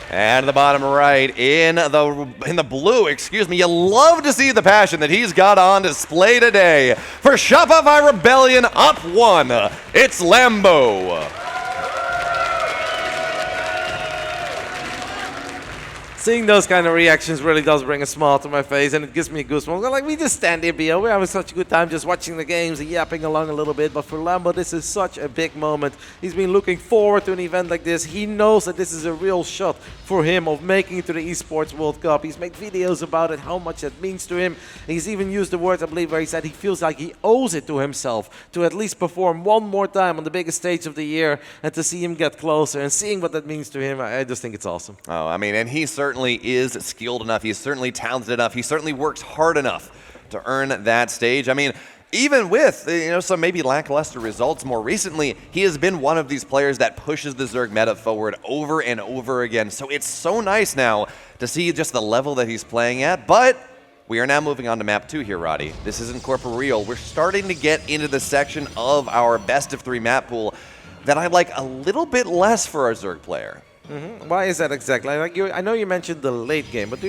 And the bottom right in the blue, excuse me, you love to see the passion that he's got on display today. For Shopify Rebellion up 1, it's Lambo. Seeing those kind of reactions really does bring a smile to my face, and it gives me a goosebumps. Like, we just stand here, BO. We're having such a good time just watching the games and yapping along a little bit. But for Lambo, this is such a big moment. He's been looking forward to an event like this. He knows that this is a real shot for him of making it to the Esports World Cup. He's made videos about it, how much that means to him. He's even used the words, I believe, where he said he feels like he owes it to himself to at least perform one more time on the biggest stage of the year, and to see him get closer and seeing what that means to him. I just think it's awesome. Oh, I mean, and he certainly is skilled enough. He's certainly talented enough. He certainly works hard enough to earn that stage. I mean, even with some maybe lackluster results more recently, he has been one of these players that pushes the Zerg meta forward over and over again. So it's so nice now to see just the level that he's playing at. But we are now moving on to map 2 here, Roddy. This isn't Corporeal. We're starting to get into the section of our best of 3 map pool that I like a little bit less for our Zerg player. Why is that exactly? Like I know you mentioned the late game, but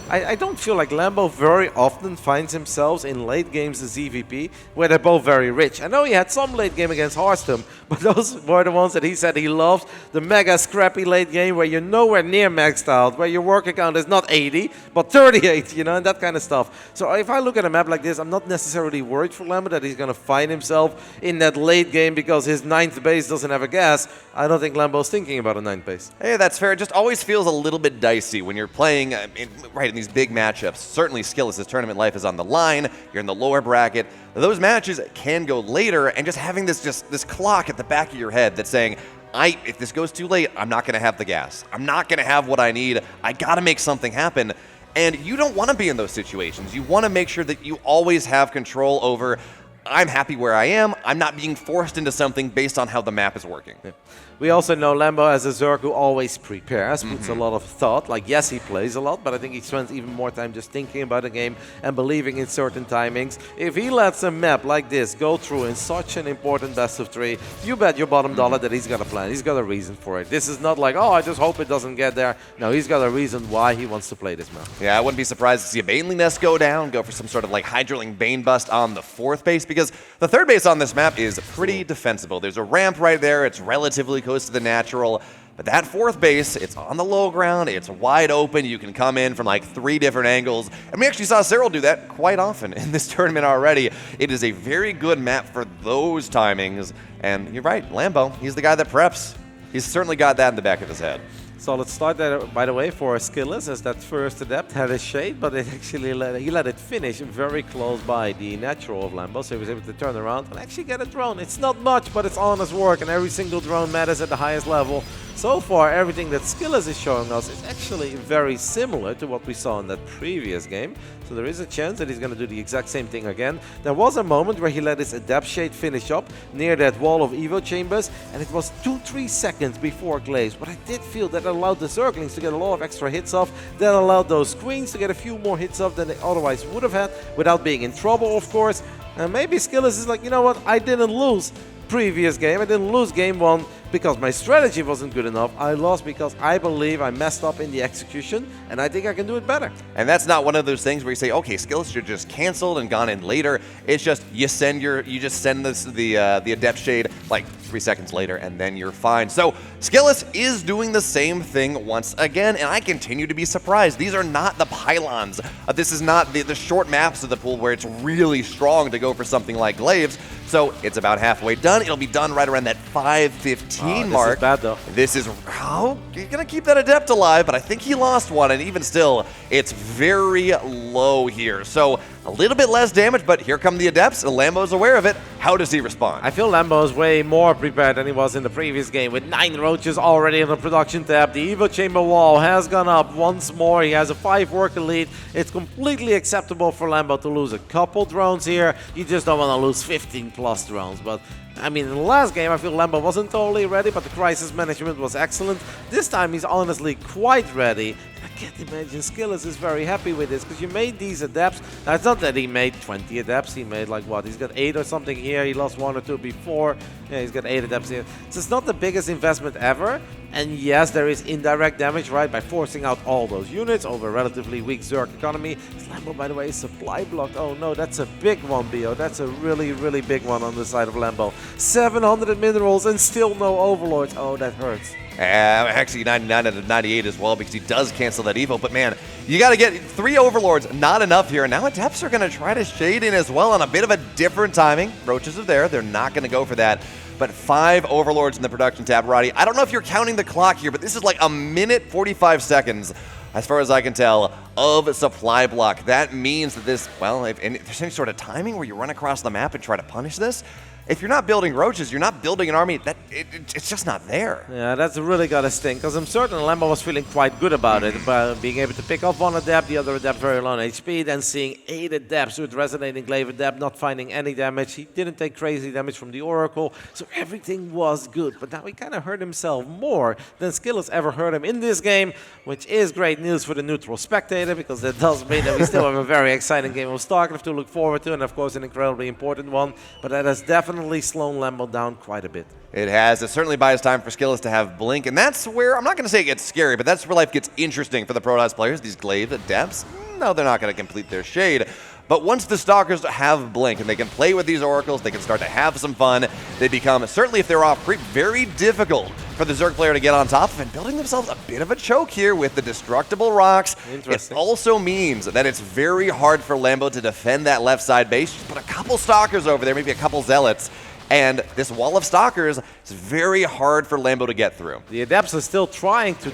I don't feel like Lambo very often finds himself in late games as EVP, where they're both very rich. I know he had some late game against Harstem, but those were the ones that he said he loved. The mega scrappy late game where you're nowhere near maxed out, where your work account is not 80, but 38, and that kind of stuff. So if I look at a map like this, I'm not necessarily worried for Lambo that he's going to find himself in that late game because his 9th base doesn't have a gas. I don't think Lambo's thinking about a 9th base. Hey, that's fair. It just always feels a little bit dicey when you're playing in these big matchups. Certainly SKillous' tournament life is on the line. You're in the lower bracket. Those matches can go later, and just having this clock at the back of your head that's saying, if this goes too late, I'm not going to have the gas. I'm not going to have what I need. I got to make something happen. And you don't want to be in those situations. You want to make sure that you always have control over, I'm happy where I am. I'm not being forced into something based on how the map is working. Yeah. We also know Lambo as a Zerg who always prepares, puts a lot of thought. Like, yes, he plays a lot, but I think he spends even more time just thinking about the game and believing in certain timings. If he lets a map like this go through in such an important best of 3, you bet your bottom dollar that he's got a plan. He's got a reason for it. This is not like, oh, I just hope it doesn't get there. No, he's got a reason why he wants to play this map. Yeah, I wouldn't be surprised to see a Baneley Nest go down, go for some sort of like Hydroling Bane bust on the 4th base, because the 3rd base on this map is pretty defensible. There's a ramp right there. It's relatively close to the natural. But that 4th base, it's on the low ground, it's wide open, you can come in from like 3 different angles, and we actually saw Serral do that quite often in this tournament already. It is a very good map for those timings, and you're right, Lambo, he's the guy that preps. He's certainly got that in the back of his head. Solid start there, by the way, for SKillous, as that first adept had a shade, but it actually he let it finish very close by the natural of Lambo, so he was able to turn around and actually get a drone. It's not much, but it's honest work, and every single drone matters at the highest level. So far, everything that SKillous is showing us is actually very similar to what we saw in that previous game. So there is a chance that he's going to do the exact same thing again. There was a moment where he let his Adept Shade finish up near that wall of Evo chambers, and it was 2-3 seconds before Glaze. But I did feel that allowed the Zerglings to get a lot of extra hits off, that allowed those Screens to get a few more hits off than they otherwise would have had, without being in trouble, of course. And maybe SKillous is like, you know what, I didn't lose previous game, I didn't lose game 1 because my strategy wasn't good enough. I lost because I believe I messed up in the execution, and I think I can do it better. And that's not one of those things where you say, okay, SKillous should just canceled and gone in later. It's just you just send the Adept Shade like 3 seconds later, and then you're fine. So SKillous is doing the same thing once again, and I continue to be surprised. These are not the pylons. This is not the short maps of the pool where it's really strong to go for something like Glaives. So it's about halfway done. It'll be done right around that 5:15 mark. This is bad, though. This is how you're gonna keep that Adept alive, but I think he lost one, and even still, it's very low here. So a little bit less damage, but here come the Adepts, and Lambo's aware of it. How does he respond? I feel Lambo is way more prepared than he was in the previous game, with 9 roaches already in the production tab. The Evo Chamber wall has gone up once more. He has a 5 worker lead. It's completely acceptable for Lambo to lose a couple drones here. You just don't want to lose 15 plus drones, but I mean, in the last game, I feel Lambo wasn't totally ready, but the crisis management was excellent. This time, he's honestly quite ready. I can't imagine SKillous is very happy with this, because you made these Adepts. Now, it's not that he made 20 Adepts. He made, like, what? He's got 8 or something here. He lost 1 or 2 before. Yeah, he's got 8 Adepts here. So it's not the biggest investment ever. And yes, there is indirect damage, right, by forcing out all those units over a relatively weak Zerg economy. Lambo, by the way, is supply blocked. Oh no, that's a big one, Bio. That's a really, really big one on the side of Lambo. 700 minerals and still no overlords. Oh, that hurts. Actually, 99 out of 98 as well, because he does cancel that Evo. But man, you got to get 3 overlords. Not enough here. And now Adepts are going to try to shade in as well on a bit of a different timing. Roaches are there. They're not going to go for that. But 5 overlords in the production tab, Roddy. I don't know if you're counting the clock here, but this is like a minute 45 seconds, as far as I can tell, of supply block. That means that this, well, if there's any sort of timing where you run across the map and try to punish this, if you're not building roaches, you're not building an army, it's just not there. Yeah, that's really got to stink, because I'm certain Lambo was feeling quite good about it, by being able to pick off one Adept, the other Adept very low on HP, then seeing 8 Adepts with Resonating Glaive Adept, not finding any damage. He didn't take crazy damage from the Oracle, so everything was good. But now he kind of hurt himself more than SKillous ever hurt him in this game, which is great news for the neutral spectator, because that does mean that we still have a very exciting game of StarCraft to look forward to, and of course an incredibly important one. But that has definitely slowed Lambo down quite a bit. It has. It certainly buys time for SKillous to have Blink, and that's where, I'm not going to say it gets scary, but that's where life gets interesting for the Protoss players. These Glaive Adepts, no, they're not going to complete their shade. But once the Stalkers have Blink and they can play with these Oracles, they can start to have some fun, they become, certainly if they're off creep, very difficult for the Zerg player to get on top of, and building themselves a bit of a choke here with the destructible rocks. It also means that it's very hard for Lambo to defend that left side base. Just put a couple Stalkers over there, maybe a couple Zealots, and this wall of Stalkers is very hard for Lambo to get through. The Adepts are still trying to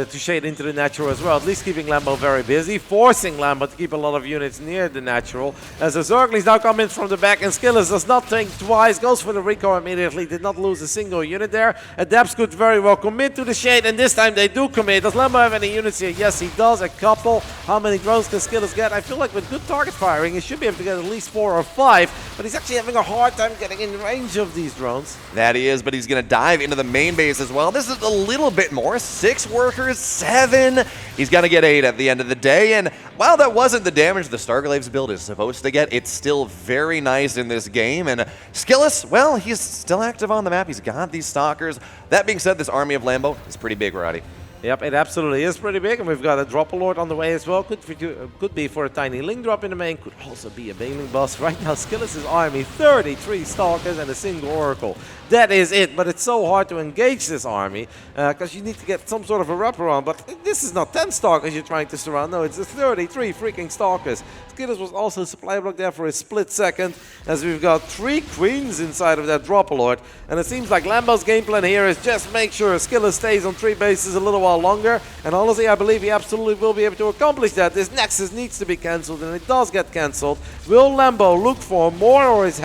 shade into the natural as well, at least keeping Lambo very busy, forcing Lambo to keep a lot of units near the natural. As the Zerglings now come in from the back, and SKillous does not think twice, goes for the recall immediately, did not lose a single unit there. Adepts could very well commit to the shade, and this time they do commit. Does Lambo have any units here? Yes, he does, a couple. How many drones can SKillous get? I feel like with good target firing, he should be able to get at least 4 or 5, but he's actually having a hard time getting in range of these drones. That he is, but he's going to dive into the main base as well. This is a little bit more. 6 workers, 7. He's going to get 8 at the end of the day, and while that wasn't the damage the Starglaives build is supposed to get, it's still very nice in this game, and SKillous, well, he's still active on the map. He's got these Stalkers. That being said, this army of Lambo is pretty big, Roddy. Yep, it absolutely is pretty big, and we've got a Drop-A-Lord on the way as well. Could be for a tiny Link drop in the main, could also be a Bailing Boss. Right now, SKillous' army, 33 Stalkers and a single Oracle. That is it, but it's so hard to engage this army, because you need to get some sort of a wraparound, but this is not 10 Stalkers you're trying to surround, no, it's 33 freaking Stalkers. SKillous was also supply block there for a split second, as we've got 3 Queens inside of that Drop-A-Lord, and it seems like Lambo's game plan here is just make sure SKillous stays on 3 bases a little while longer, and honestly I believe he absolutely will be able to accomplish that. This Nexus needs to be cancelled, and it does get cancelled. Will Lambo look for more, or is he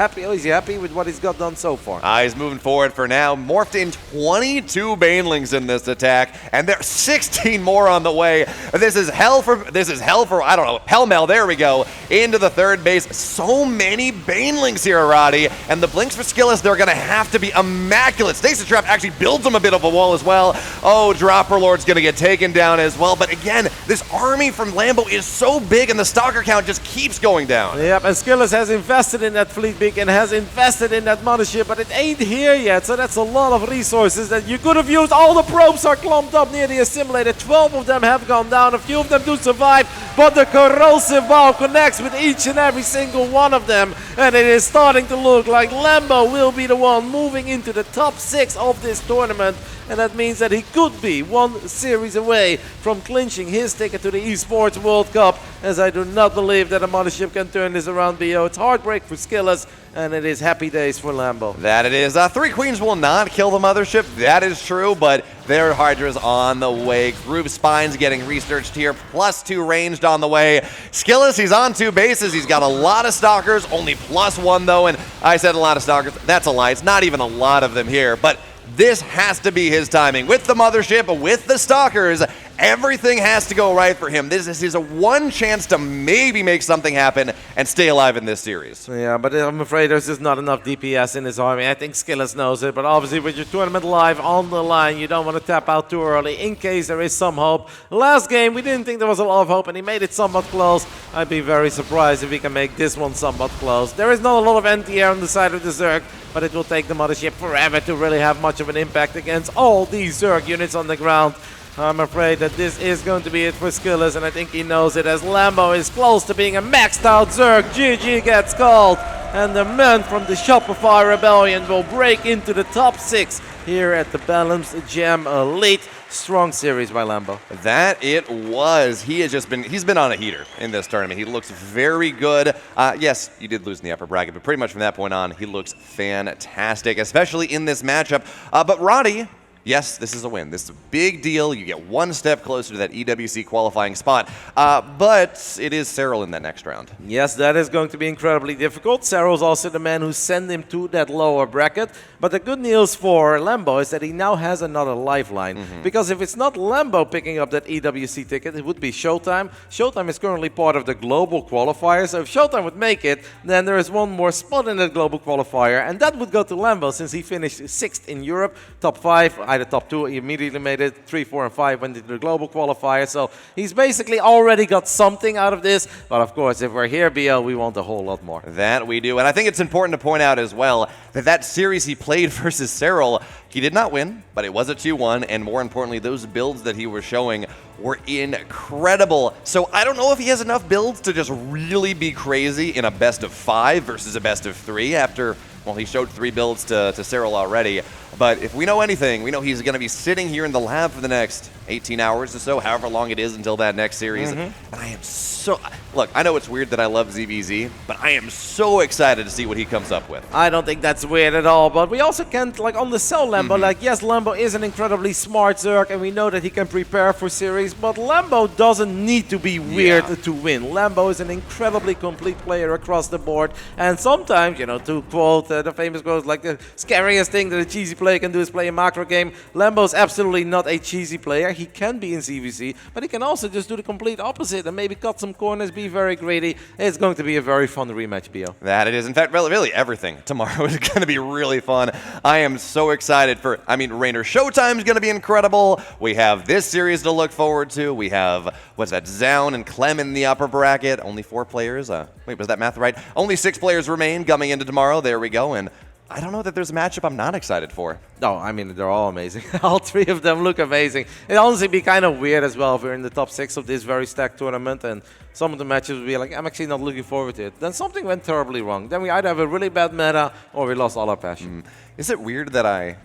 happy with what he's got done so far? He's moving forward for now. Morphed in 22 Banelings in this attack, and there's 16 more on the way. This is hell for I don't know, pell-mell. There we go into the 3rd base. So many Banelings here, Roddy, and the blinks for SKillous, they're gonna have to be immaculate. Stasis Trap actually builds him a bit of a wall as well. Oh, Dropper Lord Esports going to get taken down as well. But again, this army from Lambo is so big and the stalker count just keeps going down. Yep, and SKillous has invested in that fleet beacon, has invested in that mothership, but it ain't here yet, so that's a lot of resources that you could have used. All the probes are clumped up near the assimilator. 12 of them have gone down, a few of them do survive, but the corrosive bow connects with each and every single one of them, and it is starting to look like Lambo will be the one moving into the top 6 of this tournament. And that means that he could be one series away from clinching his ticket to the Esports World Cup, as I do not believe that a mothership can turn this around, BO. It's heartbreak for SKillous, and it is happy days for Lambo. That it is. 3 Queens will not kill the mothership, that is true, but their Hydra's on the way. Group Spine's getting researched here, +2 ranged on the way. SKillous, he's on 2 bases. He's got a lot of stalkers, only +1 though, and I said a lot of stalkers. That's a lie. It's not even a lot of them here, but this has to be his timing. With the mothership, with the stalkers, everything has to go right for him. This is his one chance to maybe make something happen and stay alive in this series. Yeah, but I'm afraid there's just not enough DPS in his army. I think SKillous knows it, but obviously with your tournament live on the line, you don't want to tap out too early in case there is some hope. Last game, we didn't think there was a lot of hope, and he made it somewhat close. I'd be very surprised if he can make this one somewhat close. There is not a lot of anti-air on the side of the Zerg, but it will take the mothership forever to really have much of an impact against all these Zerg units on the ground. I'm afraid that this is going to be it for SKillous, and I think he knows it, as Lambo is close to being a maxed out Zerg. GG gets called, and the men from the Shopify Rebellion will break into the top 6 here at the Bellum's Gem Elite. Strong series by Lambo. That it was. He's been on a heater in this tournament. He looks very good. Yes, you did lose in the upper bracket, but pretty much from that point on, he looks fantastic, especially in this matchup. But Roddy, yes, this is a win. This is a big deal. You get one step closer to that EWC qualifying spot. But it is Serral in that next round. Yes, that is going to be incredibly difficult. Serral's also the man who sent him to that lower bracket. But the good news for Lambo is that he now has another lifeline. Because if it's not Lambo picking up that EWC ticket, it would be ShoWTimE. ShoWTimE is currently part of the global qualifier. So if ShoWTimE would make it, then there is one more spot in the global qualifier. And that would go to Lambo, since he finished 6th in Europe, top 5. The top 2, he immediately made it. 3, 4, and 5 went into the global qualifier. So he's basically already got something out of this. But of course, if we're here, BL, we want a whole lot more. That we do. And I think it's important to point out as well that series he played versus Serral, he did not win, but it was a 2-1. And more importantly, those builds that he was showing were incredible. So I don't know if he has enough builds to just really be crazy in a best of 5 versus a best of 3 after, well, he showed 3 builds to Serral already. But if we know anything, we know he's going to be sitting here in the lab for the next 18 hours or so, however long it is until that next series. And I am so... Look, I know it's weird that I love ZVZ, but I am so excited to see what he comes up with. I don't think that's weird at all, but we also can't, like, on the sell Lambo, like, yes, Lambo is an incredibly smart Zerg, and we know that he can prepare for series, but Lambo doesn't need to be weird to win. Lambo is an incredibly complete player across the board, and sometimes, you know, to quote the famous quote, like, the scariest thing that a cheesy player can do is play a macro game. Lambo's absolutely not a cheesy player. He can be in ZVC, but he can also just do the complete opposite and maybe cut some corners, be very greedy. It's going to be a very fun rematch, BO. That it is. In fact, really everything tomorrow is going to be really fun. I am so excited for, Reynor ShoWTimE is going to be incredible. We have this series to look forward to. We have, what's that, Zoun and Clem in the upper bracket. Only 4 players. Wait, was that math right? Only 6 players remain coming into tomorrow. There we go. And I don't know that there's a matchup I'm not excited for. No, they're all amazing. All 3 of them look amazing. It'd honestly be kind of weird as well if we're in the top 6 of this very stacked tournament and some of the matches would be like, I'm actually not looking forward to it. Then something went terribly wrong. Then we either have a really bad meta or we lost all our passion. Is it weird that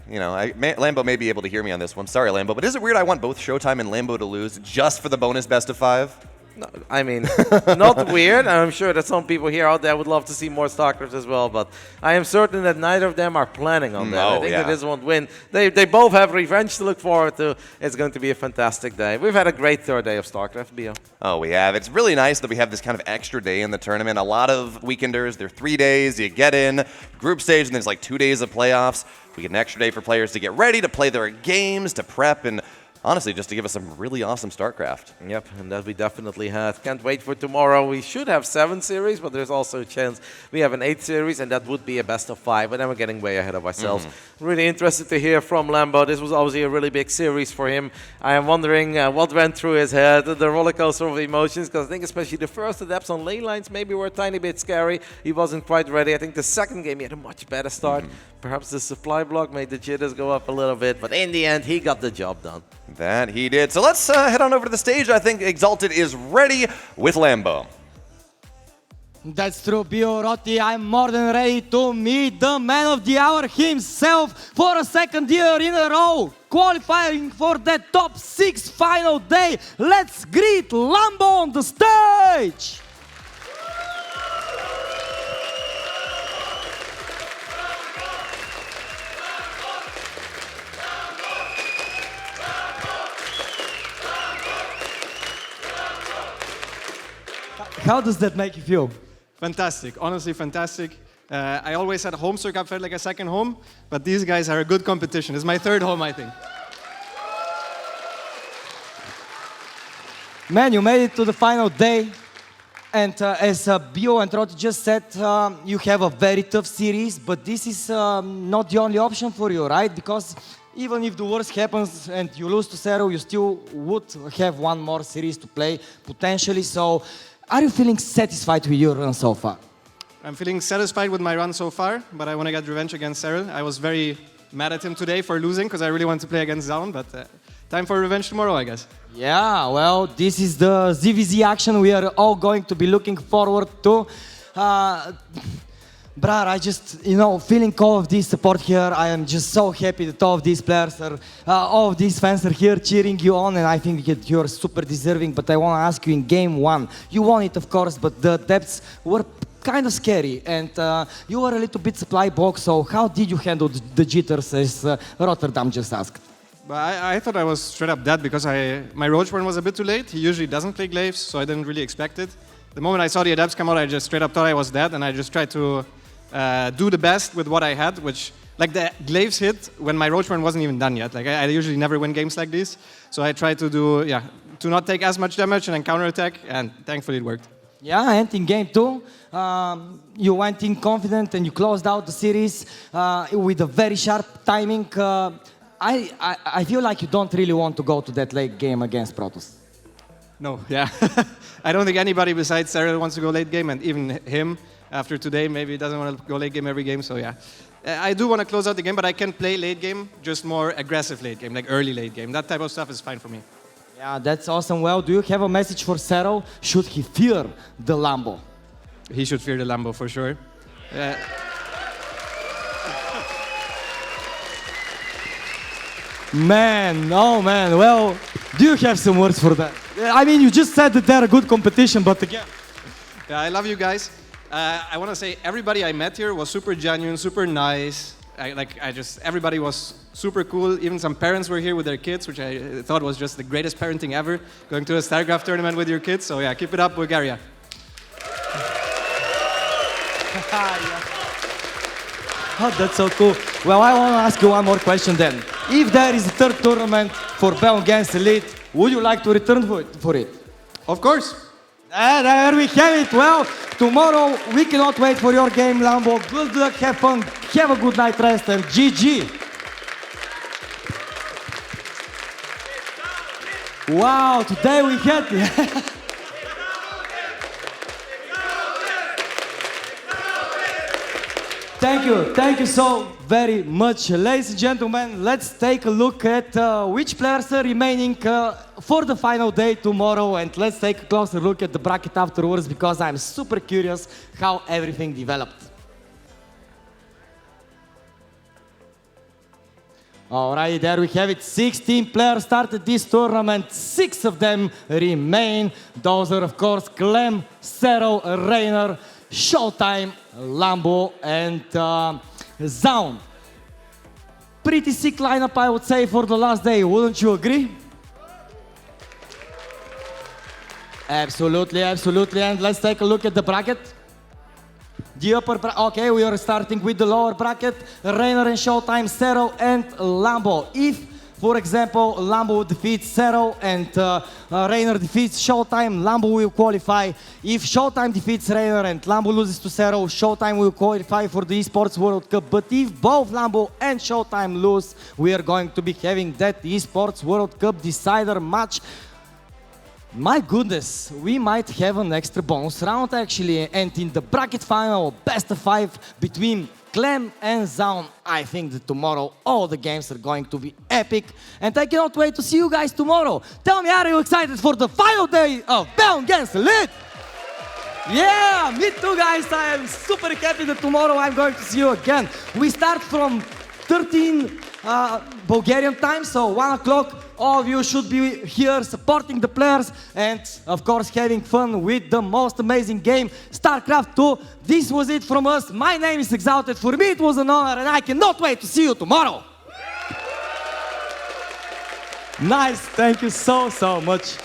Lambo may be able to hear me on this one. Sorry, Lambo. But is it weird I want both ShoWTimE and Lambo to lose just for the bonus best of 5? No, not weird. I'm sure that some people here out there would love to see more StarCraft as well, but I am certain that neither of them are planning on that. I think that this won't win. They both have revenge to look forward to. It's going to be a fantastic day. We've had a great 3rd day of StarCraft, BO. Oh, we have. It's really nice that we have this kind of extra day in the tournament. A lot of weekenders, they're 3 days, you get in, group stage, and there's like 2 days of playoffs. We get an extra day for players to get ready, to play their games, to prep, and honestly, just to give us some really awesome StarCraft. Yep, and that we definitely had. Can't wait for tomorrow. We should have 7 series, but there's also a chance we have an 8 series, and that would be a best of 5, but then we're getting way ahead of ourselves. Really interested to hear from Lambo. This was obviously a really big series for him. I am wondering what went through his head, the roller coaster of emotions, because I think especially the first adapts on lane lines maybe were a tiny bit scary. He wasn't quite ready. I think the second game he had a much better start. Perhaps the supply block made the jitters go up a little bit, but in the end, he got the job done. That he did. So let's head on over to the stage. I think Exalted is ready with Lambo. That's true, Biorotti. I'm more than ready to meet the man of the hour himself for a second year in a row, qualifying for that top 6 final day. Let's greet Lambo on the stage. How does that make you feel? Fantastic, honestly fantastic. I always had home circuit felt like a second home, but these guys are a good competition. It's my 3rd home, I think. Man, you made it to the final day, and as Bio and Roti just said, you have a very tough series, but this is not the only option for you, right? Because even if the worst happens and you lose to Serral, you still would have one more series to play, potentially. So, are you feeling satisfied with your run so far? I'm feeling satisfied with my run so far, but I want to get revenge against Serral. I was very mad at him today for losing because I really want to play against Zoun, but time for revenge tomorrow, I guess. Yeah, well, this is the ZVZ action we are all going to be looking forward to. Brad, I just, feeling all of this support here, I am just so happy that all of these players are, all of these fans are here cheering you on, and I think that you're super deserving, but I want to ask you in game 1, you won it of course, but the depths were kind of scary, and you were a little bit supply box, so how did you handle the jitters as Rotterdam just asked? But I thought I was straight up dead because my roach burn was a bit too late. He usually doesn't play glaives, so I didn't really expect it. The moment I saw the adapts come out, I just straight up thought I was dead, and I just tried to do the best with what I had, which, like the glaives hit when my roach burn wasn't even done yet. Like I usually never win games like this, so I tried to do, to not take as much damage and then counterattack, and thankfully it worked. Yeah, and in game 2, you went in confident and you closed out the series with a very sharp timing. I feel like you don't really want to go to that late game against Protoss. No, yeah. I don't think anybody besides Serral wants to go late game, and even him, after today, maybe he doesn't want to go late game every game, so yeah. I do want to close out the game, but I can play late game, just more aggressive late game, like early late game. That type of stuff is fine for me. Yeah, that's awesome. Well, do you have a message for Serral? Should he fear the Lambo? He should fear the Lambo for sure. Man, oh man, well, do you have some words for that? I mean, you just said that they're a good competition, but again. Yeah, I love you guys. I want to say everybody I met here was super genuine, super nice. Everybody was super cool. Even some parents were here with their kids, which I thought was just the greatest parenting ever, going to a StarCraft tournament with your kids. So yeah, keep it up, Bulgaria. Oh, that's so cool. Well, I want to ask you one more question then. If there is a 3rd tournament for Bellum against Elite, would you like to return for it? Of course. There we have it. Well, tomorrow we cannot wait for your game, Lambo. Good luck, have fun, have a good night rest, and GG. Wow, today we had... Thank you so very much. Ladies and gentlemen, let's take a look at which players are remaining for the final day tomorrow, and let's take a closer look at the bracket afterwards because I'm super curious how everything developed. Alright, there we have it. 16 players started this tournament, 6 of them remain. Those are of course Clem, Serral, Reynor, ShoWTimE, Lambo, and Zoun. Pretty sick lineup, I would say, for the last day, wouldn't you agree? Absolutely, absolutely, and let's take a look at the bracket. The upper bracket, okay, we are starting with the lower bracket. Reynor and ShoWTimE, Serral and Lambo. If For example, Lambo defeats Serral and Reynor defeats ShoWTimE, Lambo will qualify. If ShoWTimE defeats Reynor and Lambo loses to Serral, ShoWTimE will qualify for the Esports World Cup. But if both Lambo and ShoWTimE lose, we are going to be having that Esports World Cup decider match. My goodness, we might have an extra bonus round actually, and in the bracket final, best of 5 between Clem and Zoun. I think that tomorrow all the games are going to be epic, and I cannot wait to see you guys tomorrow. Tell me, are you excited for the final day of Bellum against Elite? Yeah, me too, guys. I am super happy that tomorrow I'm going to see you again. We start from 13 Bulgarian time, so 1 o'clock. All of you should be here supporting the players and, of course, having fun with the most amazing game, StarCraft 2. This was it from us. My name is Exalted. For me, it was an honor, and I cannot wait to see you tomorrow. Nice. Thank you so much.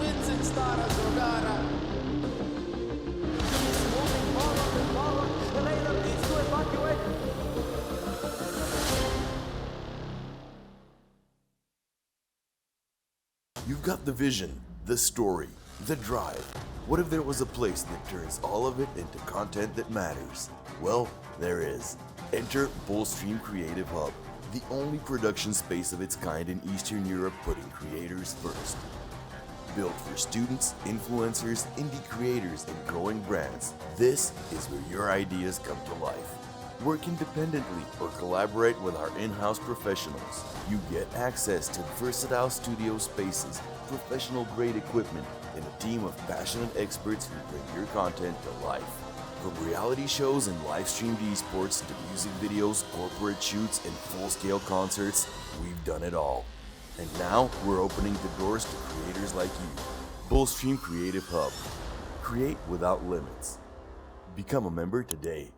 Wins in Stara Zagora. You've got the vision, the story, the drive. What if there was a place that turns all of it into content that matters? Well, there is. Enter Bullstream Creative Hub, the only production space of its kind in Eastern Europe putting creators first. Built for students, influencers, indie creators, and growing brands, this is where your ideas come to life. Work independently or collaborate with our in-house professionals. You get access to versatile studio spaces, professional-grade equipment, and a team of passionate experts who bring your content to life. From reality shows and live-streamed esports to music videos, corporate shoots, and full-scale concerts, we've done it all. And now we're opening the doors to creators like you. Bullstream Creative Hub. Create without limits. Become a member today.